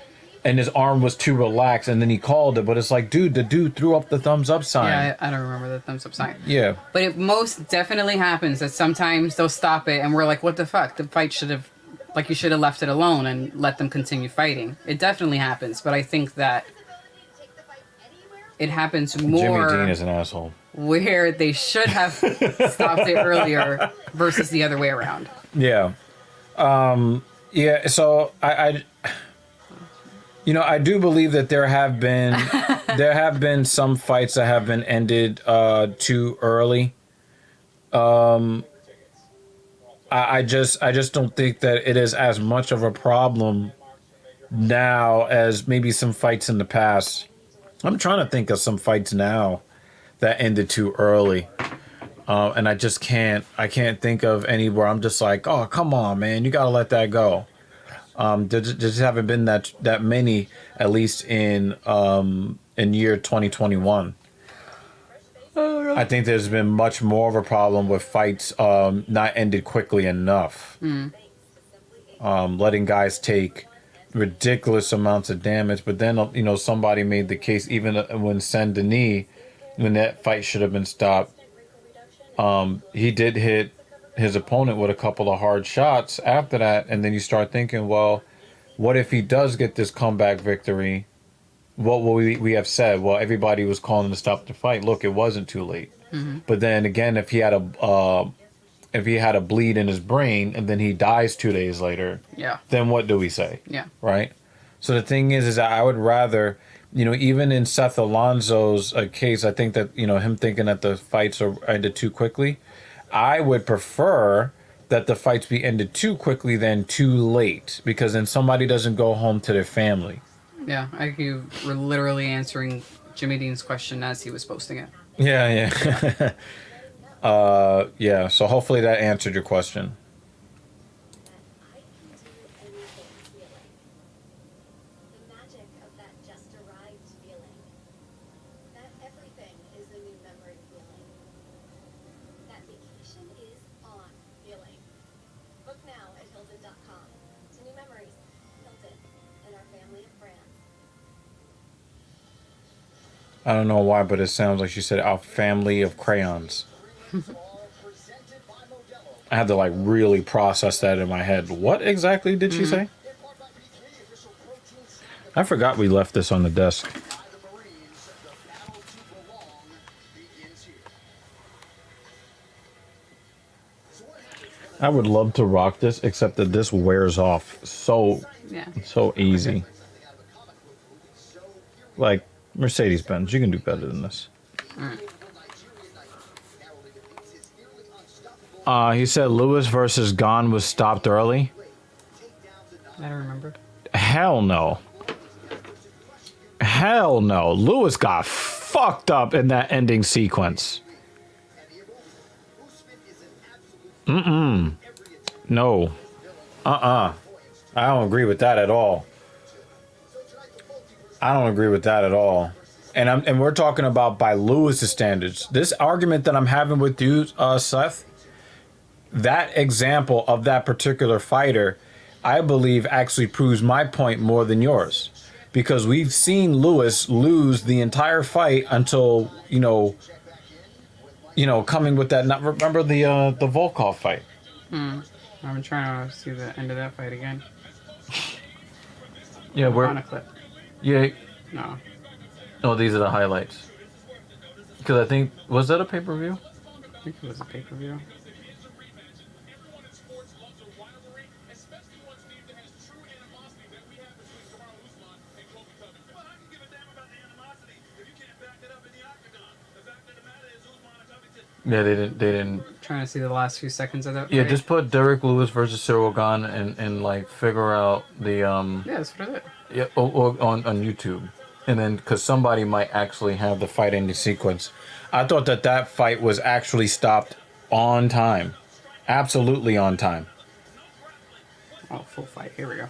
and his arm was too relaxed, and then he called it. But it's like, dude, the dude threw up the thumbs up sign. Yeah, I don't remember the thumbs up sign. Yeah. But it most definitely happens that sometimes they'll stop it, and we're like, what the fuck? The fight should have, like, you should have left it alone and let them continue fighting. It definitely happens, but I think that it happens more. Jimmy Dean is an asshole. Where they should have stopped it earlier versus the other way around. Yeah. So I do believe that there have been there have been some fights that have been ended too early. I just don't think that it is as much of a problem now as maybe some fights in the past. I'm trying to think of some fights now that ended too early. And I just can't think of any where I'm just like, oh, come on, man, you gotta let that go. There just haven't been that many, at least in year 2021. I think there's been much more of a problem with fights not ended quickly enough. Letting guys take ridiculous amounts of damage. But then, somebody made the case, even when Saint Denis, when that fight should have been stopped, he did hit his opponent with a couple of hard shots after that. And then you start thinking, well, what if he does get this comeback victory? What will we have said? Well, everybody was calling to stop the fight. Look, it wasn't too late. But then again, if he had a bleed in his brain and then he dies 2 days later, Yeah. then what do we say? Yeah. Right? So the thing is that I would rather, even in Seth Alonso's case, I think that, him thinking that the fights are ended too quickly, I would prefer that the fights be ended too quickly than too late, because then somebody doesn't go home to their family. Yeah, you were literally answering Jimmy Dean's question as he was posting it. Yeah. Yeah, so hopefully that answered your question. I can do anything feeling. The magic of that just arrived feeling. That everything is a new memory feeling. That vacation is on feeling. Book now at Hilton.com. To new memories, Hilton, and our family of brands. I don't know why, but it sounds like she said our family of crayons. I had to really process that in my head. What exactly did she say? I forgot we left this on the desk. I would love to rock this, except that this wears off so easy. Like Mercedes-Benz, you can do better than this. He said Lewis versus Gane was stopped early. I don't remember. Hell no. Hell no. Lewis got fucked up in that ending sequence. No. I don't agree with that at all. And we're talking about by Lewis's standards. This argument that I'm having with you, Seth, that example of that particular fighter, I believe actually proves my point more than yours. Because we've seen Lewis lose the entire fight until, coming with that. Remember the Volkov fight? I'm trying to see the end of that fight again. Yeah, we're on a clip. Yeah. No. Oh, these are the highlights. Because I think, was that a pay-per-view? I think it was a pay-per-view. Yeah, they didn't. Trying to see the last few seconds of that. Yeah, fight. just put Derek Lewis versus Cyril Gane and figure out the Yeah, that's what I did. Yeah, or on YouTube, and then because somebody might actually have the fight ending sequence. I thought that fight was actually stopped on time, absolutely on time. Oh, full fight. Here we go.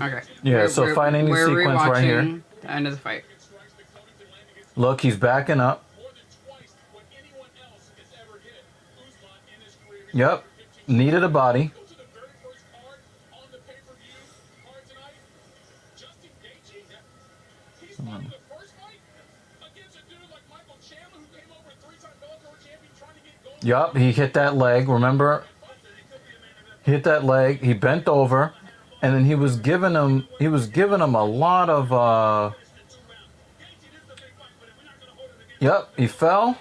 Okay. Yeah, so fight ending sequence right here. The end of the fight. Look, he's backing up. Yep, knee to the body. Yup, he hit that leg, remember? Hit that leg, he bent over, and then he was giving him a lot of Yep, he fell.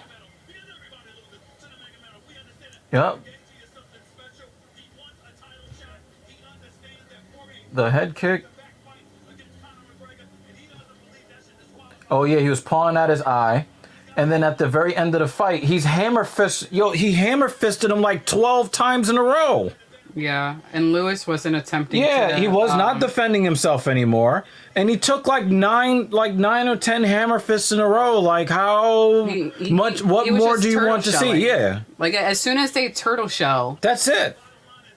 Yep. The head kick. Oh yeah, he was pawing at his eye. And then at the very end of the fight, he hammer fisted him like 12 times in a row. Yeah, and Lewis wasn't attempting Yeah, to, he was not defending himself anymore. And he took like nine or 10 hammer fists in a row. Like how much, what he was more just do you turtle want to shelling. see? Yeah. Like as soon as they turtle shell, That's it.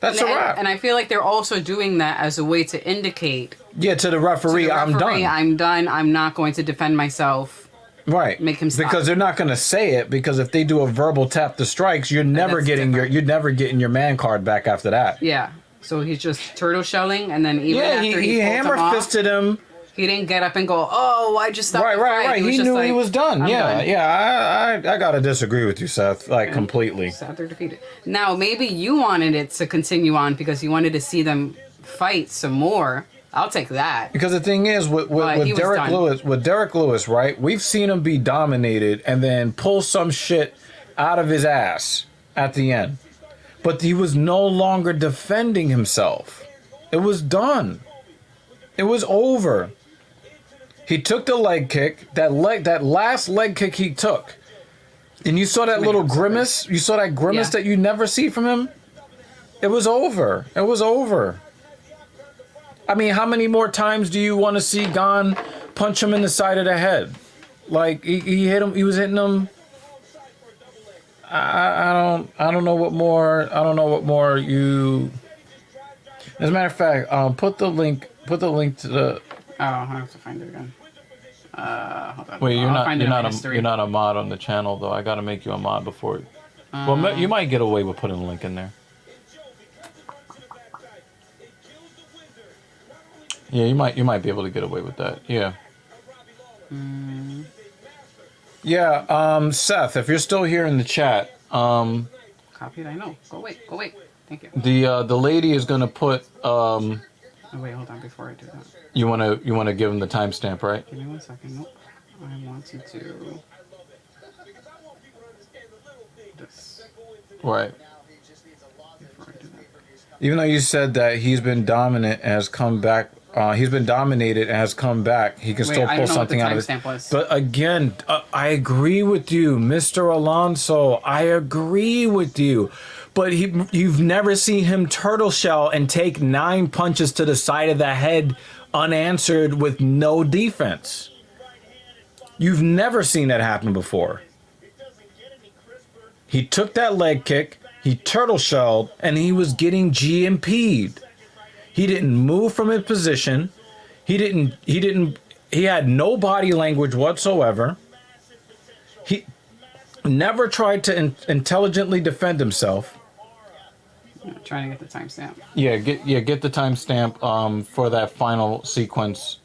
That's a wrap. and I feel like they're also doing that as a way to indicate Yeah, to the referee, I'm done. I'm done. I'm not going to defend myself. Right. Make him stop. Because they're not going to say it, because if they do a verbal tap the strikes, you're never getting your man card back after that. Yeah. So he's just turtle shelling, and then even after he hammer fisted him. He didn't get up and go, "Oh, I just stopped." Right. He knew he was done. I'm Yeah. done. I gotta disagree with you, Seth. Like completely. Sad they're defeated. Now maybe you wanted it to continue on because you wanted to see them fight some more. I'll take that. Because the thing is, with Derek Lewis, right? We've seen him be dominated and then pull some shit out of his ass at the end. But he was no longer defending himself. It was done. It was over. He took the leg kick, that last leg kick he took. And you saw that little grimace? You saw that grimace that you never see from him? It was over. It was over. I mean, how many more times do you want to see Gon punch him in the side of the head? Like he hit him. He was hitting him. I don't know what more. I don't know what more you. As a matter of fact, put the link to the. Oh, I have to find it again. Hold on. Wait, you're not a mod on the channel though. I gotta make you a mod before. Well, you might get away with putting a link in there. Yeah, you might be able to get away with that. Yeah. Yeah, Seth, if you're still here in the chat, copied. I know. Go wait. Thank you. The lady is gonna put Oh, wait, hold on before I do that. You wanna give him the timestamp, right? Give me 1 second. Nope. I wanted to do this. Right. Before I do that. Even though you said that he's been dominant and has come back, he's been dominated and has come back, he can still pull something out of it. But again, I agree with you, Mr. Alonso. I agree with you. But you've never seen him turtle shell and take 9 punches to the side of the head unanswered with no defense. You've never seen that happen before. He took that leg kick, he turtle shelled, and he was getting GMP'd. He didn't move from his position. He had no body language whatsoever. He never tried to intelligently defend himself. I'm trying to get the timestamp. Yeah, get the timestamp for that final sequence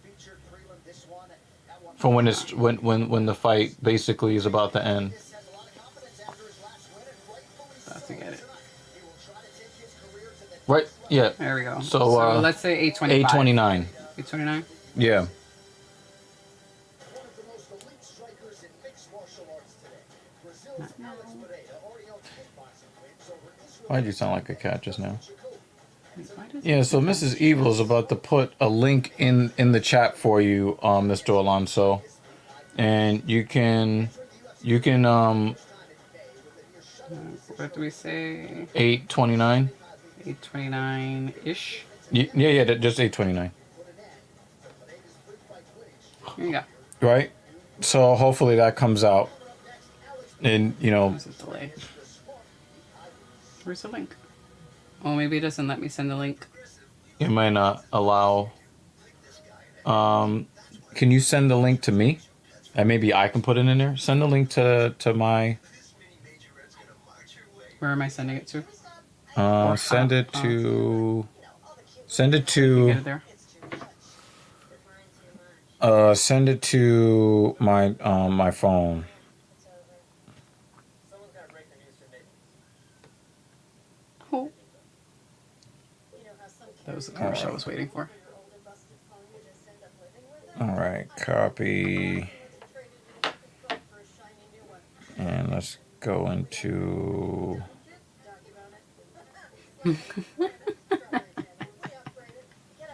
for when the fight basically is about to end. About to get it. Right. Yeah. There we go. So let's say 8:25. 8:29. 8:29. Yeah. Why'd you sound like a cat just now? Yeah, so Mrs. Evil is about to put a link in the chat for you, Mr. Alonso, and you can what do we say? 8:29. 8:29 ish. Yeah, just 8:29. Here you go. Right. So hopefully that comes out, and Where's the delay? Where's the link? Oh, maybe it doesn't let me send the link. It might not allow. Can you send the link to me? And maybe I can put it in there. Send the link to my. Where am I sending it to? Send it to. Send it You get to. it there? Send it to my phone. Oh. That was the commercial I was waiting for. All right, copy. let's go into.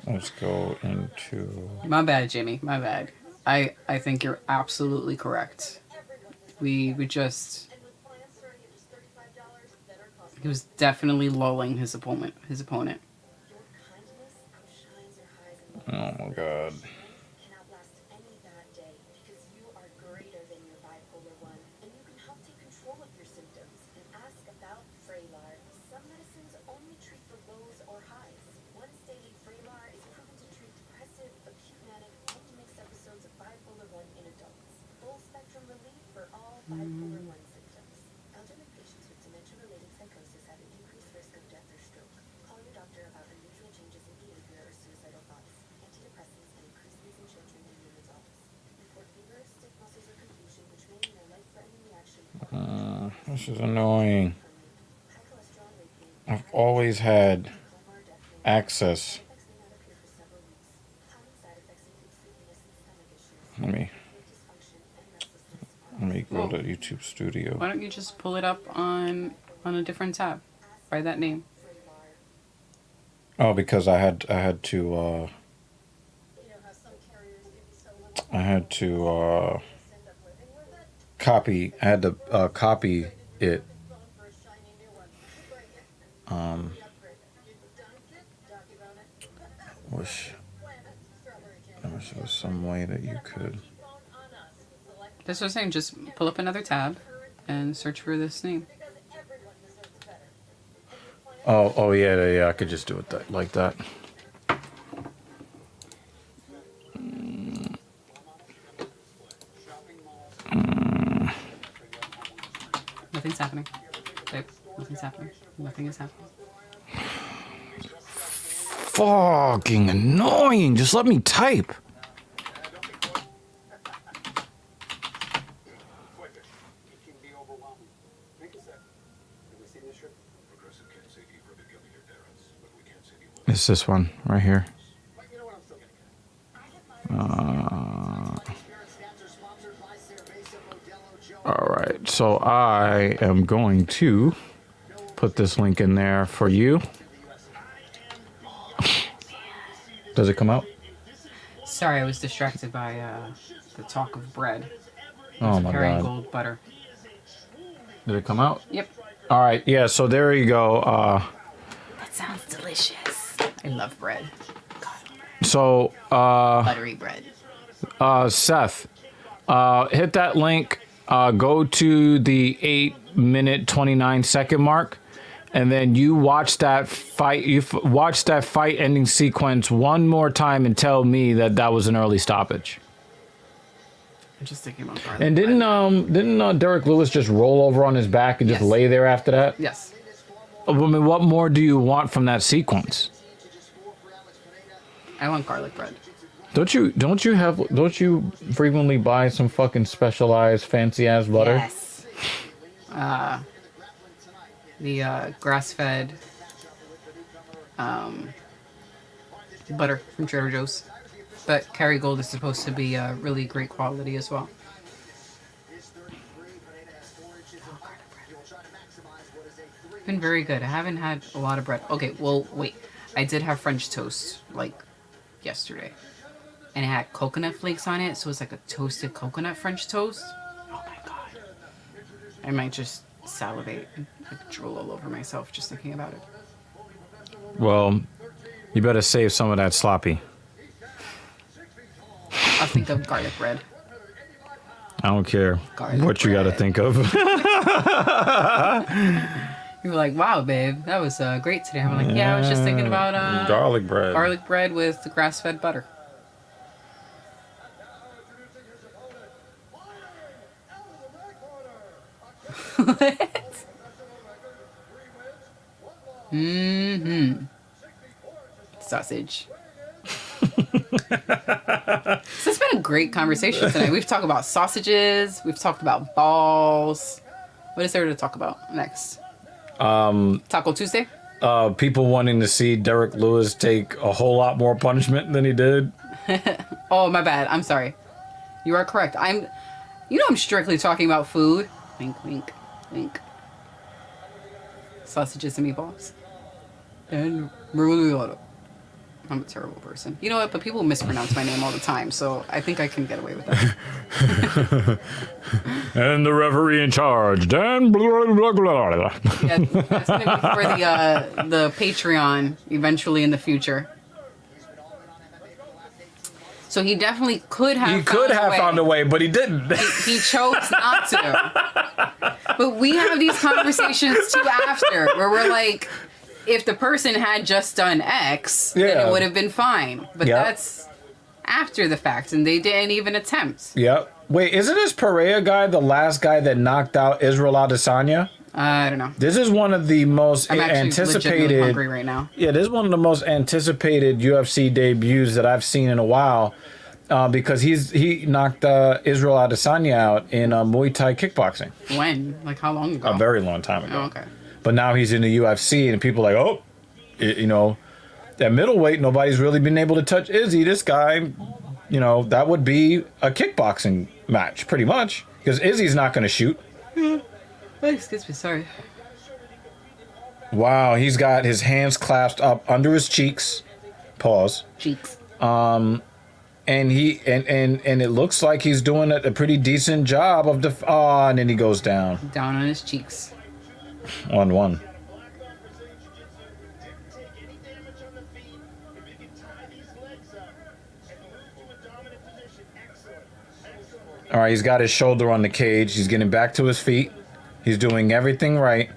Let's go into. My bad, Jimmy. My bad. I think you're absolutely correct. We just. He was definitely lulling his opponent. Oh my god. Can outlast any bad day because you are greater than your bipolar 1 and you can help take control of your symptoms and ask about Vraylar. Some medicines only treat the lows or highs. Once daily Vraylar is proven to treat depressive, acute manic, and mixed episodes of bipolar 1 in adults. Full spectrum relief for all bipolar 1 symptoms. Elderly patients with dementia-related psychosis have an increased risk of death or stroke. Call your doctor about unusual changes in behavior or suicidal thoughts. Antidepressants can increase these in children and young adults. Report fever, stiff muscles, or confusion, which may mean a life-threatening reaction. This is annoying. High cholesterol and weight gain. I've always had access. Effects may not appear for several weeks. Common side effects include sleepiness and stomach issues. Let me Dysfunction and restlessness. go to YouTube Studio. Why don't you just pull it up on a different tab by that name? Oh, because I had to You know how some carriers give you so little I had to end up living with it? copy. I had to copy it. Phone for a shiny new one. You break it, Um, we upgrade it. You dunk it, document it. wish Planet, strawberry I jam. wish there was some way that you could. Phone on us with select That's what I'm saying. Just pull up another tab and search for this name. because everyone deserves better. Oh yeah. I could just do it like that. Nothing's happening. Babe, nothing's happening. Nothing is happening. Fucking annoying. Just let me type. It can be overwhelming. Make a sec. Have we seen this strip? Progressive can't save you from becoming your parents, but we can't save you when It's this one right here. But you know what? I'm still gonna get it. Sponsored by Cerveza Modelo Joe. All right. So I am going to put this link in there for you. Does it come out? Sorry, I was distracted by the talk of bread. Oh my Carrying god. gold butter. Did it come out? Yep. All right. Yeah. So there you go. That sounds delicious. I love bread. So Buttery bread. Seth, hit that link. Go to the 8-minute 29-second mark, and then you watch that fight. Watch that fight ending sequence one more time and tell me that that was an early stoppage. I'm just thinking about garlic And didn't Derek Lewis just roll over on his back and just Yes. lay there after that? Yes. I mean, what more do you want from that sequence? I want garlic bread. Don't you frequently buy some fucking specialized fancy ass butter? Yes. The grass-fed butter from Trader Joe's. But Kerrygold is supposed to be really great quality as well. Been very good. I haven't had a lot of bread. Okay, well, wait. I did have French toast, like, yesterday. And it had coconut flakes on it, so it's like a toasted coconut French toast. Oh my god. I might just salivate and like, drool all over myself just thinking about it. Well, you better save some of that sloppy. I'll think of garlic bread. I don't care Garlic what you got to bread. think of. You were like, wow, babe, that was great today. I'm like, yeah, I was just thinking about garlic bread. garlic bread with the grass-fed butter. What? Mm-hmm. Sausage. So it's been a great conversation tonight. We've talked about sausages. We've talked about balls. What is there to talk about next? Taco Tuesday? People wanting to see Derek Lewis take a whole lot more punishment than he did. Oh, my bad. I'm sorry. You are correct. I'm strictly talking about food. Wink, wink, wink. Sausages and meatballs. And I'm a terrible person. You know what? But people mispronounce my name all the time, so I think I can get away with that. And the referee in charge, Dan. Blah, blah, blah, blah. Yeah, that's gonna be for the Patreon eventually in the future. So he definitely could have. He could have found a way, but he didn't. He chose not to. But we have these conversations too after, where we're like, if the person had just done X, then it would have been fine. But that's after the fact, and they didn't even attempt. Yep. Wait, isn't this Pereira guy the last guy that knocked out Israel Adesanya? I don't know. This is one of the most I'm actually anticipated. legitimately hungry right now. Yeah, this is one of the most anticipated UFC debuts that I've seen in a while, because he knocked Israel Adesanya out in Muay Thai kickboxing. When? Like how long ago? A very long time ago. Oh, okay. But now he's in the UFC, and people are like, oh, you know, at middleweight, nobody's really been able to touch Izzy. This guy, you know, that would be a kickboxing match, pretty much, because Izzy's not going to shoot. Oh, excuse me, sorry. Wow, he's got his hands clasped up under his cheeks. Pause. Cheeks. And he and it looks like he's doing a pretty decent job of and then he goes down. Down on his cheeks. 1-1. All right, he's got his shoulder on the cage. He's getting back to his feet. He's doing everything right.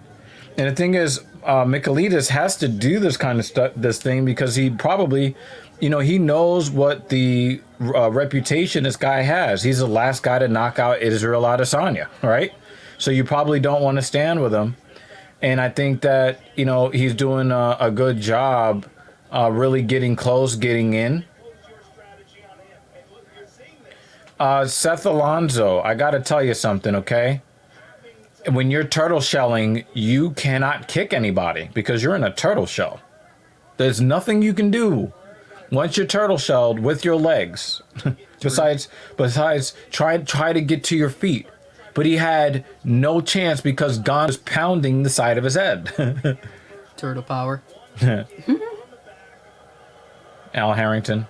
And the thing is, Michailidis has to do this kind of stuff, this thing, because he probably, you know, he knows what the reputation this guy has. He's the last guy to knock out Israel Adesanya, right? So you probably don't want to stand with him. And I think that, you know, he's doing a good job really getting close, getting in. Seth Alonso, I got to tell you something, okay? When you're turtle shelling, you cannot kick anybody because you're in a turtle shell. There's nothing you can do once you're turtle shelled with your legs. besides try to get to your feet. But he had no chance because Gon was pounding the side of his head. Turtle power. Al Harrington.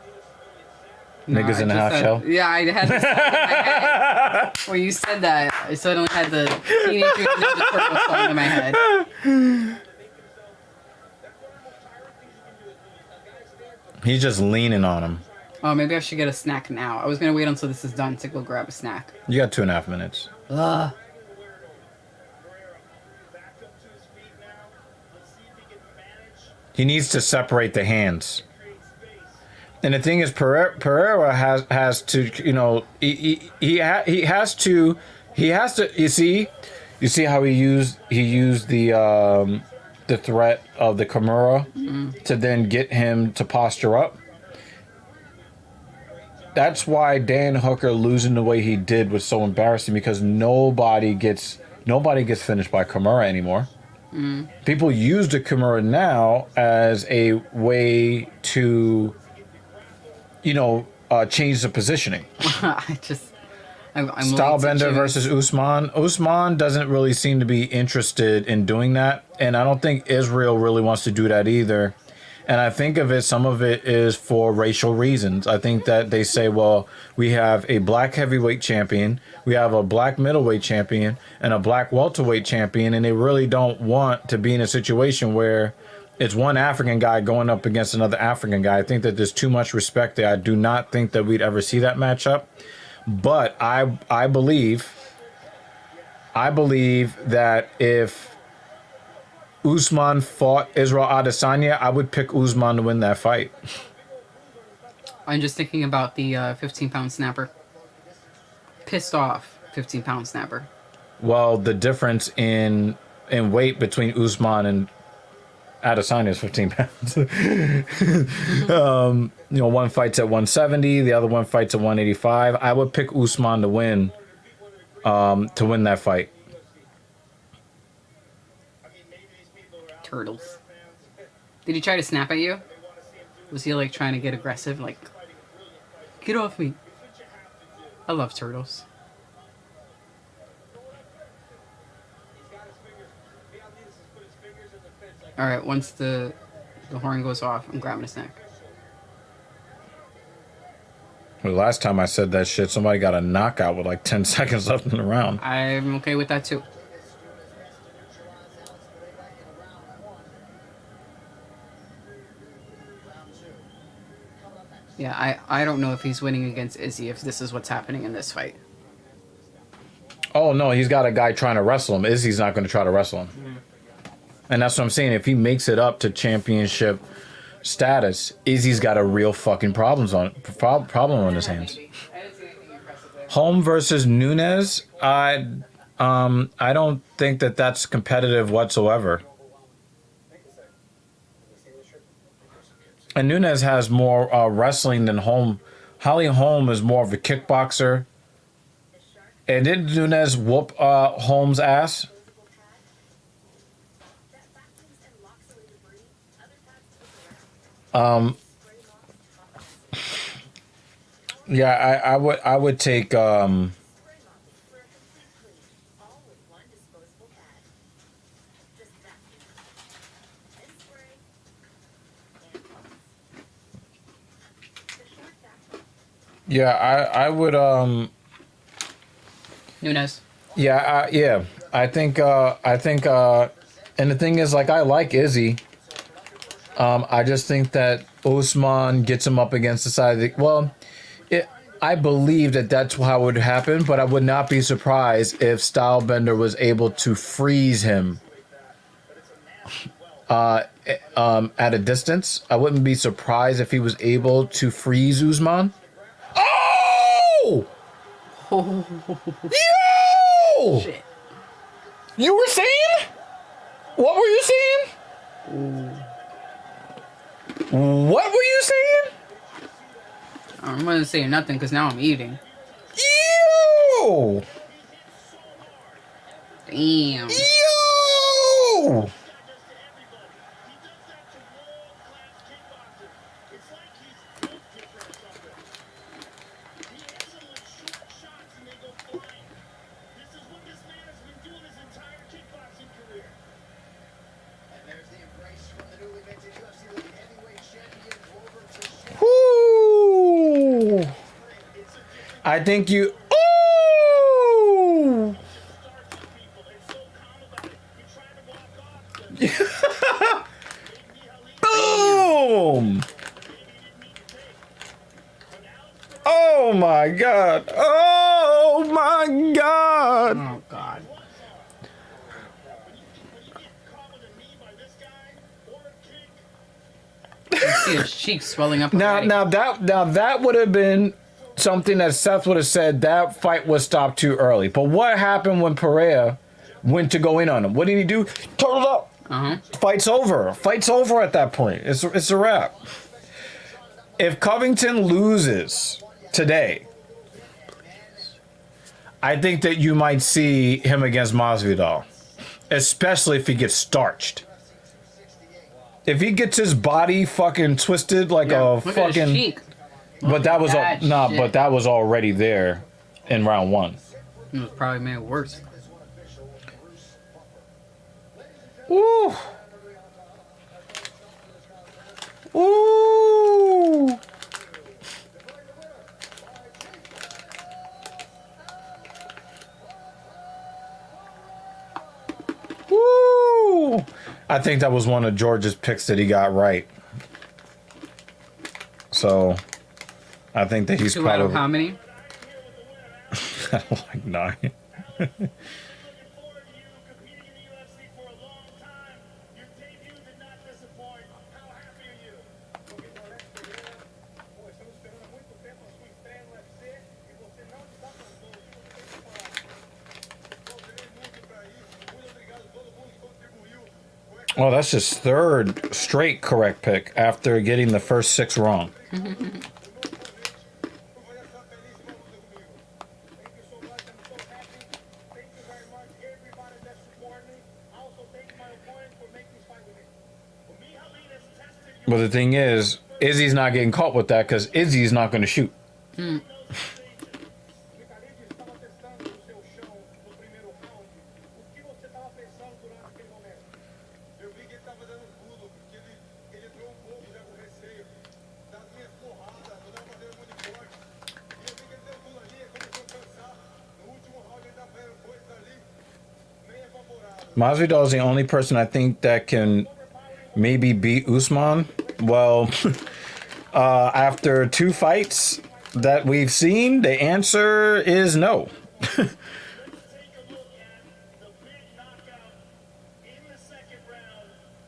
No, Niggas I in the just half had- shell. Yeah, I had this song in my head. When you said that, I suddenly had the Teenage Mutant Ninja Turtles song in my head. He's just leaning on him. Oh, maybe I should get a snack now. I was gonna wait until this is done to go grab a snack. You got 2.5 minutes. Ugh. He needs to separate the hands. And the thing is, Pereira has to, you know, he has to. You see how he used the threat of the Kimura to then get him to posture up. That's why Dan Hooker losing the way he did was so embarrassing, because nobody gets finished by Kimura anymore. People use the Kimura now as a way to, you know, change the positioning. I'm Stylebender versus Usman. Usman doesn't really seem to be interested in doing that, and I don't think Israel really wants to do that either. And I think some of it is for racial reasons. I think that they say, well, we have a black heavyweight champion, we have a black middleweight champion, and a black welterweight champion, and they really don't want to be in a situation where it's one African guy going up against another African guy. I think that there's too much respect there. I do not think that we'd ever see that matchup. But I believe that if Usman fought Israel Adesanya, I would pick Usman to win that fight. I'm just thinking about the 15-pound snapper. Pissed off 15-pound snapper. Well, the difference in weight between Usman and Adesanya is 15 pounds. You know, one fights at 170, the other one fights at 185. I would pick Usman to win that fight. Turtles. Did he try to snap at you? Was he like trying to get aggressive? Like, get off me. I love turtles. All right, once the horn goes off, I'm grabbing his neck. The last time I said that shit, somebody got a knockout with like 10 seconds left in the round. I'm okay with that too. Yeah, I don't know if he's winning against Izzy if this is what's happening in this fight. Oh, no, he's got a guy trying to wrestle him. Izzy's not going to try to wrestle him. And that's what I'm saying. If he makes it up to championship status, Izzy's got a real fucking problem on his hands. Holm versus Nunes, I don't think that that's competitive whatsoever. And Nunes has more wrestling than Holm. Holly Holm is more of a kickboxer. And did Nunes whoop Holm's ass? Yeah, I would take yeah, I would Nunes. yeah, I think and the thing is, like, I like Izzy. I just think that Usman gets him up against the side of the, well, I believe that that's how it would happen, but I would not be surprised if Stylebender was able to freeze him at a distance. I wouldn't be surprised if he was able to freeze Usman. Oh! Yo! Shit. You were saying? What were you saying? What were you saying? I'm gonna say nothing because now I'm eating. Yo! Damn. Yo! Whoo! I think you. Oh! Boom! Oh my god! Oh my god! Oh god. You see his cheeks swelling up. Now already. that would have been something that Seth would have said that fight was stopped too early. But what happened when Pereira went to go in on him? What did he do? Turtled up. Fight's over. Fight's over at that point. It's a wrap. If Covington loses today, I think that you might see him against Masvidal, especially if he gets starched. If he gets his body fucking twisted like a Look at his fucking, cheek. but that was that nah, shit. but that was already there in round one. It was probably made it worse. Ooh, ooh. Woo! I think that was one of George's picks that he got right. So, I think that he's 2 out of probably how many? like 9. Well, that's his third straight correct pick after getting the first 6 wrong. But the thing is, Izzy's not getting caught with that because Izzy's not going to shoot. Masvidal is the only person I think that can maybe beat Usman. Well, after 2 fights that we've seen, the answer is no. Take a look at the big knockout in the second round.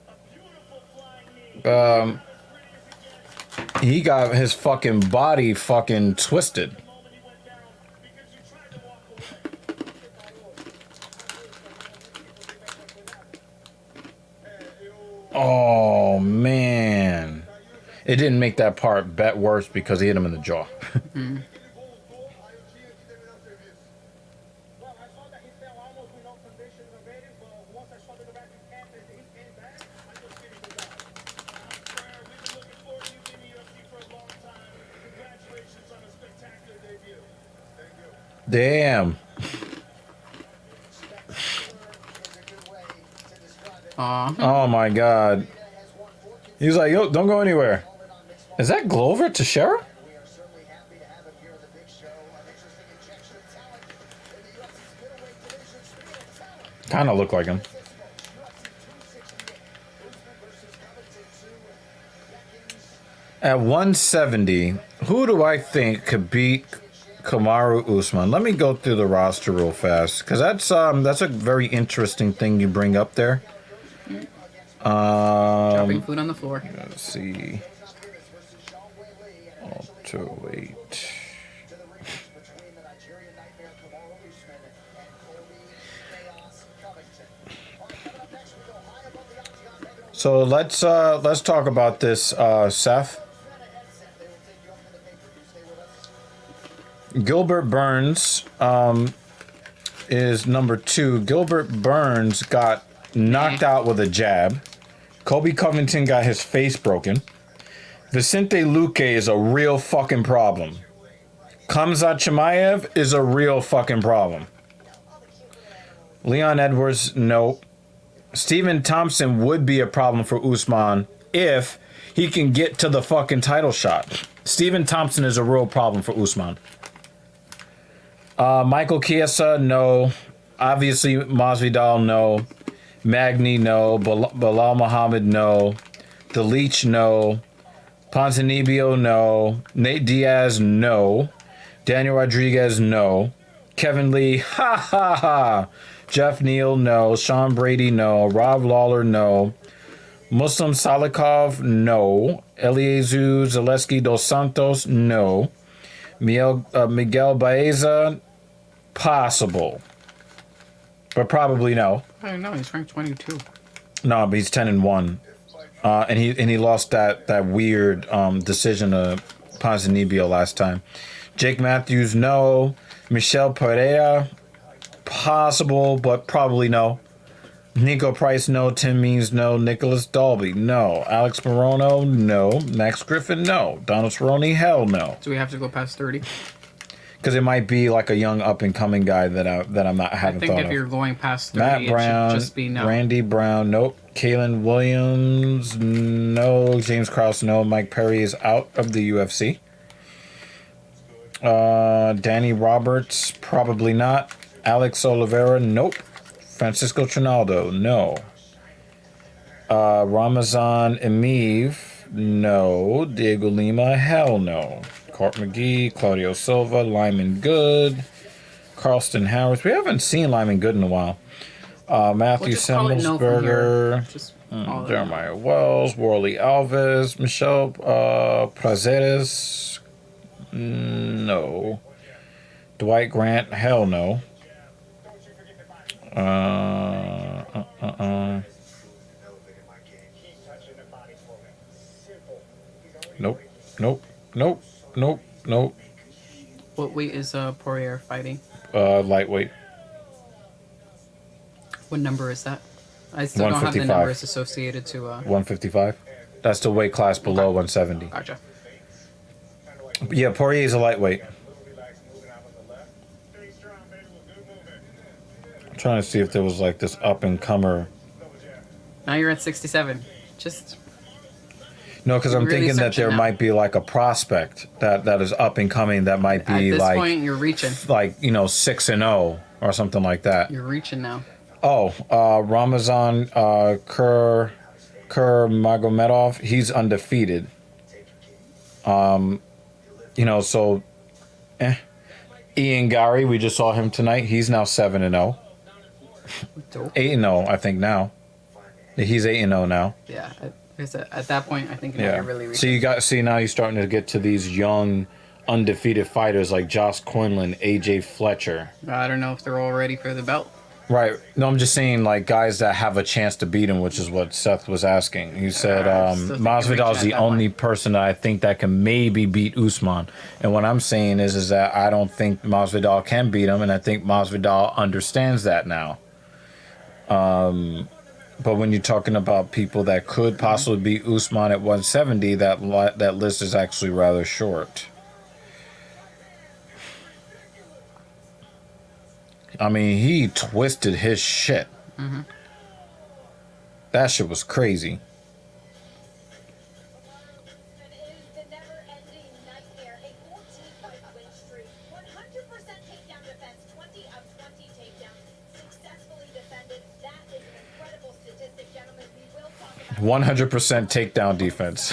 A beautiful flying knee. Not as pretty as it gets. He got his fucking body fucking twisted. The moment he went down because you tried to walk away. Oh, man. It didn't make that part bet worse because he hit him in the jaw. Well, I saw that he fell almost with no condition already, but once I saw the direction camp and he came back, I just finished the job. We've been looking forward to you in the UFC for a long time. Congratulations on a spectacular debut. Thank you. Damn. Aw. Oh, my God. He's like, yo, don't go anywhere. Is that Glover Teixeira? We are certainly happy to have him here on the big show. An interesting injection of talent in the UFC's middleweight division. Speaking of talent, Kind of look like him. UFC 268, Usman versus Covington, 2 decades. At 170, who do I think could beat Kamaru Usman? Let me go through the roster real fast, because that's a very interesting thing you bring up there. Dropping food on the floor. Let's see. Oh, 208. To the rematch between the Nigerian nightmare Kamaru Usman and Colby Chaos Covington. All right, coming up next, we go high above the octagon. Heavyweight So let's talk about this, Seth. headset. They will take you up to the pay-per-view. Stay with us. Gilbert Burns is number 2. Gilbert Burns got knocked out with a jab. Kobe Covington got his face broken. Vicente Luque is a real fucking problem. Khamzat Chimaev is a real fucking problem. Leon Edwards, no. Stephen Thompson would be a problem for Usman if he can get to the fucking title shot. Stephen Thompson is a real problem for Usman. Michael Chiesa, no. Obviously, Masvidal, no. Magny, no. Bilal Muhammad, no. The Leech, no. Ponzinibbio, no. Nate Diaz, no. Daniel Rodriguez, no. Kevin Lee, ha ha ha. Jeff Neal, no. Sean Brady, no. Rob Lawler, no. Muslim Salikov, no. Eliezer Zaleski dos Santos, no. Miguel Baeza, possible. But probably no. I don't know. He's ranked 22. No, but he's 10-1. And he lost that weird decision to Ponzinibbio last time. Jake Matthews, no. Michel Pereira, possible, but probably no. Nico Price, no. Tim Means, no. Nicholas Dalby, no. Alex Morono, no. Max Griffin, no. Donald Cerrone, hell no. Do we have to go past 30? Because it might be like a young up and coming guy that I'm not I haven't think thought if of. you're going past 30, Matt it Brown, should just be no. Randy Brown, nope. Kalen Williams, no. James Krause, no. Mike Perry is out of the UFC. Danny Roberts, probably not. Alex Oliveira, nope. Francisco Trinaldo, no. Ramazan Emeev, no. Diego Lima, hell no. Court McGee, Claudio Silva, Lyman Good, Carlston Harris. We haven't seen Lyman Good in a while. Matthew We'll just call it no from Semmelsberger, here. Just all of them. Jeremiah Wells, Worley Alves, Michelle Prazeres, no. Dwight Grant, hell no. Nope, nope, nope, nope, nope. What weight is Poirier fighting? Lightweight. What number is that? I still don't have the 155. numbers associated to. 155. That's the weight class below 170. Gotcha. Yeah, Poirier's a lightweight. I'm trying to see if there was like this up and comer. Now you're at 67. Just No, because I'm Really thinking that searching there now. might be like a prospect that is up and coming that might at be this like point, you're reaching. 6-0 or something like that. You're reaching now. Ramazan Kurmagomedov, he's undefeated. So Ian Gary, we just saw him tonight. He's now 7-0. Dope. 8-0, I think now. He's 8-0 now. Yeah, at that point, I think now Yeah. you're really So now you're starting to get to these young, undefeated fighters like Josh Quinlan, AJ Fletcher. I don't know if they're all ready for the belt. Right. No, I'm just saying like guys that have a chance to beat him, which is what Seth was asking. He said I still think Masvidal you're is the reaching at that only point. person that I think that can maybe beat Usman. And what I'm saying is that I don't think Masvidal can beat him, and I think Masvidal understands that now. But when you're talking about people that could possibly beat Usman at 170, that list is actually rather short. I mean, he twisted his shit. Mm-hmm. That shit was crazy. It is the never-ending nightmare. A 14-fight win streak, 100% takedown defense, 20 of 20 takedowns successfully defended. That is an incredible statistic, gentlemen. We will talk about 100% takedown defense.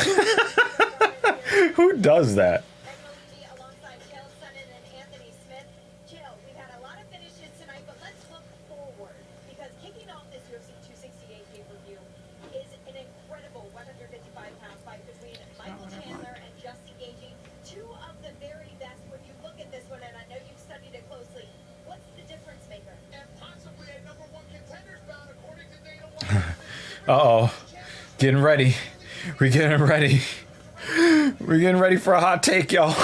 Who does that? Magnoloini alongside Chael Sonnen and Anthony Smith. Chael, we've had a lot of finishes tonight, but let's look forward because kicking off this UFC 268 pay-per-view is an incredible 155-pound fight between Michael Chandler and Justin Gaethje, two of the very best. When you look at this one, and I know you've studied it closely, what's the difference maker? And possibly a number one contenders bout according to Dana White. Uh-oh. Getting ready. We're getting ready. We're getting ready for a hot take, y'all.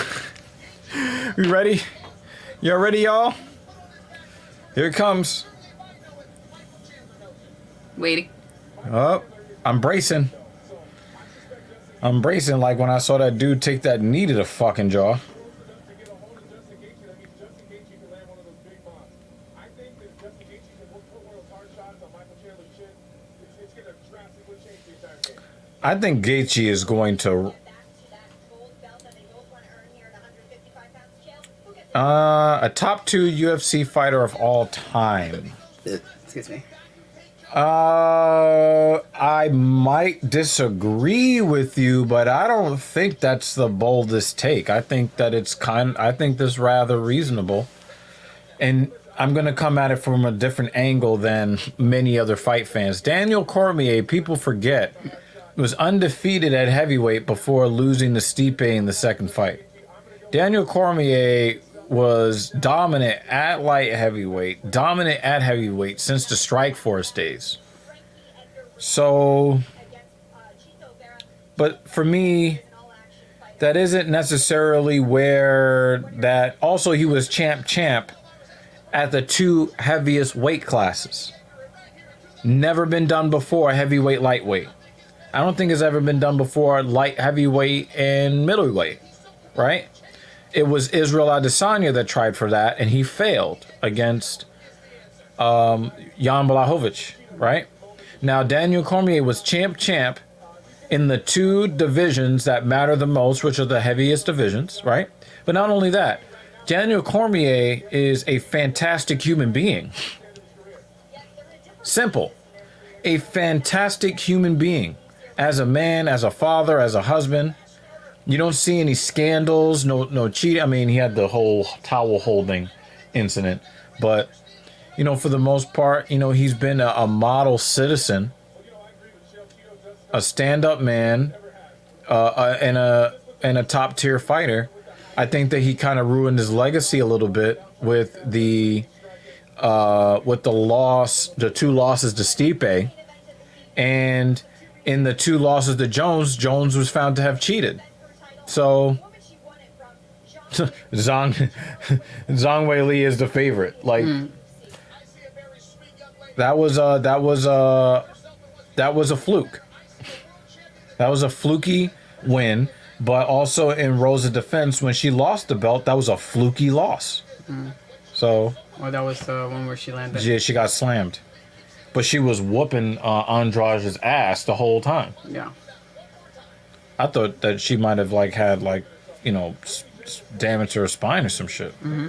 We ready? Y'all ready, y'all? Here it comes. Waiting. Oh, I'm bracing. I'm bracing like when I saw that dude take that knee to the fucking jaw. To get a hold of Justin Gaethje, that means Justin Gaethje can land one of those big bombs. I think that if Justin Gaethje can put one of those hard shots on Michael Chandler's chin, it's going to drastically change the entire game. I think Gaethje is going to Back-to-back gold belt that they both want to earn here at 155 pounds. Chael, who gets it? a top 2 UFC fighter of all time. Excuse me. I might disagree with you, but I don't think that's the boldest take. I think that I think this rather reasonable. And I'm going to come at it from a different angle than many other fight fans. Daniel Cormier, people forget, was undefeated at heavyweight before losing to Stipe in the second fight. Daniel Cormier was dominant at light heavyweight, since the Strikeforce days. So, but for me, that isn't necessarily where that. Also, he was champ at the 2 heaviest weight classes. Never been done before, heavyweight, lightweight. I don't think it's ever been done before, light, heavyweight, and middleweight, right? It was Israel Adesanya that tried for that, and he failed against Jan Blachowicz, right? Now, Daniel Cormier was champ in the 2 divisions that matter the most, which are the heaviest divisions, right? But not only that, Daniel Cormier is a fantastic human being. Simple. A fantastic human being. As a man, as a father, as a husband. You don't see any scandals, no cheating. I mean, he had the whole towel holding incident. But, for the most part, he's been a model citizen, a stand-up man, and a top-tier fighter. I think that he kind of ruined his legacy a little bit with the loss, the 2 losses to Stipe, and in the 2 losses to Jones was found to have cheated. So Zhang Weili is the favorite. Like that was a fluke. That was a fluky win. But also in Rosa's defense, when she lost the belt, that was a fluky loss. So. Well, that was the one where she landed. Yeah, she got slammed. But she was whooping Andrade's ass the whole time. Yeah. I thought that she might have had damage to her spine or some shit. Mm-hmm.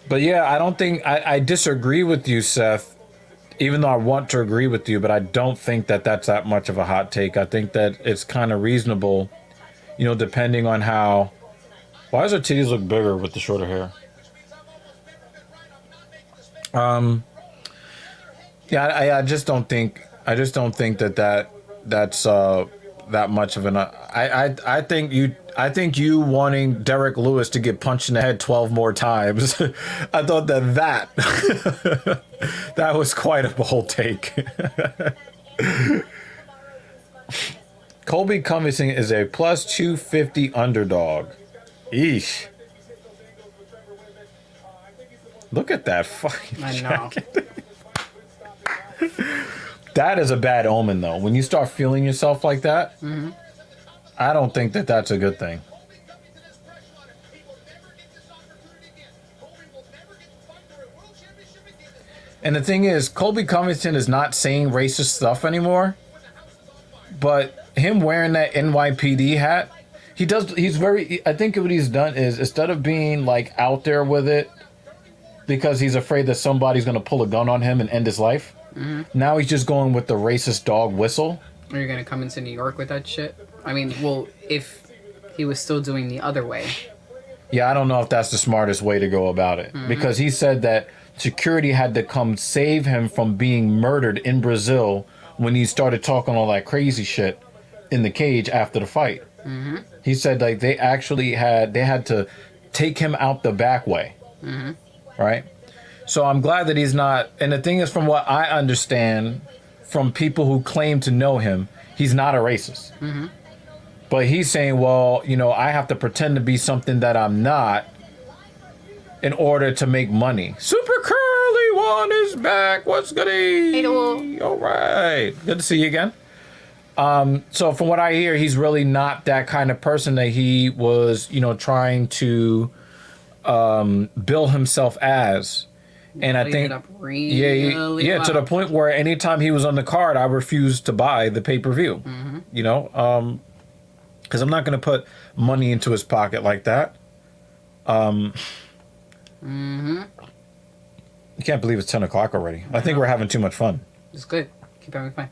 But yeah, I don't think I disagree with you, Seth. Even though I want to agree with you, but I don't think that that's that much of a hot take. I think that it's kind of reasonable, you know, depending on how. Why does her titties look bigger with the shorter hair? Yeah, I just don't think. I just don't think that's that much of an. I think you. I think you wanting Derek Lewis to get punched in the head 12 more times. I thought that that was quite a bold take. Colby Covington is a plus 250 underdog. Eesh. Look at that fucking I know. jacket. That is a bad omen, though. When you start feeling yourself like that, I don't think that that's a good thing. And the thing is, Colby Covington is not saying racist stuff anymore. But him wearing that NYPD hat, he does. He's very. I think what he's done is, instead of being like out there with it, because he's afraid that somebody's gonna pull a gun on him and end his life. Now he's just going with the racist dog whistle. Are you gonna come into New York with that shit? I mean, well, if he was still doing the other way. Yeah, I don't know if that's the smartest way to go about it, because he said that security had to come save him from being murdered in Brazil when he started talking all that crazy shit in the cage after the fight. He said like they had to take him out the back way. Right? So I'm glad that he's not, and the thing is, from what I understand from people who claim to know him, he's not a racist. But he's saying, well, you know, I have to pretend to be something that I'm not in order to make money. Super Curly One is back. What's goody? Hey, all right. Good to see you again. So from what I hear, he's really not that kind of person that he was, you know, trying to bill himself as. And I think, yeah, to the point where anytime he was on the card, I refused to buy the pay-per-view. You know, because I'm not going to put money into his pocket like that. You can't believe it's 10 o'clock already. I think we're having too much fun. It's good. Keep having fun.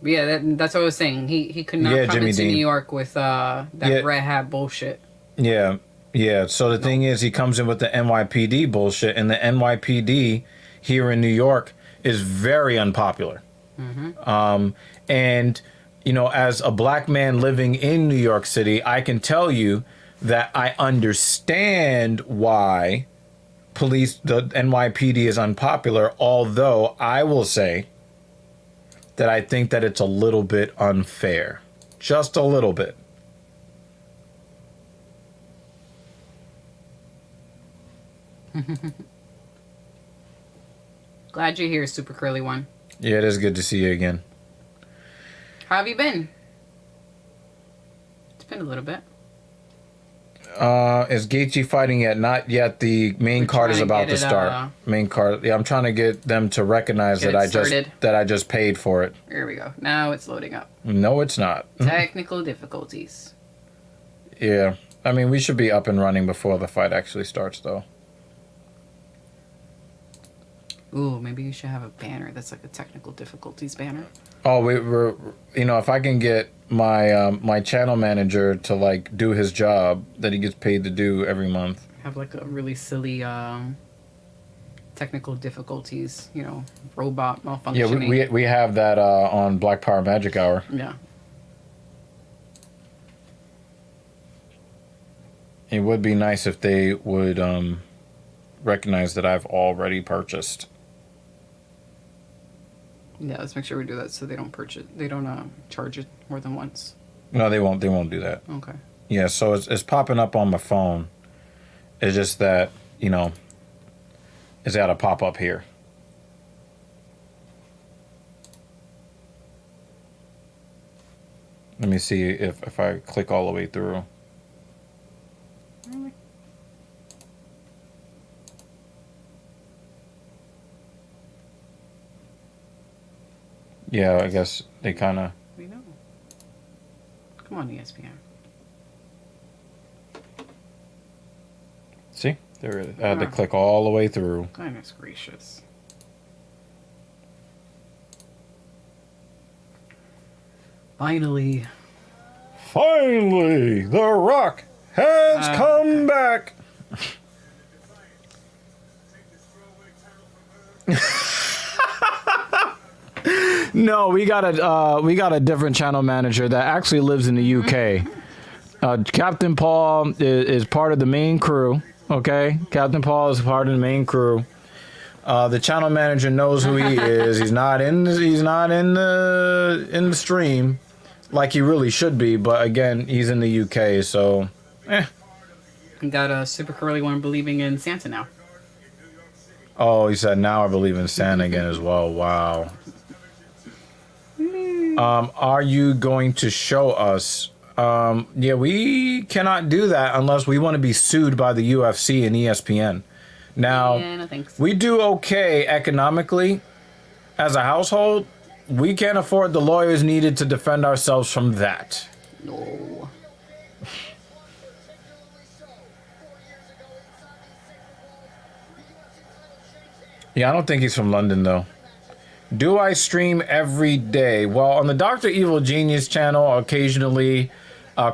But yeah, that's what I was saying. He could not come Jimmy into Dean. New York with that red hat bullshit. Yeah. Yeah, so the thing is, he comes in with the NYPD bullshit, and the NYPD here in New York is very unpopular. And, you know, as a black man living in New York City, I can tell you that I understand why the NYPD is unpopular, although I will say that I think that it's a little bit unfair. Just a little bit. Glad you're here, Super Curly One. Yeah, it is good to see you again. How have you been? It's been a little bit. Is Gaethje fighting yet? Not yet. The main card is about to start. Main card. Yeah, I'm trying to get them to recognize that I just paid for it. Here we go. Now it's loading up. No, it's not. Technical difficulties. Yeah. I mean, we should be up and running before the fight actually starts, though. Ooh, maybe you should have a banner that's like a technical difficulties banner. Oh, we're you know, if I can get my my channel manager to like do his job that he gets paid to do every month. Have like a really silly technical difficulties, you know, robot malfunctioning. Yeah, we have that on Black Power Magic Hour. Yeah. It would be nice if they would recognize that I've already purchased. Yeah, let's make sure we do that so they don't charge it more than once. No, they won't do that. Okay. Yeah, so it's popping up on my phone. It's just that, you know, it's got to pop up here. Let me see if I click all the way through. Really? Yeah, I guess they kind of... We know. Come on, ESPN. See? There it is. I had to click all the way through. Goodness gracious. Finally. Finally, The Rock has come back. No, we got a different channel manager that actually lives in the UK. Captain Paul is part of the main crew. Okay, Captain Paul is part of the main crew. The channel manager knows who he is. He's not in the stream like he really should be. But again, he's in the UK, so. Got a super curly one believing in Santa now. Oh, he said now I believe in Santa again as well. Wow. Are you going to show us? Yeah, we cannot do that unless we want to be sued by the UFC and ESPN. Now, Yeah, no thanks. we do okay economically as a household. We can't afford the lawyers needed to defend ourselves from that. No. Yeah, I don't think he's from London, though. Do I stream every day? Well, on the Dr. Evil Genius channel, occasionally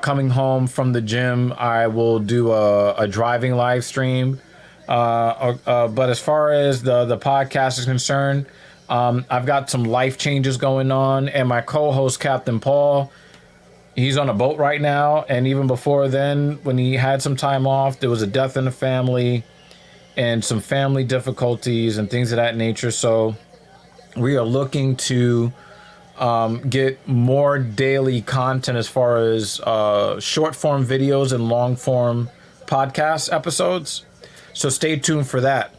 coming home from the gym, I will do a driving live stream. But as far as the podcast is concerned, I've got some life changes going on. And my co-host, Captain Paul, he's on a boat right now. And even before then, when he had some time off, there was a death in the family and some family difficulties and things of that nature. So we are looking to get more daily content as far as short form videos and long form podcast episodes. So stay tuned for that.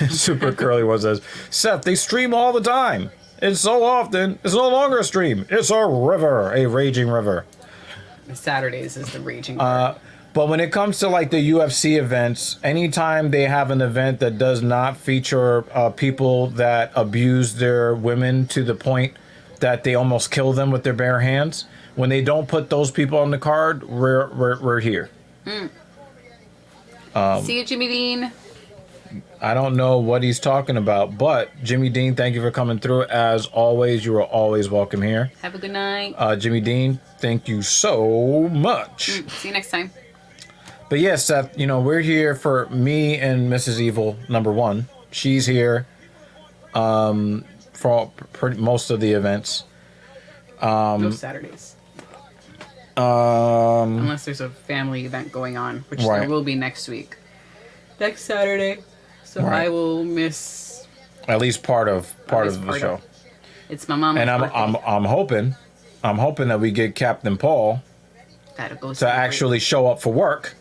Super Curly one says, Seth, they stream all the time. It's so often. It's no longer a stream. It's a river, a raging river. Saturdays is the raging part. But when it comes to like the UFC events, anytime they have an event that does not feature people that abuse their women to the point that they almost kill them with their bare hands, when they don't put those people on the card, we're here. See you, Jimmy Dean. I don't know what he's talking about, but Jimmy Dean, thank you for coming through. As always, you are always welcome here. Have a good night. Jimmy Dean, thank you so much. See you next time. But yes, Seth, you know, we're here for me and Mrs. Evil, number one. She's here for most of the events. No Saturdays. Unless there's a family event going on, which Right. there will be next week. Next Saturday. So Right. I will miss At least part of the show. It's my mama's And birthday. I'm hoping that we get Captain Paul Gotta go to celebrate. actually show up for work.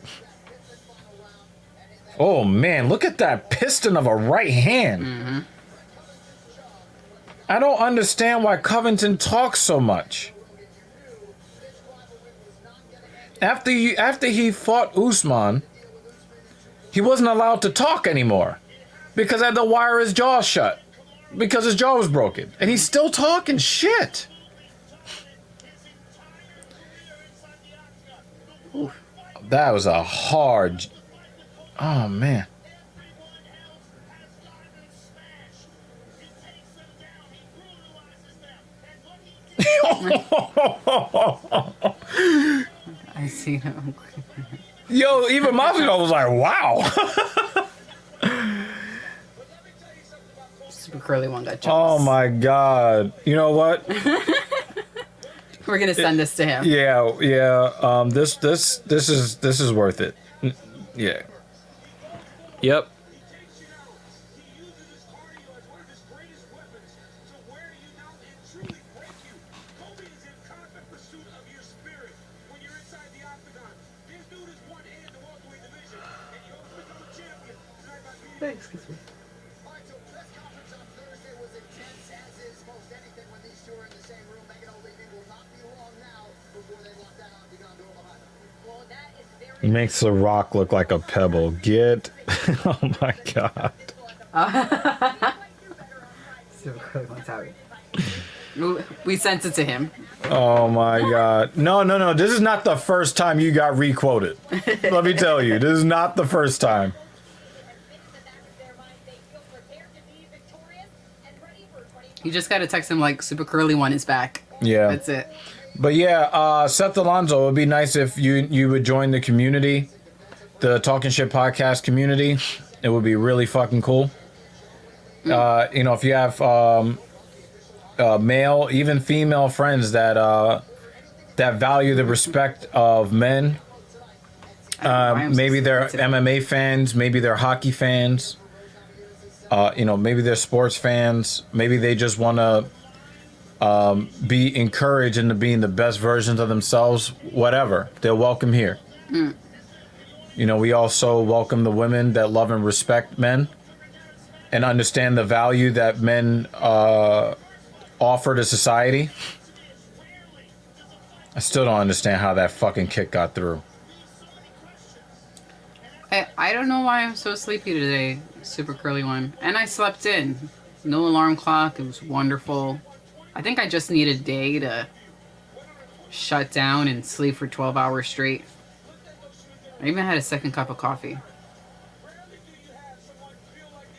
Oh man, look at that piston of a right hand. Mm-hmm. I don't understand why Covington talks so much. After he fought Usman, he wasn't allowed to talk anymore because I had to wire his jaw shut because his jaw was broken, and he's still talking shit. Oof. That was a hard. Oh man. I see him. Yo, even Masvidal was like, wow. Super curly one got Oh jealous. my god. You know what? We're gonna send this to him. Yeah. This is worth it. Yeah. Yep. He uses his cardio as one of his greatest weapons. So where do you not truly break you? Kobe is in constant pursuit of your spirit when you're inside the octagon. This dude is one hand the welterweight division, and you hope to become a champion tonight by beating. Excuse me. All right, so press conference on Thursday was intense, as is most anything when these two are in the same room. Megan O'Leary will not be long now before they lock that octagon door behind them. Well, that is very Makes The Rock look like a pebble. Get. Oh my god. Super curly one's out. We sent it to him. Oh my God. No. This is not the first time you got requoted. Let me tell you, this is not the first time. You just gotta text him like super curly one is back. Yeah. That's it. But yeah, Seth Alonso, it would be nice if you would join the community, the Talking Shit podcast community. It would be really fucking cool. If you have male, even female friends that value the respect of men. Maybe they're MMA fans, maybe they're hockey fans. Maybe they're sports fans. Maybe they just want to be encouraged into being the best versions of themselves. Whatever, they're welcome here. We also welcome the women that love and respect men and understand the value that men offer to society. I still don't understand how that fucking kick got through. I don't know why I'm so sleepy today, super curly one. And I slept in. No alarm clock. It was wonderful. I think I just need a day to shut down and sleep for 12 hours straight. I even had a second cup of coffee.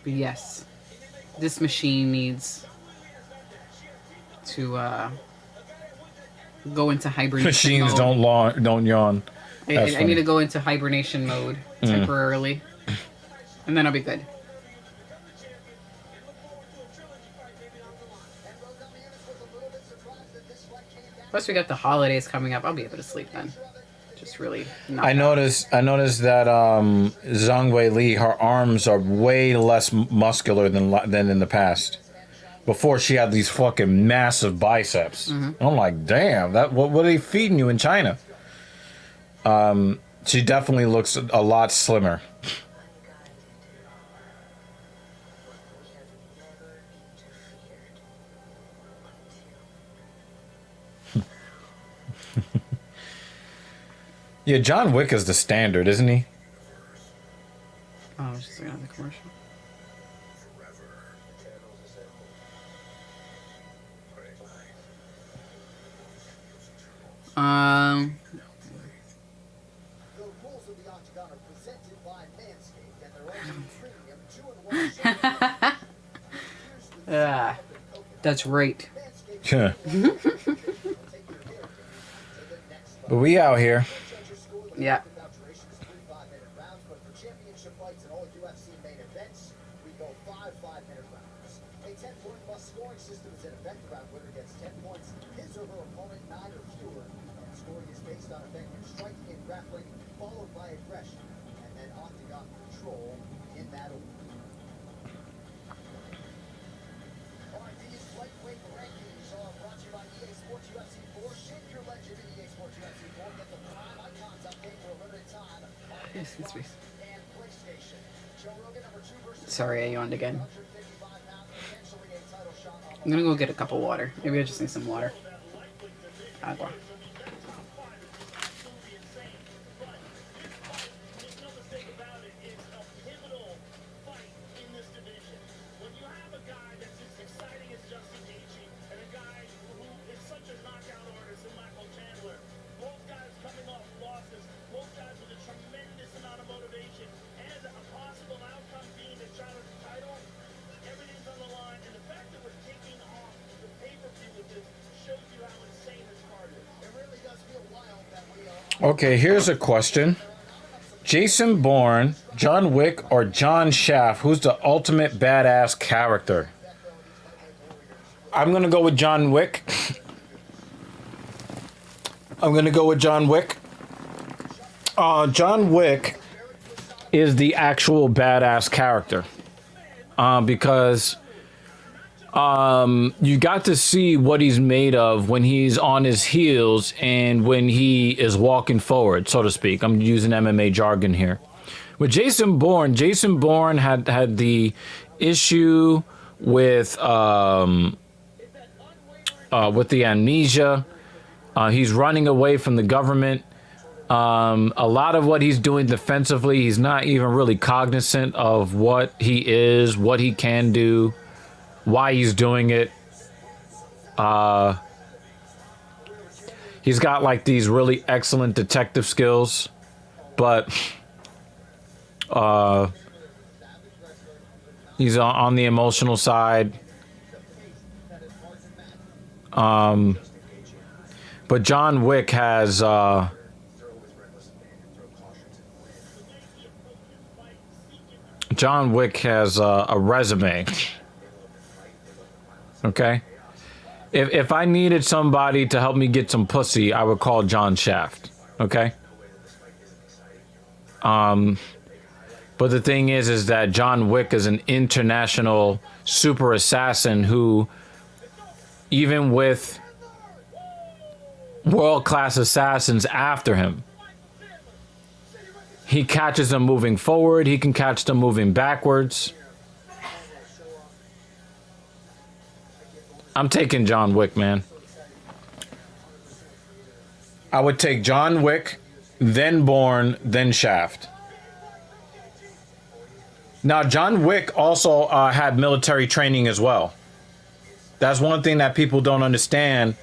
But yes, this machine needs to go into hibernation Machines mode. don't yawn. I need to go into hibernation mode temporarily. And then I'll be good. Plus we got the holidays coming up. I'll be able to sleep then. Just really not. I noticed that Zhang Wei Li, her arms are way less muscular than in the past. Before she had these fucking massive biceps. Mm-hmm. I'm like, damn, what are they feeding you in China? She definitely looks a lot slimmer. Yeah, John Wick is the standard, isn't he? Oh, I was just looking at the commercial. The rules of the Octagon are presented by Manscaped and their own premium 2-in-1 That's right. Yeah. But we out here. Yeah. For championship fights and all UFC main events, we go 5 5-minute rounds. A 10-point plus scoring system is in effect. The round winner gets 10 points. His or her opponent 9 or fewer. And scoring is based on effective striking and grappling, followed by aggression, and then octagon control in that order. All right, these lightweight rankings are brought to you by EA Sports UFC 4. Shape your legend in EA Sports UFC 4. Get the prime icons update for a limited time on Excuse me. and PlayStation. Joe Rogan number 2 versus Sorry, I yawned again. 155 pounds, potentially a title shot on I'm gonna go get a cup of water. Maybe I just need some water. Agua. Okay, here's a question. Jason Bourne, John Wick, or John Shaft? Who's the ultimate badass character? I'm going to go with John Wick. John Wick is the actual badass character. Because you got to see what he's made of when he's on his heels and when he is walking forward, so to speak. I'm using MMA jargon here. With Jason Bourne had the issue with the amnesia. He's running away from the government. A lot of what he's doing defensively, he's not even really cognizant of what he is, what he can do, why he's doing it. He's got like these really excellent detective skills, but he's on the emotional side. But John Wick has a resume. Okay. If I needed somebody to help me get some pussy, I would call John Shaft. Okay. But the thing is that John Wick is an international super assassin who, even with world-class assassins after him, he catches them moving forward. He can catch them moving backwards. I'm taking John Wick, man. I would take John Wick, then Bourne, then Shaft. Now, John Wick also had military training as well. That's one thing that people don't understand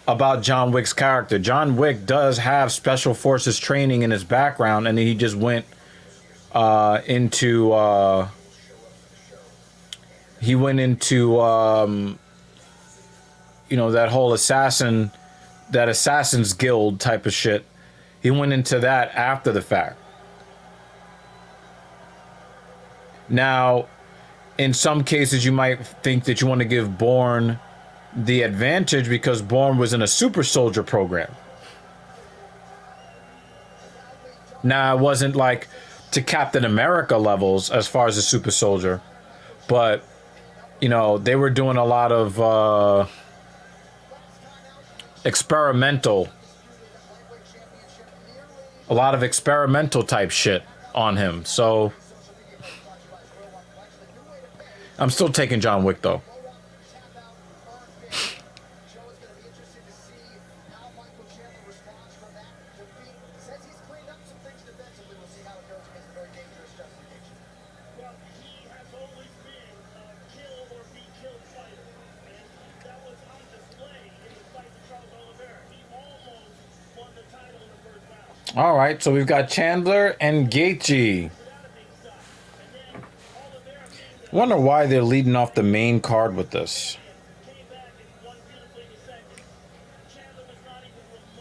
about John Wick's character. John Wick does have special forces training in his background, and he just went into that whole assassin's guild type of shit. He went into that after the fact. Now, in some cases, you might think that you want to give Bourne the advantage because Bourne was in a super soldier program. Now, it wasn't like to Captain America levels as far as a super soldier, but, they were doing a lot of experimental type shit on him. So I'm still taking John Wick, though. All right, so we've got Chandler and Gaethje. Wonder why they're leading off the main card with this.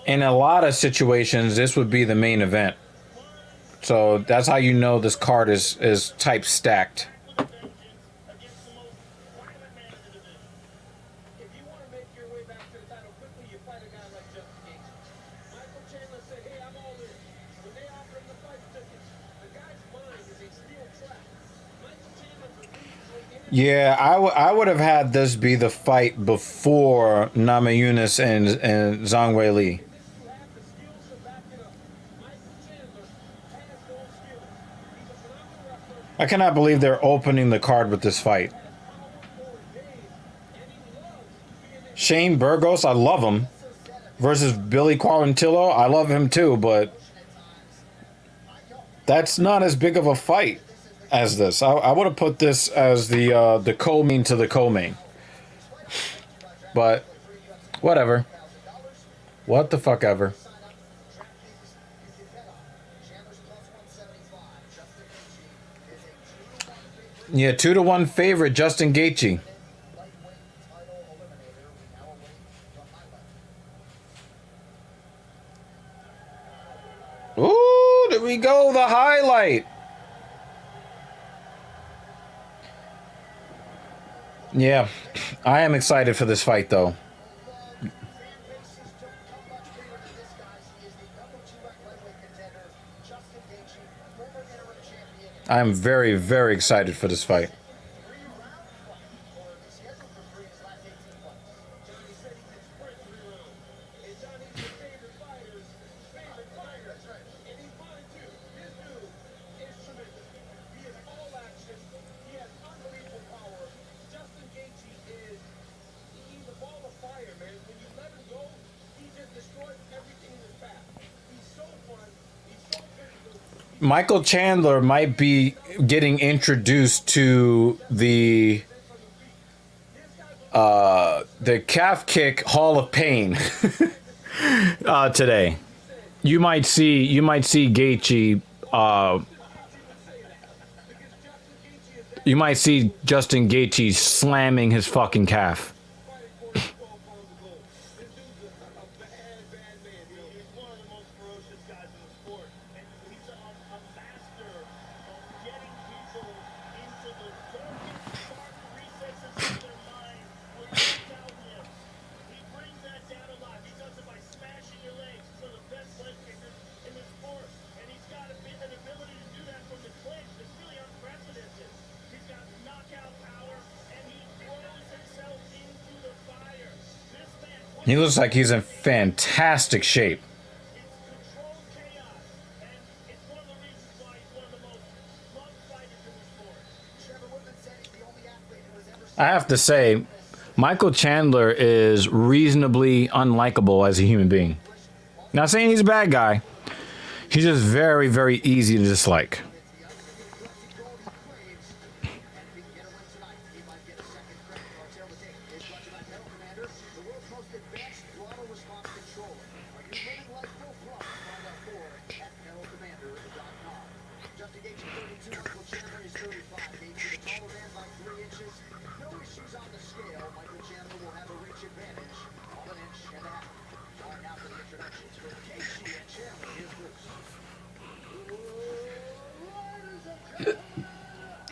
In a lot of situations, this would be the main event. So that's how you know this card is type stacked. Yeah, I would have had this be the fight before Namajunas and Zhang Weili. I cannot believe they're opening the card with this fight. Shane Burgos, I love him. Versus Billy Quarantillo, I love him too, but that's not as big of a fight as this. I would have put this as the co-main to the co-main. But whatever. What the fuck ever. Yeah, 2-1 favorite, Justin Gaethje. Ooh, there we go, the highlight. Yeah, I am excited for this fight, though. I am very, very excited for this fight. Michael Chandler might be getting introduced to the the calf kick Hall of Pain today. You might see Gaethje. You might see Justin Gaethje slamming his fucking calf. He looks like he's in fantastic shape. I have to say, Michael Chandler is reasonably unlikable as a human being. Not saying he's a bad guy. He's just very, very easy to dislike.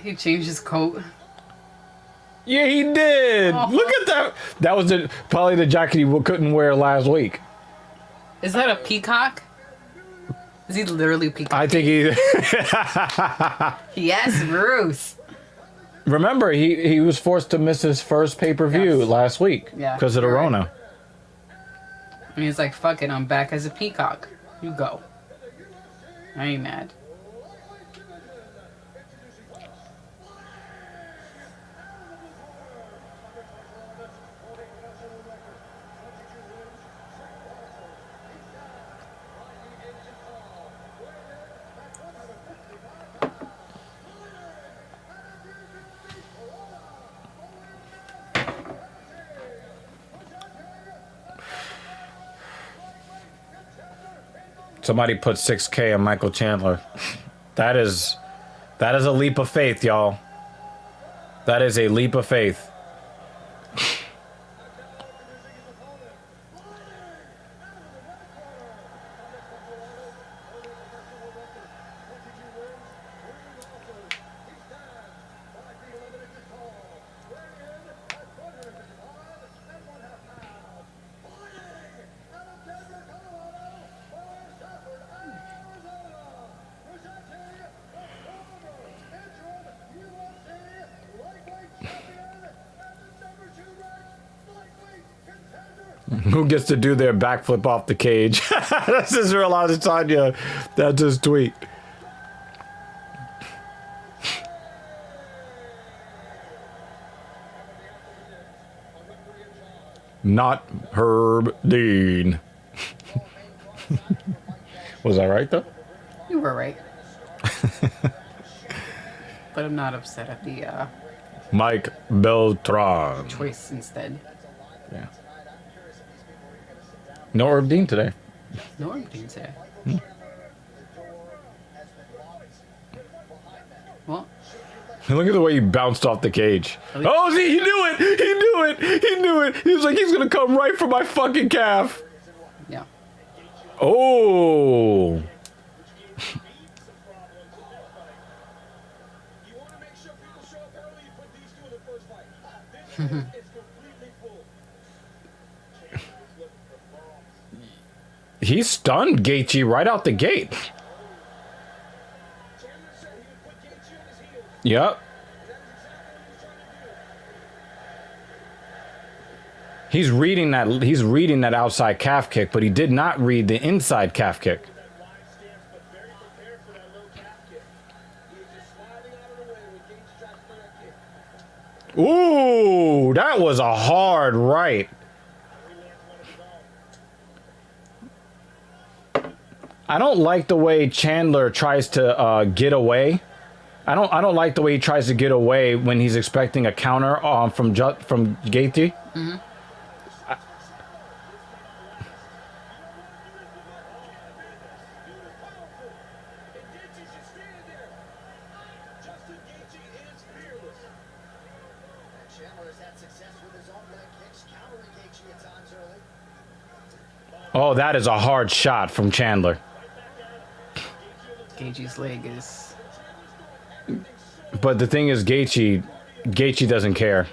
He changed his coat. Yeah, he did. Oh. Look at that. That was probably the jacket he couldn't wear last week. Is that a peacock? Is he literally peacock? I think he. Yes, Bruce. Remember, he was forced to miss his first pay-per-view last week because of the you're Rona. right. And he's like, fuck it, I'm back as a peacock. You go. I ain't mad. Somebody put 6K on Michael Chandler. That is a leap of faith, y'all. That is a leap of faith. Who gets to do their backflip off the cage? That's Israel Adesanya. That's his tweet. Not Herb Dean. Was I right, though? You were right. But I'm not upset at the Mike Beltran. choice instead. Yeah. No Herb Dean today. No, I'm doing today. Well, Look at the way he bounced off the cage. Oh, see, he knew it! He knew it! He knew it! He was like, he's gonna come right for my fucking calf. yeah. Oh! You want to make sure people show up early, you put these two in the first fight. This is completely full. He stunned Gaethje right out the gate. Chandler said he would put Gaethje on his heels. Yep. That was exactly what he was trying to do. He's reading that outside calf kick, but he did not read the inside calf kick. That wide stance, but very prepared for that low calf kick. He was just sliding out of the way when Gaethje tried to throw that kick. Ooh, that was a hard right. He lands one of his own. I don't like the way Chandler tries to get away. I don't like the way he tries to get away when he's expecting a counter from Gaethje. Chandler has had success with his own leg kicks, countering Gaethje at times early. Oh, that is a hard shot from Chandler. Gaethje's leg is. But the thing is, Gaethje doesn't care.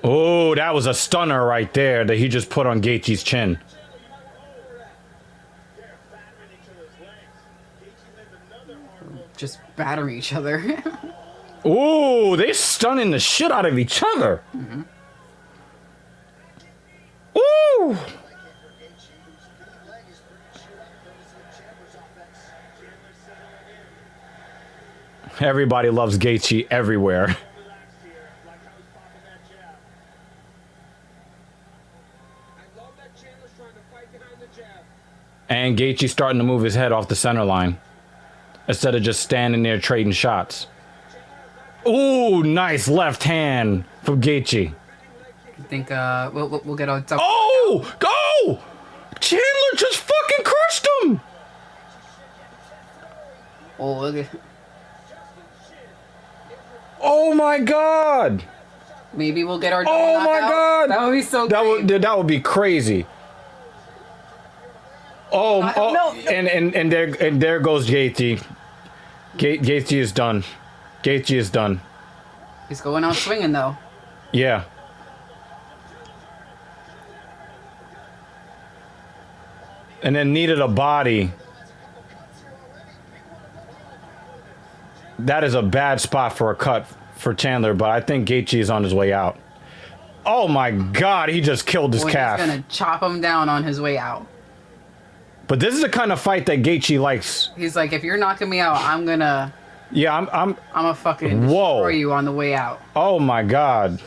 Oh, that was a stunner right there that he just put on Gaethje's chin. Just battering each other. Ooh, they stunning the shit out of each other. Mm-hmm. Ooh. Everybody loves Gaethje everywhere. And Gaethje's starting to move his head off the center line instead of just standing there trading shots. Ooh, nice left hand from Gaethje. I think we'll get on top. Oh, go! Chandler just fucking crushed him. Oh, look at. Oh my god. Maybe we'll get our. Oh my god. That would be so great. That would be crazy. Oh, No. and there goes Gaethje. Gaethje is done. Gaethje is done. He's going out swinging though. Yeah. And then needed a body. That is a bad spot for a cut for Chandler, but I think Gaethje is on his way out. Oh my god, he just killed his calf. He's gonna chop him down on his way out. But this is the kind of fight that Gaethje likes. He's like, if you're knocking me out, I'm gonna. Yeah, I'm gonna fucking destroy you on the way out. Oh my god.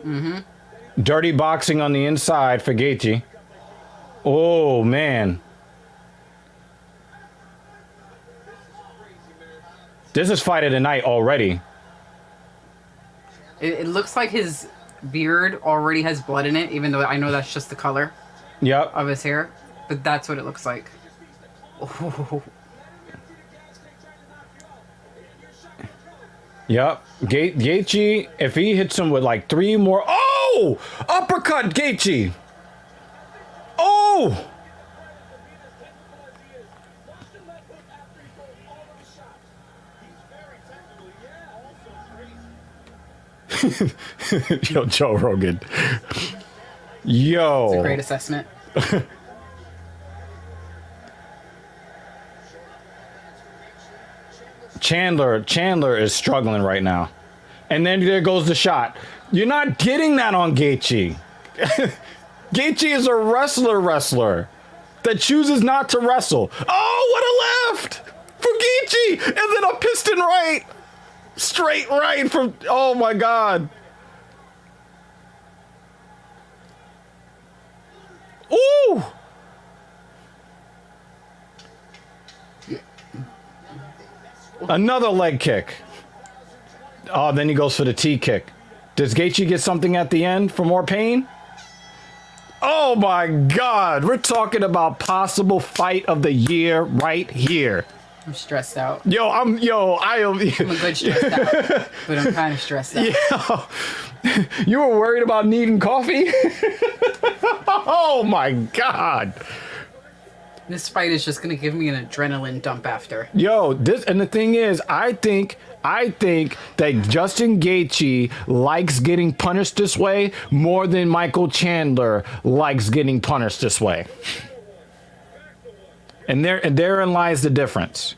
Mm-hmm. Dirty boxing on the inside for Gaethje. Oh man. This is fight of the night already. It looks like his beard already has blood in it, even though I know that's just the color Yep. of his hair. But that's what it looks like. Oh. Yep. Gaethje, if he hits him with like 3 more. Oh! Uppercut Gaethje. Oh! Yo, Joe Rogan. Yo. It's a great assessment. Chandler is struggling right now. And then there goes the shot. You're not getting that on Gaethje. Gaethje is a wrestler that chooses not to wrestle. Oh, what a left for Gaethje! And then a piston right. Straight right from... Oh, my God. Ooh! Another leg kick. Oh, then he goes for the T kick. Does Gaethje get something at the end for more pain? Oh my God. We're talking about possible fight of the year right here. I'm stressed out. I am. I'm a good stressed out, but I'm kind of stressed out. Yeah. You were worried about needing coffee? Oh my God. This fight is just gonna give me an adrenaline dump after. And the thing is, I think that Justin Gaethje likes getting punished this way more than Michael Chandler likes getting punished this way. And therein lies the difference.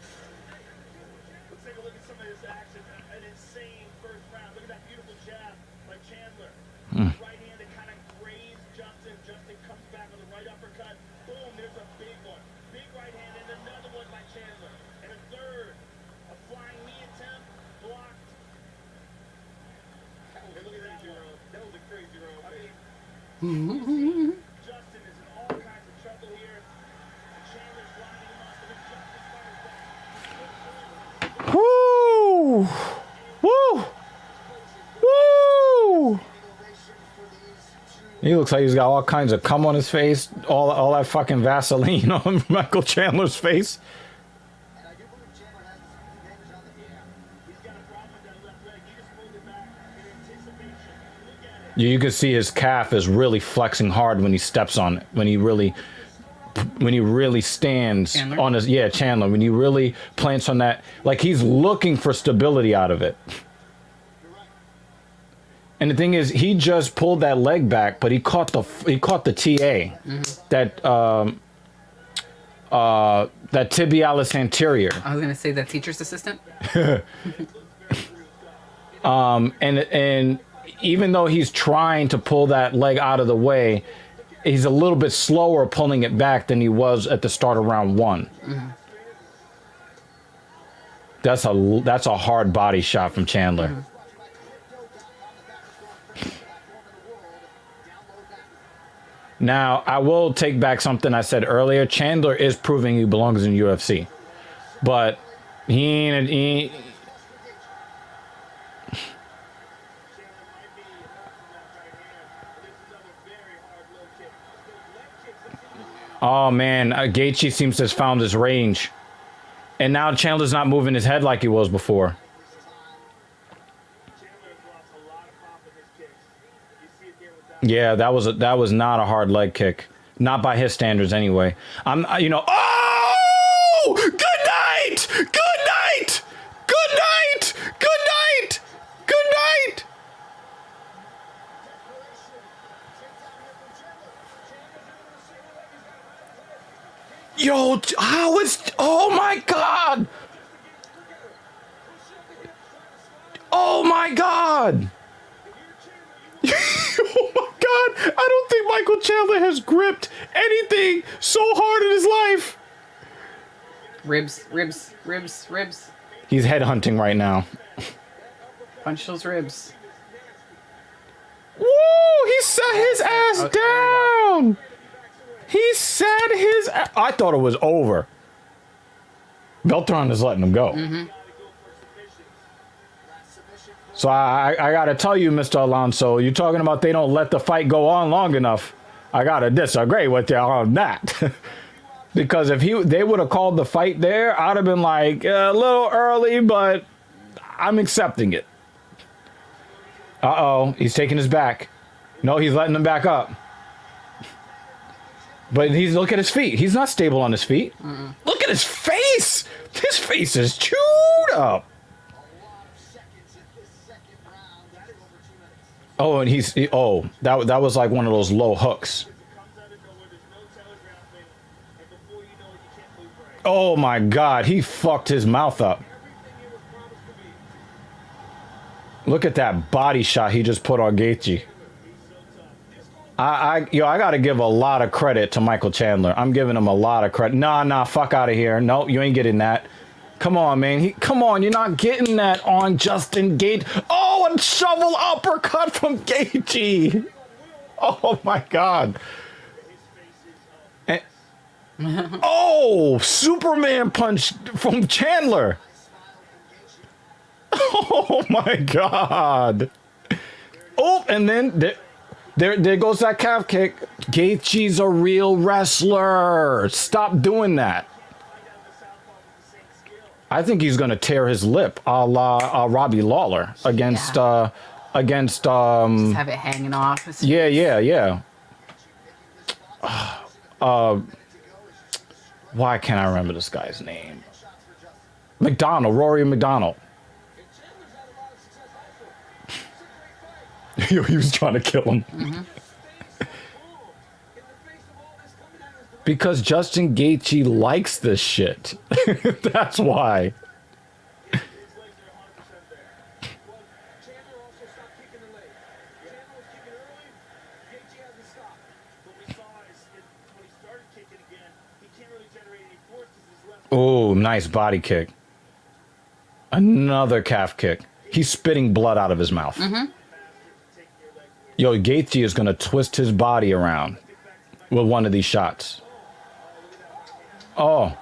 Let's take a look at some of this action. An insane first round. Look at that beautiful jab by Chandler. Right hand that kind of grazed Justin. Justin comes back with a right uppercut. Boom, there's a big one. Big right hand and another one by Chandler. And a third. A flying knee attempt. Blocked. And look at that one. That was a crazy round. Justin is in all kinds of trouble here. Chandler's blocking him off, but Justin fires back. Woo! Woo! Woo! Ovation for these two He looks like he's got all kinds of cum on his face, all that fucking Vaseline on Michael Chandler's face. And I do believe Chandler has the advantage on the air. He's got a problem with that left leg. He just pulled it back in anticipation. Look at it. You can see his calf is really flexing hard when he steps on it. When he really stands Chandler? on his Chandler. When he really plants on that, like he's looking for stability out of it. And the thing is, he just pulled that leg back, but he caught the TA, that that tibialis anterior. I was gonna say that teacher's assistant. And even though he's trying to pull that leg out of the way, he's a little bit slower pulling it back than he was at the start of round one. That's a hard body shot from Chandler. Now, I will take back something I said earlier. Chandler is proving he belongs in UFC. But he oh man, Gaethje seems to have found his range. And now Chandler's not moving his head like he was before. Yeah, that was not a hard leg kick. Not by his standards anyway. Oh! Good night! Good night! Good night! Good night! Good night! Yo, how is... Oh my god! Oh my god! Oh my god! I don't think Michael Chandler has gripped anything so hard in his life. Ribs, ribs, ribs, ribs. He's headhunting right now. Punch those ribs. Woo! He sat his ass down. He sat his. I thought it was over. Beltran is letting him go. So I gotta tell you, Mr. Alonso, you're talking about they don't let the fight go on long enough. I gotta disagree with you on that. Because if they would have called the fight there, I'd have been like a little early, but I'm accepting it. Uh-oh, he's taking his back. No, he's letting him back up. But look at his feet. He's not stable on his feet. Look at his face. His face is chewed up. Oh, and that was like one of those low hooks. Oh my god, he fucked his mouth up. Look at that body shot he just put on Gaethje. I gotta give a lot of credit to Michael Chandler. I'm giving him a lot of credit. Nah, fuck out of here. No, you ain't getting that. Come on, man. Come on, you're not getting that on Justin Gaethje. Oh, and shovel uppercut from Gaethje. Oh my god. Oh, Superman punch from Chandler. Oh my god. Oh, and then there goes that calf kick. Gaethje's a real wrestler. Stop doing that. I think he's gonna tear his lip, a la Robbie Lawler against. Just have it hanging off. Yeah. Why can't I remember this guy's name? Rory McDonald. He was trying to kill him. Because Justin Gaethje likes this shit. That's why. Oh, nice body kick. Another calf kick. He's spitting blood out of his mouth. Yo, Gaethje is going to twist his body around with one of these shots. Oh.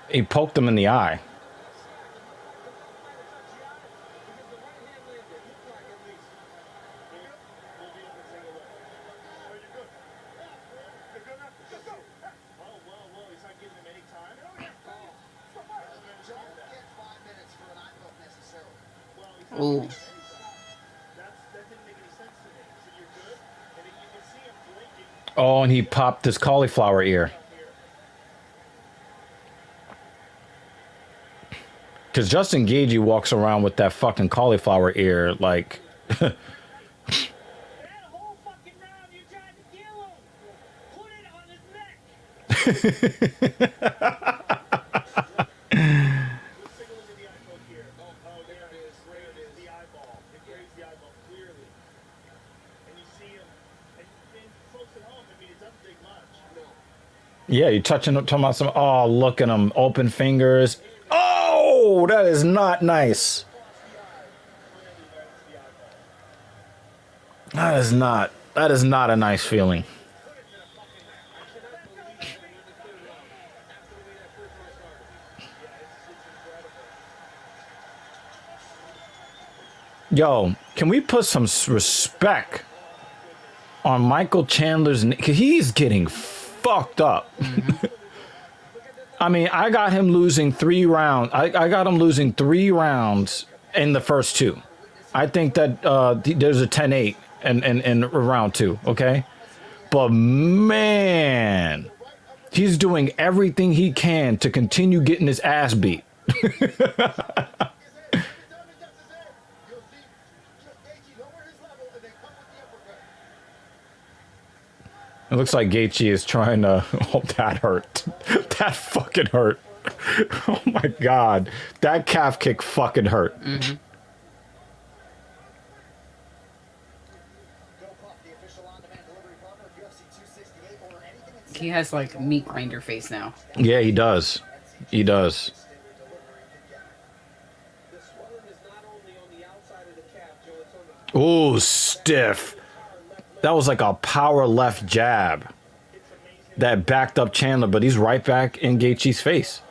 He poked him in the eye. Ooh. That didn't make any sense to me. So you're good, and then you can see him blinking Oh, and he popped his cauliflower ear. here. Because Justin Gagey walks around with that fucking cauliflower ear, like... That whole fucking round you tried to kill him. Put it on his neck. Let's take a look at the eyeball here. Oh, there it is. There it is. The eyeball. It grazed the eyeball clearly. And you see him. And folks at home, I mean, it doesn't take much. No. Yeah, you talking about some... Oh, look at him. Open fingers. Oh, that is not nice. That is not a nice feeling. Yo, can we put some respect on Michael Chandler's name? Because he's getting fucked up. I mean, I got him losing 3 rounds. I got him losing 3 rounds in the first 2. I think that there's a 10-8 in round 2, okay? But man, he's doing everything he can to continue getting his ass beat. It looks like Gaethje is trying to... Oh, that hurt. That fucking hurt. Oh my god. That calf kick fucking hurt. Mm-hmm. He has like meat grinder face now. Yeah, he does. He does. The swelling is not only on the outside of the calf, Joe, it's on the Ooh, stiff. That was like a power left jab that backed up Chandler, but he's right back in Gaethje's face.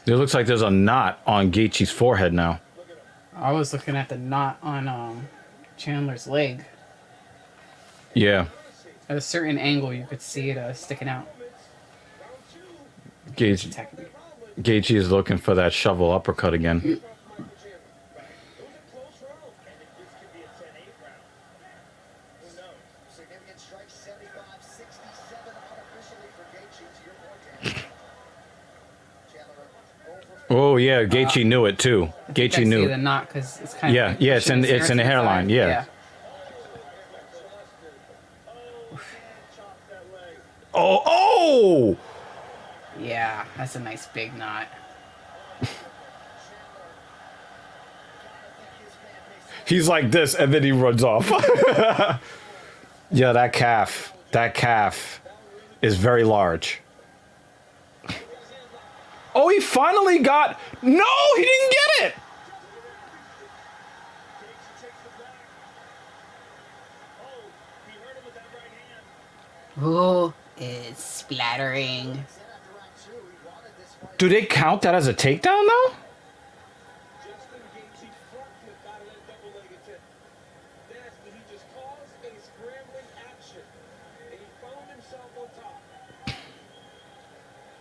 It looks like there's a knot on Gaethje's forehead now. I was looking at the knot on Chandler's leg. Yeah. At a certain angle, you could see it sticking out. Gaethje Attacking me. is looking for that shovel uppercut again. Significant strike, 75-67 unofficially for Gaethje, to your point, Dan. Chandler over Oh yeah, Gaethje knew it too. Gaethje I see knew. the knot because it's kind Yeah, of yeah, it's in the hairline. Yeah. Oh, Yeah, that's a nice big knot. he's like this, and then he runs off. Yeah, that calf is very large. Oh, he finally got... No, he didn't get it! Ooh, it's splattering. Do they count that as a takedown, though? Justin Gaethje front flip out of that double-leg attempt. Nasty, he just caused a scrambling action, and he found himself on top.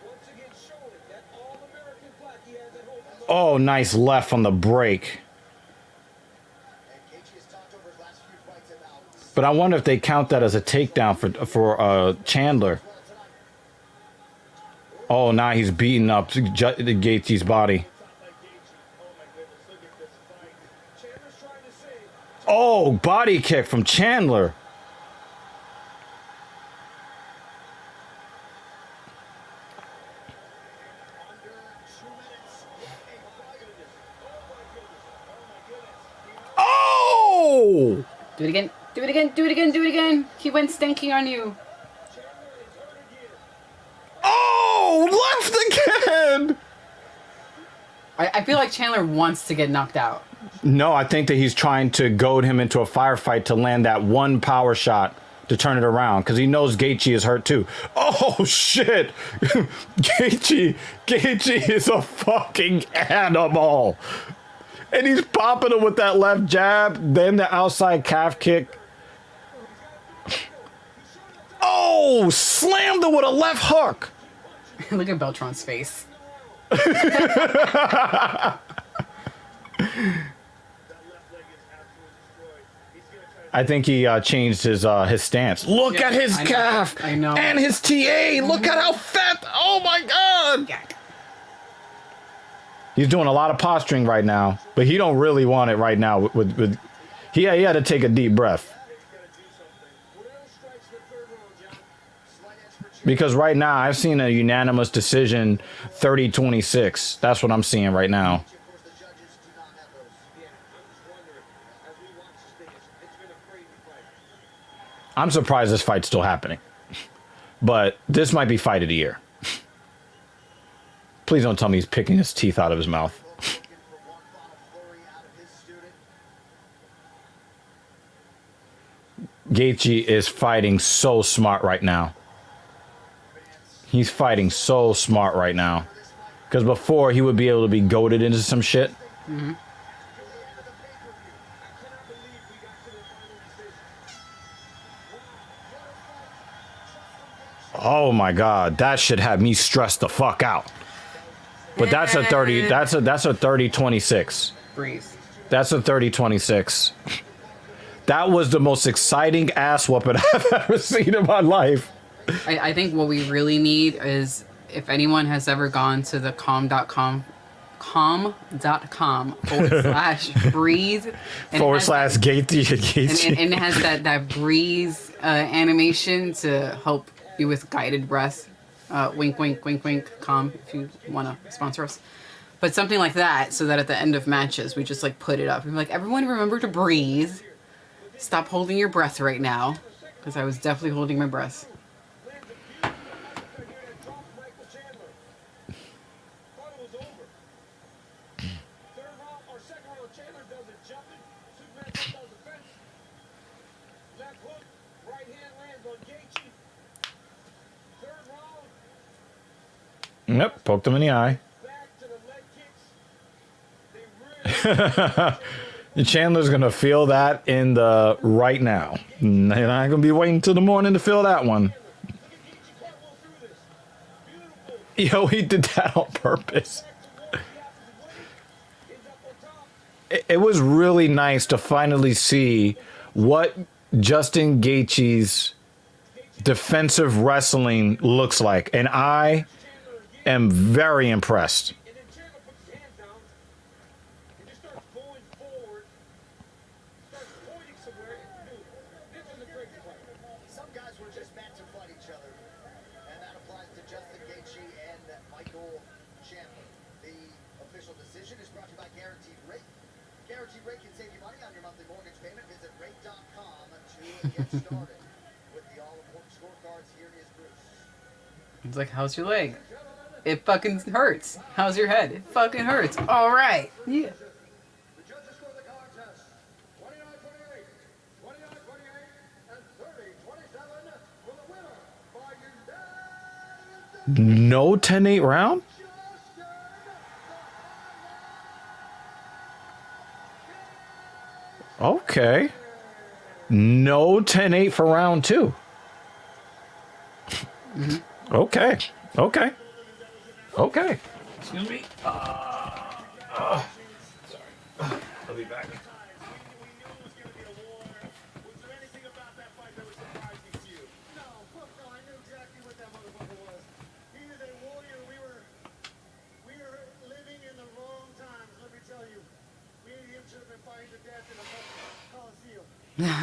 Once again showing that all-American flat he has at home. Oh, nice left on the break. But I wonder if they count that as a takedown for Chandler. Oh, now he's beating up Gaethje's body. Oh, body kick from Chandler. Oh! Do it again. Do it again. Do it again. Do it again. He went stinking on you. Oh, left again! I feel like Chandler wants to get knocked out. No, I think that he's trying to goad him into a firefight to land that one power shot to turn it around because he knows Gaethje is hurt too. Oh shit! Gaethje is a fucking animal, and he's popping him with that left jab, then the outside calf kick. Oh, slammed her with a left hook. Look at Beltron's face. I think he changed his stance. Look Yeah, at his I know. calf. I know. And his TA. Look at how fat. Oh my God. Yeah. He's doing a lot of posturing right now, but he don't really want it right now. He had to take a deep breath. Because right now, I've seen a unanimous decision, 30-26. That's what I'm seeing right now. I'm surprised this fight's still happening. But this might be fight of the year. Please don't tell me he's picking his teeth out of his mouth. Gaethje is fighting so smart right now. He's fighting so smart right now. Because before, he would be able to be goaded into some shit. Mm-hmm. Oh my God, that should have me stressed the fuck out. But that's a 30. That's a 30-26. Breathe. That's a 30-26. That was the most exciting ass whooping I've ever seen in my life. I think what we really need is, if anyone has ever gone to the calm.com /breathe / Gaethje. and it has that breathe animation to help you with guided breath. Wink, wink, wink, wink, calm, if you want to sponsor us. But something like that, so that at the end of matches, we just like put it up. And be like, everyone remember to breathe. Stop holding your breath right now. Because I was definitely holding my breath. Yep, poked him in the eye. Chandler's going to feel that in the right now. They're not going to be waiting till the morning to feel that one. Yo, he did that on purpose. It was really nice to finally see what Justin Gaethje's defensive wrestling looks like. And I am very impressed. Some guys were just meant to fight each other, and that applies to Justin Gaethje and Michael Chandler. The official decision is brought to you by Guaranteed Rate. Guaranteed Rate can save you money on your monthly mortgage payment. Visit rate.com to get started. With the all-important scorecards, here is Bruce. It's like, how's your leg? It fucking hurts. How's your head? It fucking hurts. All right. Yeah. The judges score the contest 29-28, 29-28, and 30-27 for the winner by unanimous No 10-8 round? Okay. No 10-8 for round 2. Okay. Okay. Okay. Excuse me. Sorry. I'll be back. Were you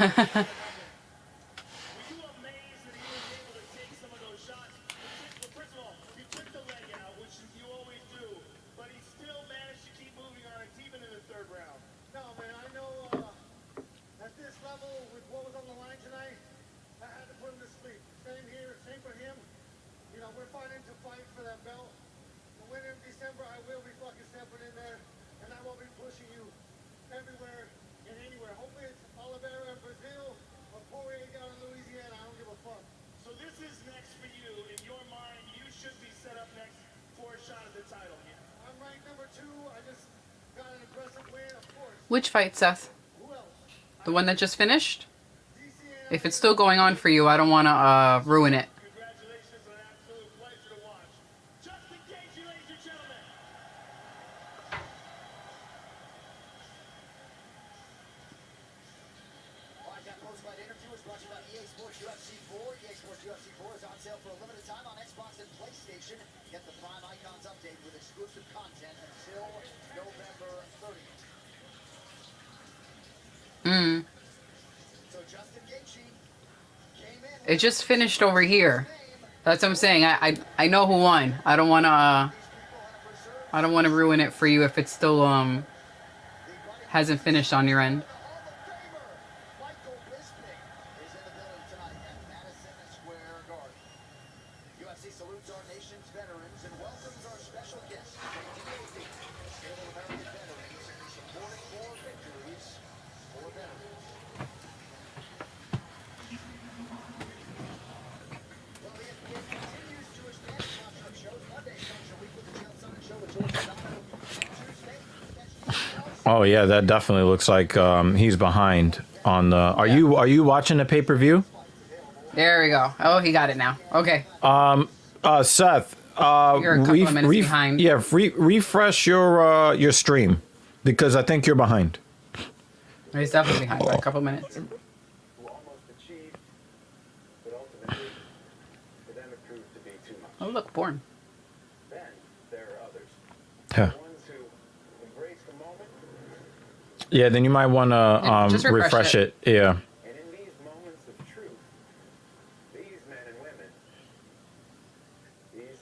amazed that he was able to take some of those shots? First of all, he took the leg out, which you always do, but he still managed to keep moving on it, even in the third round. No, man, I know at this level, with what was on the line tonight, I had to put him to sleep. Same here, same for him. You know, we're fighting to fight for that belt. The winner in December, I will be fucking stepping in there, and I will be pushing you everywhere and anywhere. Hopefully it's Oliveira in Brazil or Poirier down in Louisiana. I don't give a fuck. So this is next for you. In your mind, you should be set up next for a shot at the title here. I'm ranked number 2. I just got an impressive win, of course. Which fight, Seth? Who else? The one that just finished? If it's still going on for you, I don't want to ruin it. Fight interview is brought to you by EA Sports UFC 4. EA Sports UFC 4 is on sale for a limited time on Xbox and PlayStation. Get the Prime Icons update with exclusive content until November 30th. So Justin Gaethje came in. It just finished over here. That's what I'm saying. I know who won. I don't wanna ruin it for you if it's still hasn't finished on your end. Michael Bisping is in the building tonight at Madison Square Garden. UFC salutes our nation's veterans and welcomes our special guest, DAV, Stable American Veterans, supporting more victories for veterans. Well, the NBA continues to expand its roster of shows. Monday, Social Week with the Chael Sonnen Show with George Sedano. Tuesday, Oh yeah, that definitely looks like he's behind on the. Are you watching the pay-per-view? There we go. Oh, he got it now. Okay. Seth. You're a couple of minutes behind. Yeah, refresh your stream because I think you're behind. He's definitely behind by a couple minutes. Who almost achieved, but ultimately, for them it proved to be too much. Oh, look, born. Then there are others. Yeah. The ones who embrace the moment, Yeah, then you might want Just to refresh it. Yeah. and in these moments of truth, these men and women, these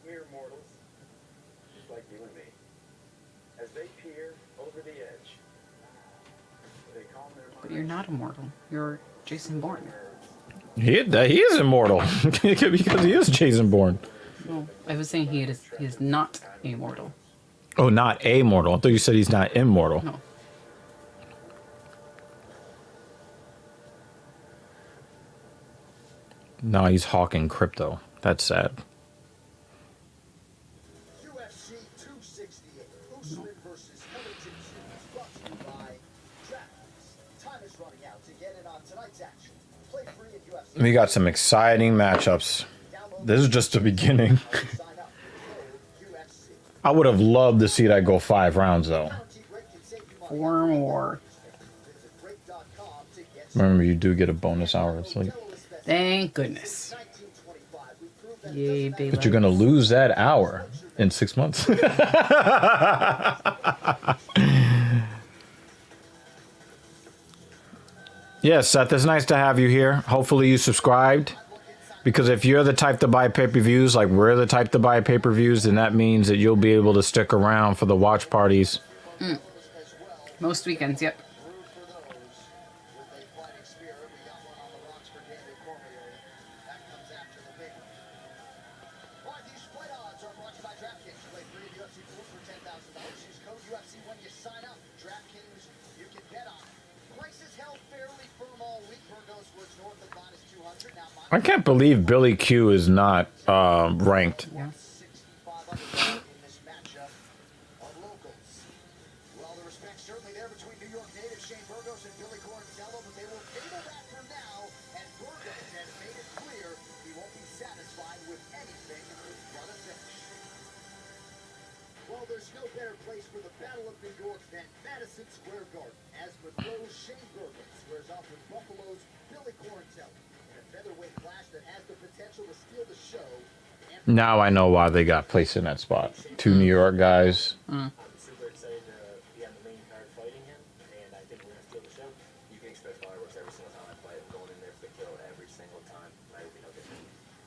mere mortals, just like you and me, as they peer over the edge, they calm their minds. But you're not immortal. You're Jason Bourne. He is immortal because he is Jason Bourne. No, I was saying he is not immortal. Oh, not immortal. I thought you said he's not immortal. No. No, he's hawking crypto. That's sad. UFC 268, Usman versus Covington 2 is brought to you by DraftKings. Time is running out to get in on tonight's action. Play free at UFC. We got some exciting matchups. This is just the beginning. Sign up. Code UFC. I would have loved to see that go 5 rounds though. Guaranteed rate can save you money. 4 more. Visit break.com to get Remember, you do get a bonus hour of sleep. Thank goodness. 1925. We proved that Yay, baby. But you're gonna lose that hour in 6 months. Yes, Seth, it's nice to have you here. Hopefully you subscribed. Because if you're the type to buy pay-per-views, like we're the type to buy pay-per-views, then that means that you'll be able to stick around for the watch parties. Most weekends, yep. root for those with a fighting spirit. We got one on the rocks for Daniel Cormier. That comes after the big one. All right, these fight odds are brought to you by DraftKings. Play free at UFC 4 for $10,000. Use code UFC when you sign up. DraftKings, you can bet on it. Prices held fairly firm all week. Burgos was north of -200. Now I can't believe Billy Q is not ranked. Yeah. 65 underdog in this matchup of locals. Well, the respect certainly there between New York native Shane Burgos and Billy Quarantello, but they will table that for now, and Burgos has made it clear he won't be satisfied with anything but a finish. Well, there's no better place for the Battle of New York than Madison Square Garden, as Monroe's Shane Burgos squares off with Buffalo's Billy Quarantello in a featherweight clash that has the potential to steal the show. Now I know why they got placed in that spot. 2 New York guys. I'm super excited to be on the main card fighting him, and I think we're going to steal the show. You can expect fireworks every single time I fight. I'm going in there for the kill every single time. I will be no different.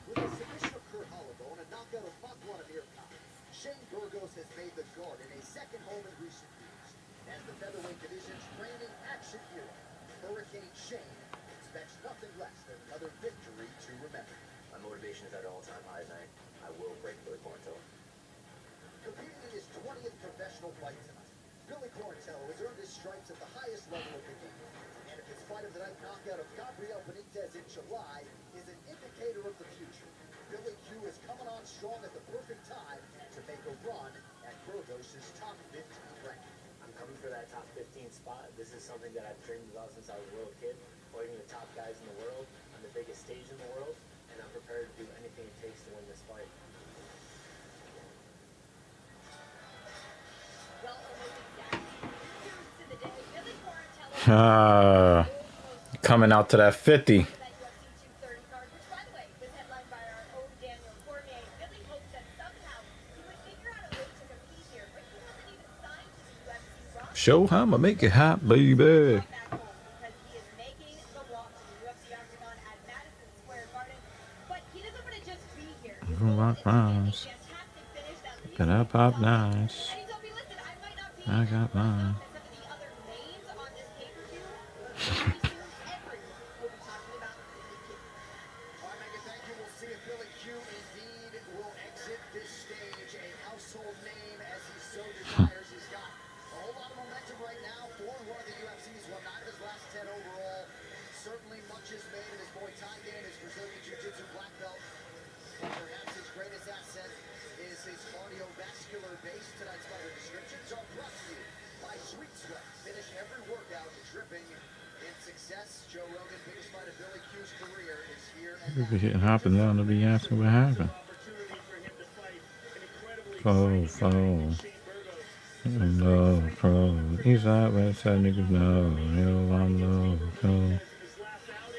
With a submission of Kurt Holloway and a knockout of Makwan Amirkhan, Shane Burgos has made the Garden a second home in recent years. As the featherweight division's reigning action hero, Hurricane Shane expects nothing less than another victory to remember. My motivation is at an all-time high tonight. I will break Billy Quarantello. Competing in his 20th professional fight tonight, Billy Quarantello has earned his stripes at the highest level of the game. And if his fight of the night knockout of Gabriel Benitez in July is an indicator of the future, Billy Q is coming on strong at the perfect time to make a run at Burgos' top 15 ranking. I'm coming for that top 15 spot. This is something that I've dreamed about since I was a little kid, fighting the top guys in the world on the biggest stage in the world, and I'm prepared to do anything it takes to win this fight. Well, almost exactly 2 years to the day, Billy Quarantello Coming out to that 50. That UFC 230 card, which, by the way, was headlined by our own Daniel Cormier. Billy hoped that somehow he would figure out a way to compete here, but he wasn't even signed to the UFC roster. Show how I'ma make it hot, baby. Back home because he is making the walk to the UFC octagon at Madison Square Garden. But he doesn't want to just be here. His goal is to get a fantastic finish that leaves Can I him pop with nice? And he told me, listen, I might not be I got mine. some of the other names on this pay-per-view, but very soon everyone will be talking about Billy Q. All right, Megan, thank you. We'll see if Billy Q indeed will exit this stage a household name as he so desires. He's got a whole lot of momentum right now. 4-1 of the UFC's won 9 of his last 10 overall. Certainly much is made of his Muay Thai game, his Brazilian Jiu-Jitsu black belt. But perhaps his greatest asset is his cardiovascular base. Tonight's fighter descriptions are brought to you by Sweet Sweat. Finish every workout dripping in success. Joe Rogan, biggest fight of Billy Q's career, is here at People getting hopping down to be asking what happened. No, pro. Eastside, Westside niggas know. Hell, I'm low, pro.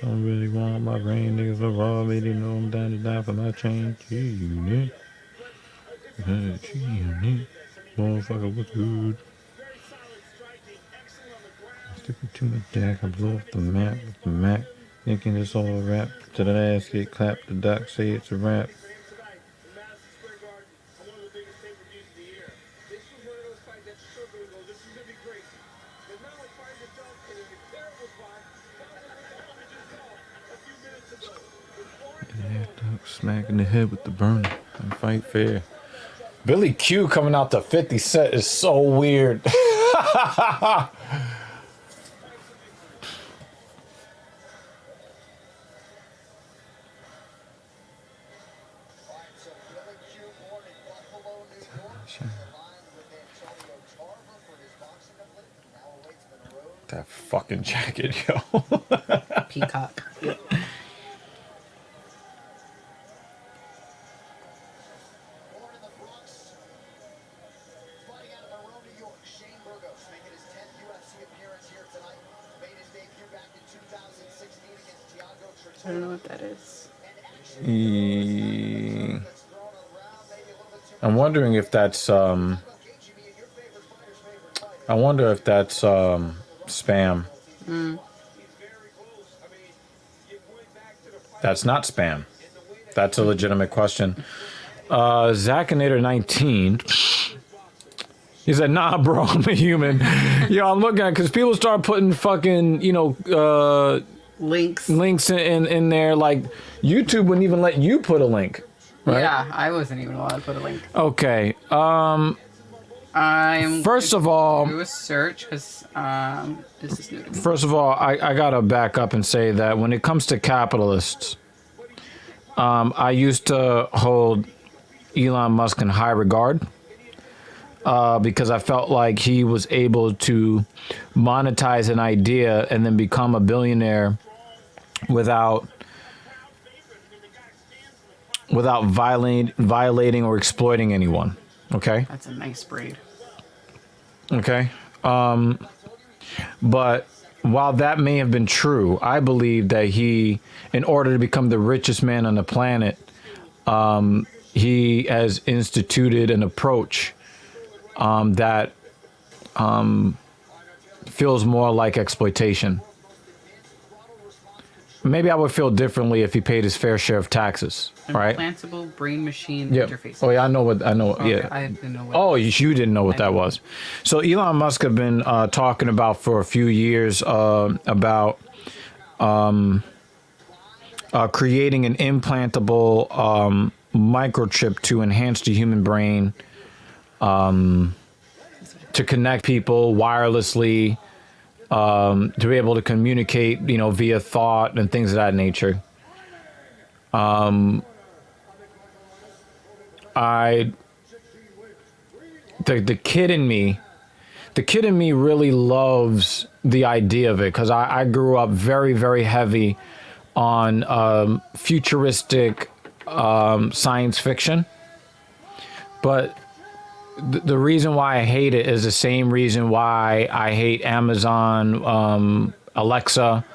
Don't really want my brain, niggas so raw. Baby, know I'm down to die for my chain. G-Unit. G-Unit. Motherfucker, what's good? Sticking to my deck, I blow up the map with the Mac. Thinking it's all a rap. To the ass get clapped, the doc say it's a rap. Smack in the head with the burner and fight fair. Billy Q coming out to 50 set is so weird. That fucking jacket, yo. Peacock. Yep. I don't know what that is. I'm wondering if that's I wonder if that's spam. That's not spam. That's a legitimate question. Zacinator 19. He said, nah, bro, I'm a human. Yo, I'm looking at it because people start putting fucking, links in there. Like, YouTube wouldn't even let you put a link. Right? Yeah, I wasn't even allowed to put a link. Okay. I'm First of all, do a search because this is new to me. First of all, I gotta back up and say that when it comes to capitalists, I used to hold Elon Musk in high regard because I felt like he was able to monetize an idea and then become a billionaire without violating or exploiting anyone. Okay. That's a nice braid. Okay. But while that may have been true, I believe that he, in order to become the richest man on the planet, he has instituted an approach that feels more like exploitation. Maybe I would feel differently if he paid his fair share of taxes, right? Implantable brain machine interface. Oh yeah, I know. Okay, Yeah. I didn't know what. Oh, you didn't know what that was. So Elon Musk have been talking about for a few years about creating an implantable microchip to enhance the human brain, to connect people wirelessly, to be able to communicate, via thought and things of that nature. The kid in me really loves the idea of it because I grew up very, very heavy on futuristic science fiction. But the reason why I hate it is the same reason why I hate Amazon Alexa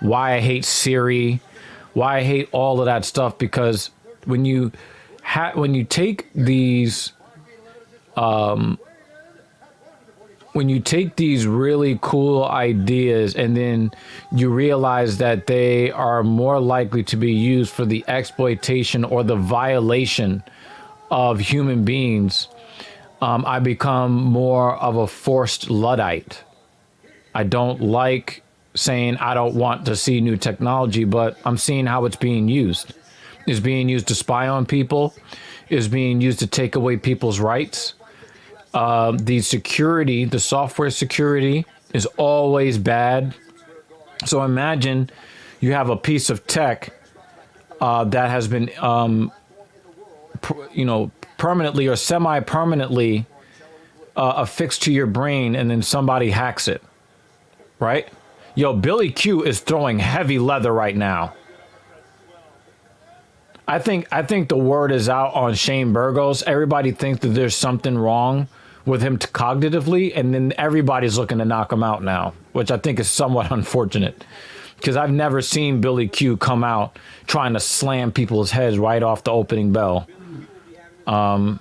why I hate Siri, why I hate all of that stuff, because when you take these when you take these really cool ideas and then you realize that they are more likely to be used for the exploitation or the violation of human beings, I become more of a forced Luddite. I don't like saying I don't want to see new technology, but I'm seeing how it's being used. It's being used to spy on people. It's being used to take away people's rights. The software security is always bad. So imagine you have a piece of tech that has been, permanently or semi-permanently affixed to your brain, and then somebody hacks it, right? Yo, Billy Q is throwing heavy leather right now. I think the word is out on Shane Burgos. Everybody thinks that there's something wrong with him cognitively, and then everybody's looking to knock him out now, which I think is somewhat unfortunate, because I've never seen Billy Q come out trying to slam people's heads right off the opening bell. But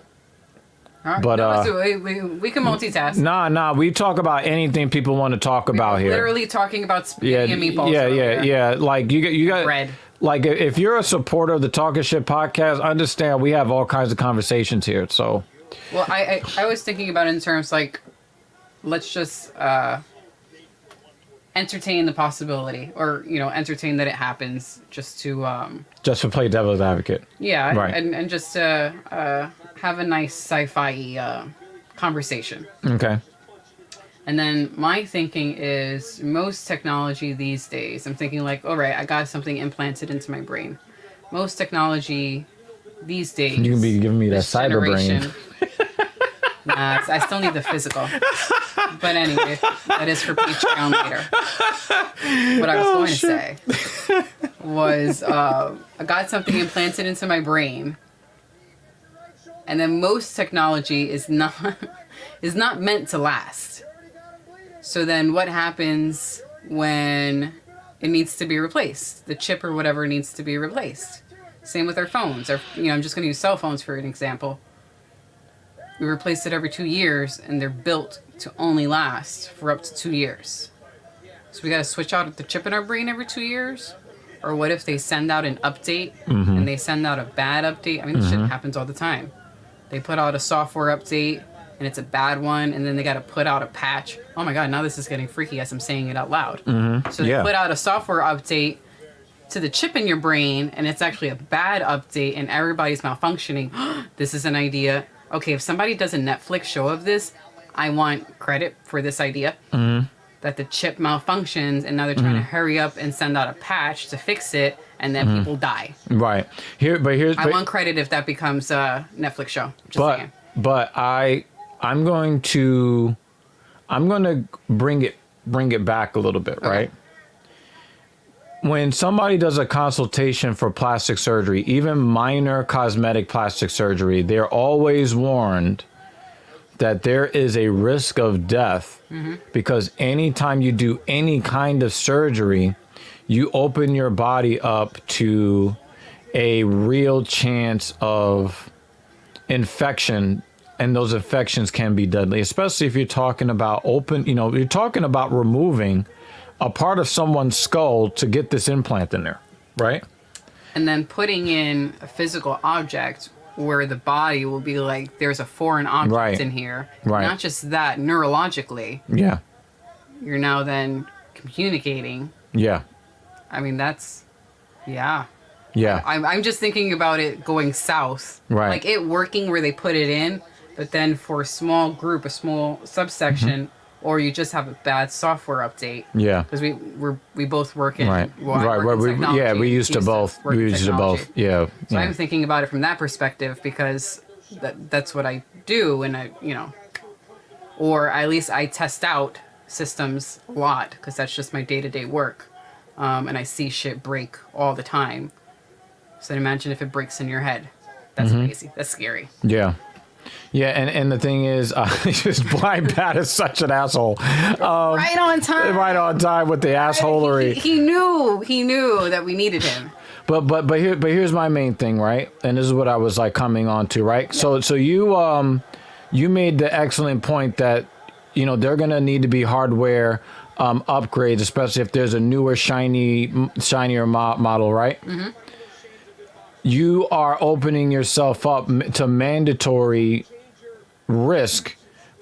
we can multitask. Nah, we talk about anything people want to talk about here. Literally talking about spaghetti and meatballs. Yeah. Like you got bread. Like if you're a supporter of the Talking Shit podcast, understand we have all kinds of conversations here. So, well, I was thinking about it in terms like, let's just entertain the possibility, or entertain that it happens, just to play devil's advocate. Yeah, right. and just have a nice sci-fi conversation. Okay. And then my thinking is, most technology these days, I'm thinking like, all right, I got something implanted into my brain. Most technology these days, you can be giving me that cyber brain. Nah, I still need the physical. But anyway, that is for Patreon later. What I was going to say was, I got something implanted into my brain, and then most technology is not meant to last. So then what happens when it needs to be replaced? The chip or whatever needs to be replaced. Same with our phones. I'm just going to use cell phones for an example. We replace it every 2 years, and they're built to only last for up to 2 years. So we got to switch out the chip in our brain every 2 years? Or what if they send out an update, and they send out a bad update? I mean, this shit happens all the time. They put out a software update, and it's a bad one, and then they got to put out a patch. Oh my God, now this is getting freaky as I'm saying it out loud. So they put out a software update to the chip in your brain, and it's actually a bad update, and everybody's malfunctioning. This is an idea. Okay, if somebody does a Netflix show of this, I want credit for this idea. That the chip malfunctions, and now they're trying to hurry up and send out a patch to fix it, and then people die. Right. I want credit if that becomes a Netflix show. Just saying. But I'm going to bring it back a little bit, right? When somebody does a consultation for plastic surgery, even minor cosmetic plastic surgery, they're always warned that there is a risk of death, because anytime you do any kind of surgery, you open your body up to a real chance of infection, and those infections can be deadly, especially if you're talking about you're talking about removing a part of someone's skull to get this implant in there, right? And then putting in a physical object where the body will be like, there's a foreign object in here. Right. Not just that, neurologically. Yeah. You're now then communicating. Yeah. I mean, that's, yeah. Yeah. I'm just thinking about it going south. Right. Like it working where they put it in, but then for a small group, a small subsection, or you just have a bad software update. Yeah. Because we both work in technology. We used to both. We used to both. Yeah. So I'm thinking about it from that perspective, because that's what I do, and or at least I test out systems a lot, because that's just my day-to-day work, and I see shit break all the time. So imagine if it breaks in your head. That's crazy. That's scary. Yeah. Yeah, and the thing is, just Blind Bat is such an asshole. Right on time. Right on time with the assholery. He knew that we needed him. But here's my main thing, right? And this is what I was like coming on to, right? Yeah. So you made the excellent point that, you know, they're gonna need to be hardware upgrades, especially if there's a newer shinier model, right? Mm-hmm. You are opening yourself up to mandatory risk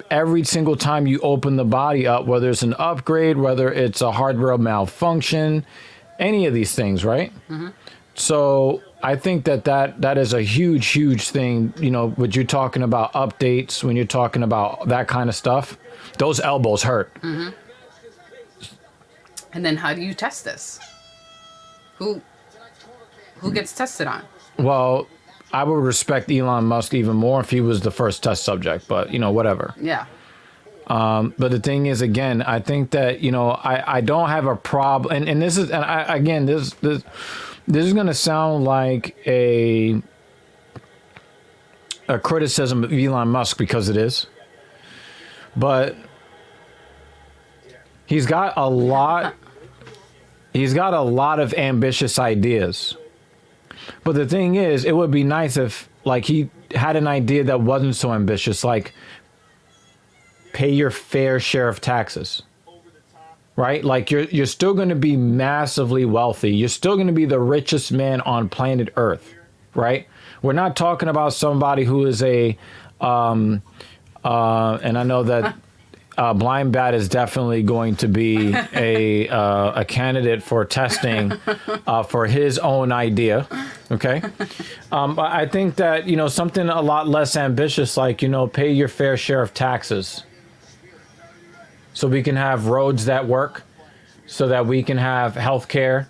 every single time you open the body up, whether it's an upgrade, whether it's a hardware malfunction, any of these things, right? Mm-hmm. So I think that is a huge thing, you know, when you're talking about updates, when you're talking about that kind of stuff, those elbows hurt. Mm-hmm. And then how do you test this? Who gets tested on? Well, I would respect Elon Musk even more if he was the first test subject, but, you know, whatever. Yeah. But the thing is, again, I think that, you know, I don't have a problem. And this is, and I, again, this is going to sound like a criticism of Elon Musk, because it is. But he's got a lot of ambitious ideas. But the thing is, it would be nice if, like, he had an idea that wasn't so ambitious, like pay your fair share of taxes, right? Like, you're still going to be massively wealthy. You're still going to be the richest man on planet Earth, right? We're not talking about somebody who is and I know that Blind Bat is definitely going to be a candidate for testing for his own idea. Okay. But I think that, you know, something a lot less ambitious, like, you know, pay your fair share of taxes so we can have roads that work, so that we can have health care.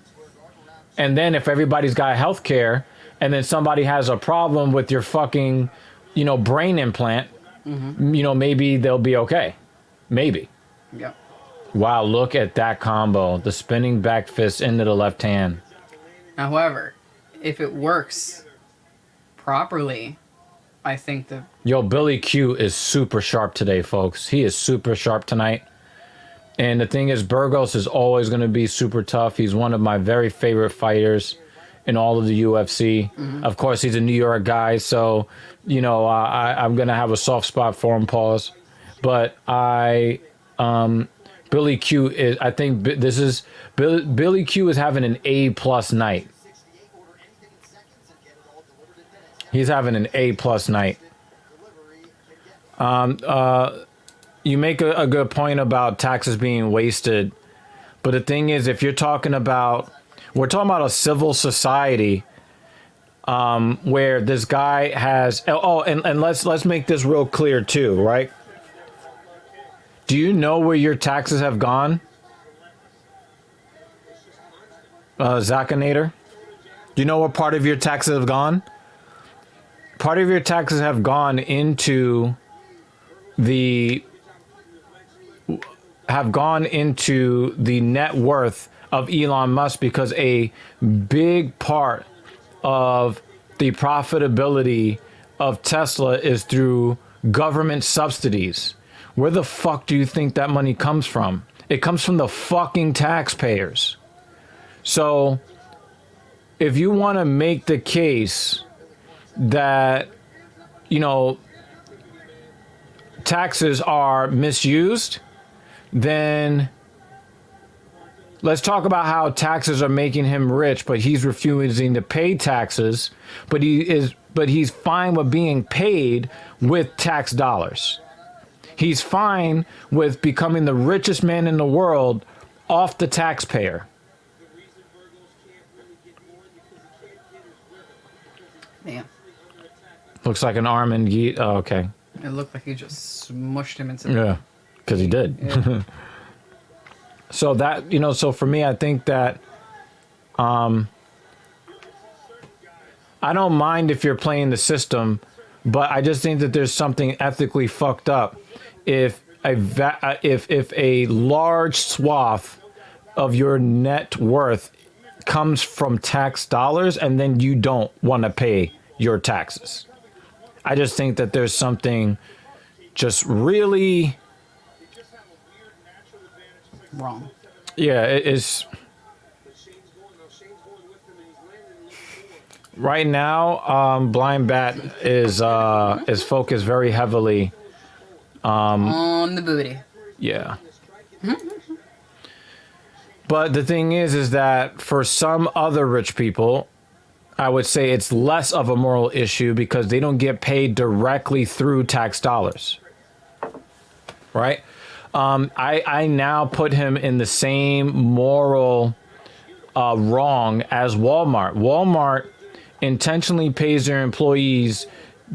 And then if everybody's got health care and then somebody has a problem with your fucking, you know, brain implant, mm-hmm. you know, maybe they'll be okay. Maybe. Yeah. Wow, look at that combo. The spinning back fist into the left hand. However, if it works properly, I think the... Yo, Billy Q is super sharp today, folks. He is super sharp tonight. And the thing is, Burgos is always going to be super tough. He's one of my very favorite fighters in all of the UFC. Mm-hmm. Of course, he's a New York guy, so, you know, I'm going to have a soft spot for him, pause. But Billy Q is, I think Billy Q is having an A+ night. He's having an A+ night. You make a good point about taxes being wasted. But the thing is, if you're talking about, we're talking about a civil society where this guy has, and let's make this real clear too, right? Do you know where your taxes have gone? Zakinator? Do you know what part of your taxes have gone? Part of your taxes have gone into the net worth of Elon Musk, because a big part of the profitability of Tesla is through government subsidies. Where the fuck do you think that money comes from? It comes from the fucking taxpayers. So if you want to make the case that, you know, taxes are misused, then let's talk about how taxes are making him rich, but he's refusing to pay taxes, but he's fine with being paid with tax dollars. He's fine with becoming the richest man in the world off the taxpayer. Yeah. Looks like an arm and oh, okay. It looked like he just smushed him into the... Yeah, because he did. Yeah. So that, you know, so for me, I think that I don't mind if you're playing the system, but I just think that there's something ethically fucked up if a large swath of your net worth comes from tax dollars and then you don't want to pay your taxes. I just think that there's something just really, Wrong. yeah, it's right now. Blind Bat is focused very heavily. On the booty. Yeah. But the thing is that for some other rich people, I would say it's less of a moral issue because they don't get paid directly through tax dollars. Right? I now put him in the same moral wrong as Walmart. Walmart intentionally pays their employees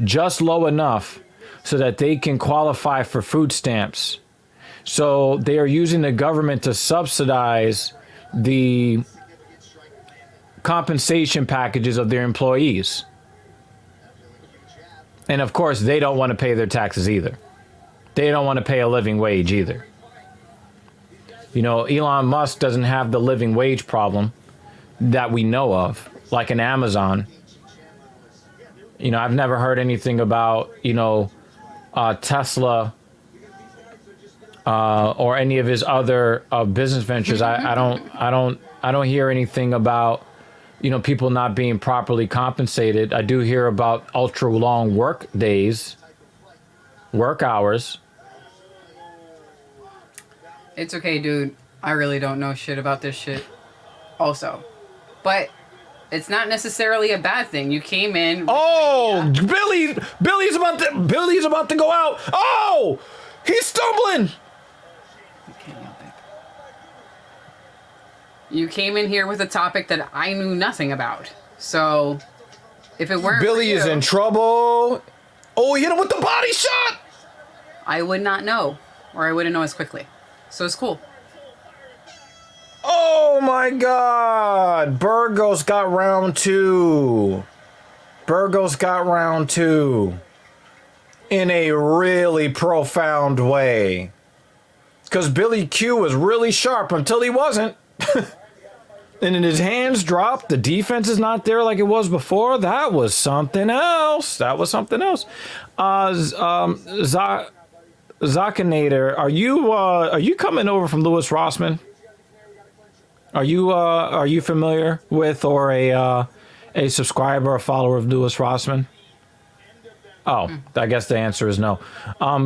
just low enough so that they can qualify for food stamps. So they are using the government to subsidize the compensation packages of their employees. And of course, they don't want to pay their taxes either. They don't want to pay a living wage either. You know, Elon Musk doesn't have the living wage problem that we know of, like an Amazon. You know, I've never heard anything about, Tesla or any of his other business ventures. I don't hear anything about, people not being properly compensated. I do hear about ultra long work days, work hours. It's okay, dude. I really don't know shit about this shit also. But it's not necessarily a bad thing. You came in. Oh, Billy's about to go out. Oh, he's stumbling. You came in here with a topic that I knew nothing about. So, if it weren't Billy is in trouble. Oh, he hit him with the body shot. I would not know, or I wouldn't know as quickly. So it's cool. Oh my God. Burgos got round two. In a really profound way. Because Billy Q was really sharp until he wasn't. And then his hands dropped. The defense is not there like it was before. That was something else. Zakinator, are you coming over from Louis Rossman? Are you familiar with or a subscriber or follower of Louis Rossman? Oh, I guess the answer is no.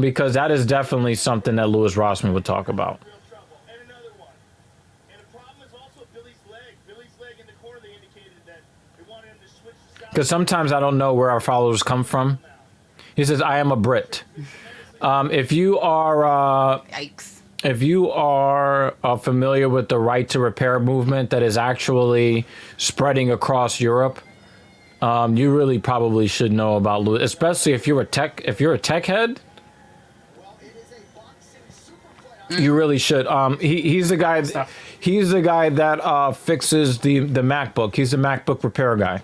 Because that is definitely something that Louis Rossman would talk about. Because sometimes I don't know where our followers come from. He says, I am a Brit. If you are Yikes. If you are familiar with the right to repair movement that is actually spreading across Europe, you really probably should know about Louis, especially if you're a tech head. You really should. He's the guy. He's the guy that fixes the MacBook. He's a MacBook repair guy.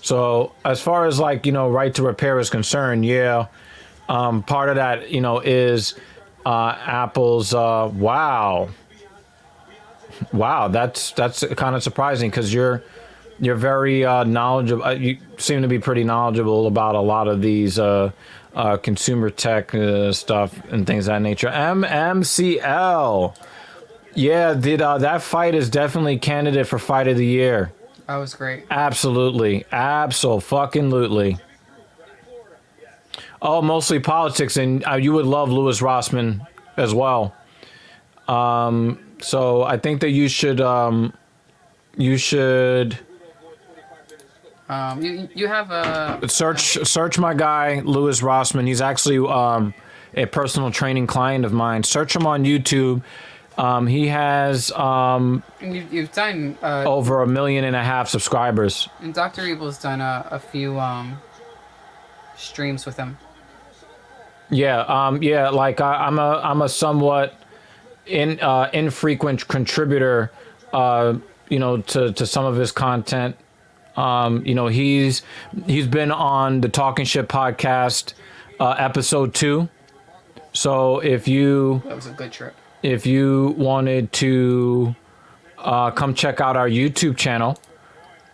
So as far as right to repair is concerned, yeah. Part of that, is Apple's. Wow, that's kind of surprising because you're very knowledgeable. You seem to be pretty knowledgeable about a lot of these consumer tech stuff and things of that nature. MMCL, yeah, that fight is definitely candidate for fight of the year. That was great. Absolutely, absolutely. Oh, mostly politics, and you would love Louis Rossman as well. So I think that you should. You have a search my guy Louis Rossman. He's actually a personal training client of mine. Search him on YouTube. He has you've done over 1.5 million subscribers. And Dr. Evil's done a few streams with him. Yeah, like I'm a somewhat infrequent contributor, to some of his content. He's been on the Talking Shit podcast, episode 2. So that was a good trip. If you wanted to come check out our YouTube channel,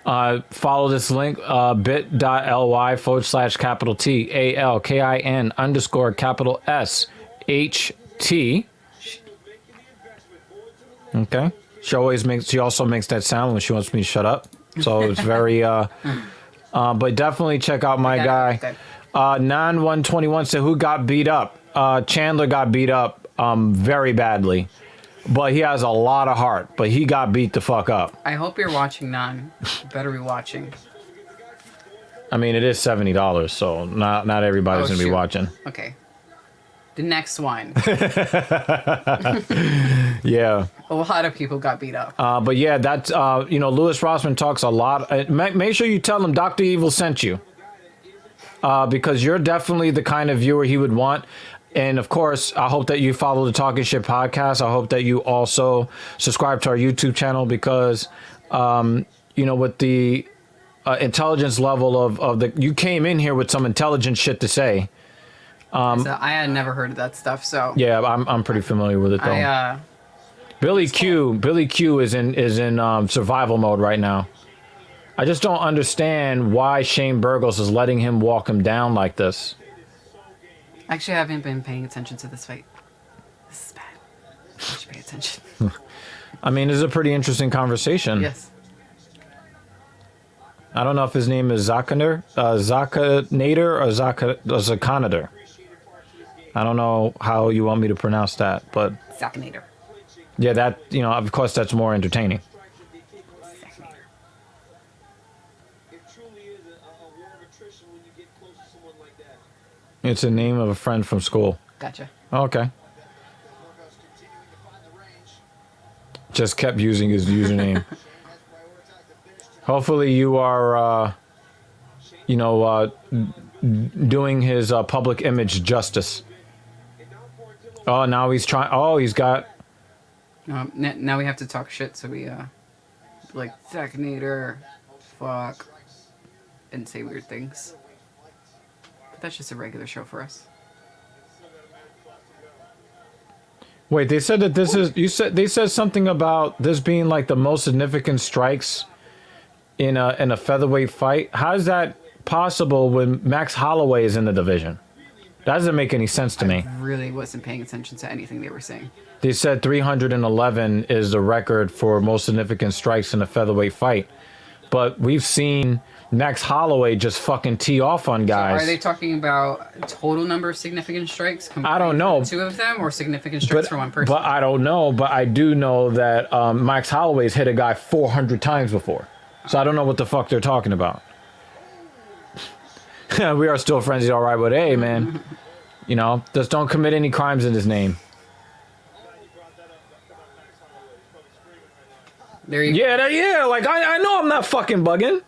Follow this link, bit.ly/TALKIN_SHT. Okay. She also makes that sound when she wants me to shut up. So it's very, but definitely check out my guy. 9121 said, who got beat up? Chandler got beat up very badly, but he has a lot of heart, but he got beat the fuck up. I hope you're watching, Nan. You better be watching. I mean, it is $70, so not everybody's going to be watching. Okay. The next one. Yeah. A lot of people got beat up. But yeah, that's, Louis Rossman talks a lot. Make sure you tell him Dr. Evil sent you. Because you're definitely the kind of viewer he would want. And of course, I hope that you follow the Talking Shit podcast. I hope that you also subscribe to our YouTube channel because, with the intelligence level of you came in here with some intelligent shit to say. So I had never heard of that stuff, so Yeah, I'm pretty familiar with it though. Billy Q is in survival mode right now. I just don't understand why Shane Burgos is letting him walk him down like this. Actually, I haven't been paying attention to this fight. This is bad. I should pay attention. I mean, this is a pretty interesting conversation. Yes. I don't know if his name is Zakanator or Zakanator. I don't know how you want me to pronounce that, but Zakanator. yeah, that, of course that's more entertaining. It truly is a war of attrition when you get close to someone like that. It's the name of a friend from school. Gotcha. Okay. Just kept using his username. Hopefully you are, doing his public image justice. Oh, now he's trying. Oh, he's got. Now we have to talk shit, so we like Zakanator, fuck, and say weird things. But that's just a regular show for us. Wait, they said that this is. They said something about this being like the most significant strikes in a featherweight fight. How is that possible when Max Holloway is in the division? That doesn't make any sense to me. I really wasn't paying attention to anything they were saying. They said 311 is the record for most significant strikes in a featherweight fight. But we've seen Max Holloway just fucking tee off on guys. So are they talking about total number of significant strikes? I don't know. Two of them or significant strikes for one person? But I don't know. But I do know that Max Holloway's hit a guy 400 times before. So I don't know what the fuck they're talking about. We are still friends, all right, but hey, man, just don't commit any crimes in his name. There you Yeah, like I know I'm not fucking bugging.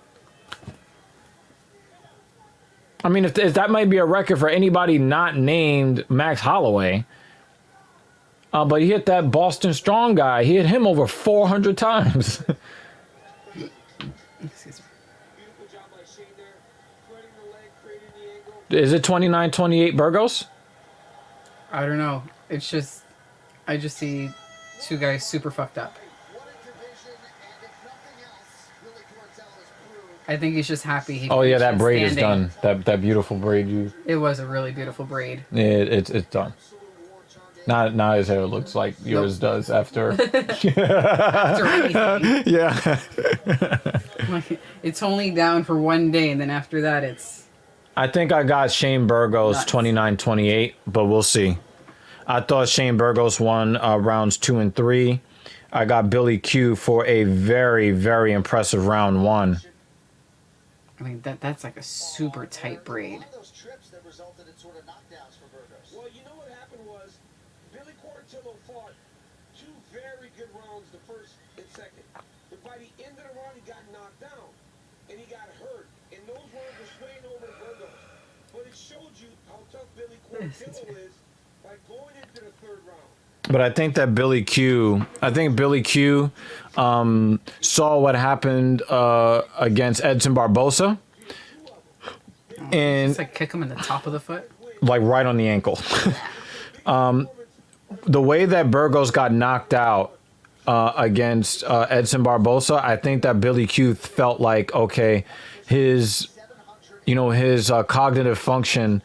I mean, if that might be a record for anybody not named Max Holloway. But he hit that Boston Strong guy. He hit him over 400 times. Excuse me. Is it 29-28 Burgos? I don't know. It's just, I just see two guys super fucked up. I think he's just happy. He That braid standing. is done. That beautiful braid It was a really beautiful braid. It's done. Not his hair looks like yours does after. After anything. Yeah. Like, it's only down for one day, and then after that, it's. I think I got Shane Burgos Nuts. 29-28, but we'll see. I thought Shane Burgos won rounds 2 and 3. I got Billy Q for a very, very impressive round 1. I mean, that's like a super tight braid. Well, you know what happened was Billy Quarantillo fought two very good rounds, the first and second. But by the end of the round, he got knocked down, and he got hurt. And those rounds were swaying over Burgos. But it showed you how tough Billy Quarantillo is by going into the third round. But I think that Billy Q saw what happened against Edson Barbosa. And It's like kick him in the top of the foot. like right on the ankle. The way that Burgos got knocked out, against Edson Barbosa, I think that Billy Q felt like, okay, his cognitive function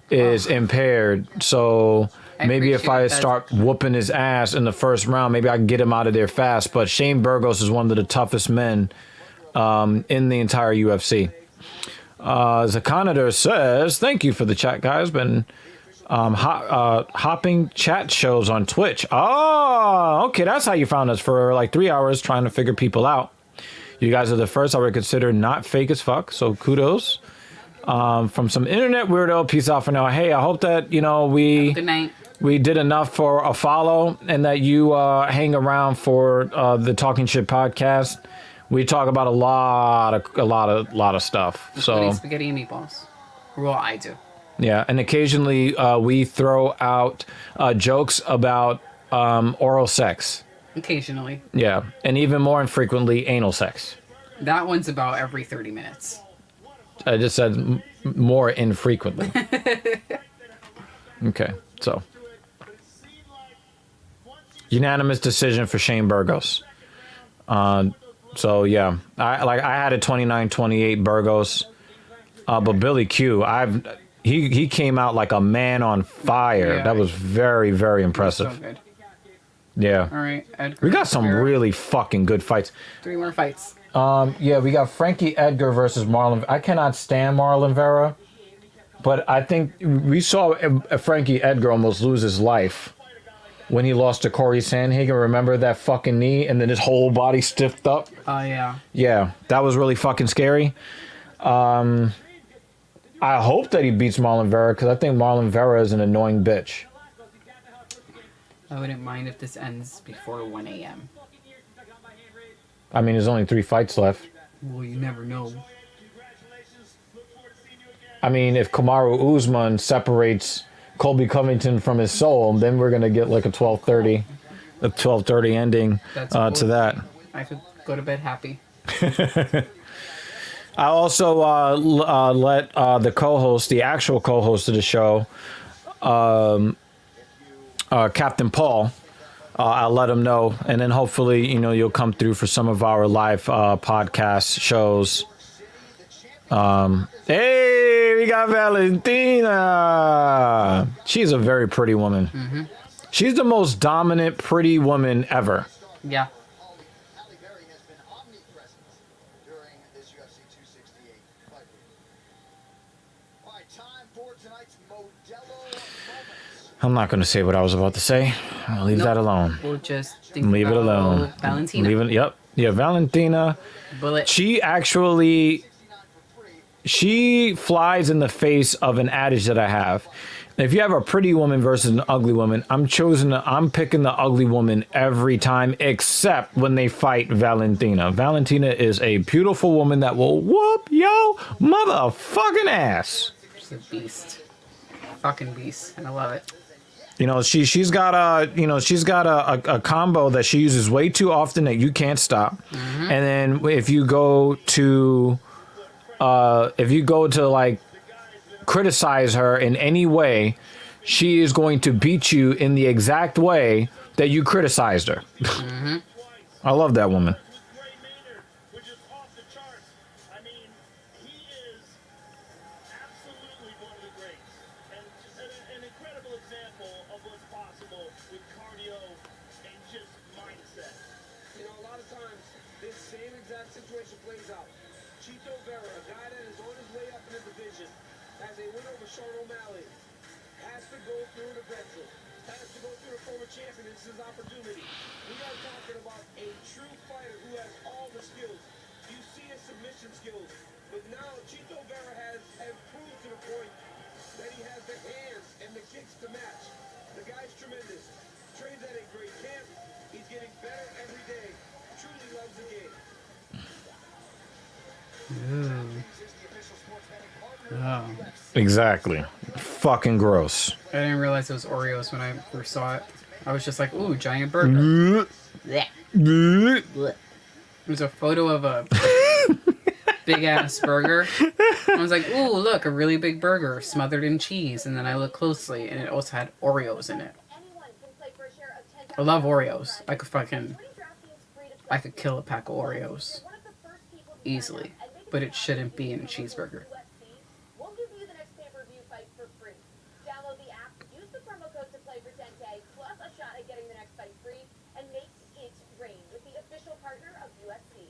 is impaired. So maybe if I start whooping his ass in the first round, maybe I can get him out of there fast. But Shane Burgos is one of the toughest men in the entire UFC. Zakanader says, thank you for the chat, guys. Been hopping chat shows on Twitch. Oh, okay, that's how you found us for like 3 hours trying to figure people out. You guys are the first I would consider not fake as fuck, so kudos. From some internet weirdo, peace out for now. Hey, I hope that, Good night. we did enough for a follow and that you hang around for the Talking Shit podcast. We talk about a lot of stuff. Including So spaghetti and meatballs. Well, I do. yeah, and occasionally we throw out jokes about oral sex. Occasionally. Yeah, and even more infrequently, anal sex. That one's about every 30 minutes. I just said more infrequently. Okay, so unanimous decision for Shane Burgos. So yeah, I had a 29-28 Burgos, but Billy Q, he came out like a man on fire. Yeah. That was very, very So impressive. good. Yeah, All right, Edgar. we got some Rivera. really fucking good fights. 3 more fights. Yeah, we got Frankie Edgar versus Marlon. I cannot stand Marlon Vera, but I think we saw Frankie Edgar almost lose his life when he lost to Corey Sandhagen. Remember that fucking knee and then his whole body stiffed up? Oh, yeah. Yeah, that was really fucking scary. I hope that he beats Marlon Vera because I think Marlon Vera is an annoying bitch. I wouldn't mind if this ends before 1 a.m. I mean, there's only 3 fights left. Well, you never know. I mean, if Kamaru Usman separates Colby Covington from his soul, then we're going to get like a 12:30 ending That's cool. to that. I could go to bed happy. I also let the co-host, the actual co-host of the show, Captain Paul, I'll let him know, and then hopefully, you'll come through for some of our live podcast shows. Hey, we got Valentina. She's a very pretty woman. Mm-hmm. She's the most dominant, pretty woman ever. Yeah. Halle Berry has been omnipresent during this UFC 268 fight week. All right, time for tonight's Modelo Moments. I'm not going to say what I was about to say. I'll leave that alone. We'll just think Leave it about alone. Valentina. Yep. Yeah, Valentina. Bullet. She flies in the face of an adage that I have. If you have a pretty woman versus an ugly woman, I'm picking the ugly woman every time, except when they fight Valentina. Valentina is a beautiful woman that will whoop your motherfucking ass. She's a beast. Fucking beast. And I love it. She's got a combo that she uses way too often that you can't stop. Mm-hmm. And then if you go to like criticize her in any way, she is going to beat you in the exact way that you criticized her. Mm-hmm. I love that woman. Which is off the charts. I mean, he is absolutely one of the greats. And an incredible example of what's possible with cardio and just mindset. You know, a lot of times, this same exact situation plays out. Chito Vera, a guy that is on his way up in the division, has a win over Sean O'Malley, has to go through the veteran, has to go through the former champion. It's his opportunity. We are talking about a true fighter who has all the skills. You see his submission skills, but now Chito Vera has proved to the point that he has the hands and the kicks to match. The guy's tremendous. Trains at a great camp. He's getting better every day. Truly loves the game. Oh. Exactly. Fucking gross. I didn't realize it was Oreos when I first saw it. I was just like, ooh, giant burger. Blech. There's a photo of a big ass burger. I was like, ooh, look, a really big burger smothered in cheese. And then I looked closely and it also had Oreos in it. I love Oreos. I could fucking I could kill a pack of Oreos easily, but it shouldn't be in a cheeseburger. We'll give you the next pay-per-view fight for free. Download the app, use the promo code to play for 10K, plus a shot at getting the next fight free, and make it rain with the official partner of UFC.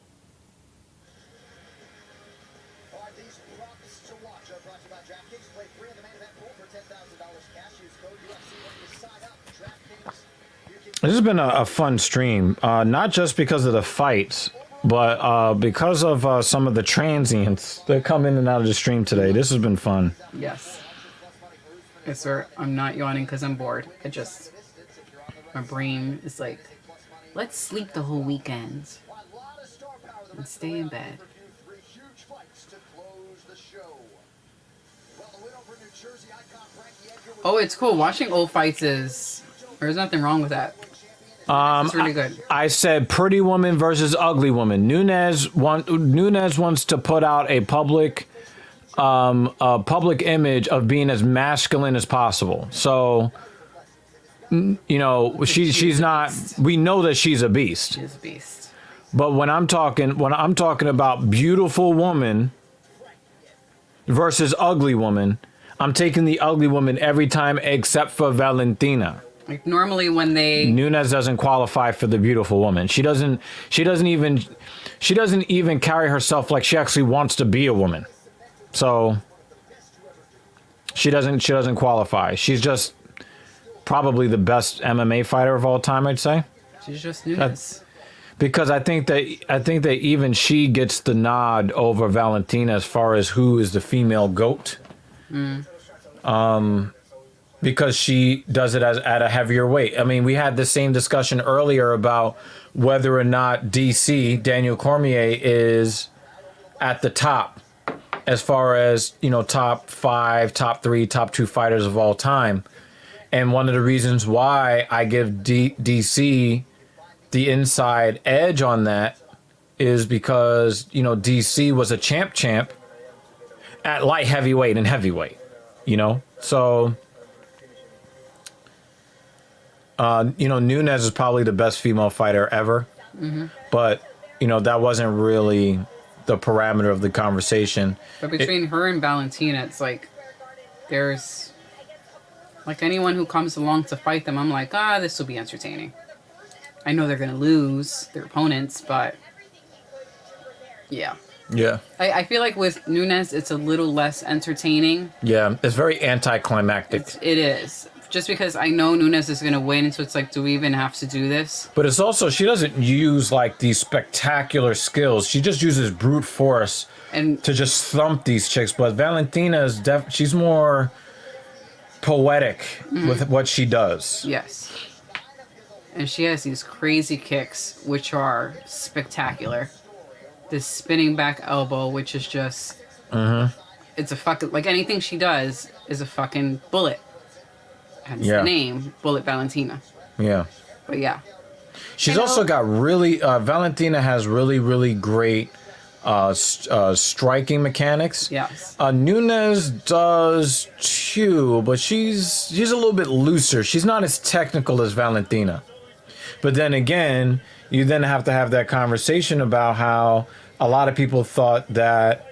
All right, these props to watch are brought to you by DraftKings. Play free in the main event pool for $10,000 cash. Use code UFC when you sign up. DraftKings. This has been a fun stream, not just because of the fights, but because of some of the transients that come in and out of the stream today. This has been fun. Yes. Yes, sir. I'm not yawning because I'm bored. My brain is like, let's sleep the whole weekend and stay in bed. Oh, it's cool. Watching old fights there's nothing wrong with that. It's really good. I said pretty woman versus ugly woman. Nunes wants to put out a public image of being as masculine as possible. So, you know, she's not. We know that she's a beast. She's a beast. But when I'm talking about beautiful woman versus ugly woman, I'm taking the ugly woman every time except for Valentina. Like normally when Nunes doesn't qualify for the beautiful woman. She doesn't even carry herself like she actually wants to be a woman. So she doesn't qualify. She's just probably the best MMA fighter of all time, I'd say. She's just Nunes. Because I think that even she gets the nod over Valentina as far as who is the female GOAT. Because she does it at a heavier weight. I mean, we had the same discussion earlier about whether or not DC, Daniel Cormier, is at the top as far as, you know, top 5, top 3, top 2 fighters of all time. And one of the reasons why I give DC the inside edge on that is because, you know, DC was a champ at light heavyweight and heavyweight, you know? So... you know, Nunes is probably the best female fighter ever, but, you know, that wasn't really the parameter of the conversation. But between her and Valentina, it's like, there's, like anyone who comes along to fight them, I'm like, this will be entertaining. I know they're going to lose their opponents, but yeah. Yeah. I feel like with Nunes, it's a little less entertaining. Yeah, it's very anticlimactic. It is. Just because I know Nunes is going to win, so it's like, do we even have to do this? But it's also, she doesn't use, like, these spectacular skills. She just uses brute force and to just thump these chicks. But Valentina is she's more poetic with what she does. Yes. And she has these crazy kicks, which are spectacular. This spinning back elbow, which is just... It's a fucking... Like, anything she does is a fucking bullet. Hence the name, Bullet Valentina. Yeah. But yeah. She's also got really... Valentina has really, really great striking mechanics. Yes. Nunes does too, but she's a little bit looser. She's not as technical as Valentina. But then again, you then have to have that conversation about how a lot of people thought that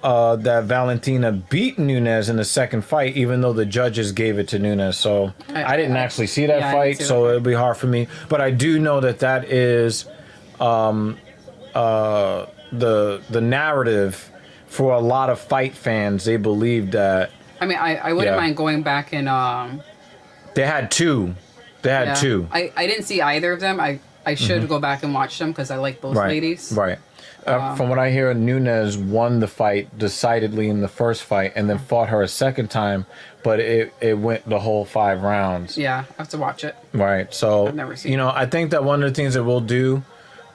that Valentina beat Nunes in the second fight, even though the judges gave it to Nunes. So I didn't actually see that fight, so it'll be hard for me. But I do know that is the narrative for a lot of fight fans. They believe that. I mean, I wouldn't mind going back and They had two. Two. I didn't see either of them. I should go back and watch them because I like both ladies. Right. From what I hear, Nunes won the fight decidedly in the first fight and then fought her a second time, but it went the whole 5 rounds. Yeah, I have to watch it. Right. So, I've never seen I think that one of the things that we'll do,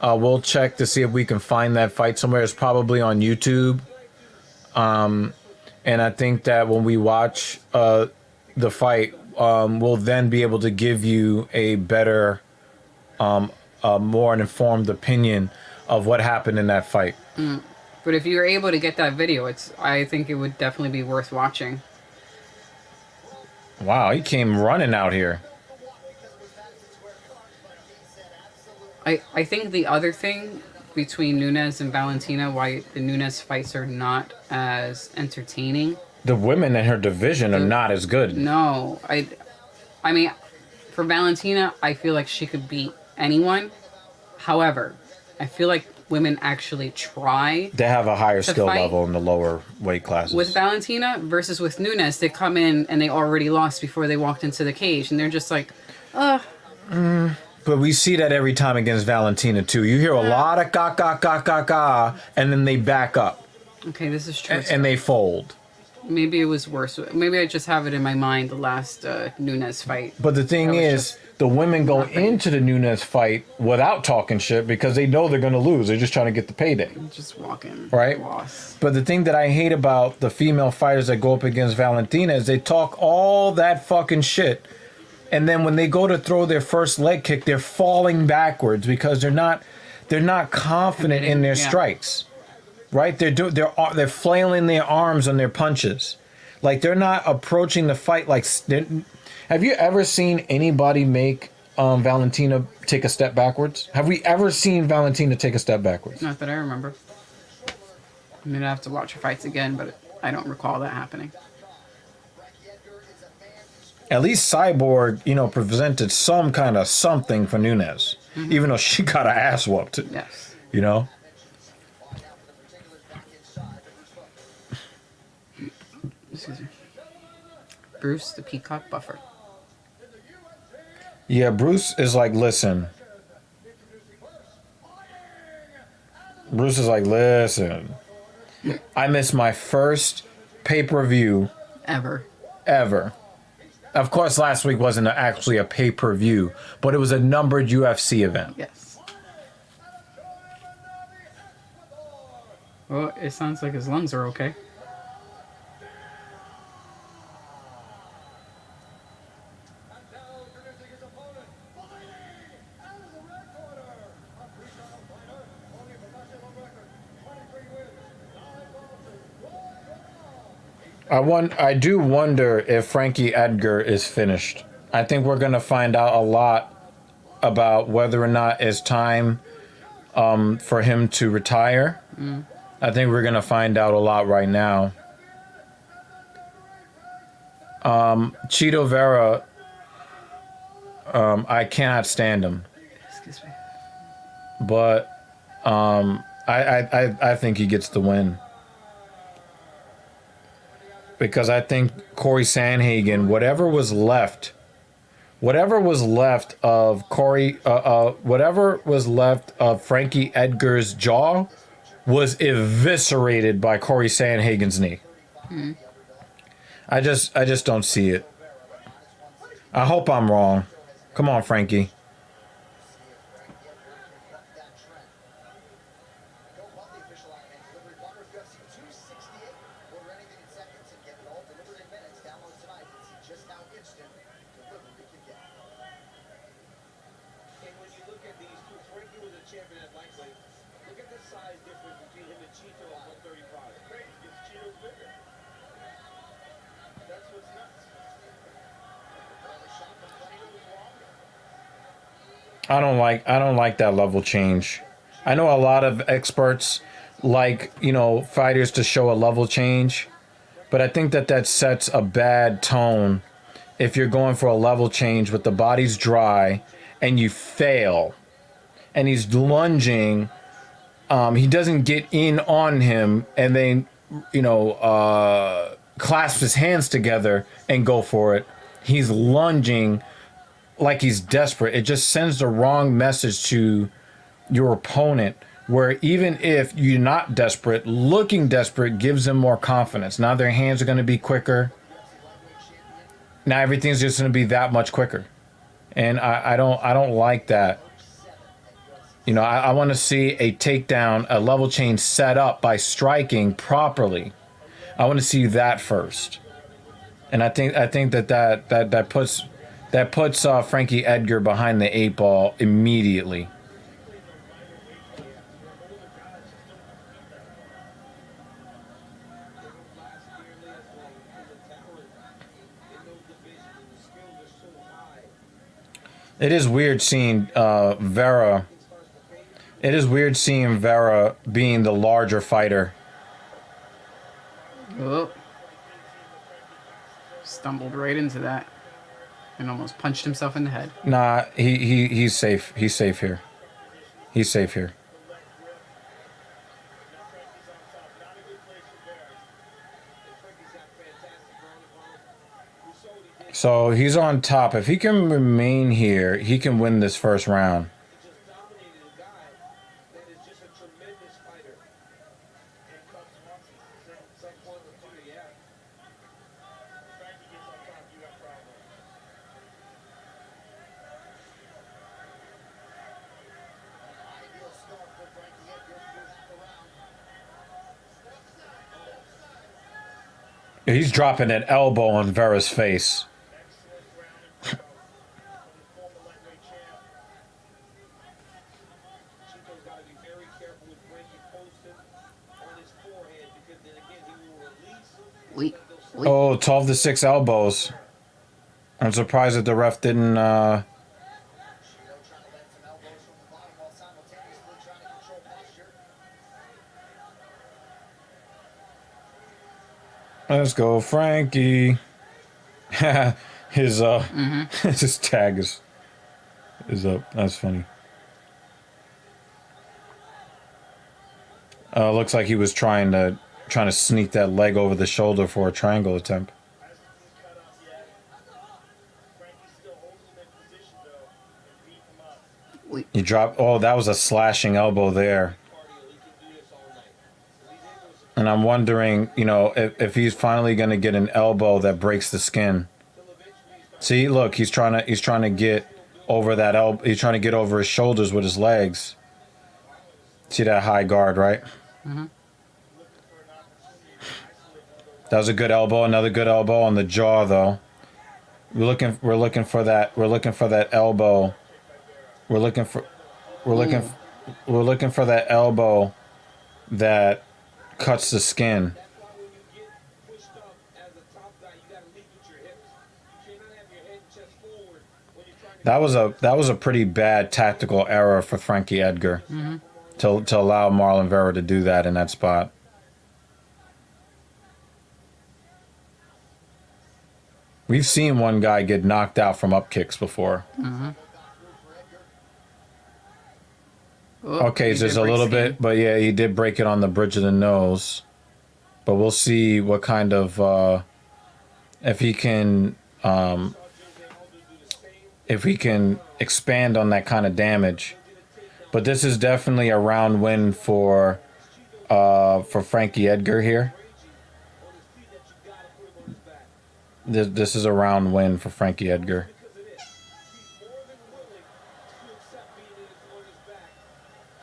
we'll check to see if we can find that fight somewhere. It's probably on YouTube. And I think that when we watch the fight, we'll then be able to give you a better, more informed opinion of what happened in that fight. But if you're able to get that video, I think it would definitely be worth watching. Wow, he came running out here. I think the other thing between Nunes and Valentina, why the Nunes fights are not as entertaining. The women in her division are not as good. No, I mean, for Valentina, I feel like she could beat anyone. However, I feel like women actually try. They have a higher to skill fight. level in the lower weight classes. With Valentina versus with Nunes, they come in and they already lost before they walked into the cage, and they're just like, But we see that every time against Valentina too. You hear a lot of ka, and then they back up okay, this is true. and they fold. Maybe it was worse. Maybe I just have it in my mind the last Nunes fight. But the thing That was is, just the women go nothing. into the Nunes fight without talking shit because they know they're going to lose. They're just trying to get the payday. Just walking. Right? Loss. But the thing that I hate about the female fighters that go up against Valentina is they talk all that fucking shit. And then when they go to throw their first leg kick, they're falling backwards because they're not confident in their Yeah. strikes. Right? They're flailing their arms on their punches. Like they're not approaching the fight like. Have you ever seen anybody make Valentina take a step backwards? Have we ever seen Valentina take a step backwards? Not that I remember. I mean, I have to watch her fights again, but I don't recall that happening. At least Cyborg, presented some kind of something for Nunes, even though she got her ass whooped. Yes. You know. Excuse me. Bruce the Peacock Buffer. Yeah, Bruce is like, listen. Bruce is like, listen. I missed my first pay-per-view Ever. ever. Of course, last week wasn't actually a pay-per-view, but it was a numbered UFC event. Yes. Well, it sounds like his lungs are okay. I do wonder if Frankie Edgar is finished. I think we're gonna find out a lot about whether or not it's time for him to retire. I think we're gonna find out a lot right now. Cheeto Vera, I cannot stand him, Excuse me. but I think he gets the win. Because I think Corey Sandhagen, whatever was left of Frankie Edgar's jaw was eviscerated by Corey Sandhagen's knee. I just don't see it. I hope I'm wrong. Come on, Frankie. And when you look at these two, Frankie was a champion at lightweight. Look at the size difference between him and Cheeto at 135. Great, because Cheeto's bigger. That's what's nuts. I don't like that level change. I know a lot of experts like, fighters to show a level change, but I think that sets a bad tone if you're going for a level change but the body's dry and you fail and he's lunging, he doesn't get in on him and then, clasp his hands together and go for it. He's lunging like he's desperate. It just sends the wrong message to your opponent, where even if you're not desperate, looking desperate gives them more confidence. Now their hands are going to be quicker. Now everything's just going to be that much quicker. And I don't like that. I want to see a takedown, a level change set up by striking properly. I want to see that first. And I think that puts Frankie Edgar behind the 8 ball immediately. It is weird seeing Vera It is weird seeing Vera being the larger fighter. Oh. Stumbled right into that. And almost punched himself in the head. Nah, he's safe. He's safe here. He's safe here. So he's on top. If he can remain here, he can win this first round. He just dominated a guy that is just a tremendous fighter. Some point or two, yeah. Frankie gets on top, you got problems. Ideal start for Frankie Edgar through half the round. He's dropping an elbow on Vera's face. Excellent ground and pound from the former lightweight champ. Chico's got to be very careful with Frankie posting on his forehead because then again he will release. Wait. Oh, 12-6 elbows. I'm surprised that the ref didn't. Shido trying to land some elbows from the bottom while simultaneously trying to control posture. Let's go, Frankie. His his tag is up. That's funny. Looks like he was trying to sneak that leg over the shoulder for a triangle attempt. Hasn't been cut off yet. Frankie's still holding him in position though and beat him up. He dropped. Oh, that was a slashing elbow there. Cardio, he can do this all night. So he's able to And I'm wondering, if he's finally going to get an elbow that breaks the skin. See, look, he's trying to get over that elbow. He's trying to get over his shoulders with his legs. See that high guard, right? That was a good elbow. Another good elbow on the jaw, though. We're looking for that elbow. We're looking for that elbow that cuts the skin. That's why when you get pushed up as a top guy, you got to lead with your hips. You cannot have your head and chest forward when you're trying to. That was a pretty bad tactical error for Frankie Edgar to allow Marlon Vera to do that in that spot. We've seen one guy get knocked out from up kicks before. Oh, Okay, he so there's did a break little skin. bit, but yeah, he did break it on the bridge of the nose. But we'll see what kind of if he can expand on that kind of damage. But this is definitely a round win for Frankie Edgar here. This is a round win for Frankie Edgar. Because it is. He's more than willing to accept being in his opponent's back,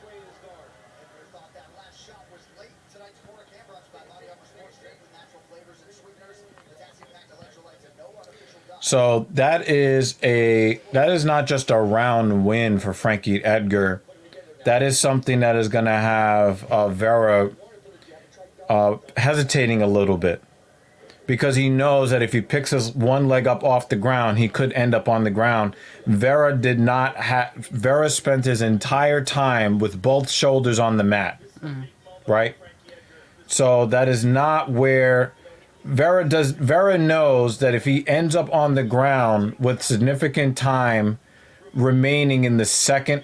playing his guard. Edgar thought that last shot was late. Tonight's corner cam brought to you by Body Armor Sports Drink with natural flavors and sweeteners, potassium-packed electrolytes, and no artificial dyes. So that is not just a round win for Frankie Edgar. That is something that is going to have Vera hesitating a little bit, because he knows that if he picks his one leg up off the ground, he could end up on the ground. Vera spent his entire time with both shoulders on the mat, right? So that is not where Vera knows that if he ends up on the ground with significant time remaining in the second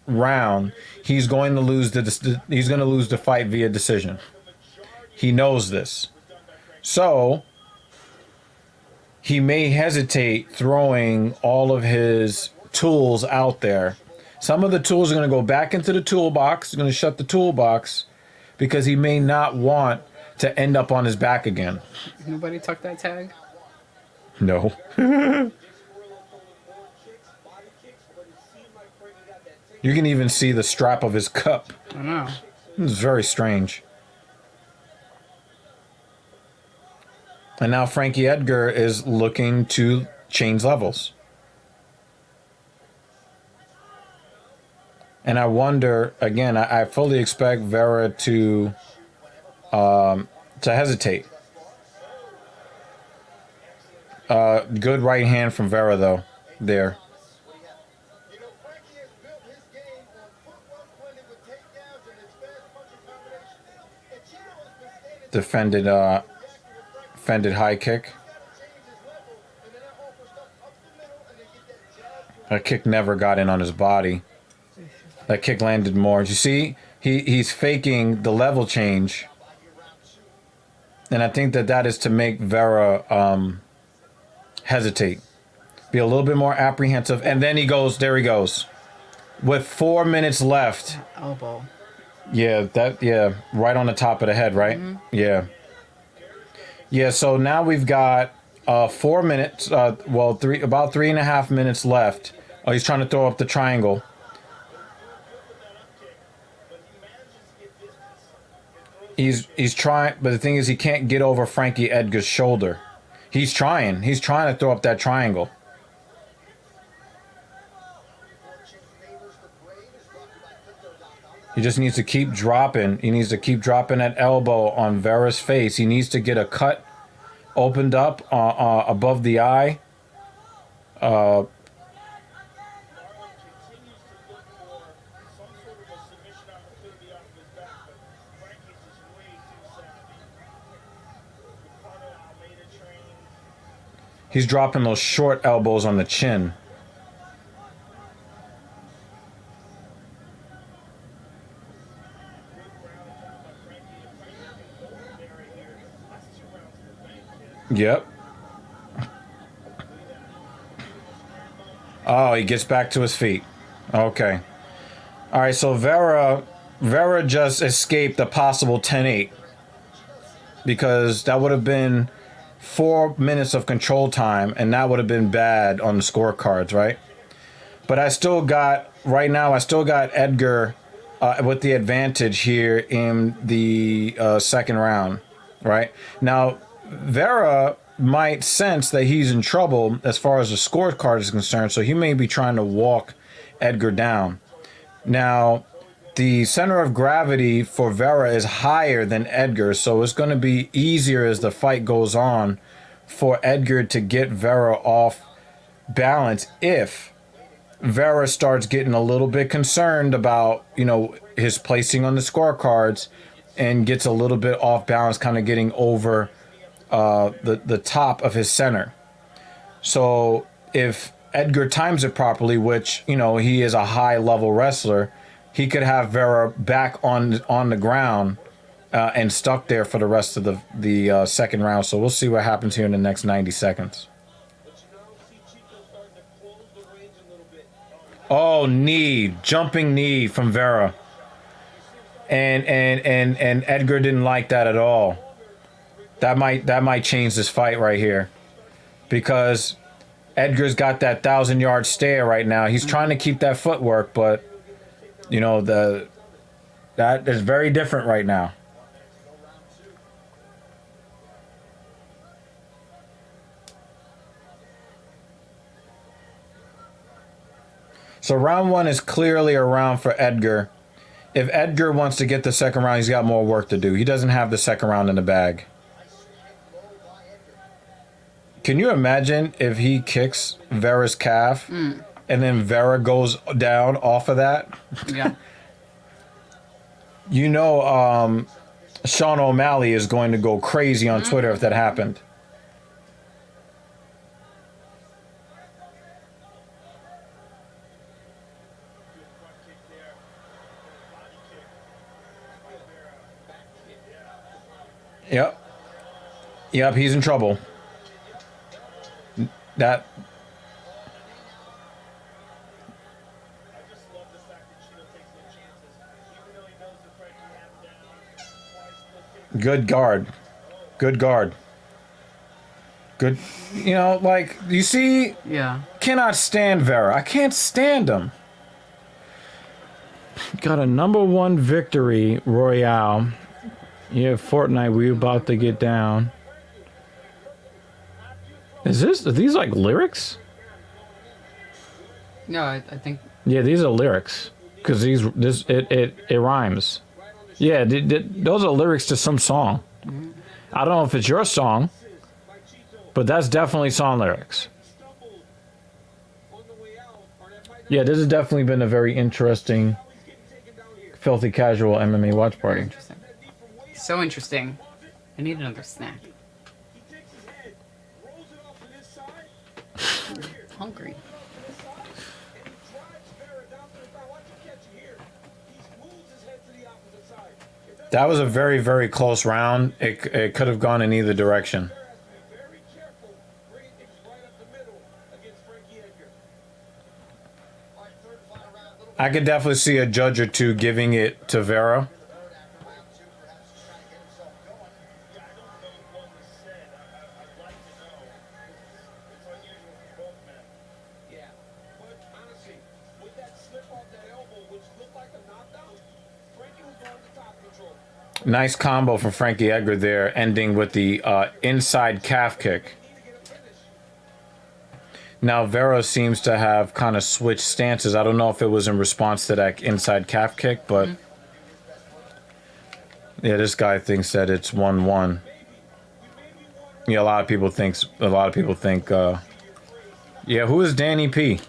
round, he's going to lose the fight via decision. He knows this. So he may hesitate throwing all of his tools out there. Some of the tools are going to go back into the toolbox. He's going to shut the toolbox because he may not want to end up on his back again. Nobody tucked that tag? No. You can even see the strap of his cup. I know. It's very strange. And now Frankie Edgar is looking to change levels. And I wonder, again, I fully expect Vera to hesitate. Good right hand from Vera, though, there. You know, Frankie has built his game defended high kick. That kick never got in on his body. That kick landed more. You see, he's faking the level change. And I think that is to make Vera hesitate. Be a little bit more apprehensive. And then he goes, with 4 minutes left. Elbow. Yeah, right on the top of the head, right? Yeah. Yeah, so now we've got 4 minutes, about 3.5 minutes left. Oh, he's trying to throw up the triangle. He's trying, but the thing is he can't get over Frankie Edgar's shoulder. He's trying to throw up that triangle. He just needs to keep dropping. He needs to keep dropping that elbow on Vera's face. He needs to get a cut opened up above the eye. He's dropping those short elbows on the chin. Yep. Oh, he gets back to his feet. Okay. All right, so Vera just escaped a possible 10-8 because that would have been 4 minutes of control time, and that would have been bad on the scorecards, right? But I still got Edgar with the advantage here in the second round, right? Now, Vera might sense that he's in trouble as far as the scorecard is concerned, so he may be trying to walk Edgar down. Now, the center of gravity for Vera is higher than Edgar, so it's going to be easier as the fight goes on for Edgar to get Vera off balance if Vera starts getting a little bit concerned about, his placing on the scorecards and gets a little bit off balance, kind of getting over the top of his center. So if Edgar times it properly, which, he is a high level wrestler, he could have Vera back on the ground and stuck there for the rest of the second round. So we'll see what happens here in the next 90 seconds. Oh, jumping knee from Vera. And Edgar didn't like that at all. That might change this fight right here, because Edgar's got that 1,000-yard stare right now. He's trying to keep that footwork, but that is very different right now. So round one is clearly a round for Edgar. If Edgar wants to get the second round, he's got more work to do. He doesn't have the second round in the bag. Can you imagine if he kicks Vera's calf and then Vera goes down off of that? Yeah. Sean O'Malley is going to go crazy on Twitter if that happened. Yep, he's in trouble. That. Good guard. Good. You see? Yeah. Cannot stand Vera. I can't stand him. Got a #1 victory royale. Yeah, Fortnite, we about to get down. Are these like lyrics? No, I think. Yeah, these are lyrics. Because it rhymes. Yeah, those are lyrics to some song. Mm-hmm. I don't know if it's your song, but that's definitely song lyrics. Yeah, this has definitely been a very interesting, filthy casual MMA watch party. Interesting. So interesting. I need another snack. He takes his head, rolls it off to this side, over here. Hungry. Rolls it off to this side, and he drives Vera down to the ground. Watch him catch it here. He moves his head to the opposite side. If that's That was a very, very close round. It could have gone in either direction. Vera has to be very careful bringing things right up the middle against Frankie Edgar. All right, third and final round. Little I could definitely see a judge or two giving it to Vera. third after round two, perhaps just trying to get himself going. Yeah, I don't know what was said. I'd like to know. It's unusual for both men. Yeah. But honestly, with that slip off that elbow, which looked like a knockdown, Frankie was going to top control. Nice combo from Frankie Edgar there, ending with the inside calf kick. Need to get a finish. Now Vera seems to have kind of switched stances. I don't know if it was in response to that inside calf kick, but yeah, this guy thinks that it's 1-1. Yeah, a lot of people think. Yeah, who is Danny P?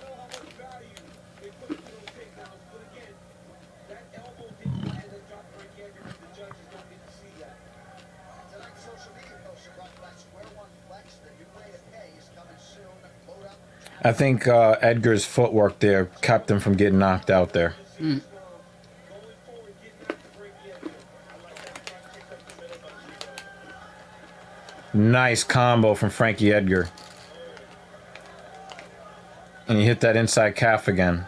That elbow didn't land and drop Frankie Edgar, and the judges don't get to see that. Tonight's social media poster brought to you by Square One Flex. The new way to pay is coming soon. Load up. I think Edgar's footwork there kept him from getting knocked out there. Going forward, getting after Frankie Edgar. Nice combo from Frankie Edgar. And he hit that inside calf again.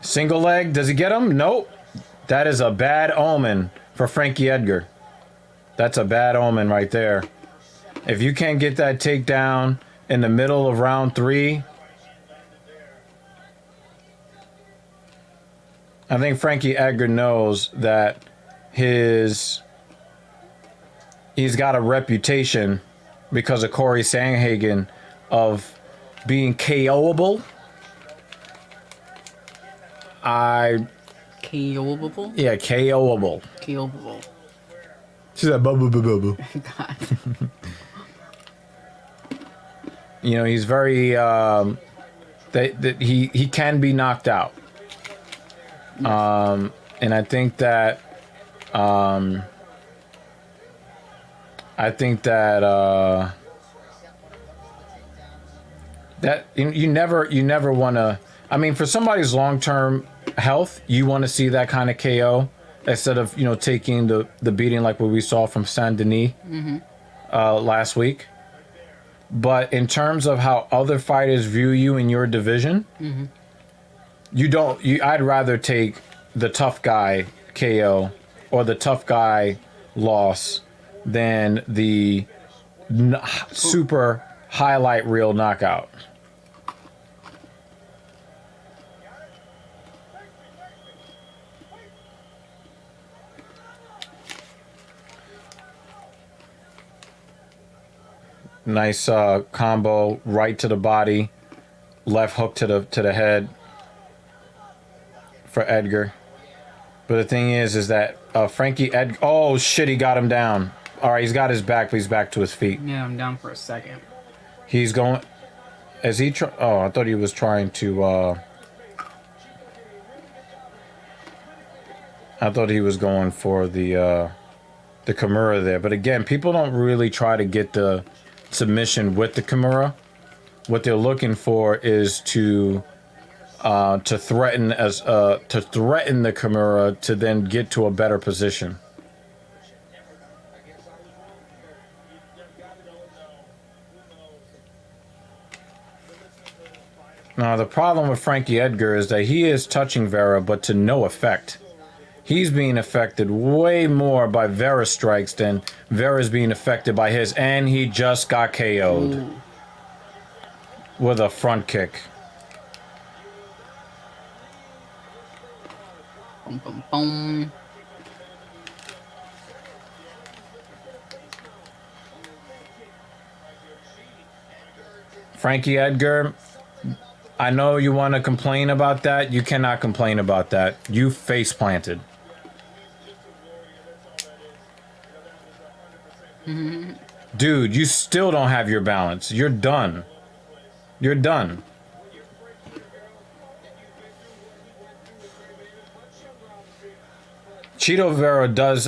Single leg, does he get him? Nope. That is a bad omen for Frankie Edgar. That's a bad omen right there. If you can't get that takedown in the middle of round 3, I think Frankie Edgar knows that he's got a reputation because of Corey Sandhagen of being KO'able. KO'able? Yeah, KO'able. KO'able. She's like, bubble, bubble, bubble. God. You know, he's very, that he can be knocked out. And I think that, that you never want to. I mean, for somebody's long-term health, you want to see that kind of KO instead of taking the beating like what we saw from Saint Denis last week. But in terms of how other fighters view you in your division, I'd rather take the tough guy KO or the tough guy loss than the super highlight reel knockout. Nice combo right to the body, left hook to the head for Edgar. But the thing is that Frankie Edgar. Oh shit! He got him down. All right, he's got his back, but he's back to his feet. Yeah, I'm down for a second. He's going. Is he? Oh, I thought he was trying to. I thought he was going for the Kimura there. But again, people don't really try to get the submission with the Kimura. What they're looking for is to threaten the Kimura to then get to a better position. Now the problem with Frankie Edgar is that he is touching Vera, but to no effect. He's being affected way more by Vera's strikes than Vera's being affected by his, and he just got KO'd with a front kick. Boom, boom, boom. Frankie Edgar, I know you want to complain about that. You cannot complain about that. You face planted. Dude, you still don't have your balance. You're done. You're done. Cheeto Vera does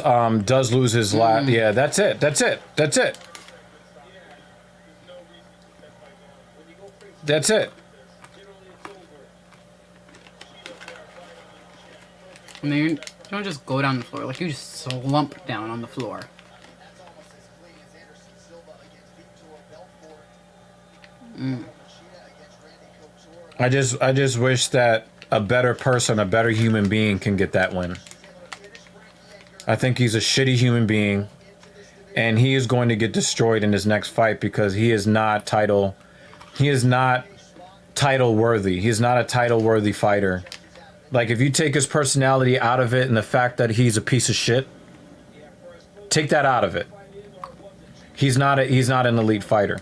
lose his lap. Yeah, that's it. That's it. That's it. That's it. And then you don't just go down the floor. Like, you just slump down on the floor. That's almost as clean as Anderson Silva against Vitor Belfort. Machida against Randy Couture. I just wish that a better person, a better human being can get that win. I think he's a shitty human being, and he is going to get destroyed in his next fight because he is not title worthy. He's not a title worthy fighter. Like, if you take his personality out of it and the fact that he's a piece of shit, take that out of it. He's not an elite fighter.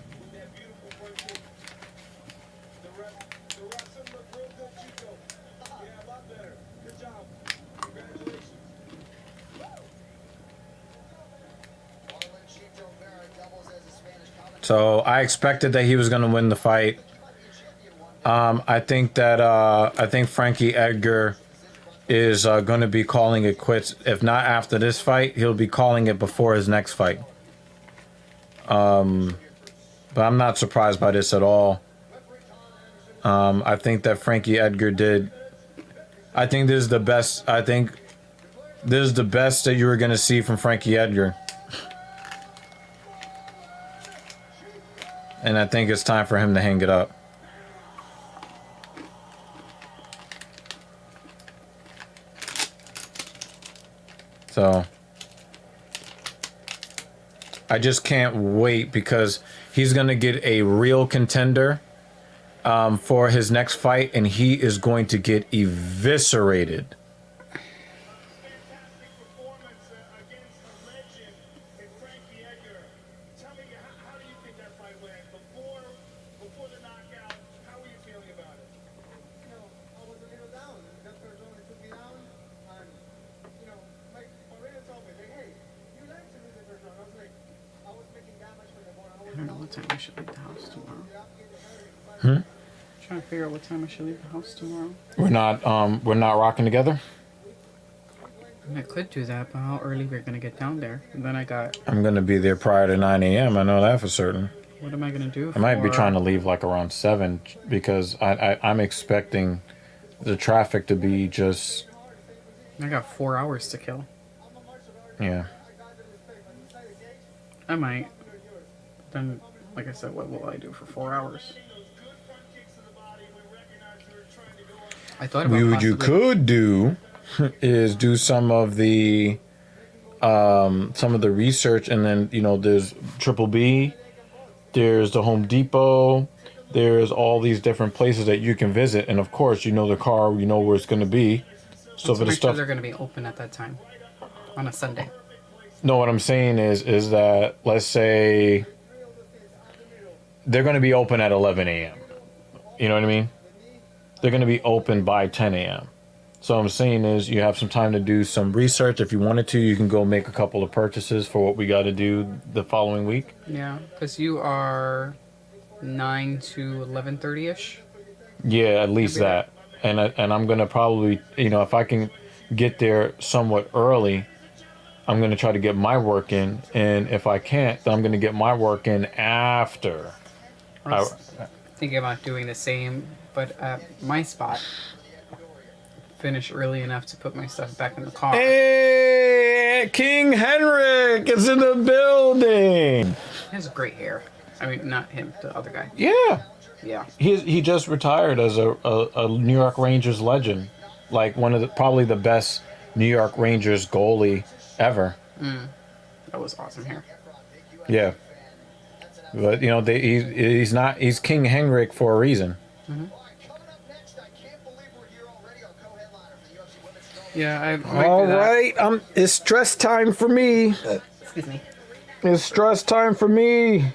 So I expected that he was going to win the fight. I think Frankie Edgar is going to be calling it quits. If not after this fight, he'll be calling it before his next fight. But I'm not surprised by this at all. I think that Frankie Edgar did. I think this is the best. I think this is the best that you were going to see from Frankie Edgar. And I think it's time for him to hang it up. So I just can't wait because he's going to get a real contender for his next fight, and he is going to get eviscerated. Fantastic performance against a legend in Frankie Edgar. Tell me, how do you think that fight went? Before the knockout, how were you feeling about it? You know, I was a little down. That first only took me down. And, you know, my arena told me, like, hey, you like to lose the first round. I was like, I was making damage for the ball. I don't know what time I should leave the house tomorrow. Hmm? Trying to figure out what time I should leave the house tomorrow. We're not rocking together. I could do that, but how early we're gonna get down there? And then I'm gonna be there prior to 9 a.m. I know that for certain. what am I gonna do? I might be trying to leave like around 7 because I'm expecting the traffic to be just. I got 4 hours to kill. Yeah. I might. Then, like I said, what will I do for 4 hours? I thought about What you could do is do some of the research, and then there's Triple B, there's the Home Depot, there's all these different places that you can visit, and of course the car, where it's going to be. So for the make stuff, sure they're going to be open at that time on a Sunday. no, what I'm saying is that let's say they're going to be open at 11 a.m. You know what I mean? They're going to be open by 10 a.m. So what I'm saying is you have some time to do some research. If you wanted to, you can go make a couple of purchases for what we got to do the following week. Yeah, because you are 9 to 11:30ish. Yeah, at least that. And I'm going to probably, if I can get there somewhat early, I'm going to try to get my work in. And if I can't, then I'm going to get my work in after. I was thinking about doing the same, but at my spot, finish early enough to put my stuff back in the car. Hey, King Henrik is in the building. He has great hair. I mean, not him, the other guy. Yeah. Yeah. He just retired as a New York Rangers legend, like one of probably the best New York Rangers goalie ever. That was awesome hair. Yeah. But he's King Henrik for a reason. Yeah, I might All do that. right, it's stress time for me. Excuse me. It's stress time for me.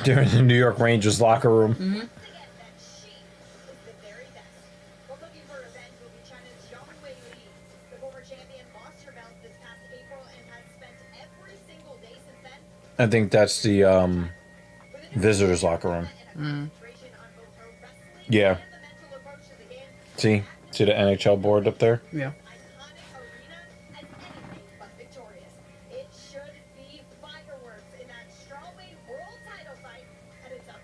During the New York Rangers locker room. I think that's the visitors locker room. Yeah. See the NHL board up there. Yeah. It should be fireworks in that strawweight world title fight, and it's up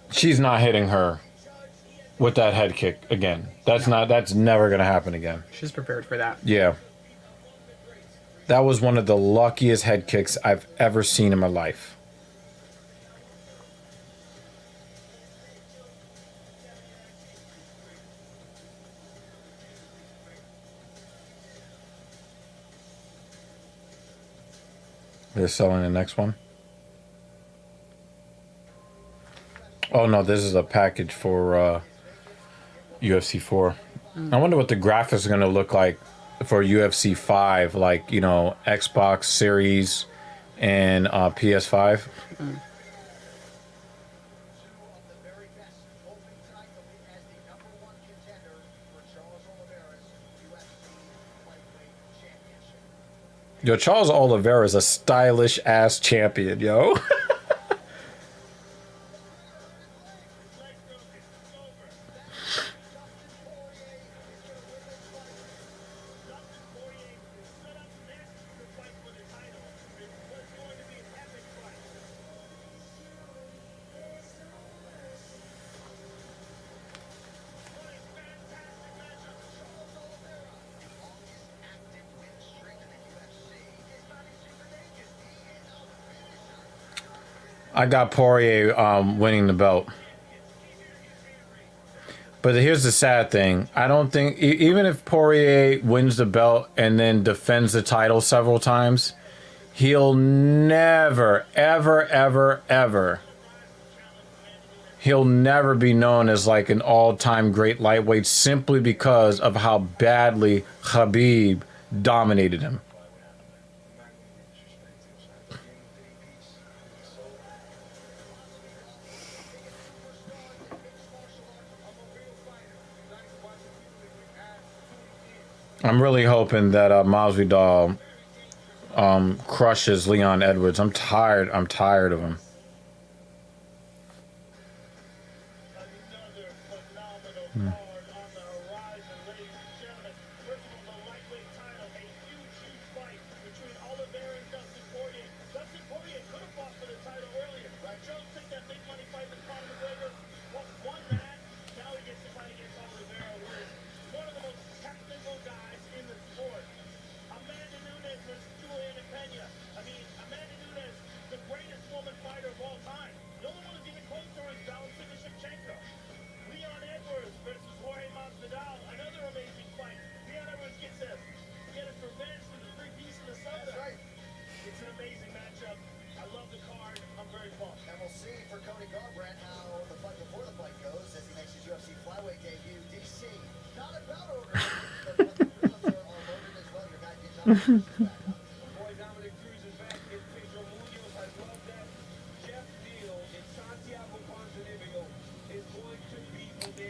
next. She's not hitting her with that head kick again. That's never gonna happen again. She's prepared for that. Yeah. That was one of the luckiest head kicks I've ever seen in my life. They're selling the next one. Oh no, this is a package for UFC 4. I wonder what the graphics are going to look like for UFC 5, like, you know, Xbox Series and PS5. Yo, Charles Oliveira is a stylish ass champion, yo. I got Poirier winning the belt. But here's the sad thing. I don't think, even if Poirier wins the belt and then defends the title several times, he'll never, ever, ever, ever, he'll never be known as like an all-time great lightweight simply because of how badly Khabib dominated him. I'm really hoping that Masvidal crushes Leon Edwards. I'm tired of him.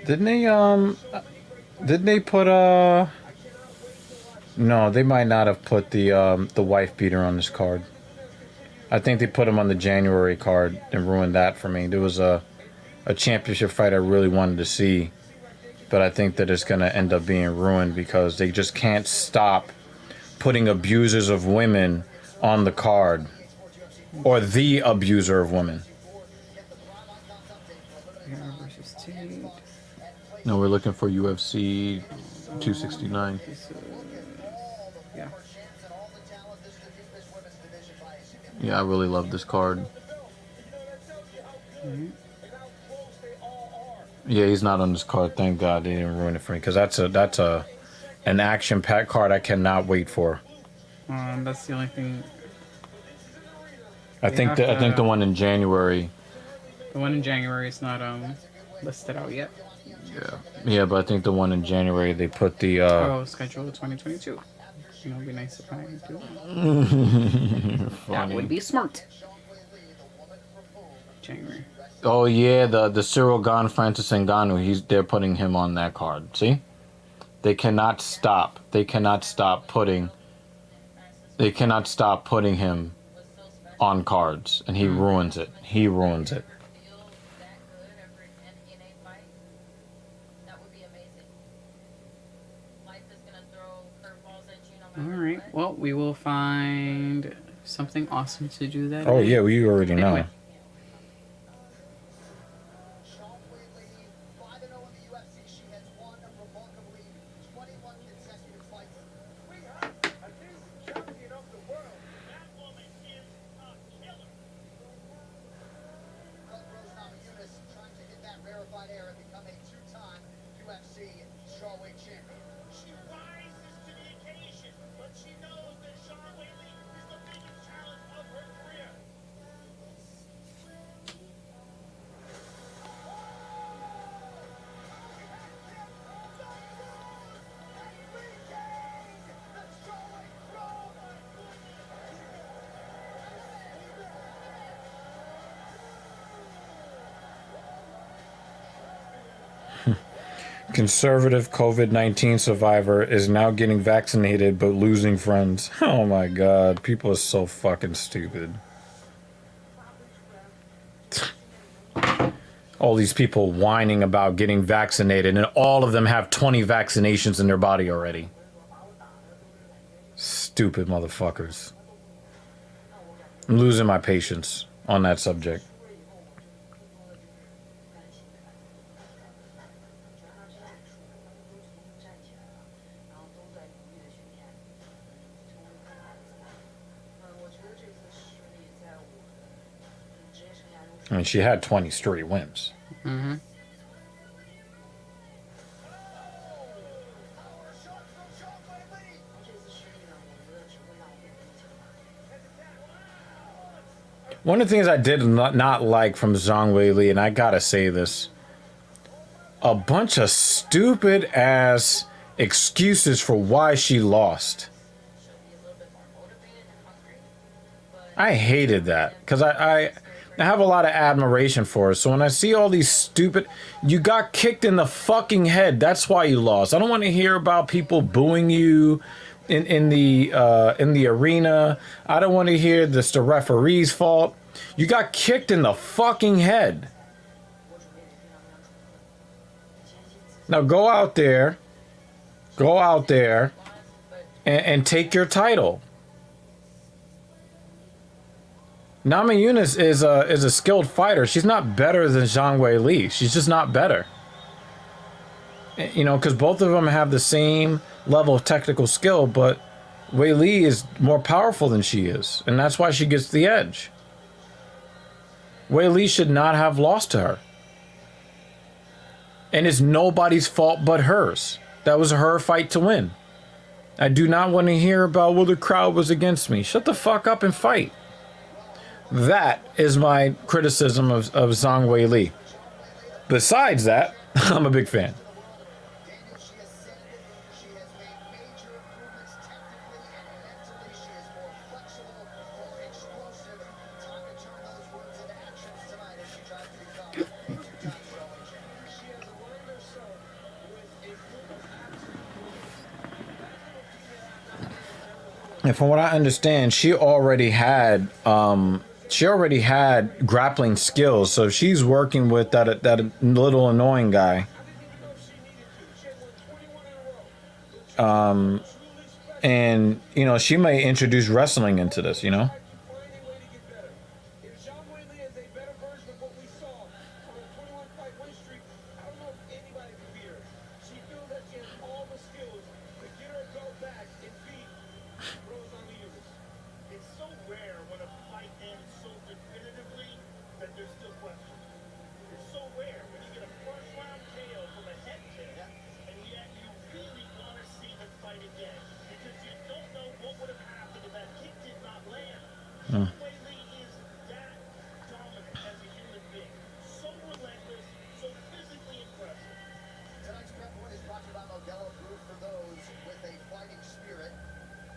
Didn't they put no, they might not have put the wife beater on this card. I think they put him on the January card and ruined that for me. There was a championship fight I really wanted to see, but I think that it's going to end up being ruined because they just can't stop putting abusers of women on the card, or the abuser of women. No, we're looking for UFC 269. Yeah. Yeah, I really love this card. Mm-hmm. Yeah, he's not on this card. Thank God they didn't ruin it for me, because that's an action-packed card I cannot wait for. That's the only thing. I think the one in January. The one in January is not listed out yet. Yeah, but I think the one in January they put the schedule 2022. You know, it'd be nice if I do that. That would be smart. January. Oh yeah, the Cyril Gane Francis Ngannou, they're putting him on that card. See? They cannot stop. They cannot stop putting They cannot stop putting him on cards, and he ruins it. He ruins it. Feel that good ever in a fight? That would be amazing. Life is gonna throw curveballs at you no All matter right. what. Well, we will find something awesome to do that. Oh night. yeah, we already know. Anyway. Sean Whaley, 5-0 in the UFC. She has won remarkably 21 consecutive fights. We have a new champion of the world. That woman is a killer. Rose Namajunas trying to hit that rarefied air and become a two-time UFC strawweight champion. She rises to the occasion, but she knows that Sean Whaley is the biggest challenge of her career. Conservative COVID-19 survivor is now getting vaccinated but losing friends. Oh my god, people are so fucking stupid. All these people whining about getting vaccinated, and all of them have 20 vaccinations in their body already. Stupid motherfuckers. I'm losing my patience on that subject. I mean, she had 20 straight wins. Mm-hmm. One of the things I did not like from Zhang Weili, and I gotta say this, a bunch of stupid ass excuses for why she lost. I hated that because I have a lot of admiration for her. So when I see all these stupid, you got kicked in the fucking head. That's why you lost. I don't want to hear about people booing you in the arena. I don't want to hear this the referee's fault. You got kicked in the fucking head. Now go out there and take your title. Namajunas is a skilled fighter. She's not better than Zhang Weili. She's just not better. You know, because both of them have the same level of technical skill, but Weili is more powerful than she is, and that's why she gets the edge. Weili should not have lost to her. And it's nobody's fault but hers. That was her fight to win. I do not want to hear about, well, the crowd was against me. Shut the fuck up and fight. That is my criticism of Zhang Weili. Besides that, I'm a big fan. Daniel, she has said she has made major improvements technically and mentally. She is more flexible, more explosive. Time to turn those words into actions tonight as she tries to become a two-time strawweight champion. She has aligned herself with a group of absolute And from what I understand, she already had grappling skills, so she's working with that little annoying guy. And you know, she may introduce wrestling into this, you know. If Sean Whaley is a better version of what we saw on a 21-fight win streak, I don't know if anybody can beat her. She feels that she has all the skills to get her go back and beat Rose Namajunas. It's so rare when a fight ends so definitively that there's still questions. It's so rare when you get a first round KO from a head kick, and yet you really want to see them fight again because you don't know what would have happened if that kick did not land. Sean Whaley is that dominant as a human being, so relentless, so physically impressive. Tonight's prep point is brought to you by Modelo Brew for those with a fighting spirit.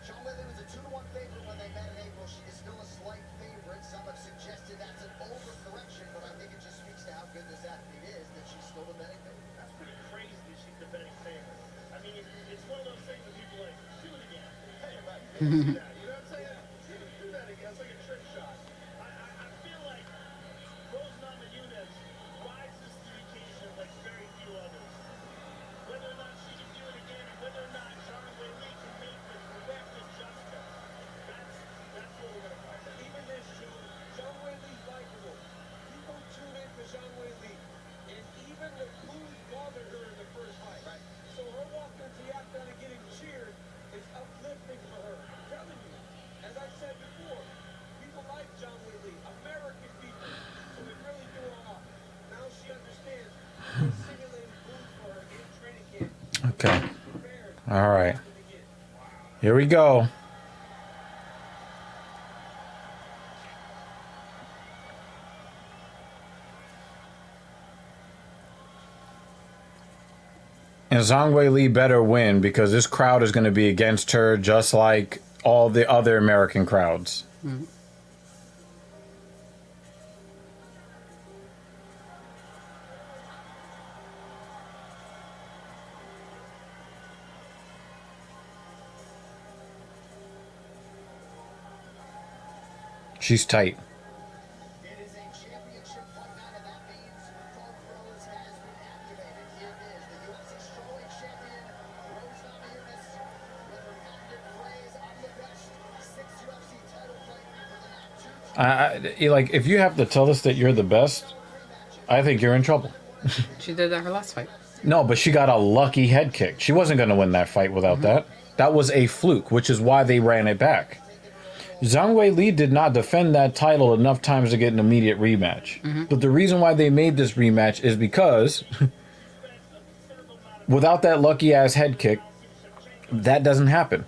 Sean Whaley was a 2-1 favorite when they met in April. She is still a slight favorite. Some have suggested that's an overcorrection, but I think it just speaks to how good this athlete is that she's still the betting favorite. That's pretty crazy that she's the betting favorite. I mean, it's one of those things that people are like, do it again. Hey, right. You know what I'm saying? Zhang Weili's likable. People tune in to Zhang Weili, and even the booze bothered her in the first fight. Right. So her walking into the octagon and getting cheered is uplifting for her. I'm telling you, as I said before, people like Zhang Weili, American people. So they really do it a lot. Now she understands they're simulating booze for her in training camp. Okay. Prepared All right. to begin. Here we go. And Zhang Weili better win because this crowd is going to be against her just like all the other American crowds. She's tight. It is a championship fight night, and that means Both Rose has been activated. Here is the UFC strawweight champion, Rose Namajunas, with her patented phrase, "I'm the best." 6 UFC title fight for the now 2 Like, if you have to tell us that you're the best, I think you're in trouble. She did that her last fight. No, but she got a lucky head kick. She wasn't going to win that fight without that. That was a fluke, which is why they ran it back. Zhang Weili did not defend that title enough times to get an immediate rematch. But the reason why they made this rematch is because without that lucky ass head kick, that doesn't happen.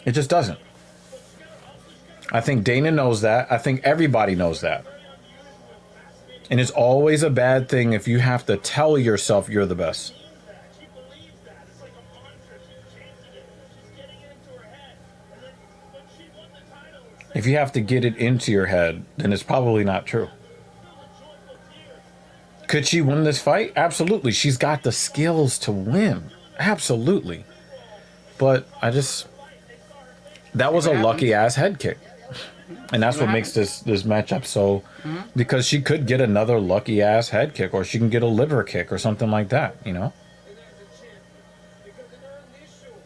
It just doesn't. I think Dana knows that. I think everybody knows that. And it's always a bad thing if you have to tell yourself you're the best. She believes that. It's like a mantra. She's chanting it. She's getting it into her head. And then when she won the title, it's If you have to get it into your head, then it's probably not true. Could she win this fight? Absolutely. She's got the skills to win. Absolutely. But that was a lucky ass head kick. And that's what makes this matchup so, because she could get another lucky ass head kick, or she can get a liver kick or something like that, you know? And as a champion, because in her initial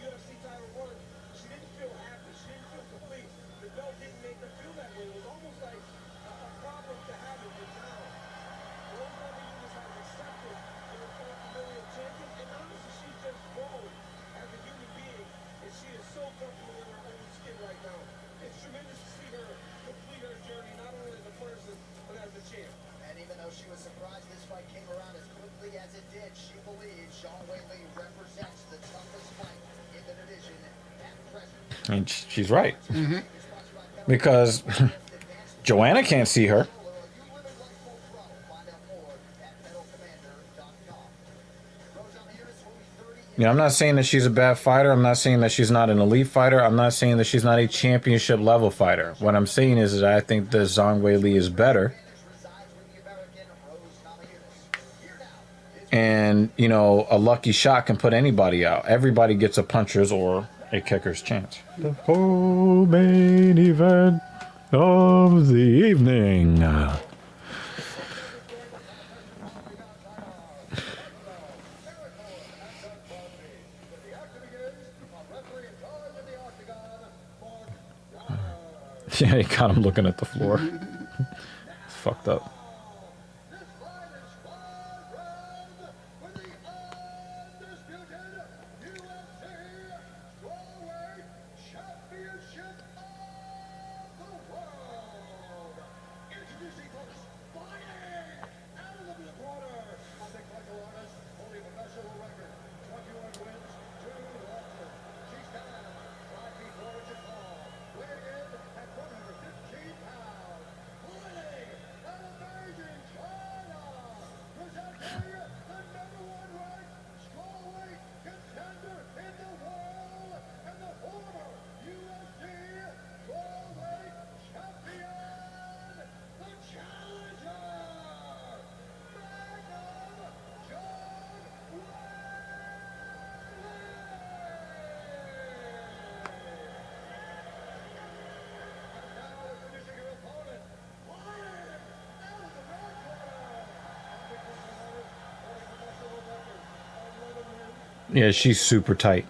UFC title run, she didn't feel happy. She didn't feel complete. The belt didn't make her feel that way. It was almost like a problem to have it, but now Rose Namajunas has accepted the return familial champion, and honestly, she's just grown as a human being, and she is so comfortable in her own skin right now. It's tremendous to see her complete her journey, not only as a person, but as a champ. And even though she was surprised this fight came around as quickly as it did, she believes Zhang Weili represents the toughest fight in the division at present. And she's right. Because Joanna can't see her. You live it like full throttle. Find out more at metalcommander.com. Rose Namajunas will be 30 You know, I'm not saying that she's a bad fighter. I'm not saying that she's not an elite fighter. I'm not saying that she's not a championship level fighter. What I'm saying is that I think that Zhang Weili is better. resides with the American Rose Namajunas. Here now is And, you know, a lucky shot can put anybody out. Everybody gets a puncher's or a kicker's chance. The co-main event of the evening. Yeah, you got him looking at the floor. It's fucked up. Yeah, she's super tight.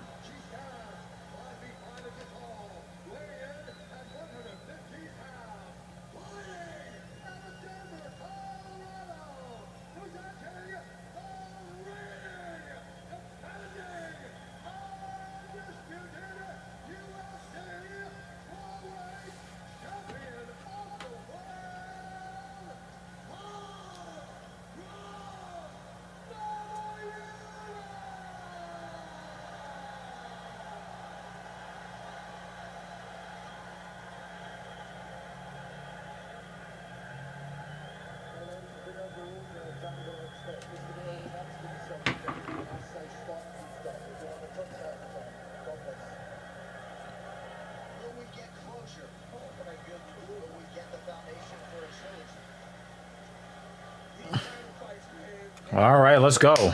All right, let's go. It's so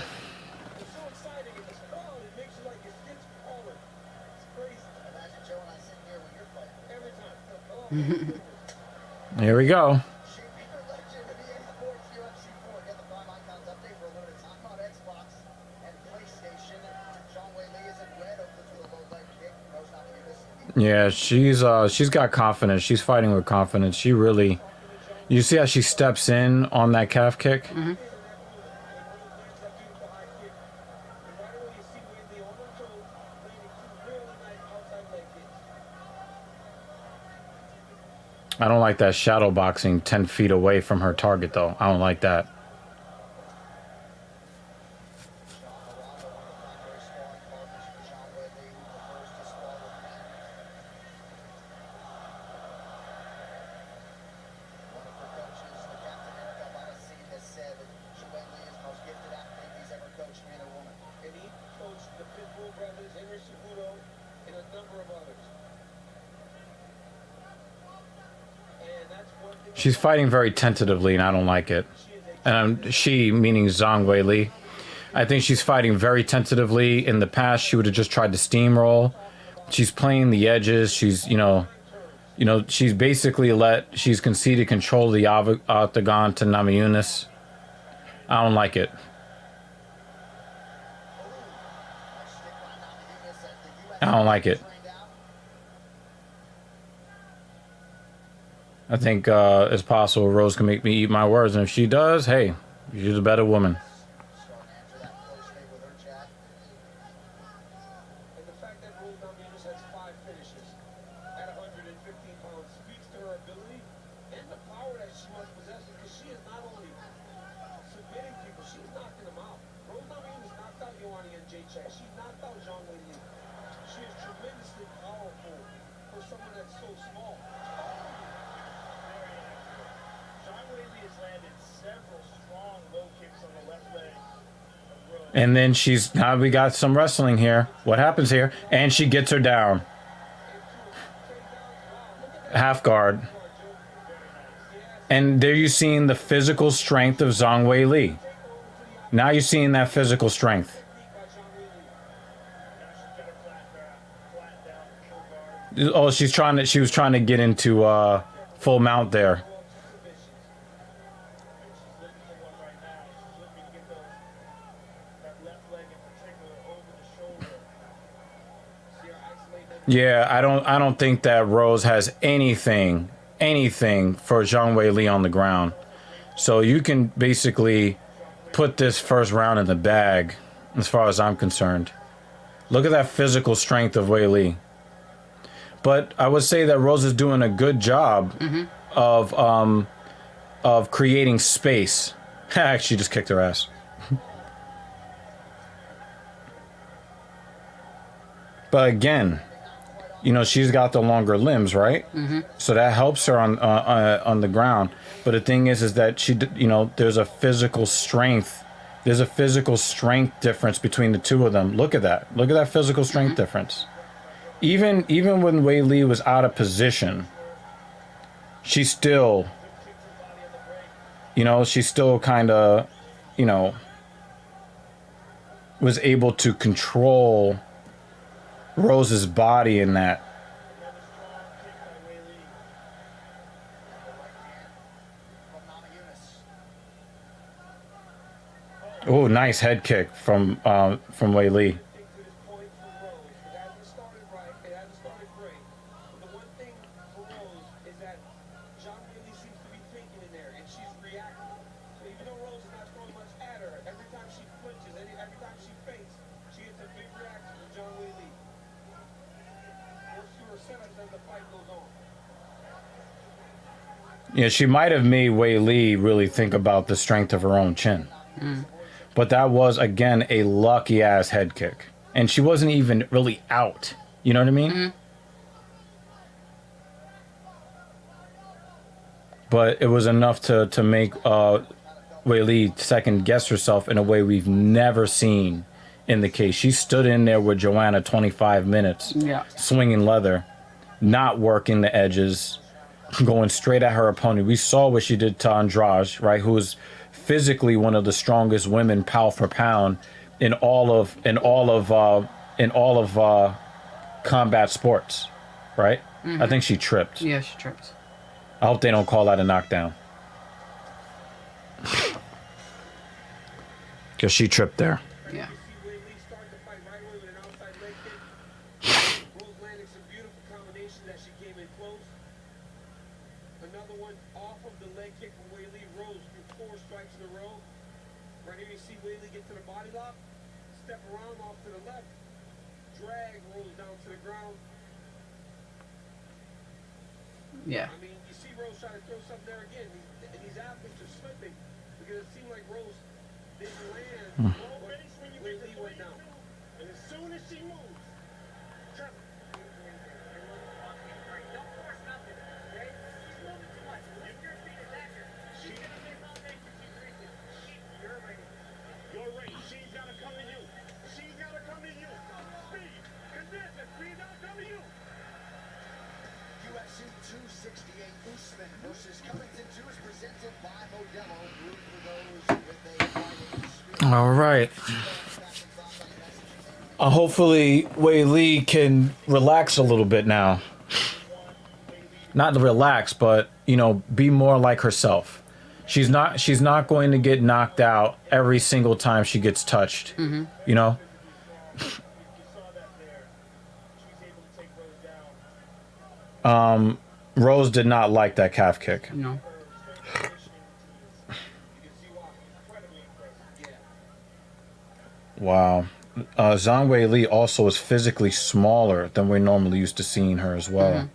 exciting in this crowd. It makes you like your skin's crawling. It's crazy. Imagine Joe and I sitting here when you're fighting. Every time. Oh, my goodness. Here we go. Shaper legend of EA Sports UFC 4. Get the Prime Icons update for a limited time on Xbox and PlayStation. Zhang Weili is in red, opens with a low leg kick. Rose Namajunas. Yeah, she's got confidence. She's fighting with confidence. She really, you see how she steps in on that calf kick? Mm-hmm. I don't like that shadow boxing 10 feet away from her target, though. I don't like that. And he coached the Pitbull brothers, Henry Cejudo, and a number of others. And that's one thing. She's fighting very tentatively, and I don't like it. And she, meaning Zhang Weili, I think she's fighting very tentatively. In the past, she would have just tried to steamroll. She's playing the edges. She's, she's basically she's conceded control of the octagon to Namajunas. I don't like it. I don't like it. I think it's possible Rose can make me eat my words, and if she does, hey, she's a better woman. And the fact that Rose Namajunas has 5 finishes at 115 pounds speaks to her ability and the power that she must possess, because she is not only submitting people, she's knocking them out. Rose Namajunas knocked out Joanna Jędrzejczyk. She knocked out Zhang Weili. She is tremendously powerful for someone that's so small. Zhang Weili has landed several strong low kicks on the left leg of Rose. And then now we got some wrestling here. What happens here? And she gets her down. Half guard. And there you're seeing the physical strength of Zhang Weili. Now you're seeing that physical strength. Oh, she was trying to get into full mount there. Yeah, I don't think that Rose has anything for Zhang Weili on the ground. So you can basically put this first round in the bag, as far as I'm concerned. Look at that physical strength of Weili. But I would say that Rose is doing a good job of creating space. She just kicked her ass. But again, she's got the longer limbs, right? Mm-hmm. So that helps her on the ground. But the thing is that there's a physical strength. There's a physical strength difference between the two of them. Look at that. Look at that physical strength difference. Even when Weili was out of position, she still, kind of, was able to control Rose's body in that. Oh, nice head kick from Weili. Yeah, she might have made Weili really think about the strength of her own chin. Mm. But that was, again, a lucky-ass head kick. And she wasn't even really out. You know what I mean? Mm-hmm. But it was enough to make Weili second-guess herself in a way we've never seen in the case. She stood in there with Joanna 25 minutes, swinging leather, not working the edges, going straight at her opponent. We saw what she did to Andrade, right? Who was physically one of the strongest women pound for pound in all of combat sports, right? I think she tripped. Yeah, she tripped. I hope they don't call that a knockdown. Because she tripped there. Yeah. See Wei Lee start the fight right away with an outside leg kick. Rose landing some beautiful combinations as she came in close. Another one off of the leg kick from Wei Lee. Rose through 4 strikes in a row. Right here you see Wei Lee get to the body lock. Step around off to the left. Drag Rose down to the ground. Yeah. I mean, you see Rose try to throw something there again. These athletes are slipping because it seemed like Rose didn't land. Wei Lee went down. And as soon as she moves, Trevor. You're right. She's got to come to you. She's got to come to you. Speed. Condition. Speed got to come to you. UFC 268 Usman versus Covington 2 is presented by Modelo. Root for those with a fighting spirit. All right. Hopefully, Wei Lee can relax a little bit now. Not to relax, but be more like herself. She's not going to get knocked out every single time she gets touched. You know. You saw that there. She's able to take Rose down. Rose did not like that calf kick. No. Her strength conditioning routines. You can see why. Incredibly impressive. Yeah. Wow. Zhang Wei Li also is physically smaller than we're normally used to seeing her as well. Ready and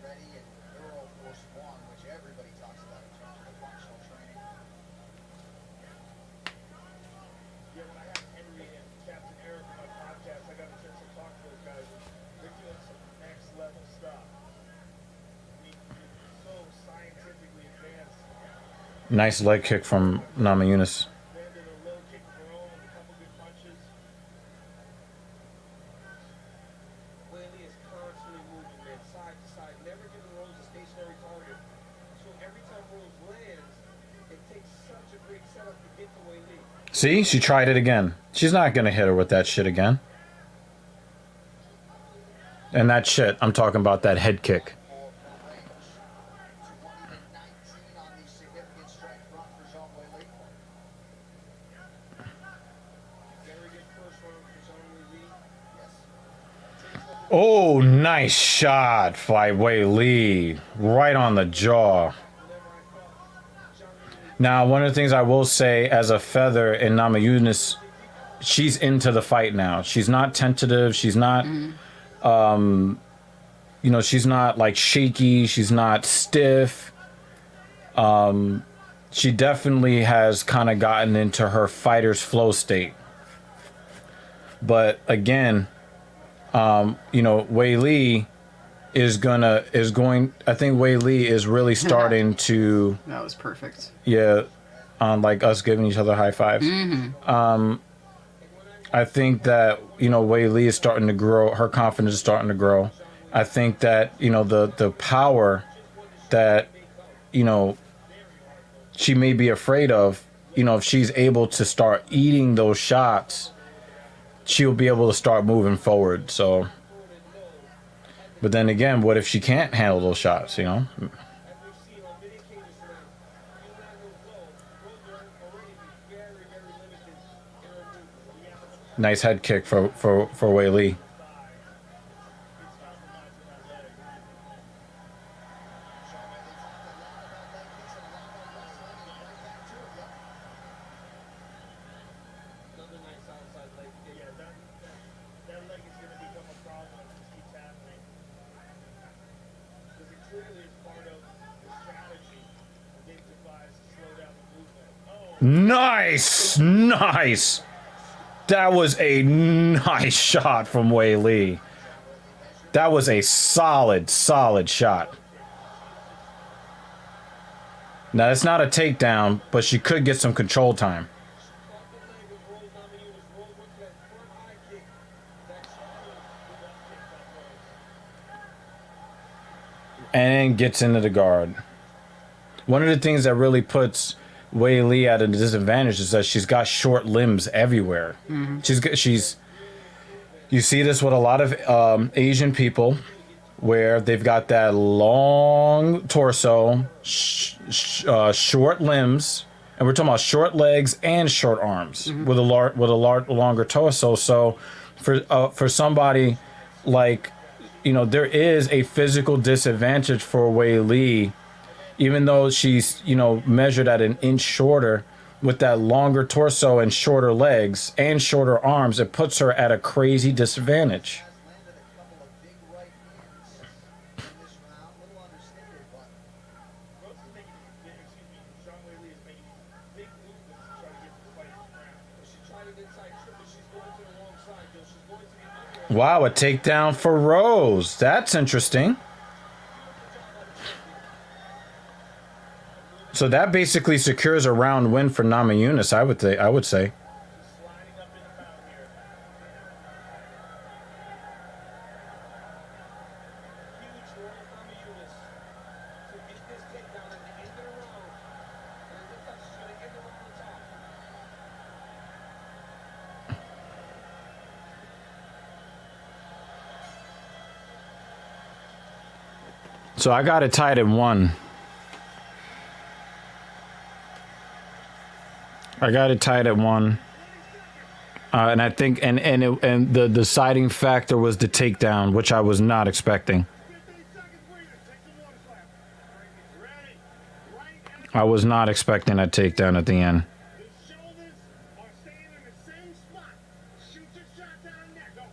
Euro Force One, which everybody talks about in terms of the functional training. Yeah, when I had Henry and Captain Eric on my podcast, I got a chance to talk to those guys. They're doing some next level stuff. I mean, it's so scientifically advanced. Nice leg kick from Namajunas. Landed a low kick of her own with a couple good punches. Wei Lee is constantly moving, man, side to side, never giving Rose a stationary target. So every time Rose lands, it takes such a great setup to get to Wei Lee. See, she tried it again. She's not gonna hit her with that shit again. And that shit, I'm talking about that head kick. For range. 219 on the significant strike front for Zhang Wei Li. Very good first round for Zhang Wei Lee. Yes. Oh, nice shot by Wei Li. Right on the jaw. Now, one of the things I will say as a feather in Namajunas, she's into the fight now. She's not tentative. She's not, she's not like shaky. She's not stiff. She definitely has kind of gotten into her fighter's flow state. But again, Wei Li I think Wei Li is really starting to, That was perfect. on like us giving each other high fives. I think that, Wei Li is starting to grow. Her confidence is starting to grow. I think that, the power that, she may be afraid of, if she's able to start eating those shots, she'll be able to start moving forward. So, but then again, what if she can't handle those shots, As we've seen on many occasions tonight, you land those low, Rose will already be very, very limited in her movement. Nice head kick for Wei Li. Another nice outside leg kick. Yeah, that leg is going to become a problem if this keeps happening. Because it clearly is part of the strategy they've devised to slow down the movement. Oh, Nice. That was a nice shot from Wei Li. That was a solid shot. Now, it's not a takedown, but she could get some control time. Caught the leg of Rose Namajunas. Rose went to that front high kick. That she could. And gets into the guard. One of the things that really puts Wei Li at a disadvantage is that she's got short limbs everywhere. She's you see this with a lot of Asian people, where they've got that long torso, short limbs, and we're talking about short legs and short arms with a longer torso. So for somebody like, there is a physical disadvantage for Wei Li, even though she's, measured at an inch shorter. With that longer torso and shorter legs and shorter arms, it puts her at a crazy disadvantage. Landed a couple of big right hands in this round. Little understated, but Rose is making Zhang Weili is making big movements to try to get the fight to the ground. She tried an inside trip, but she's going to the wrong side, Bill. She's going to the under. Wow, a takedown for Rose. That's interesting. So that basically secures a round win for Namajunas, I would say. Sliding up in the mount here. Huge for Namajunas to get this takedown at the end of the round. And it looks like she's going to end the round on top. So I got it tied at 1. I got it tied at 1. And I think and the deciding factor was the takedown, which I was not expecting. 15 seconds breather. Take some water slap. Ready. Right I was not expecting a takedown at the end. The shoulders are staying in the same spot. Shoot your shot down there. Go.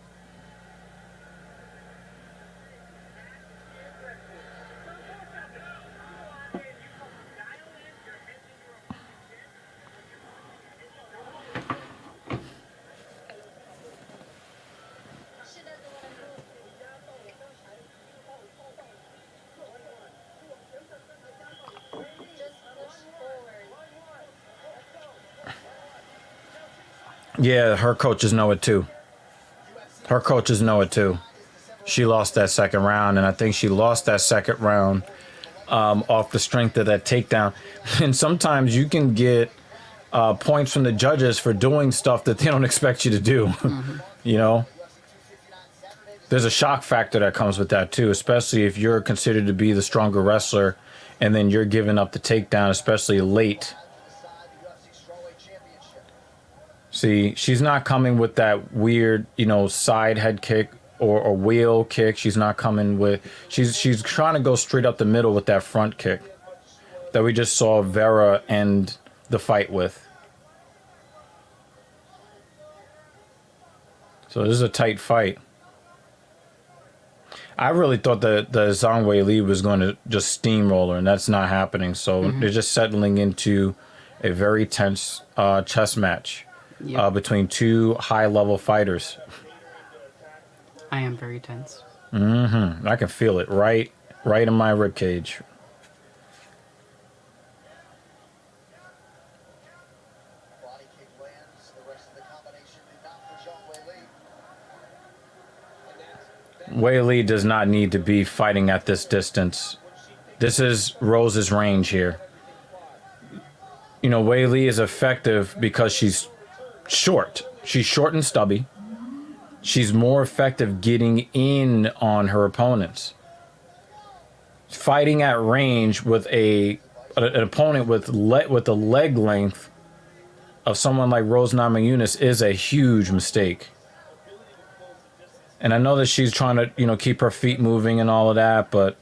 She doesn't want to move. Just push forward. Yeah, her coaches know it too. Her coaches know it too. She lost that second round, and I think she lost that second round off the strength of that takedown. And sometimes you can get points from the judges for doing stuff that they don't expect you to do. You know, there's a shock factor that comes with that too, especially if you're considered to be the stronger wrestler, and then you're giving up the takedown, especially late. See, she's not coming with that weird, side head kick or wheel kick. She's not coming with. She's trying to go straight up the middle with that front kick that we just saw Vera end the fight with. So this is a tight fight. I really thought that the Zhang Weili was going to just steamroller, and that's not happening. So they're just settling into a very tense chess match between two high-level fighters. I am very tense. I can feel it right in my rib cage. body kick lands. The rest of the combination did not for Zhang Weili. Wei Li does not need to be fighting at this distance. This is Rose's range here. Wei Li is effective because she's short. She's short and stubby. She's more effective getting in on her opponents. Fighting at range with an opponent with the leg length of someone like Rose Namajunas is a huge mistake. And I know that she's trying to, keep her feet moving and all of that, but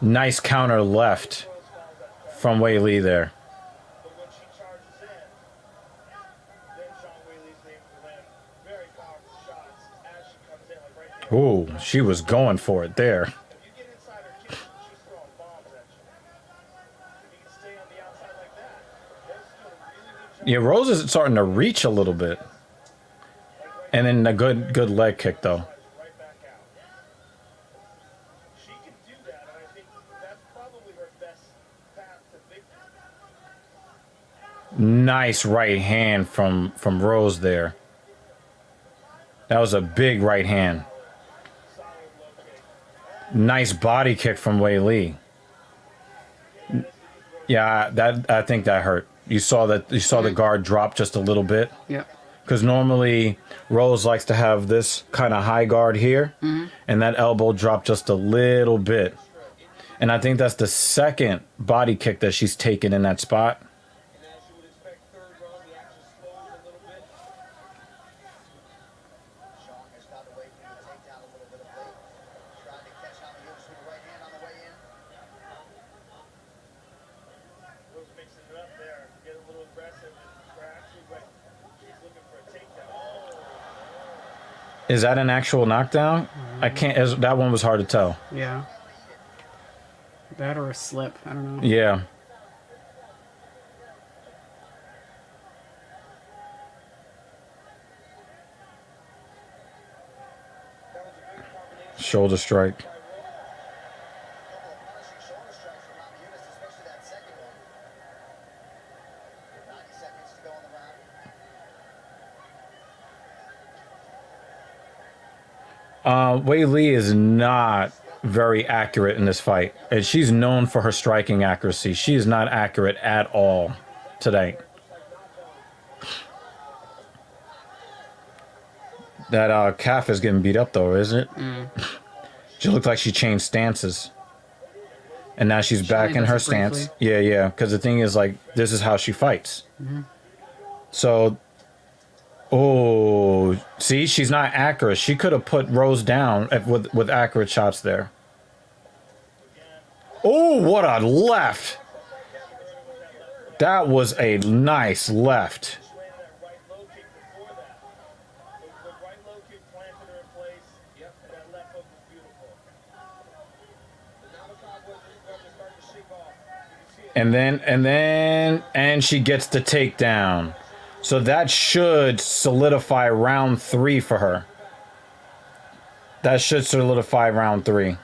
nice counter left from Wei Li there. But when she charges in, then Zhang Weili's able to land very powerful shots as she comes in, like right there. Ooh, she was going for it there. If you get inside her kick, she's throwing bombs at you. If you can stay on the outside like that, Rose is doing a really good job. Yeah, Rose is starting to reach a little bit. And then a good leg kick, though. Right back out. She can do that, and I think that's probably her best path to victory. Nice right hand from Rose there. That was a big right hand. Nice body kick from Wei Li. Yeah, I think that hurt. You saw the guard drop just a little bit. Yep. Because normally Rose likes to have this kind of high guard here, and that elbow dropped just a little bit. And I think that's the second body kick that she's taken in that spot. And as you would expect, third round, the action slows a little bit. Sean has got away from the takedown a little bit of late. Tried to catch on the hips with the right hand on the way in. Rose mixing it up there. Get a little aggressive. Actually, right. She's looking for a takedown. Is that an actual knockdown? I can't. That one was hard to tell. Yeah. That or a slip. I don't know. Yeah. Shoulder strike. Couple of punishing shoulder strikes from Mamunis, especially that second one. 90 seconds to go in the round. Wei Li is not very accurate in this fight. And she's known for her striking accuracy. She is not accurate at all today. That calf is getting beat up though, isn't it? She looked like she changed stances. And now she's back in her stance. Yeah. Because the thing is, like, this is how she fights. So, oh, see, she's not accurate. She could have put Rose down with accurate shots there. Oh, what a left. That was a nice left. And she gets the takedown. So that should solidify round 3 for her. That should solidify round 3.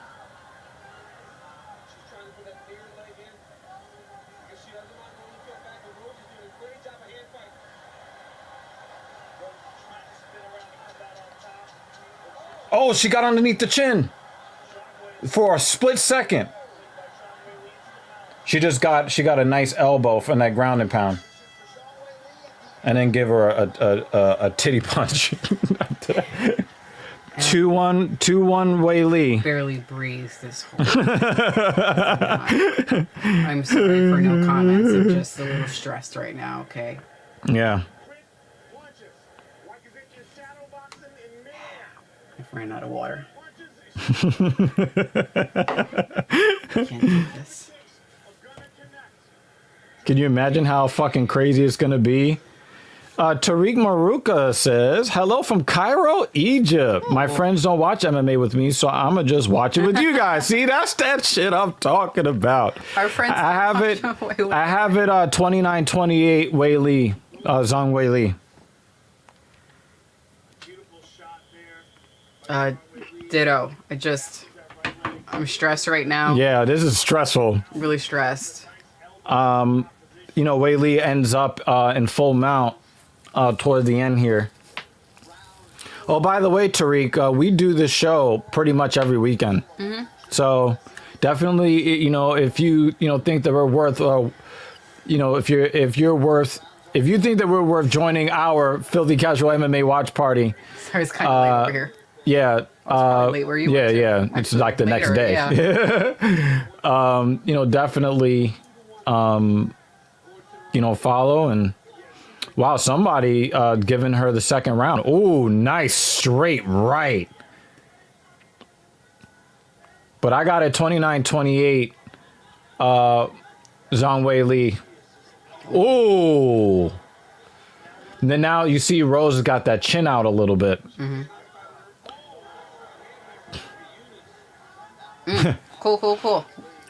Oh, she got underneath the chin for a split second. She got a nice elbow from that ground and pound, and then give her a titty punch. 2-1 Wei Li. Barely breathed this whole I'm sorry for no comments. I'm just a little stressed right now, okay? Yeah. I ran out of water. Can't do this. Can you imagine how fucking crazy it's gonna be? Tariq Maruka says, hello from Cairo, Egypt. My friends don't watch MMA with me, so I'ma just watch it with you guys. See, that's that shit I'm talking about. Our friends I have it 29-28 Wei Li, Zhang Wei Li. Ditto. I'm stressed right now. Yeah, this is stressful. Really stressed. You know, Wei Li ends up in full mount toward the end here. Oh, by the way, Tariq, we do this show pretty much every weekend. So definitely, you know, if you think that we're worth, you know, if you think that we're worth joining our Filthy Casual MMA watch party. Sorry, it's kind of late over here. Yeah. Late where you yeah. It's like the next day. Yeah. You know, definitely, you know, follow and wow, somebody giving her the second round. Oh, nice straight right. But I got it 29-28. Zhang Wei Li. Oh. And then now you see Rose has got that chin out a little bit. Cool.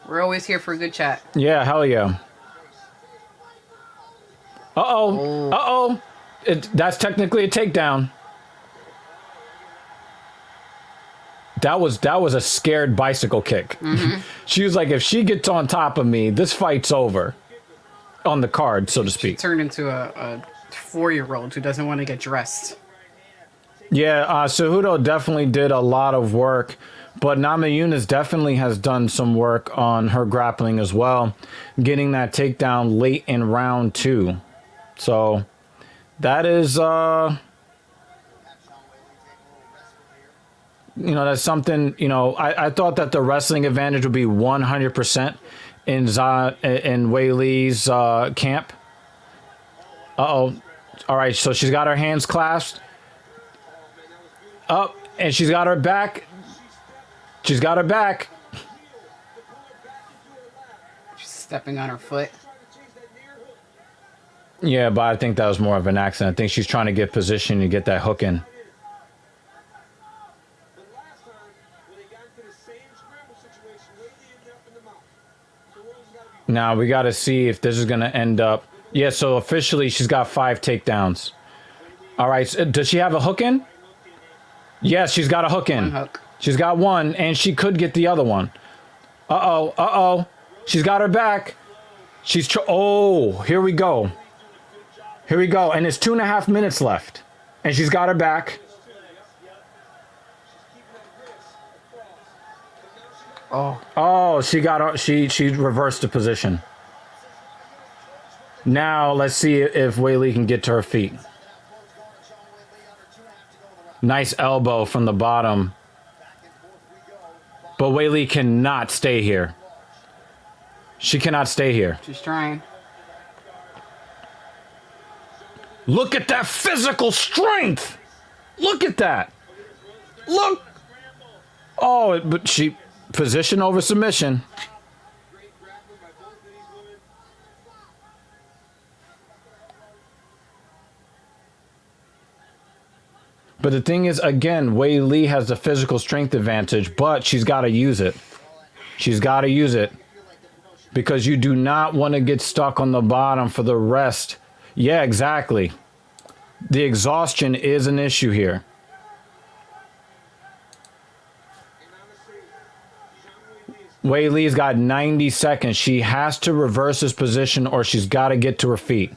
We're always here for a good chat. Yeah, hell yeah. Uh-oh. That's technically a takedown. That was a scared bicycle kick. She was like, if she gets on top of me, this fight's over. On the card, so to speak. She turned into a 4-year-old who doesn't want to get dressed. Yeah, Cejudo definitely did a lot of work But Namajunas definitely has done some work on her grappling as well, getting that takedown late in round 2. So that is, that's something, I thought that the wrestling advantage would be 100% in Wei Li's camp. Uh-oh. All right, so she's got her hands clasped. Up, and she's got her back. She's got her back. She's stepping on her foot. Yeah, but I think that was more of an accident. I think she's trying to get position and get that hook in. Now we got to see if this is going to end up. Yeah, so officially she's got 5 takedowns. All right, so does she have a hook in? Yes, she's got a hook in. One hook. She's got one, and she could get the other one. Uh-oh, uh-oh. She's got her back. Oh, here we go. Here we go, and there's 2.5 minutes left. And she's got her back. Oh, she got her, she reversed the position. Now let's see if Wei Li can get to her feet. Nice elbow from the bottom. But Wei Li cannot stay here. She cannot stay here. She's trying. Look at that physical strength. Look at that. Look. Oh, but she position over submission. But the thing is, again, Wei Li has the physical strength advantage, but she's got to use it. She's got to use it. Because you do not want to get stuck on the bottom for the rest. Yeah, exactly. The exhaustion is an issue here. Wei Li's got 90 seconds. She has to reverse this position or she's got to get to her feet.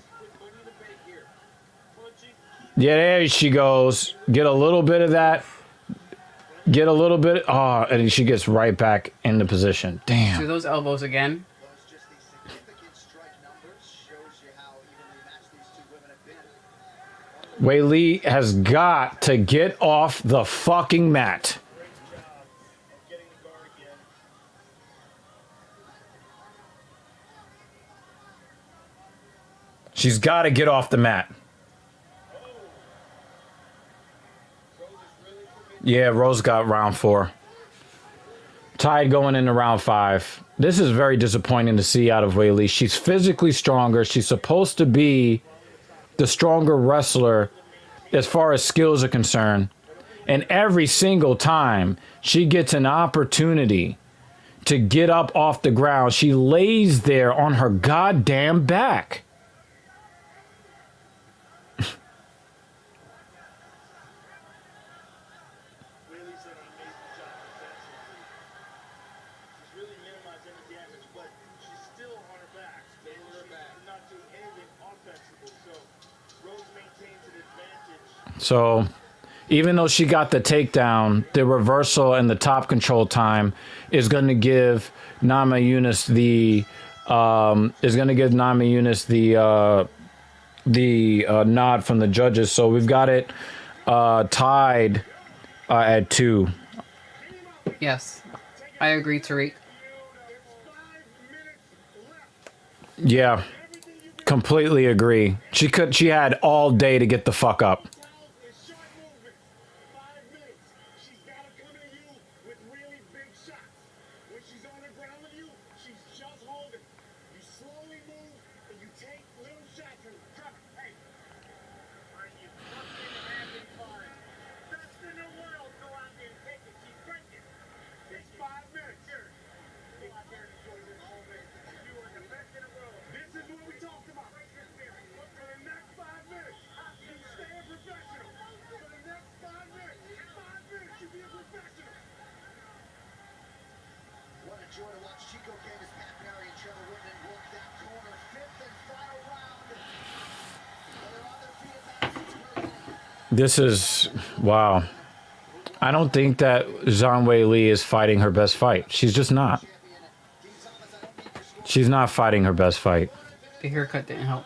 Yeah, there she goes. Get a little bit of that. Get a little bit. Oh, and she gets right back in the position. Damn. Do those elbows again. Wei Li has got to get off the fucking mat. She's got to get off the mat. Yeah, Rose got round 4. Tied going into round 5. This is very disappointing to see out of Wei Li. She's physically stronger. She's supposed to be the stronger wrestler as far as skills are concerned. And every single time she gets an opportunity to get up off the ground, she lays there on her goddamn back. So, even though she got the takedown, the reversal and the top control time is going to give Namajunas the nod from the judges. So we've got it tied at 2. Yes, I agree, Tariq. Yeah, completely agree. She had all day to get the fuck up. This is, wow. I don't think that Zhang Wei Li is fighting her best fight. She's just not. She's not fighting her best fight. The haircut didn't help.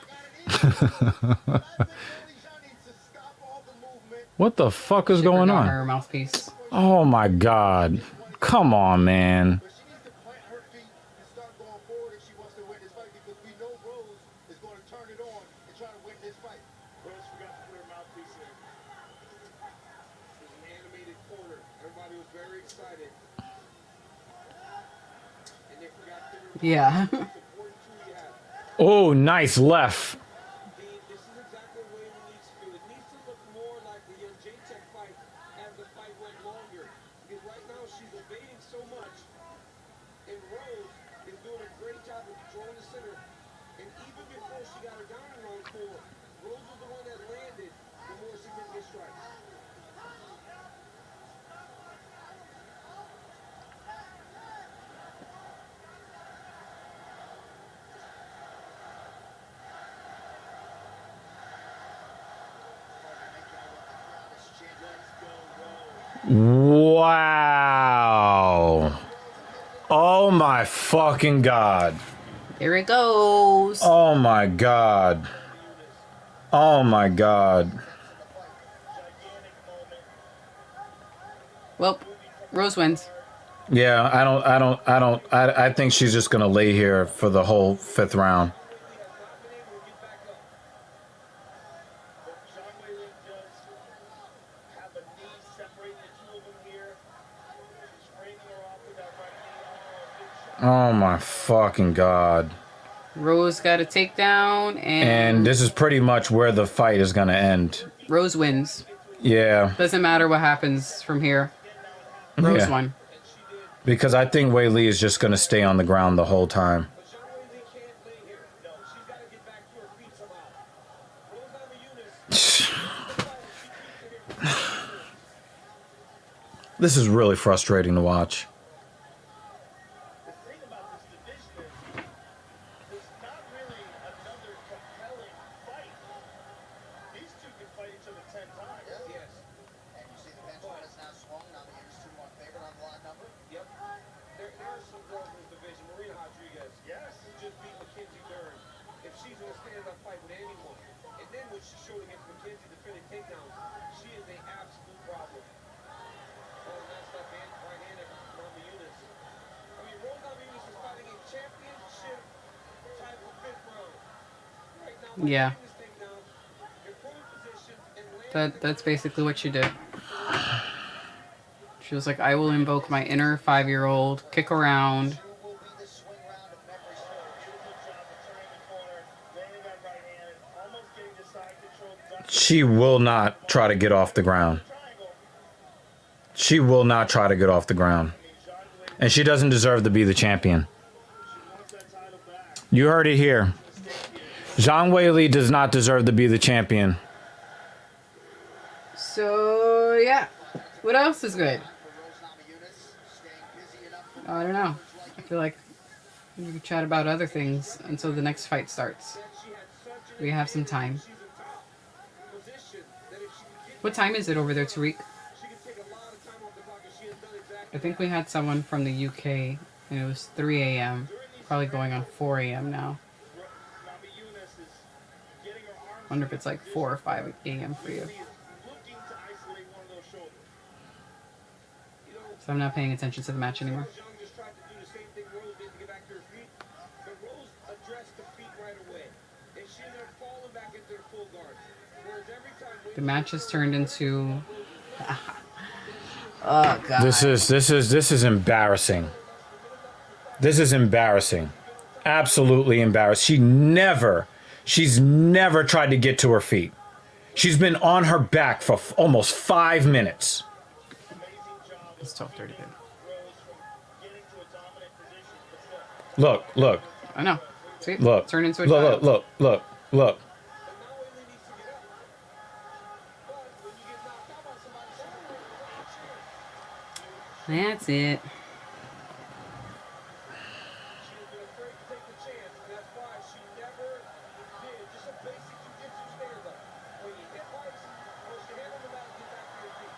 What the fuck is She going forgot on? her mouthpiece. Oh my god. Come on, man. But she needs to plant her feet and start going forward if she wants to win this fight because we know Rose is going to turn it on and try to win this fight. Rose forgot to put her mouthpiece in. It was an animated corner. Everybody was very excited. And they forgot to put her Yeah. important tool you have. Oh, nice left. This is exactly the way it needs to do. It needs to look more like the young J-Tech fight as the fight went longer. Because right now she's evading so much. And Rose is doing a great job of controlling the center. And even before she got her down in round 4, Rose was the one that landed the more significant strikes. Wow. Oh my fucking god. There it goes. Oh my god. Oh my god. Well, Rose wins. Yeah, I think she's just gonna lay here for the whole 5th round. Zhang Weili does have a knee separating the two of them here. She's framing her off with that right knee. Oh, big shot. Oh my fucking god. Rose got a takedown, And and this is pretty much where the fight is gonna end. Rose wins. Yeah. Doesn't matter what happens from here. Rose Yeah. won. Because I think Wei Li is just gonna stay on the ground the whole time. But Zhang Weili can't lay here. No, she's got to get back to her feet somehow. Rose Namajunas. This is really frustrating to watch. The thing about this division is there's not really another compelling fight. These two can fight each other 10 times. Yes. And you see the benchmark has now swung. Now the Units 2-1 favorite on the line number. Yep. There are some girls in this division. Marina Rodriguez. Yes. Who just beat Mackenzie Dern. If she's in a stand-up fight with anyone, and then what she showed against Mackenzie defending takedowns, she is an absolute problem. Oh, nice left hand, right hand at Namajunas. I mean, Rose Namajunas is fighting a championship type of 5th round. Right now, by Yeah. getting this takedown, improving position, and landing That's basically what she did. She was like, I will invoke my inner 5-year-old, kick around. Will be the swing round of memory serves. Beautiful job of turning the corner, landing that right hand, and almost getting the side control. She will not try to get off the ground. Triangle. She will not try to get off the ground. And she doesn't deserve to be the champion. You heard it here. Zhang Wei Li does not deserve to be the champion. So, yeah. What else is good? For Rose Namajunas, staying busy enough for I don't know. I feel like we can chat about other things until the next fight starts. We have some time. What time is it over there, Tariq? I think we had someone from the UK, and it was 3 a.m. Probably going on 4 a.m. now. Namajunas is getting her arms. Wonder if it's like 4 or 5 a.m. for you. He is looking to isolate one of those shoulders. So I'm not paying attention to the match anymore. Young just tried to do the same thing Rose did to get back to her feet, but Rose addressed the feet right away, and she ended up falling back into the full guard. Whereas every time The match has turned into. Oh god. This is embarrassing. This is embarrassing. Absolutely embarrassed. She's never tried to get to her feet. She's been on her back for almost 5 minutes. It's 12:30. Rose from getting to a dominant position, but still. Look. I know. See? Look. Turn into a look, child. look. But now Whaley needs to get up. But when you get knocked out by somebody, That's it. she has been afraid to take the chance, and that's why she never did just a basic jiu-jitsu stand-up. When you hit lights, push your hand on the mat, get back to your feet.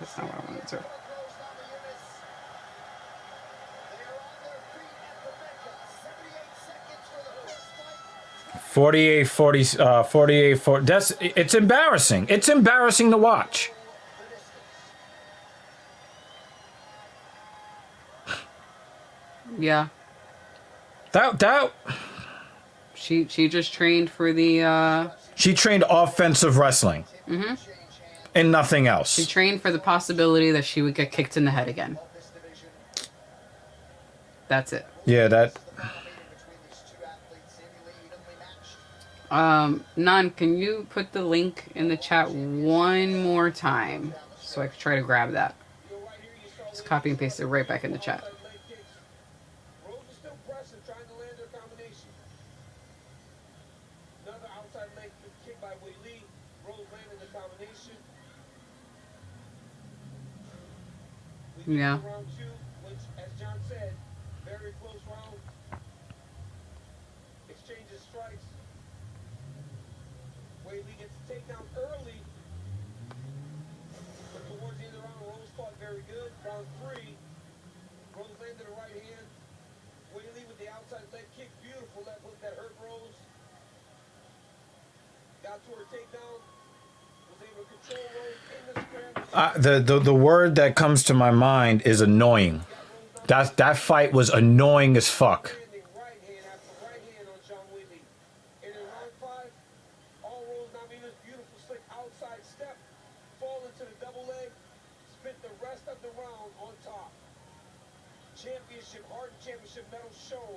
That's not what I wanted to. Rose Namajunas. They are on their feet at the Mecca. 78 seconds for the first fight. 48, 40, 48, 40. It's embarrassing. It's embarrassing to watch. Yeah. That She just trained for the she trained offensive wrestling. And nothing she else. trained for the possibility that she would get kicked in the head again. That's it. Yeah, that. Nan, can you put the link in the chat one more time so I can try to grab that? Just copy and paste it right back in the chat. Rose is still pressing, trying to land their combination. Another outside leg kick by Wei Lee. Rose landing the combination. We get Yeah. to round two, which, as John said, very close round. Exchanges strikes. Wei Lee gets a takedown early. But towards the end of the round, Rose fought very good. Round three, Rose landed a right hand. Wei Lee with the outside leg kick. Beautiful left hook that hurt Rose. Got to her takedown. Was able to control Rose in the scramble. The word that comes to my mind is annoying. That fight was annoying as fuck. Landing right hand after right hand on Sean Wei Lee. And in round five, all Rose Namajunas beautiful slick outside step. Fall into the double leg. Spent the rest of the round on top. Championship, Hardin Championship medal shown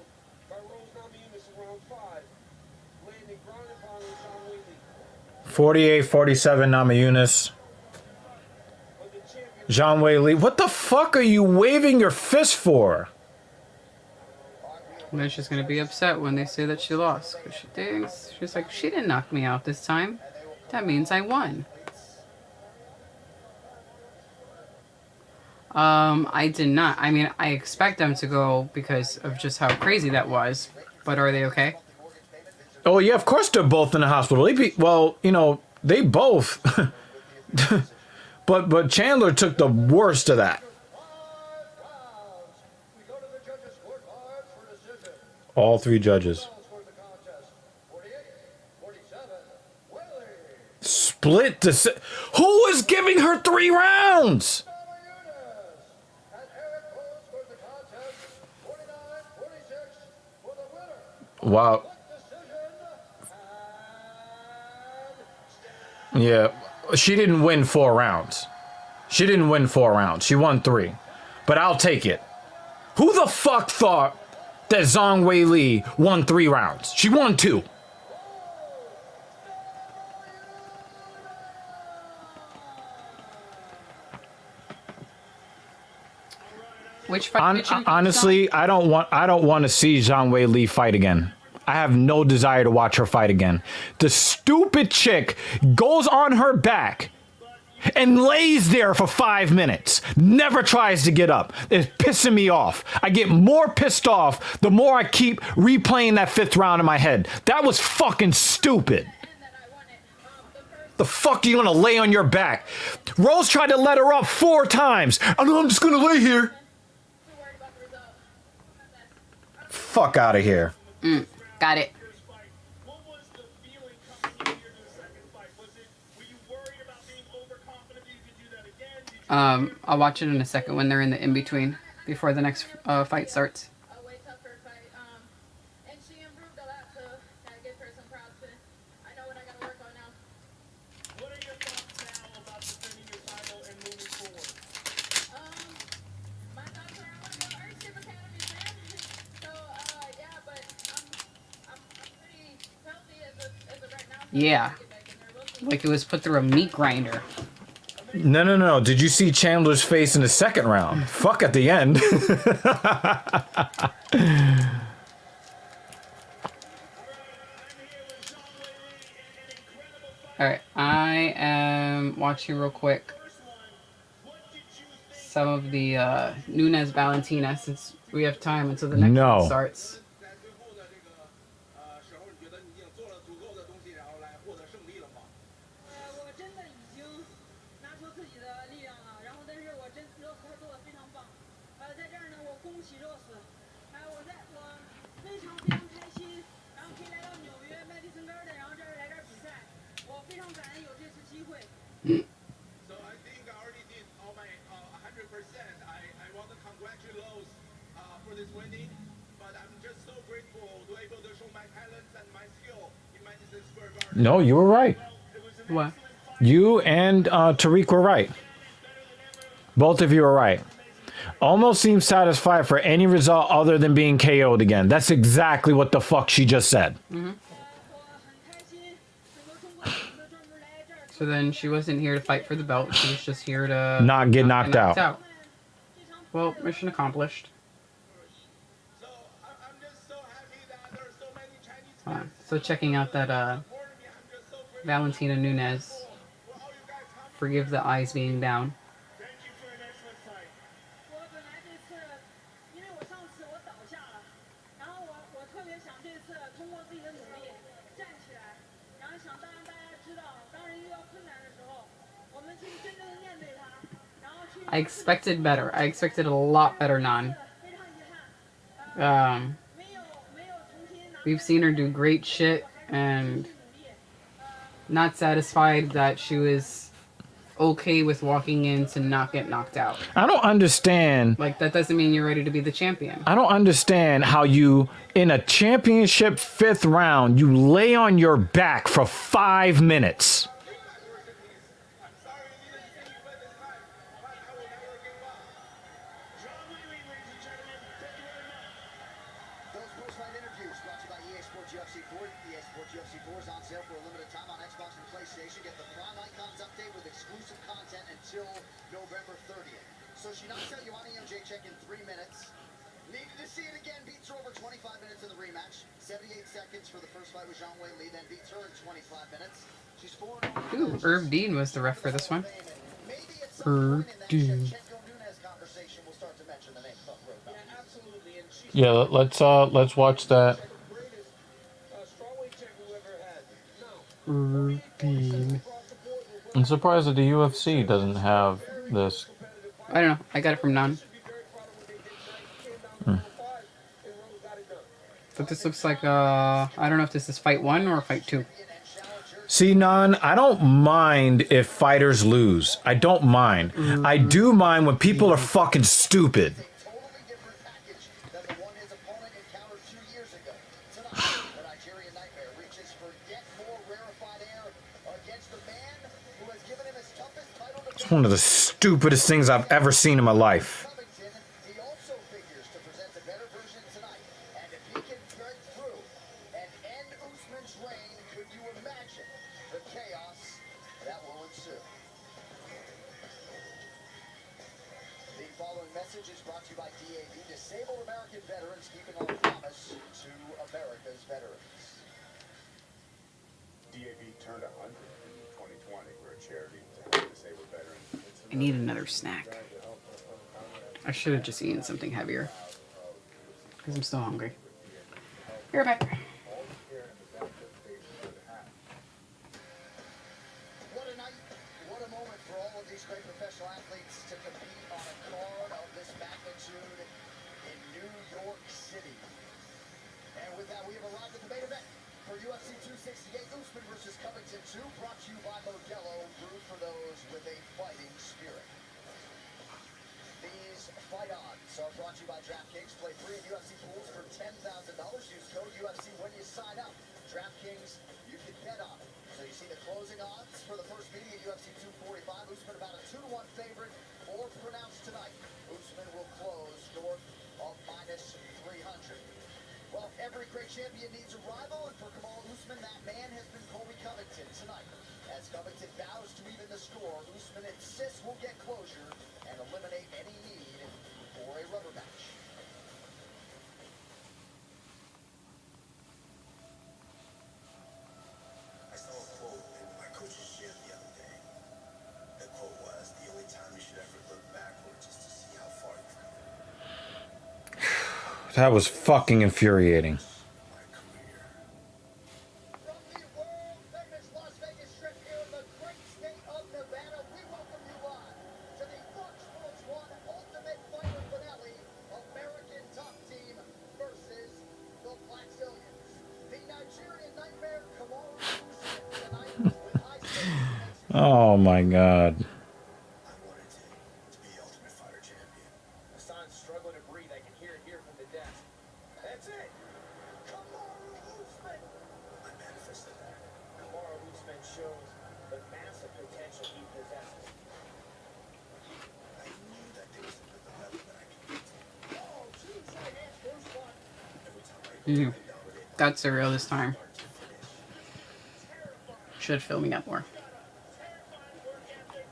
by Rose Namajunas in round five. Landing ground and pound on Sean Wei Lee. 48, 47 Namajunas. But the champion Zhang Wei Li. What the fuck are you waving your fist for? And then she's gonna be upset when they say that she lost. Because she thinks, she's like, she didn't knock me out this time. That means I won. I did not. I mean, I expect them to go because of just how crazy that was. But are they okay? Oh yeah, of course they're both in the hospital. Well, you know, they both. but Chandler took the worst of that. We go to the judges' scorecards for decision. All three judges. Calls for the contest. 48, 47, Willie. Split who was giving her 3 rounds? Namajunas. And Eric Rose for the contest. 49, 46 for the winner. Wow. Decision. Yeah, she didn't win 4 rounds. She didn't win 4 rounds. She won 3. But I'll take it. Who the fuck thought that Zhang Wei Li won 3 rounds? She won 2. Which fight? Which Honestly, I don't want to see Zhang Wei Li fight again. I have no desire to watch her fight again. The stupid chick goes on her back and lays there for 5 minutes. Never tries to get up. It's pissing me off. I get more pissed off the more I keep replaying that 5th round in my head. That was fucking stupid. The fuck are you gonna lay on your back? Rose tried to let her up 4 times. I know, I'm just gonna lay here. Fuck out of here. Got it. First fight. What was the feeling coming in here to the second fight? Were you worried about being overconfident that you could do that again? Did you I'll watch it in a second when they're in the in-between before the next fight starts. A way tougher fight. And she improved a lot, so I give her some props. And I know what I gotta work on now. What are your thoughts now about defending your title and moving forward? My thoughts are I want to go Earthship Academy, man. So, yeah, but I'm pretty healthy as of right now. So Yeah. I can get back in there. We'll see. Like it was put through a meat grinder. No. Did you see Chandler's face in the 2nd round? Fuck at the end. Alright, I am watching real quick some of the Nunes Valentina since we have time until the next No. one starts. 在最后的这个时候，你觉得你已经做了足够的东西，然后来获得胜利了吗？我真的已经拿出自己的力量了，然后 So I think I already did all my 100%. I want to congratulate Lowe's for this winning, but I'm just so grateful to able to show my talents and my skill in Madison Square Garden. No, you were right. What? You and Tariq were right. Both of you were right. Almost seems satisfied for any result other than being KO'd again. That's exactly what the fuck she just said. So then she wasn't here to fight for the belt. She was just here to Not get knocked out. Well, mission accomplished. So I'm just so happy that there are so many Chinese Hold on. fans So checking out that supporting me. I'm just so grateful Valentina Nunes. for all you guys have. Forgive the eyes being down. Thank you for an excellent fight. 我本来这次，因为我上次我倒下了，然后我特别想这次通过自己的努力站起来，然后想当然大家知道，当人遇到困难的时候，我们去真正的面对它，然后去。 I expected better. I expected a lot better, Nan. 非常遗憾，没有重新拿。 We've seen her do great shit and not satisfied that she was okay with walking in to not get knocked out. I don't understand. Like, that doesn't mean you're ready to be the champion. I don't understand how you, in a championship 5th round, you lay on your back for 5 minutes. I'm sorry you didn't see me play this time, but I will never give up. John Wheeling, ladies and gentlemen, thank you very much. Those post-fight interviews brought to you by EA Sports UFC 4. EA Sports UFC 4 is on sale for a limited time on Xbox and PlayStation. Get the Prime Icons update with exclusive content until November 30th. So she knocks out Joanna Jędrzejczyk in 3 minutes. Needed to see it again. Beats her over 25 minutes in the rematch. 78 seconds for the first fight with Zhang Weili, then beats her in 25 minutes. She's 4-0. Ooh, Irv Dean was the ref for this one. Maybe at some point in that Dean. Shevchenko-Nunes conversation, we'll start to mention the name Buck Road. Yeah, absolutely. And she's Yeah, let's watch that. the greatest strawweight champ we ever had. No. Irv Dean. Across the board, we're I'm surprised that the UFC doesn't have this. I don't know. I got it from Nan. should be very proud of what they did tonight. Came down to 5 and Rose got it done. So this looks like, I don't know if this is fight 1 or fight 2. See, Nan, I don't mind if fighters lose. I don't mind. I do mind when people are fucking stupid. Totally different package than the one his opponent encountered 2 years ago. Tonight, the Nigerian Nightmare reaches for yet more rarefied air against the man who has given him his toughest title It's defense. one of the stupidest things I've ever seen in my life. Covington, he also figures to present a better version tonight. And if he can break through and end Usman's reign, could you imagine the chaos that will ensue? The following message is brought to you by DAV, Disabled American Veterans, keeping our promise to America's veterans. DAV turned 100 in 2020. We're a charity to help disabled veterans. I need another snack. I should have just eaten something heavier. Because I'm still hungry. Be right back. What a night, what a moment for all of these great professional athletes to compete on a card of this magnitude in New York City. And with that, we have arrived at the main event for UFC 268, Usman versus Covington 2, brought to you by Modelo, brewed for those with a fighting spirit. These fight odds are brought to you by DraftKings. Play free in UFC pools for $10,000. Use code UFC when you sign up. DraftKings, you can bet on it. So you see the closing odds for the first meeting at UFC 245. Usman about a 2-1 favorite, or pronounced tonight. Usman will close north of -300. Well, every great champion needs a rival, and for Kamal Usman, that man has been Colby Covington tonight. As Covington vows to even the score, Usman insists we'll get closure and eliminate any need for a rubber match. I saw a quote in my coach's gym the other day. The quote was, the only time you should ever look backwards is to see how far you've come. That was fucking infuriating. My career. From the world-famous Las Vegas Strip here in the great state of Nevada, we welcome you live to the Fox Sports 1 Ultimate Fighter finale, American Top Team versus the Blackzilians. The Nigerian Nightmare, Kamal Usman, tonight with high Oh my God. I wanted to be the Ultimate Fighter champion. Hassan's struggling to breathe. I can hear it here from the desk. That's it. Kamaru Usman. I manifested that. Kamaru Usman shows the massive potential he possesses. I knew that there was another level that I could get to. Oh, geez, right hand, first one. Every time I Mhm. dominate, Got surreal this time. start to finish. Should fill me up more. Terrifying work ethic.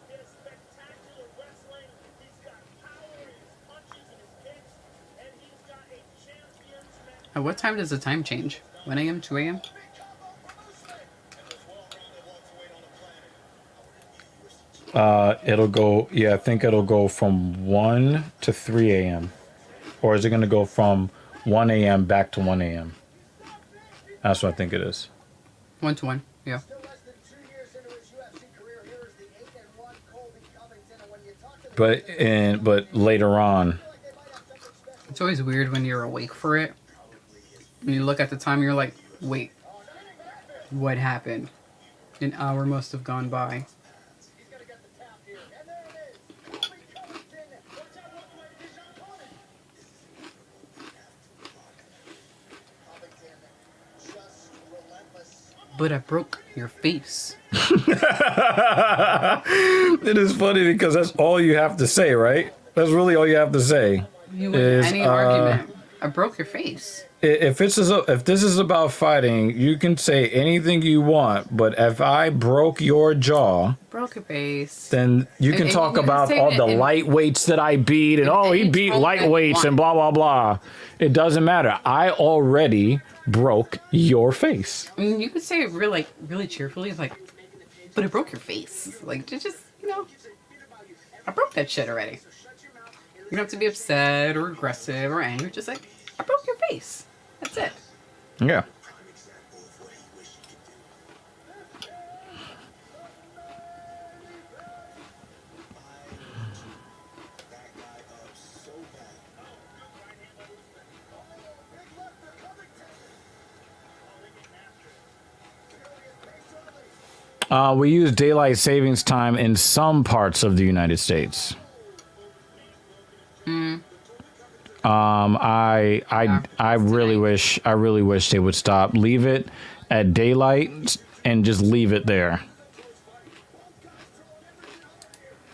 He has spectacular wrestling. He's got power in his punches and his kicks. And he's got a champion's mentality. At what time does the time change? 1 a.m., 2 a.m.? It'll go, yeah, I think it'll go from 1 to 3 a.m. Or is it going to go from 1 a.m. back to 1 a.m.? That's what I think it is. 1 to 1. Yeah. Still less than 2 years into his UFC career, here is the 8-1 Colby Covington. And when you talk to the But later on, It's always weird when you're awake for it. When you look at the time, you're like, wait, what happened? An hour must have gone by. he's going to get the tap here. And there it is. Colby Covington. Watch out, walk away to his opponent. Covington, just relentless. But I broke your face. it is funny because that's all you have to say, right? That's really all you have to say. You win Is, any argument. I broke your face. If this is about fighting, you can say anything you want, but if I broke your jaw, Broke your face. then you can And talk you can about say all that the in- lightweights that I beat, and oh, he any beat tone that you lightweights want. and blah blah blah. It doesn't matter. I already broke your face. I mean, you could say it really cheerfully, like, but it broke your face. Like, just, I broke that shit already. You don't have to be upset or aggressive or angry. Just like, I broke your face. That's it. Yeah. Prime example of what he wished he could do. That guy up so bad. We use daylight savings time in some parts of the United States. I really wish they would stop. Leave it at daylight and just leave it there.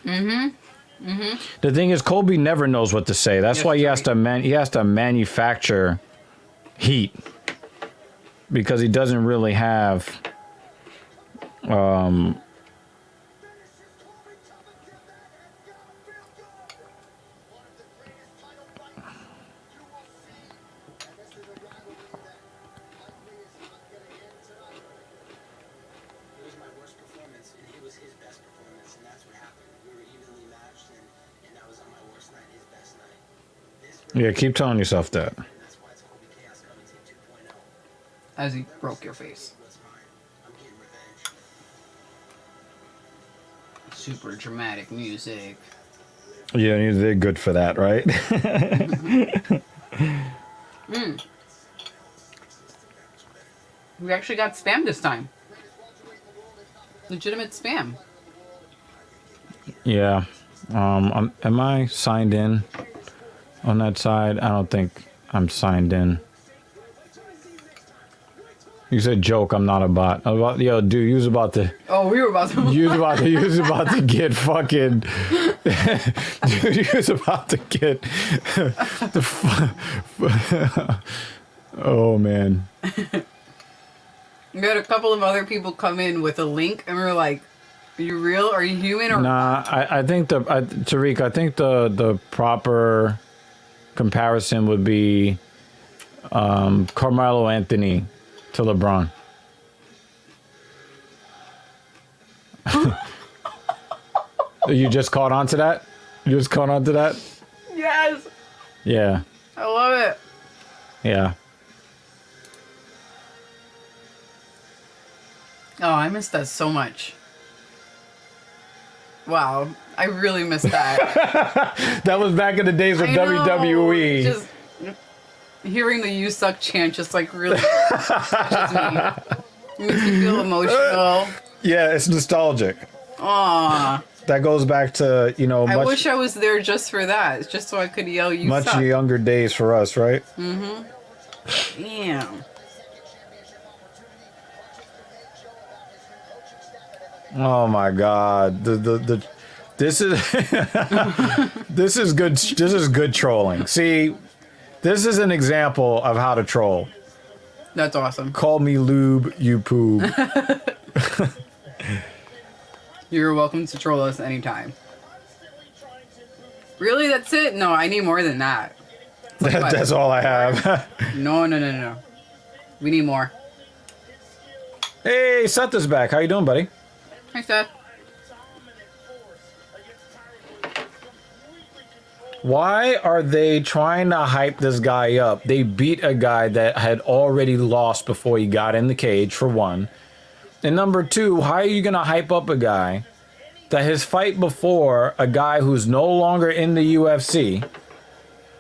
The thing is, Colby never knows what to say. That's Yes, why he right. has to manufacture heat, because he doesn't really have It was my worst performance, and it was his best performance, and that's what happened. We were evenly matched, and I was on my worst night, his best night. This Yeah, keep telling yourself that. and that's why it's Colby Chaos Covington 2.0. As he broke your face. What's mine? I'm getting revenge. Super dramatic music. Yeah, they're good for that, right? We actually got spam this time. Legitimate spam. Yeah. Am I signed in on that side? I don't think I'm signed in. You said joke. I'm not a bot. Yo, dude, you was about to. Oh, we were about to. You was about to get fucking. Dude, you was about to get. Oh man. We had a couple of other people come in with a link, and we were like, "Are you real? Are you human?" Or Nah, I think Tariq, I think the proper comparison would be Carmelo Anthony to LeBron. You just caught on to that? You just caught on to that? yes, Yeah. I love it. Yeah. Oh, I missed that so much. Wow, I really missed that. That was back in the days of I know, WWE. Just hearing the "You Suck" chant just like really touches me. It makes me feel emotional. Yeah, it's nostalgic. Aw. That goes back to, you know, I much, wish I was there just for that. Just so I could yell, you much suck. younger days for us, right? Damn. Oh my God. This is this is good. This is good trolling. See, this is an example of how to troll. That's awesome. Call me lube, you poob. You're welcome to troll us anytime. Really? That's it? No, I need more than that. That's all I have. No. We need more. Hey, Seth is back. How you doing, buddy? Hi, Seth. Why are they trying to hype this guy up? They beat a guy that had already lost before he got in the cage, for one. And number two, how are you going to hype up a guy that his fight before a guy who's no longer in the UFC?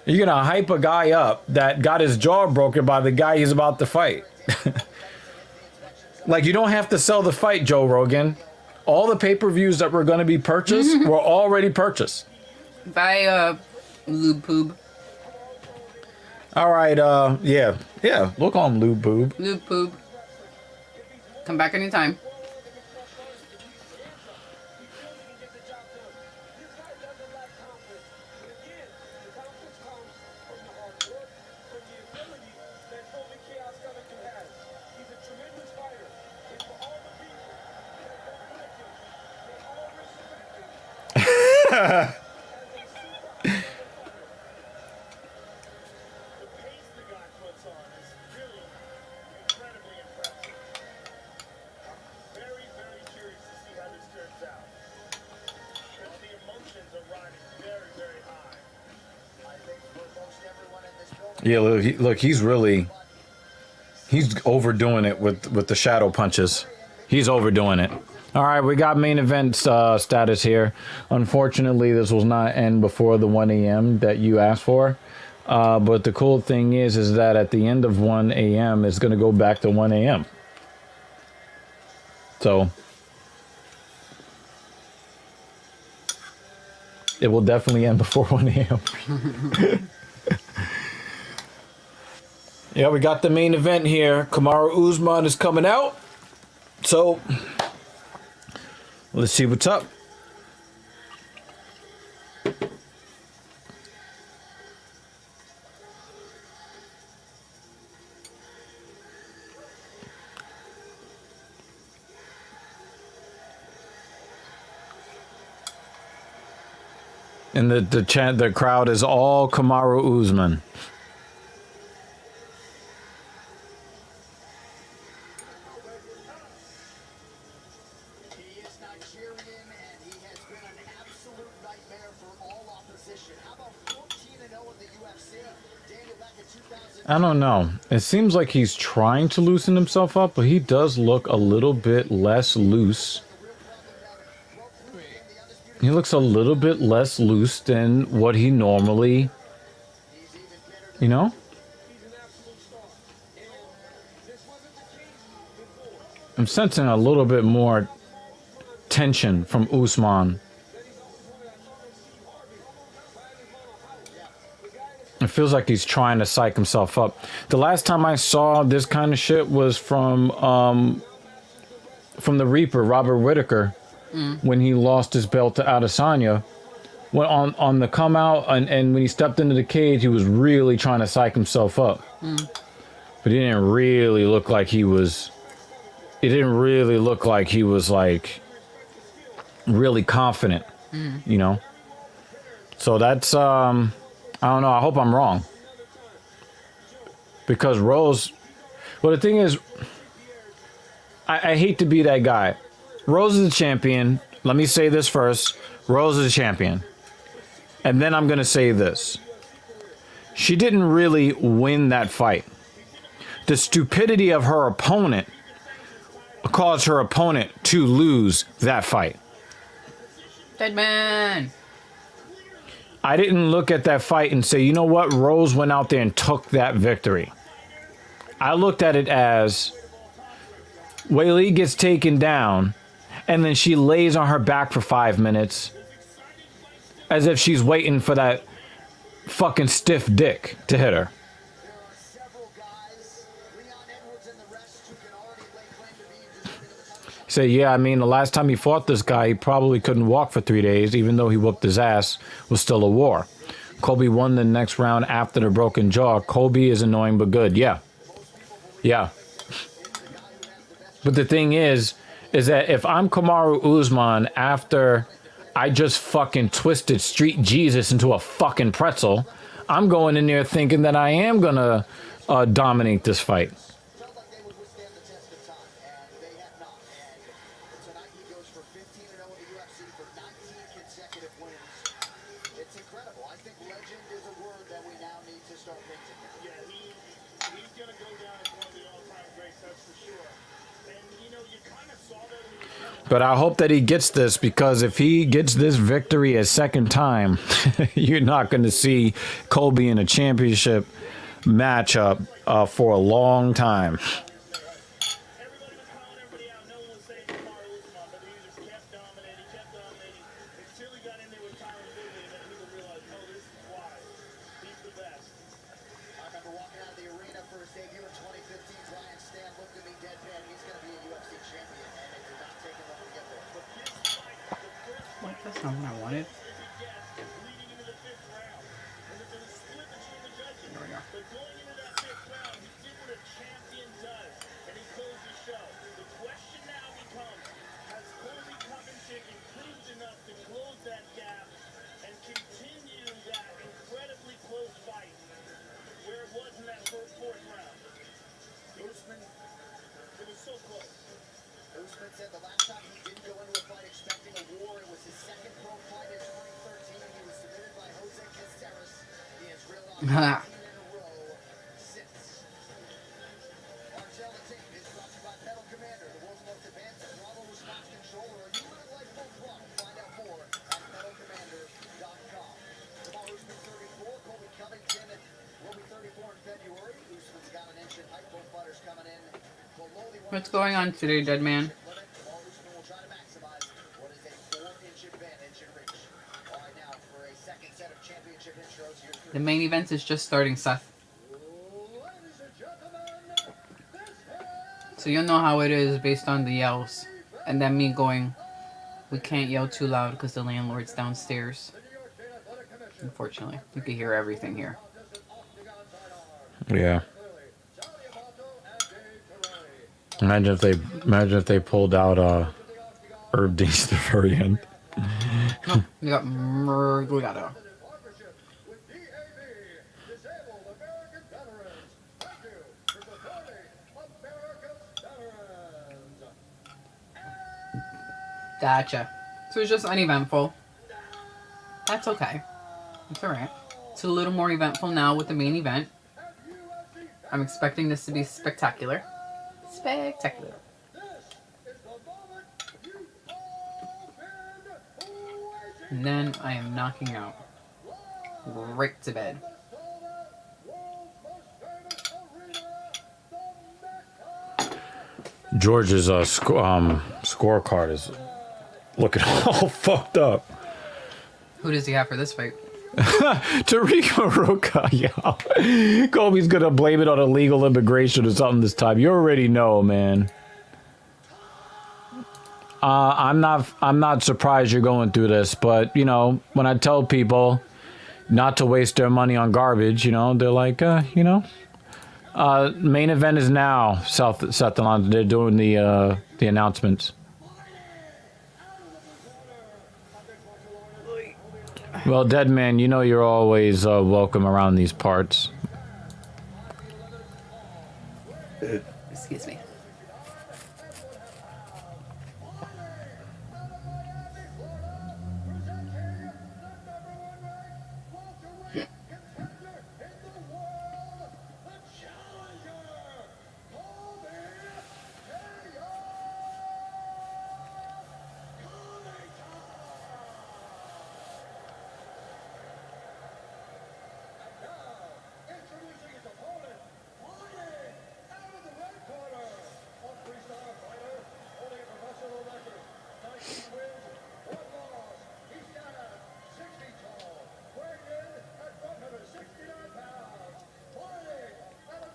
You're going to hype a guy up that got his jaw broken by the guy he's about to fight. Like, you don't have to sell the fight, Joe Rogan. All the pay-per-views that were going to be purchased were already purchased. Bye, Lube Poob. All right, yeah, we'll call him Lube Poob. Lube Poob. Come back anytime. Yeah, look, he's overdoing it with the shadow punches. He's overdoing it. All right, we got main event status here. Unfortunately, this will not end before the 1 a.m. that you asked for. But the cool thing is that at the end of 1 a.m., it's going to go back to 1 a.m. So it will definitely end before 1 a.m. Yeah, we got the main event here. Kamaru Usman is coming out. So let's see what's up. And the crowd is all Kamaru Usman. I don't know. It seems like he's trying to loosen himself up, but he does look a little bit less loose. He looks a little bit less loose than what he normally, you know? I'm sensing a little bit more tension from Usman. It feels like he's trying to psych himself up. The last time I saw this kind of shit was from the Reaper, Robert Whittaker, when he lost his belt to Adesanya. When on the come out and when he stepped into the cage, he was really trying to psych himself up. But he didn't really look like he was. It didn't really look like he was like really confident, you know. So that's I don't know. I hope I'm wrong. Because Rose... Well, the thing is... I hate to be that guy. Rose is the champion. Let me say this first. Rose is a champion. And then I'm going to say this. She didn't really win that fight. The stupidity of her opponent caused her opponent to lose that fight. Dead man. I didn't look at that fight and say, you know what? Rose went out there and took that victory. I looked at it as Weili gets taken down and then she lays on her back for 5 minutes as if she's waiting for that fucking stiff dick to hit her. There are several guys, Leon Edwards and the rest, who can already lay claim to being deserving of the title shot. So yeah, I mean, the last time he fought this guy, he probably couldn't walk for 3 days, even though he whooped his ass. Was still a war. Colby won the next round after the broken jaw. Colby is annoying but good. Yeah. Yeah. But the thing is that if I'm Kamaru Usman after I just fucking twisted Street Jesus into a fucking pretzel, I'm going in there thinking that I am going to dominate this fight. Felt like they would withstand the test of time, and they have not. And tonight he goes for 15-0 in the UFC for 19 consecutive wins. It's incredible. I think legend is a word that we now need to start mixing now. Yeah, he's going to go down as one of the all-time greats, that's for sure. And, you know, you kind of saw that when he was But I hope that he gets this, because if he gets this victory a second time, you're not going to see Colby in a championship matchup for a long time. everybody was calling everybody out. No one was saying Kamaru Usman, but he just kept dominating until he got in there with Tyron Woodley, and then people realized, oh, this is why. He's the best. I remember walking out of the arena for his debut in 2015. Ryan Stan looked at me deadpan. He's going to be a UFC champion, and it did not take him long to get there. But this fight, the first What? That's not what I wanted. leading into the fifth round. And it's a split between the judges. There we go. But going into that fifth round, he did what a champion does, and he closed the show. The question now becomes, has Colby Covington improved enough to close that gap and continue that incredibly close fight where it was in that fourth round? Usman, It was so close. Usman said the last time he didn't go into a fight expecting a war, it was his second pro fight in 2013. He was submitted by Jose Caceres. He has realized 18 in a row since. Marcel the Tape is brought to you by Pedal Commander, the world's most advanced throttle response controller. Are you in life full throttle? Find out more at pedalcommander.com. Tomorrow, Usman 34, Colby Covington will be 34 in February. Usman's got an inch in height. Both fighters coming in below the What's going on today, dead man? limit. Tomorrow, Usman will try to maximize what is a 4-inch advantage in reach. All right, now for a second set of championship intros, here's The main event is just starting, Seth. ladies and gentlemen, this is So you'll know how it is based on the yells. And then me going, we can't yell too loud because the landlord's downstairs. Unfortunately, you can hear everything here. Yeah. Imagine if they pulled out Herb Dean's the very end. We got Murgliata. partnership with DAV, Disabled American Veterans. Thank you for supporting America's veterans. Gotcha. So it's just uneventful. That's okay. It's alright. It's a little more eventful now with the main event. I'm expecting this to be spectacular. Spectacular. This is the moment you all been waiting And then I am knocking out. Right to bed. world's most famous arena, the Mecca. George's scorecard is looking all fucked up. Who does he have for this fight? Tariq Roca, yeah. Colby's gonna blame it on illegal immigration or something this time. You already know, man. I'm not surprised you're going through this, but you know, when I tell people not to waste their money on garbage, you know, they're like, you know. Main event is now, Seth Alonso. They're doing the announcements. Well, dead man, you know you're always welcome around these parts. Excuse me. Introducing his opponent, fighting out of the red corner,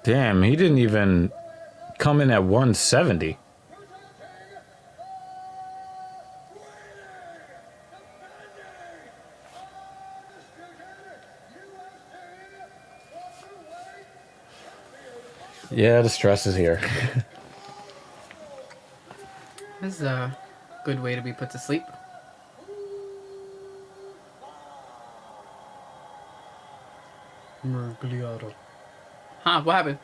Damn, he didn't even come in at 170. Yeah, the stress is here. This is a good way to be put to sleep. Huh, what happened?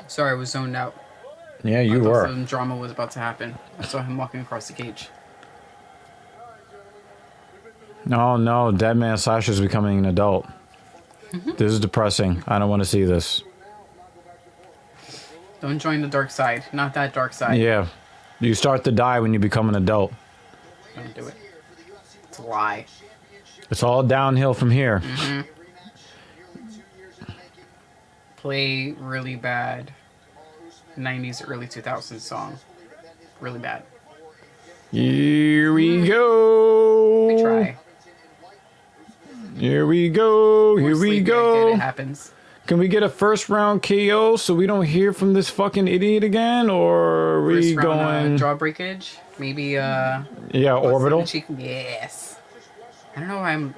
Sorry, I was zoned out. Yeah, you I thought were. some drama was about to happen. I saw him walking across the cage. No, Dead Man Sasha is becoming an adult. This is depressing. I don't want to see this. Don't join the dark side. Not that dark side. Yeah. You start to die when you become an adult. Don't do it. It's a lie. It's all downhill from here. Play really bad 90s, early 2000s song. Really bad. Here we go. We try. Here we go. Here More we sleepy I get, go. it happens. Can we get a first round KO so we don't hear from this fucking idiot again? Or are we First round, going... jaw breakage. Maybe yeah, busting orbital. the cheek. Yes. I don't know why I'm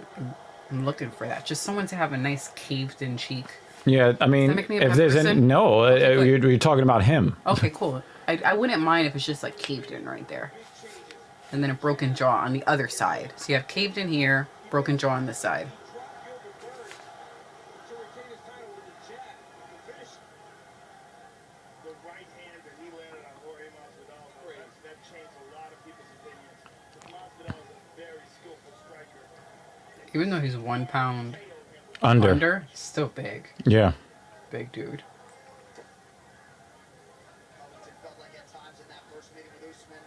looking for that. Just someone to have a nice caved in cheek. Yeah, I mean, Does that make me a if bad there's any... person? No, Okay, good. you're talking about him. Okay, cool. I wouldn't mind if it's just like caved in right there. And then a broken jaw on the other side. So you have caved in here, broken jaw on this side. The right hand that he landed on Jorge Masvidal, that changed a lot of people's opinions. Masvidal is a very skillful striker. Even though he's 1 pound Under. he's still big. Yeah. Big dude. Covington felt like at times in that first meeting with Usman,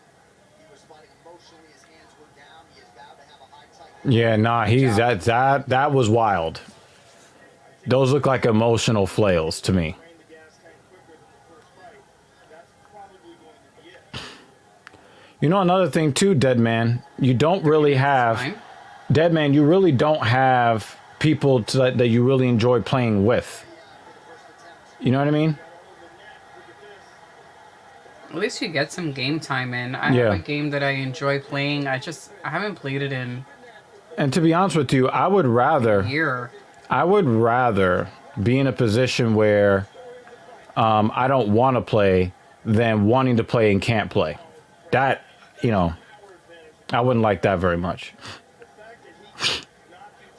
he was fighting emotionally. His hands were down. He is vowed to have a high tight. Yeah, nah, he's... That was wild. Those look like emotional flails to me. Drained the gas tank quicker than the first fight. That's probably going to be it. You know, another thing too, Dead Man, you don't really have... Fine. Dead Man, you really don't have people that you really enjoy playing with. You know what I mean? At least you get some game time in. I Yeah. have a game that I enjoy playing. I haven't played it in And to be honest with you, I would a rather be in a position where I don't want to play than wanting to play and can't play. That, you know, I wouldn't like that very much.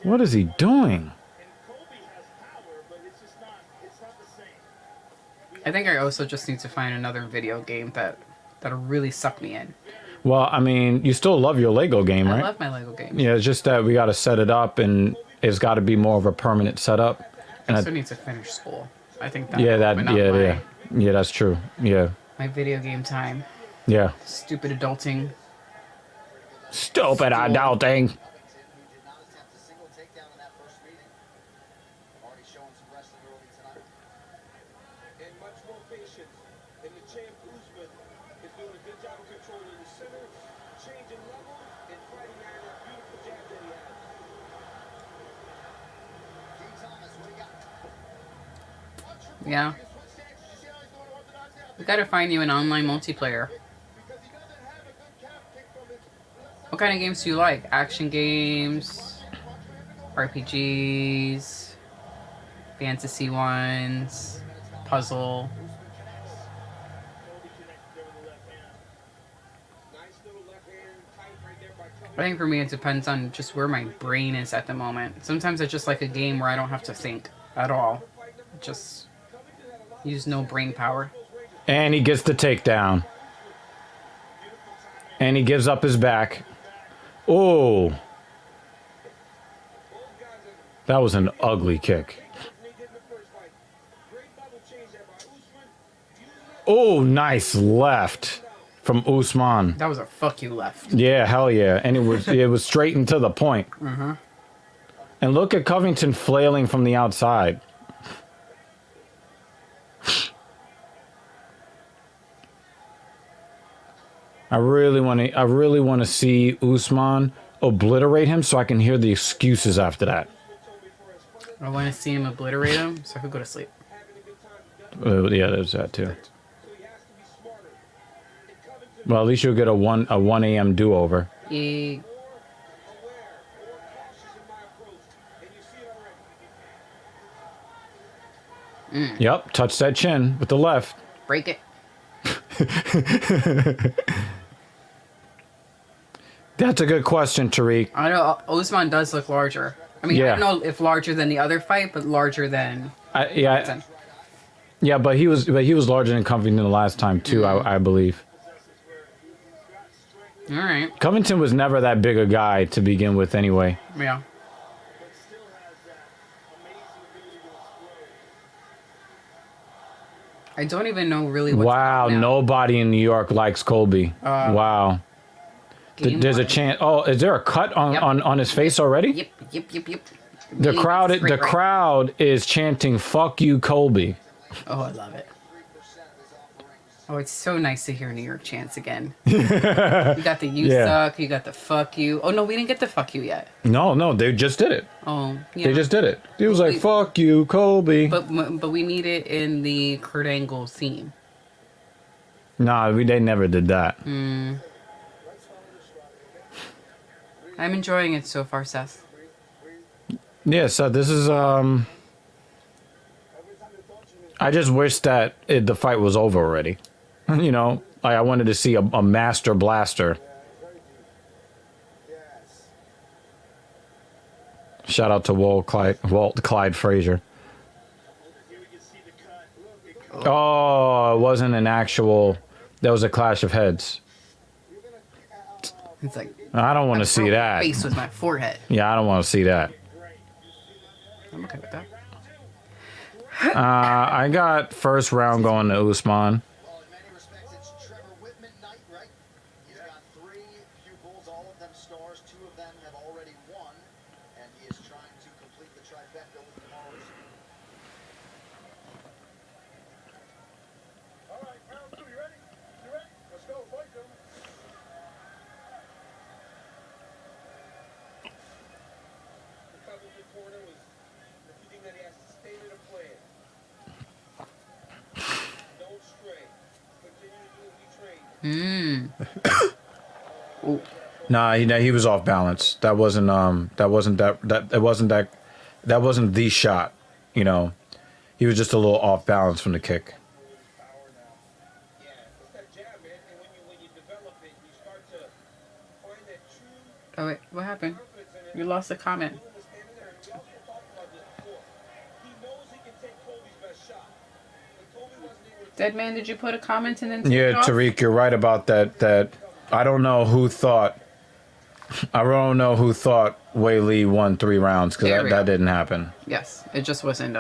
What is he doing? I think I also just need to find another video game that'll really suck me in. Well, I mean, you still love your Lego game, I right? love my Lego games. Yeah, it's just that we got to set it up, and it's got to be more of a permanent setup. I And also need to finish school. I think that. yeah, but not yeah, that's true. Yeah, My video game time. yeah. Stupid adulting. Stupid adulting. Covington, who did not attempt a single takedown in that first meeting. Already showing some wrestling early tonight. And much more patience. And the champ Usman is doing a good job of controlling the center, changing levels, and fighting out that beautiful jab that he has. Dean Thomas, what do you got? Yeah. We gotta find you an online multiplayer. What kind of games do you like? Action games, RPGs, fantasy ones, puzzle. I think for me it depends on just where my brain is at the moment. Sometimes I just like a game where I don't have to think at all. Just use no brain power. And he gets the takedown. And he gives up his back. Oh. That was an ugly kick. Oh, nice left from Usman. That was a fuck you left. Yeah, hell yeah. And it was straight and to the point. And look at Covington flailing from the outside. I really want to see Usman obliterate him so I can hear the excuses after that. I want to see him obliterate him so I could go to sleep. Yeah, there's that too. Well, at least you'll get a 1 a.m. do-over. Yeah. Yep, touch that chin with the left. Break it. That's a good question, Tariq. I know Usman does look larger. I mean, Yeah. I don't know if larger than the other fight, but larger than. Yeah, but he was larger than Covington the last time too. I believe. All right. Covington was never that big a guy to begin with, anyway. Yeah. I don't even know really what's Wow, out now. nobody in New York likes Colby. Wow. Game There's a one. chance. Oh, is there a cut on, Yep. on his face already? Yep. The crowd is chanting "Fuck you, Colby." Oh, I love it. Oh, it's so nice to hear New York chants again. You got the "you Yeah. suck," you got the "fuck you." Oh no, we didn't get the "fuck you" yet. No, they just did it. Oh, yeah. They just did it. It was like "Fuck you, Colby." But we need it in the Kurt Angle theme. Nah, they never did that. I'm enjoying it so far, Seth. Yeah, so this is I just wish that the fight was over already. You know, like I wanted to see a master blaster. Shout out to Walt Clyde Frazier. Oh, it wasn't an actual. That was a clash of heads. It's like I don't want to see that. Face with my forehead. Yeah, I don't want to see that. I'm okay with that. I got first round going to Usman. Well, in many respects, it's Trevor Whitman night, right? He's got 3 pupils, all of them stars. 2 of them have already won, and he is trying to complete the trifecta with tomorrow's. All right, round 2, you ready? You ready? Let's go, fight them. The Covington corner was repeating that he has to stay in a plan. Don't stray. Continue to do what we train. Nah, he was off balance. That wasn't the shot. You know, he was just a little off balance from the kick. Yeah, it's that jab, man. And when you develop it, you start to find that true Oh wait, what happened? confidence in it. You lost a comment. Boom is standing there, and we also talked about this before. He knows he can take Colby's best shot. But Colby wasn't able to Dead man, did you put a comment and then? Yeah, take it off? Tariq, you're right about that. I don't know who thought Wei Lee won 3 rounds There because we that go. didn't happen. Yes, it just wasn't.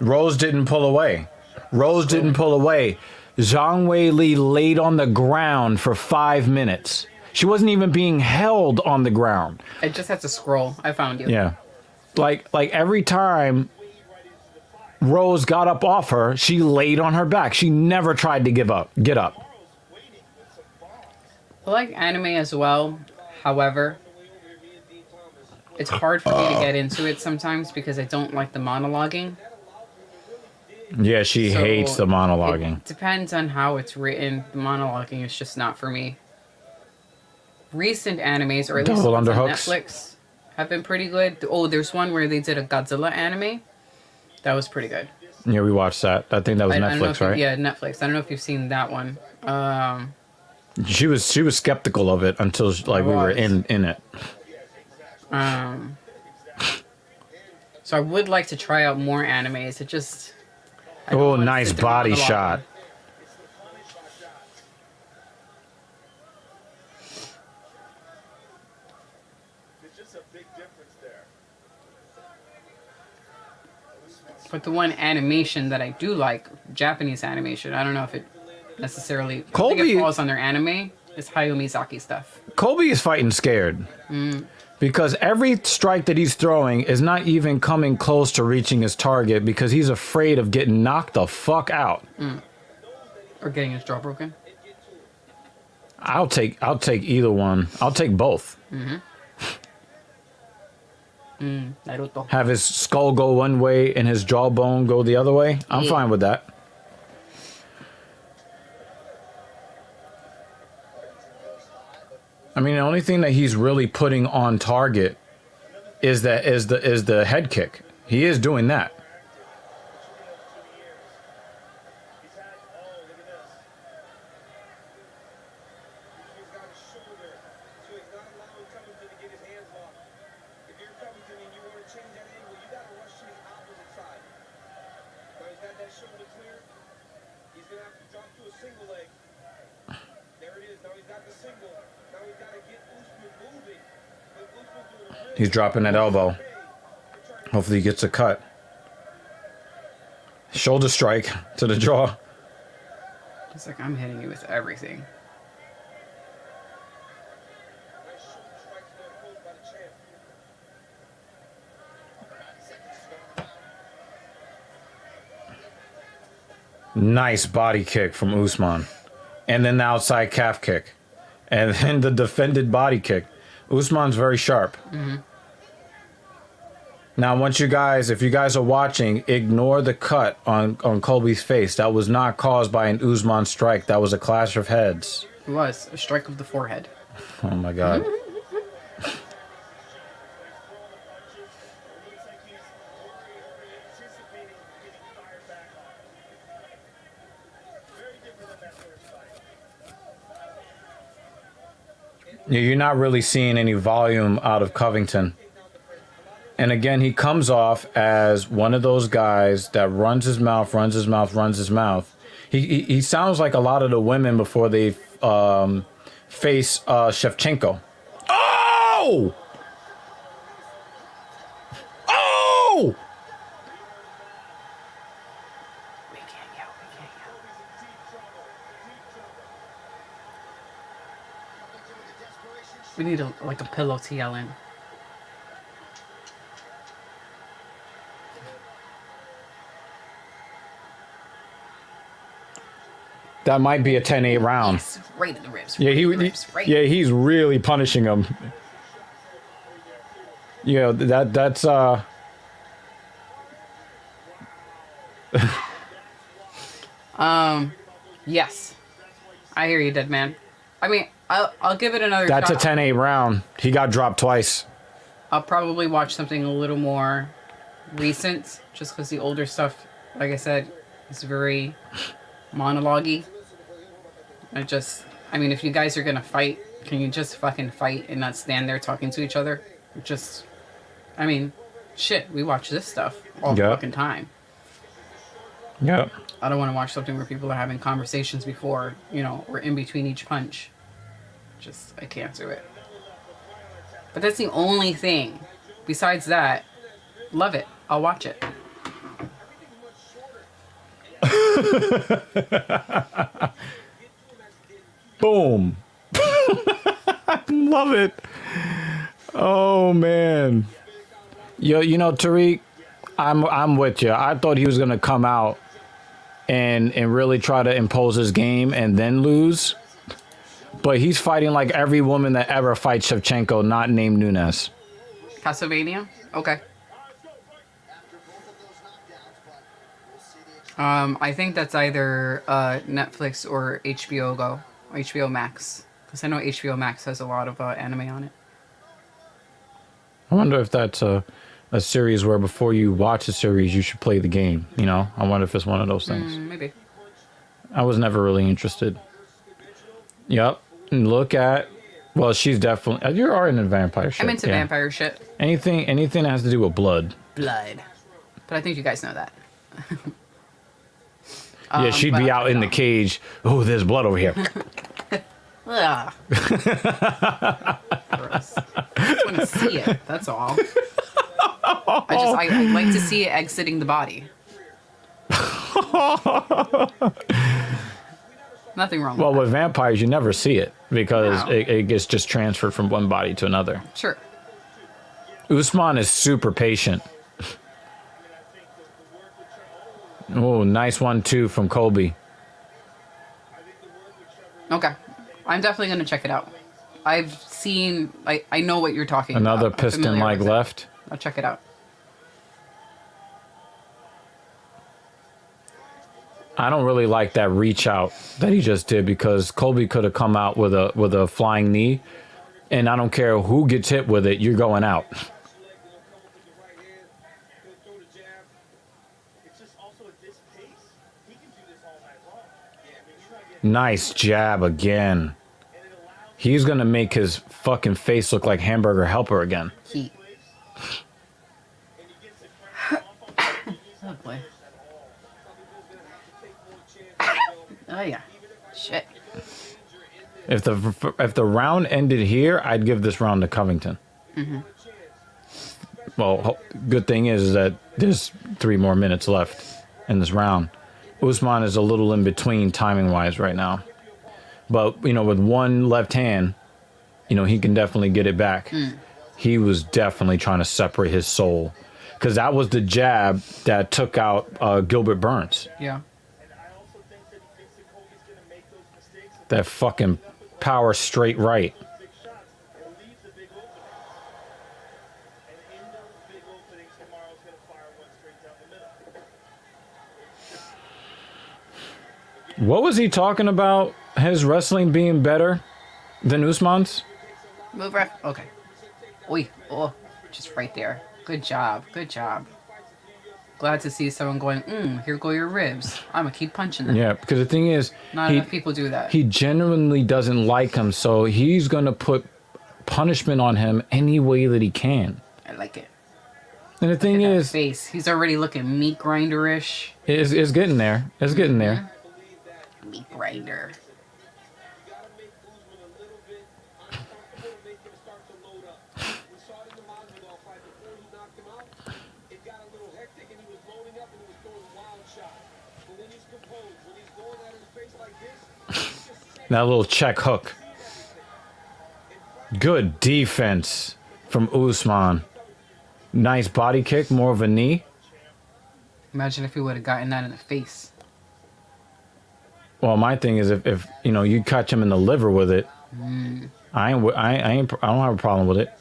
Rose didn't pull away. Zhang Wei Li laid on the ground for 5 minutes. She wasn't even being held on the ground. I just had to scroll. I found you. Yeah. Like every time Rose got up off her, she laid on her back. She never tried to get up. I like anime as well. However, it's hard for me to get into it sometimes because I don't like the monologuing. Yeah, she So hates the monologuing. It depends on how it's written. The monologuing is just not for me. Recent animes, or at least Double ones on underhooks. Netflix, have been pretty good. Oh, there's one where they did a Godzilla anime. That was pretty good. Yeah, we watched that. I think that was I don't know Netflix, if you- right? Yeah, Netflix. I don't know if you've seen that one. She was skeptical of it until we were in it. So I would like to try out more animes. It just. I don't Oh, wanna nice sit there body monologuing. shot. There's just a big difference there. But the one animation that I do like, Japanese animation, I don't know if it necessarily. I think Colby- it falls under anime. It's Hayao Miyazaki stuff. Colby is fighting scared. Because every strike that he's throwing is not even coming close to reaching his target because he's afraid of getting knocked the fuck out. Or getting his jaw broken. I'll take either one. I'll take both. Naruto. Have his skull go one way and his jawbone go the other way. I'm Yeah. fine with that. I mean, the only thing that he's really putting on target is the head kick. He is doing that. He's had, oh, look at this. He's got his shoulder, so he's not allowing Covington to get his hands locked. If you're Covington and you want to change that angle, you got to rush to the opposite side. Now he's got that shoulder clear. He's going to have to drop to a single leg. There it is. Now he's got the single. Now he's got to get Usman moving. But Usman doing a He's dropping that elbow. Hopefully he gets a cut. Shoulder strike to the jaw. It's like I'm hitting you with everything. nice shoulder strikes there posed by the champ. Nice body kick from Usman. And then the outside calf kick. And then the defended body kick. Usman's very sharp. Mm-hmm. Now, if you guys are watching, ignore the cut on Colby's face. That was not caused by an Usman strike. That was a clash of heads. It was a strike of the forehead. Oh my God. You're not really seeing any volume out of Covington. And again, he comes off as one of those guys that runs his mouth. He sounds like a lot of the women before they face Shevchenko. Oh! Oh! We can't yell. We need a pillow to yell in. That might be a 10-8 round. Yes, right in the ribs. Yeah, Right. he's really punishing him. You know, that's Yes. I hear you, dead man. I mean, I'll give it another that's shot. a 10-8 round. He got dropped twice. I'll probably watch something a little more recent, just because the older stuff, like I said, is very monologue-y. I mean, if you guys are gonna fight, can you just fucking fight and not stand there talking to each other? I mean, shit, we watch this stuff all the fucking time. Yeah. I don't want to watch something where people are having conversations before, or in between each punch. I can't do it. But that's the only thing. Besides that, love it. I'll watch it. Boom. Love it. Oh man. Tariq, I'm with you. I thought he was gonna come out and really try to impose his game and then lose. But he's fighting like every woman that ever fights Shevchenko, not named Nunes. Castlevania? Okay. I think that's either Netflix or HBO Go. HBO Max. Because I know HBO Max has a lot of anime on it. I wonder if that's a series where before you watch a series, you should play the game. I wonder if it's one of those things. Maybe. I was never really interested. Yep. And well, she's definitely, you are into vampire shit. I'm into vampire shit. Anything that has to do with blood. Blood. But I think you guys know that. Yeah, she'd be out in the cage. Oh, there's blood over here. Ugh. Gross. I just want to see it. That's all. I like to see it exiting the body. Nothing wrong Well, with with vampires, you never see it because No. it gets just transferred from one body to another. that. Sure. Usman is super patient. Oh, nice 1-2 from Colby. Okay. I'm definitely going to check it out. I've seen... I know what you're talking Another about. I'm familiar piston-like with it. left. I'll check it out. I don't really like that reach out that he just did because Colby could have come out with a flying knee, And I don't care who gets hit with it, you're going out. Leg, then he'll come up with the right hand. He'll throw the jab. It's just also at this pace, he can do this all night long. Yeah, I mean, he's not getting. Nice jab again. And it allows He's gonna make his fucking face look like Hamburger Helper again. Heat. and he gets the crank off on it. He's Oh not boy. finished at all. Something gonna have to take more chances, though. Oh yeah. Shit. If the round ended here, I'd give this round to Covington. Well, good thing is that there's 3 more minutes left in this round. Usman is a little in between timing wise right now, but with one left hand, he can definitely get it back. He was definitely trying to separate his soul, because that was the jab that took out Gilbert Burns. Yeah. That fucking power straight right. Big shots and leaves a big opening. And in those big openings, tomorrow's gonna fire one straight down the middle. What was he talking about? His wrestling being better than Usman's? Move ref. Okay. Oi. Oh, just right there. Good job. Good job. Glad to see someone going, here go your ribs. I'm going to keep punching them. Yeah, because the thing is, Not enough people do that. he genuinely doesn't like him, so he's going to put punishment on him any way that he can. I like it. And the thing Look at that is, face. He's already looking meat grinder-ish. it's getting there. It's getting there. Meat grinder. You gotta make Usman a little bit uncomfortable to make him start to load up. We saw it in the Masvidal fight before he knocked him out. It got a little hectic and he was loading up and he was throwing wild shots. But when he's composed, when he's going at his face like this, he's just setting That little check hook. Good defense from Usman. Nice body kick, more of a knee. Imagine if he would have gotten that in the face. Well, my thing is, if you catch him in the liver with it, I don't have a problem with it.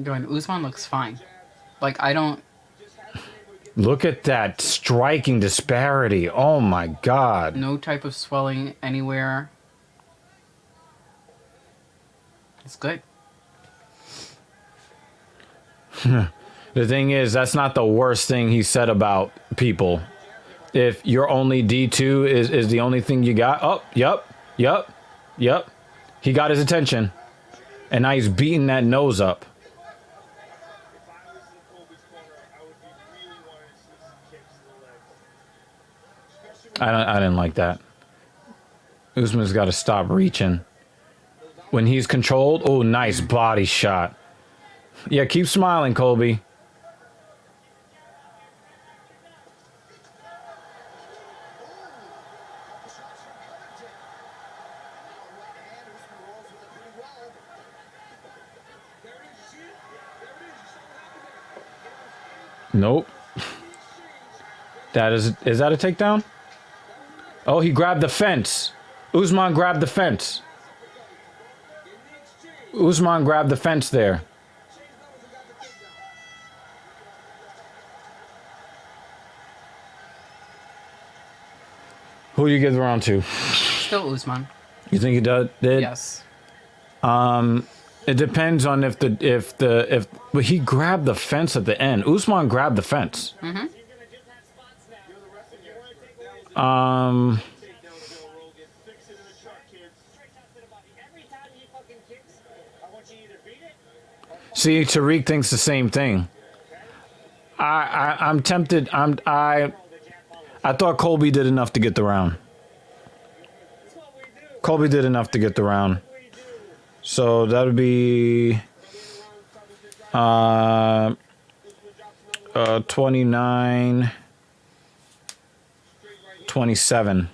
Going, Usman looks fine. Like, I don't... Look at that striking disparity. Oh my God. No type of swelling anywhere. It's good. The thing is, that's not the worst thing he said about people. If your only D2 is the only thing you got. Oh, yep. He got his attention. And now he's beating that nose up. If I was in Colby's corner, I would be really wanting to see some kicks to the legs. I didn't like that. Usman's got to stop reaching. When he's controlled, oh, nice body shot. Yeah, keep smiling, Colby. Nope. Is that a takedown? Oh, he grabbed the fence. Usman grabbed the fence. Usman grabbed the fence there. Who do you give the round to? Still Usman. You think he did? Yes. It depends on if but he grabbed the fence at the end. Usman grabbed the fence. See, Tariq thinks the same thing. I'm tempted. I thought Colby did enough to get the round. Colby did enough to get the round. So that would be 29 27.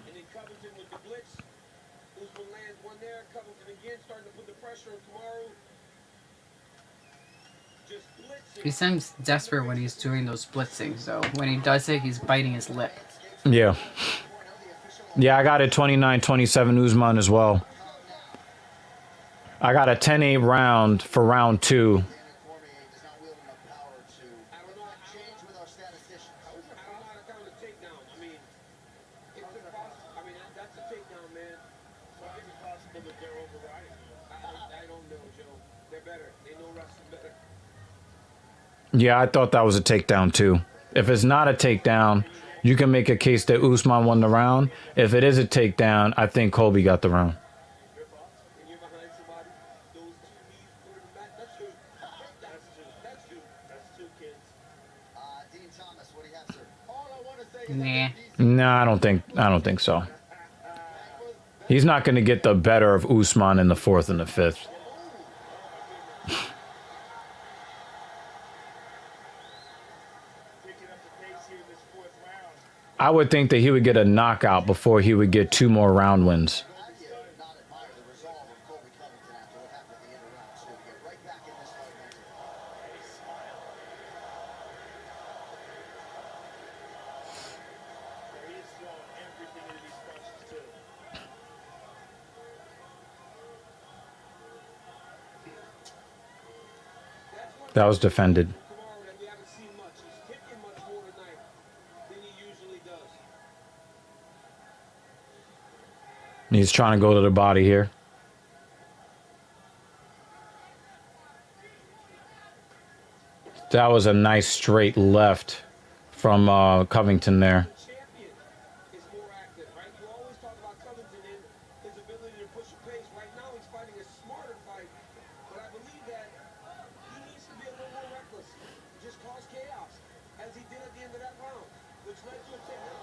He seems desperate when he's doing those blitzings, though. When he does it, he's biting his lip. Yeah. Yeah, I got it 29-27 Usman as well. I got a 10-8 round for round 2. Is it possible that they're overriding you? I don't know, Joe. They're better. They know wrestling better. Yeah, I thought that was a takedown too. If it's not a takedown, you can make a case that Usman won the round. If it is a takedown, I think Colby got the round. Your thoughts? When you're behind somebody, those two knees put in the back, that's two. That's two. That's two. That's two kids. Dean Thomas, what do you have, sir? All I want to say is Nah. No, I don't think so. He's not going to get the better of Usman in the fourth and the fifth. picking up the pace here in this fourth round. I would think that he would get a knockout before he would get 2 more round wins. Colby not admire the resolve of Colby Covington after what happened at the end of round two to get right back in this fight mentally. He is throwing everything into these punches, too. That was defended. Tomorrow that we haven't seen much. He's kicking much more tonight than he usually does. He's trying to go to the body here. That was a nice straight left from Covington there. The champion is more active, right? You always talk about Covington and his ability to push a pace. Right now he's fighting a smarter fight, but I believe that he needs to be a little more reckless. Just cause chaos, as he did at the end of that round, which led to a takedown.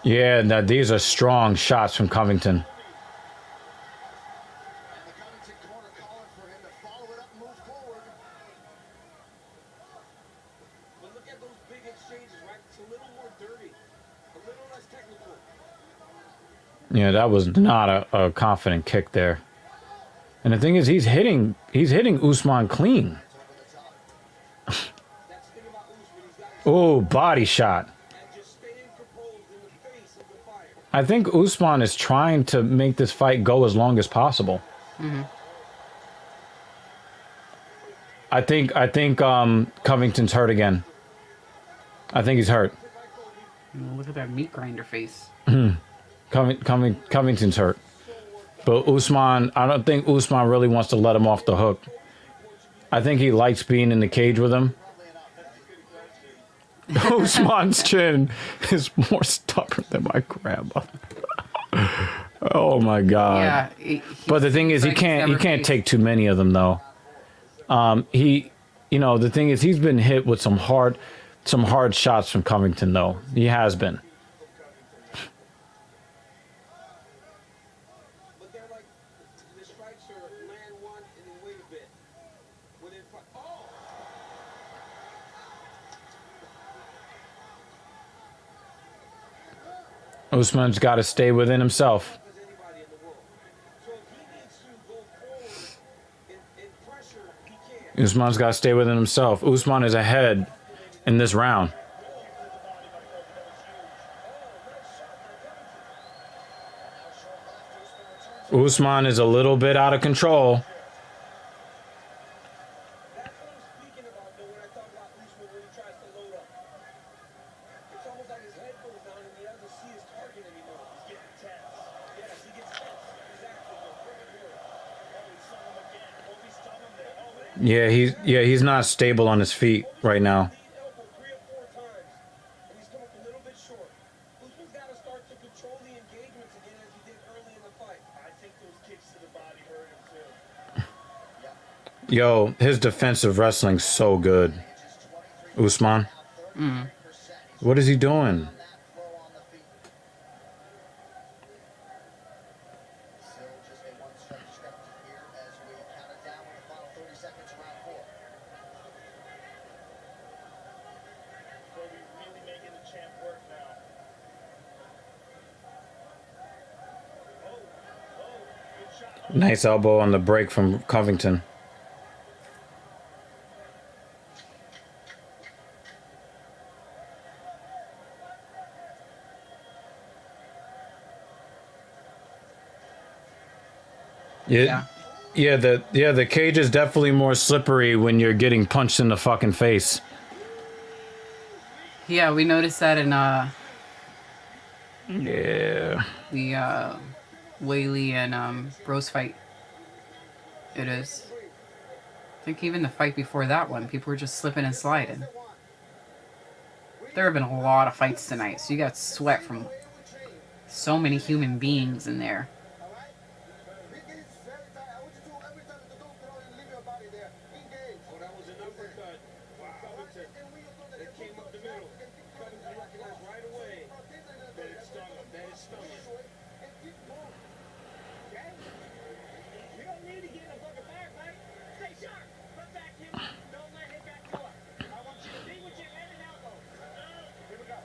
Yeah, now these are strong shots from Covington. And the Covington corner calling for him to follow it up and move forward. But look at those big exchanges, right? It's a little more dirty, a little less technical. Yeah, that was not a confident kick there. And the thing is, he's hitting Usman clean. That's the thing about Usman. He's got his Oh, body shot. and just staying composed in the face of the fire. I think Usman is trying to make this fight go as long as possible. I think Covington's hurt again. I think he's hurt. Look at that meat grinder face. Covington's hurt. But Usman, I don't think Usman really wants to let him off the hook. I think he likes being in the cage with him. Usman's chin is more stubborn than my grandma. Oh my god. Yeah. But the thing is, he can't take too many of them though. The thing is, he's been hit with some hard shots from Covington though. He has been. But they're like, the strikes are land one and then wait a bit. Within five. Oh! Usman's got to stay within himself. As anybody in the world. So if he needs to go forward in pressure, he can. Usman's got to stay within himself. Usman is ahead in this round. Usman is a little bit out of control. That's what I'm speaking about, though, when I talk about Usman when he tries to load up. It's almost like his head goes down and he doesn't see his target anymore. He's getting tense. Yes, he gets tense. Exactly. Perfect word. Oh, he stung him again. Oh, he stung him there. Oh, man. He's not stable on his feet right now. Lead elbow 3 or 4 times, and he's come up a little bit short. Usman's got to start to control the engagements again as he did early in the fight. I think those kicks to the body hurt him, too. Yo, his defensive wrestling's so good. Usman. What is he doing? Still just a one-strike discrepancy here as we count it down with the final 30 seconds of round four. Kobe really making the champ work now. Good shot. Nice elbow on the break from Covington. Yeah, the cage is definitely more slippery when you're getting punched in the fucking face. Yeah, we noticed that in Yeah. the Whaley and Rose fight. It is. I think even the fight before that one, people were just slipping and sliding. There have been a lot of fights tonight, so you got sweat from so many human beings in there. Oh, that was an uppercut. Covington. It came up the middle. Covington recognized right away that it stung him. That it stung him. Okay? You don't need to get in a fucking firefight. Stay sharp. Run back him. Don't let him back to us. I want you to be with your head and elbows. Here we go.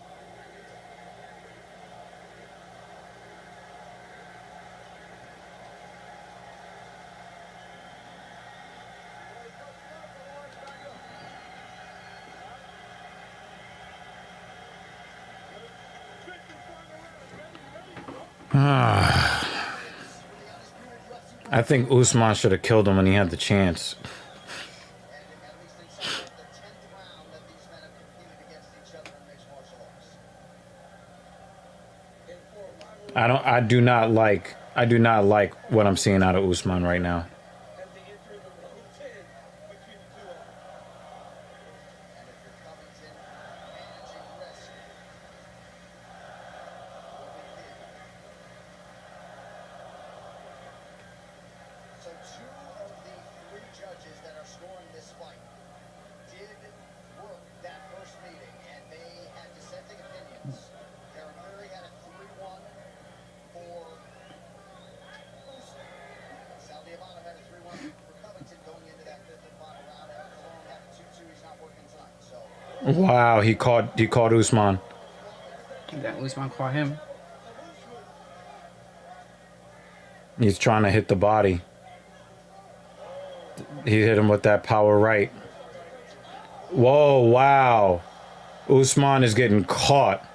I think Usman should have killed him when he had the chance. I do not like what I'm seeing out of Usman right now. As they enter the road 10 between the two of them. So two of the three judges that are scoring this fight did work that first meeting, and they had dissenting opinions. Darren Cleary had a 3-1 for Usman. Sal Diavano had a 3-1 for Covington going into that fifth and final round. Evan Malone had a 2-2. He's not working tonight. So Wow, he caught Usman. That Usman caught him. He's trying to hit the body. He hit him with that power right. Whoa, wow. Usman is getting caught.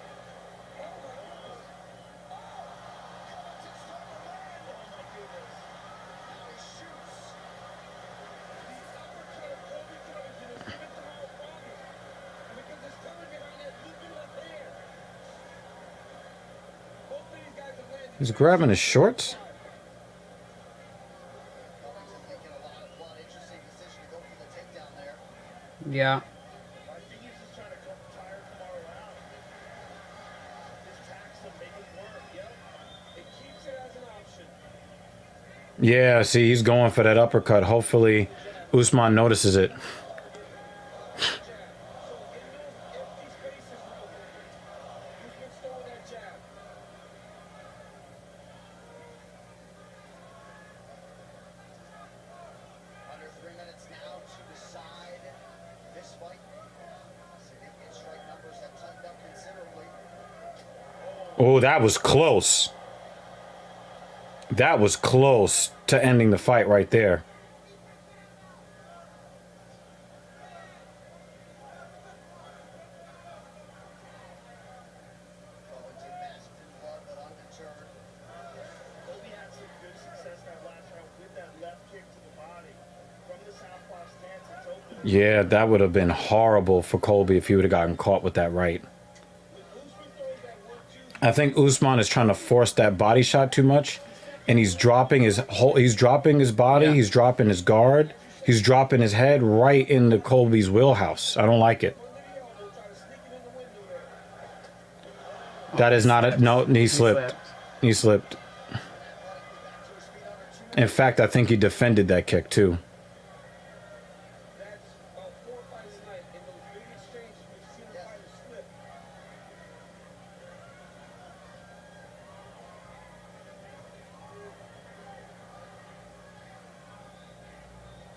He's grabbing his shorts. Yeah. I think he's just trying to tire tomorrow out. Just tax him, make him work. Yep. It keeps it as an option. Yeah, see, he's going for that uppercut. Hopefully, Usman notices it. So in those empty spaces, Usman's throwing that jab. under 3 minutes now to decide this fight. Significant strike numbers have tightened up considerably. Oh, that was close. That was close to ending the fight right there. Covington masked in blood but undeterred. Colby had some good success that last round with that left kick to the body. From the southpaw stance, it's open. Yeah, that would have been horrible for Colby if he would have gotten caught with that right. Usman throws that 1-2. I think Usman is trying to force that body shot too much, and he's dropping his body, Yeah. he's dropping his guard, he's dropping his head right into Colby's wheelhouse. I don't like it. That is not a no. He slipped. He slipped. In fact, I think he defended that kick too. That's 4 fights tonight. In those big exchanges, we've seen the fighters slip.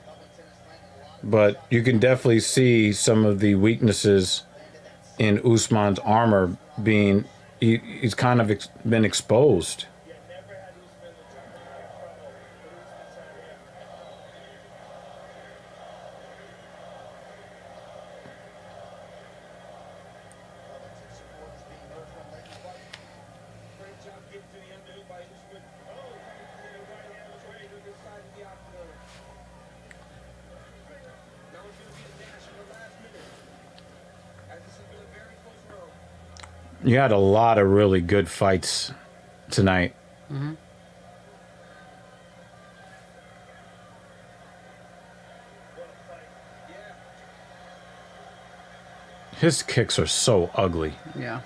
Covington has landed a lot of But you can definitely see some of the weaknesses in Usman's armor being. He's kind of been exposed. Yeah, never had Usman the type of trouble that Usman's had him. Covington supporters being heard from late in the fight. Great job getting to the underhook by Usman. Oh, Covington in the right hand was ready to decide the octagon. Now it's going to be a dash in the last minute. As this has been a very close round. You had a lot of really good fights tonight. His kicks are so ugly. Yeah.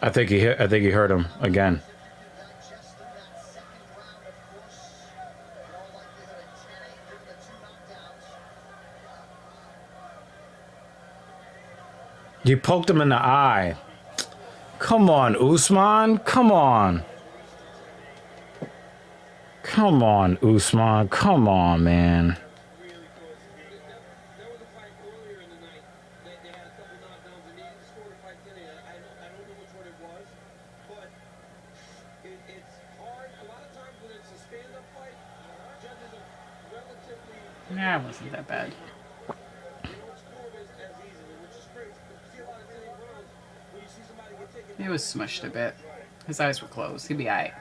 I think he hurt him again. You poked him in the eye. Come on, Usman. Come on. Come on, Usman. Come on, man. There was a fight earlier in the night. They had a couple knockdowns and they scored a fight today. I don't know which one it was, but it's hard. A lot of times when it's a stand-up fight, judges are relatively. Nah, it wasn't that bad. They don't score as easily, which is crazy. You see a lot of 10 rounds when you see somebody get taken. He was smushed a bit. His eyes were closed. He'd be alright.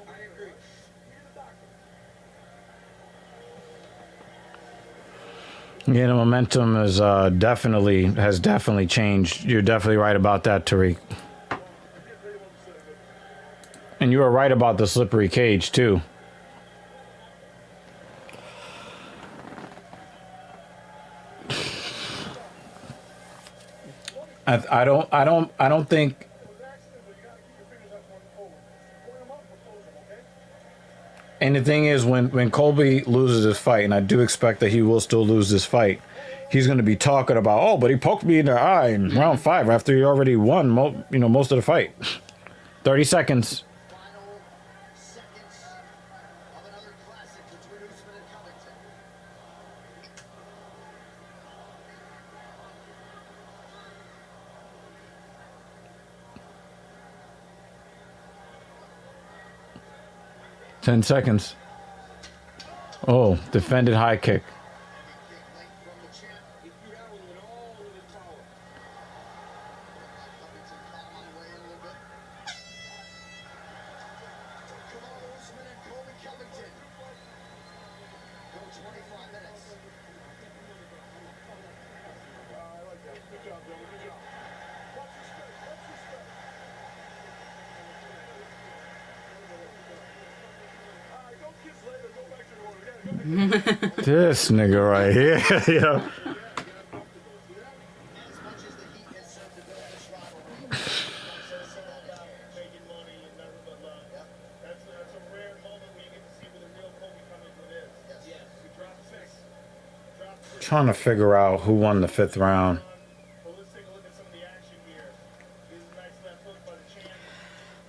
I agree. Yeah, the momentum is has definitely changed. You're definitely right about that, Tariq. And you were right about the slippery cage too. I don't think. And the thing is, when Colby loses this fight, and I do expect that he will still lose this fight, he's going to be talking about, oh, but he poked me in the eye in round 5 after he already won, most of the fight. 30 seconds. 10 seconds. Oh, defended high kick. This nigga right here. Yeah. Trying to figure out who won the 5th round.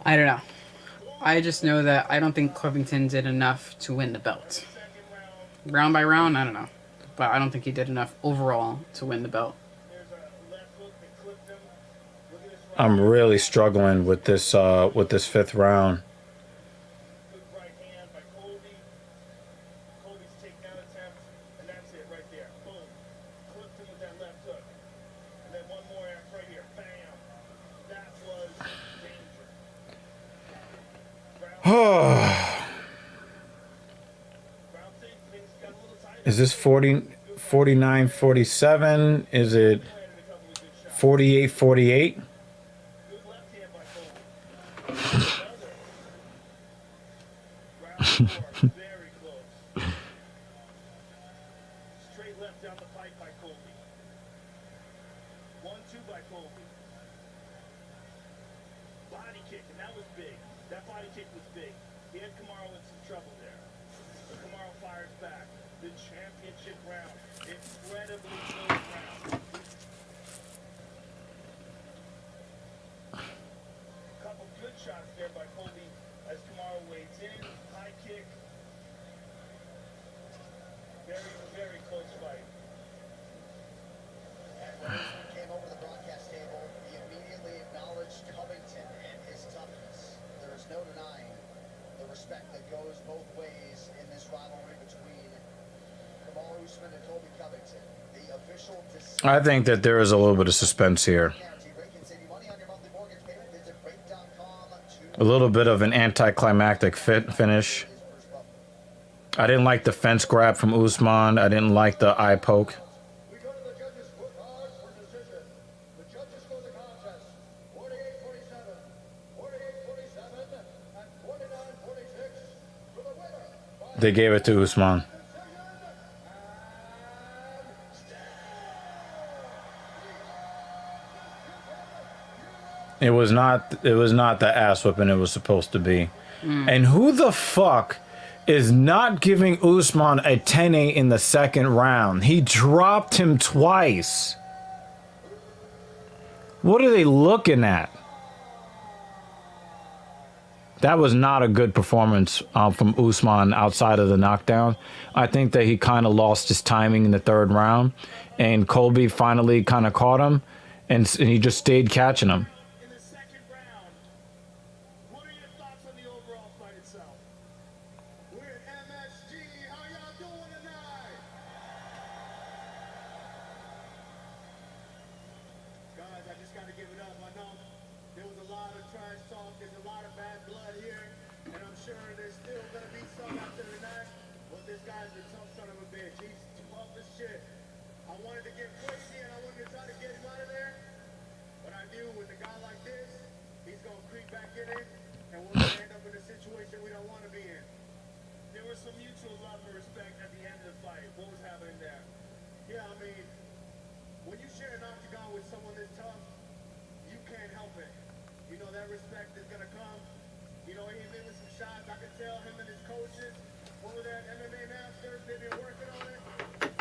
I don't know. I just know that I don't think Covington did enough to win the belt. Round by round, I don't know. But I don't think he did enough overall to win the belt. I'm really struggling with this 5th round. Is this 49, 47? Is it 48, 48? Straight left down the pipe by Colby. 1-2 by Colby. Body kick, and that was big. That body kick was big. He had Kamaru in some trouble there. But Kamaru fires back. The championship round. Incredibly close round. Couple good shots there by Colby as Kamaru wades in. High kick. Very, very close fight. And when Usman came over the broadcast table, he immediately acknowledged Covington and his toughness. There is no denying the respect that goes both ways in this rivalry between Kamaru Usman and Colby Covington. The official I think that there is a little bit of suspense here. A little bit of an anticlimactic finish. I didn't like the fence grab from Usman. I didn't like the eye poke. We go to the judges' scorecard for decision. The judges for the contest, 48-47, 48-47, and 49-46. They gave it to Usman. It was not the ass whipping it was supposed to be. And who the fuck is not giving Usman a 10-8 in the second round? He dropped him twice. What are they looking at? That was not a good performance from Usman outside of the knockdown. I think that he kind of lost his timing in the third round, and Colby finally kind of caught him, and he just stayed catching him. In the second round, what are your thoughts on the overall fight itself? We're at MSG. How y'all doing tonight? Guys, I just gotta give it up. I know there was a lot of trash talk. There's a lot of bad blood here, and I'm sure there's still gonna be some after tonight. But this guy's a tough son of a bitch. He's tough as shit. I wanted to get crazy and I wanted to try to get him out of there. But I knew with a guy like this, he's gonna creep back in it, and we're gonna end up in a situation we don't want to be in. There was some mutual love and respect at the end of the fight. What was happening there? Yeah, I mean, when you share an octagon with someone this tough, you can't help it. You know that respect is gonna come. You know, he hit with some shots. I could tell him and his coaches over there at MMA Masters, they've been working on it.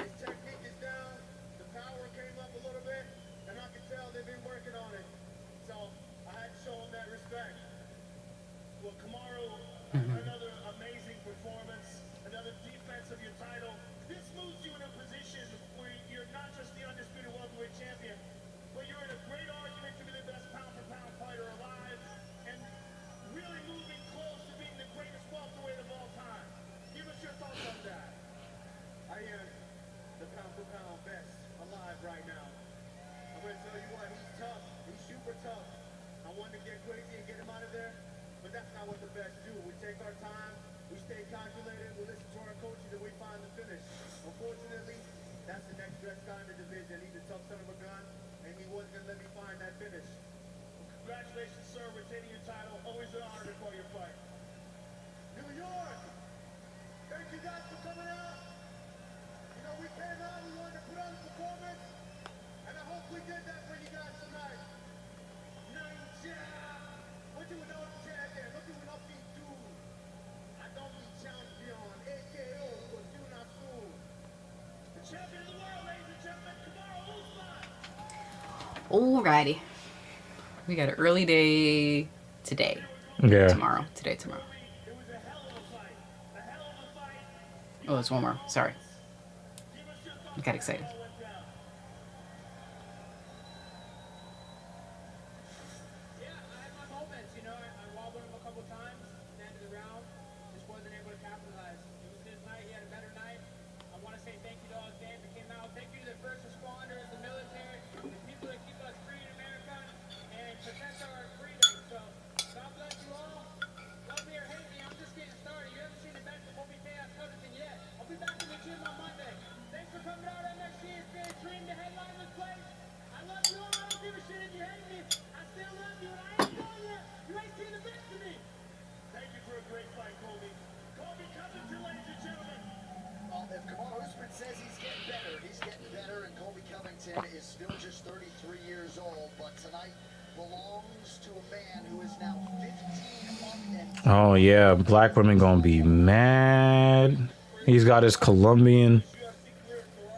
His technique is down. The power came up a little bit, and I could tell they've been working on it. So I had to show him that respect. Well, Kamaru, another amazing performance, another defense of your title. This moves you in a position where you're not just the undisputed welterweight champion, but you're in a great argument to be the best pound-for-pound fighter alive, and really moving close to being the greatest welterweight of all time. Give us your thoughts on that. I am the pound-for-pound best alive right now. I'm going to tell you what, he's tough. He's super tough. I wanted to get crazy and get him out of there, but that's not what the best do. We take our time, we stay calculated, we listen to our coaches, and we find the finish. Unfortunately, that's the next best guy in the division. He's a tough son of a gun, and he wasn't going to let me find that finish. Well, congratulations, sir, retaining your title. Always an honor to call your fight. New York! Thank you guys for coming out. You know, we came out, we wanted to put on a performance, and I hope we did that for you guys tonight. What you know champion? What you know dude? I don't be champion. AKO was you not fool. The champion of the world, ladies and gentlemen, Kamaru Usman. Alrighty. We got an early day today. Yeah. Tomorrow. Today, tomorrow. It was a hell of a fight. A hell of a fight. Oh, there's one more. Sorry. Give us your thoughts I got excited. on how it went down. Yeah, I had my moments, you know. I wobbled him a couple times at the end of the round. Just wasn't able to capitalize. It was his night. He had a better night. I want to say thank you to all the fans that came out. Thank you to the first responders, the military, the people that keep us free in America and protect our freedom. So, God bless you all. Love me or hate me, I'm just getting started. You haven't seen the best of Kobe Chaos Covington yet. I'll be back in the gym on Monday. Thanks for coming out, MSG. It's been a dream to headline this place. I love you all. I don't give a shit if you hate me. I still love you, and I ain't done yet. You ain't seen the best of me. Thank you for a great fight, Colby. Colby Covington, ladies and gentlemen. Well, if Kamaru Usman says he's getting better, and Colby Covington is still just 33 years old, but tonight belongs to a man who is now 15 Oh yeah, black women gonna be mad. He's got his Colombian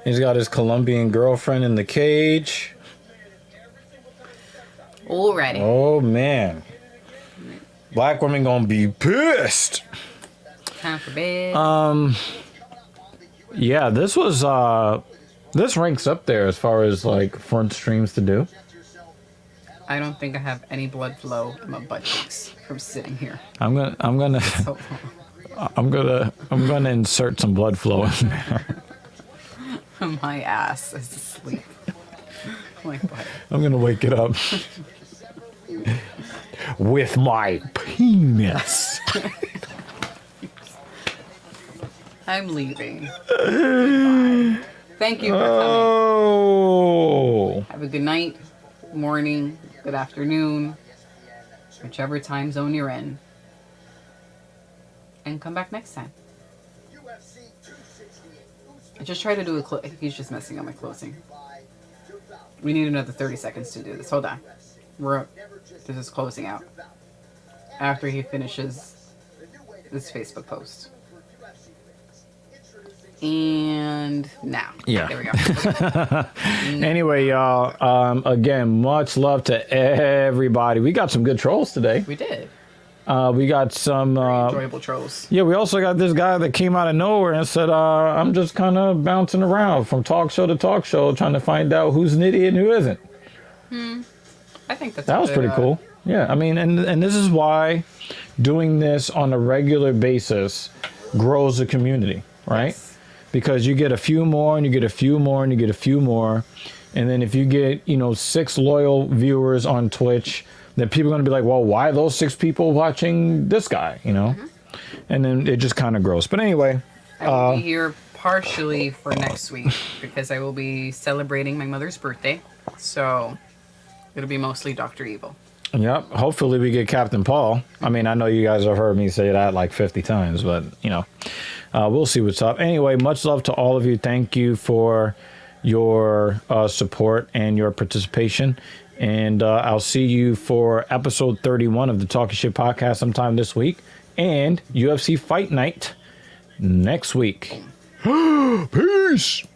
girlfriend in the cage. Alrighty. Oh man, black women gonna be pissed. Time for bed. Yeah, this was this ranks up there as far as like front streams to do. I don't think I have any blood flow in my butt cheeks from sitting here. I'm gonna So, insert some blood flow in there. my ass is asleep. My butt. I'm gonna wake it up with my penis. I'm leaving. Goodbye. Thank you for coming. Oh. Have a good night, morning, good afternoon, whichever time zone you're in. And come back next time. Just try to do a he's just messing up my closing. We need another 30 seconds to do this. Hold on. This is closing out. After he finishes this Facebook post. And now. Yeah. There we go. Anyway, y'all, again, much love to everybody. We got some good trolls today. We did. We got some enjoyable trolls. Yeah, we also got this guy that came out of nowhere and said, I'm just kind of bouncing around from talk show to talk show trying to find out who's an idiot and who isn't. I think that was pretty cool. Yeah, I mean, and this is why doing this on a regular basis grows the community, right? Yes. Because you get a few more and you get a few more and you get a few more. And then if you get, 6 loyal viewers on Twitch, then people are going to be like, well, why are those 6 people watching this guy, And then it just kind of grows. But anyway. I will be here partially for next week because I will be celebrating my mother's birthday. So it'll be mostly Dr. Evil. Yep. Hopefully we get Captain Paul. I mean, I know you guys have heard me say that like 50 times, but, we'll see what's up. Anyway, much love to all of you. Thank you for your support and your participation. And I'll see you for episode 31 of the Talking Shit podcast sometime this week. And UFC Fight Night next week. Peace.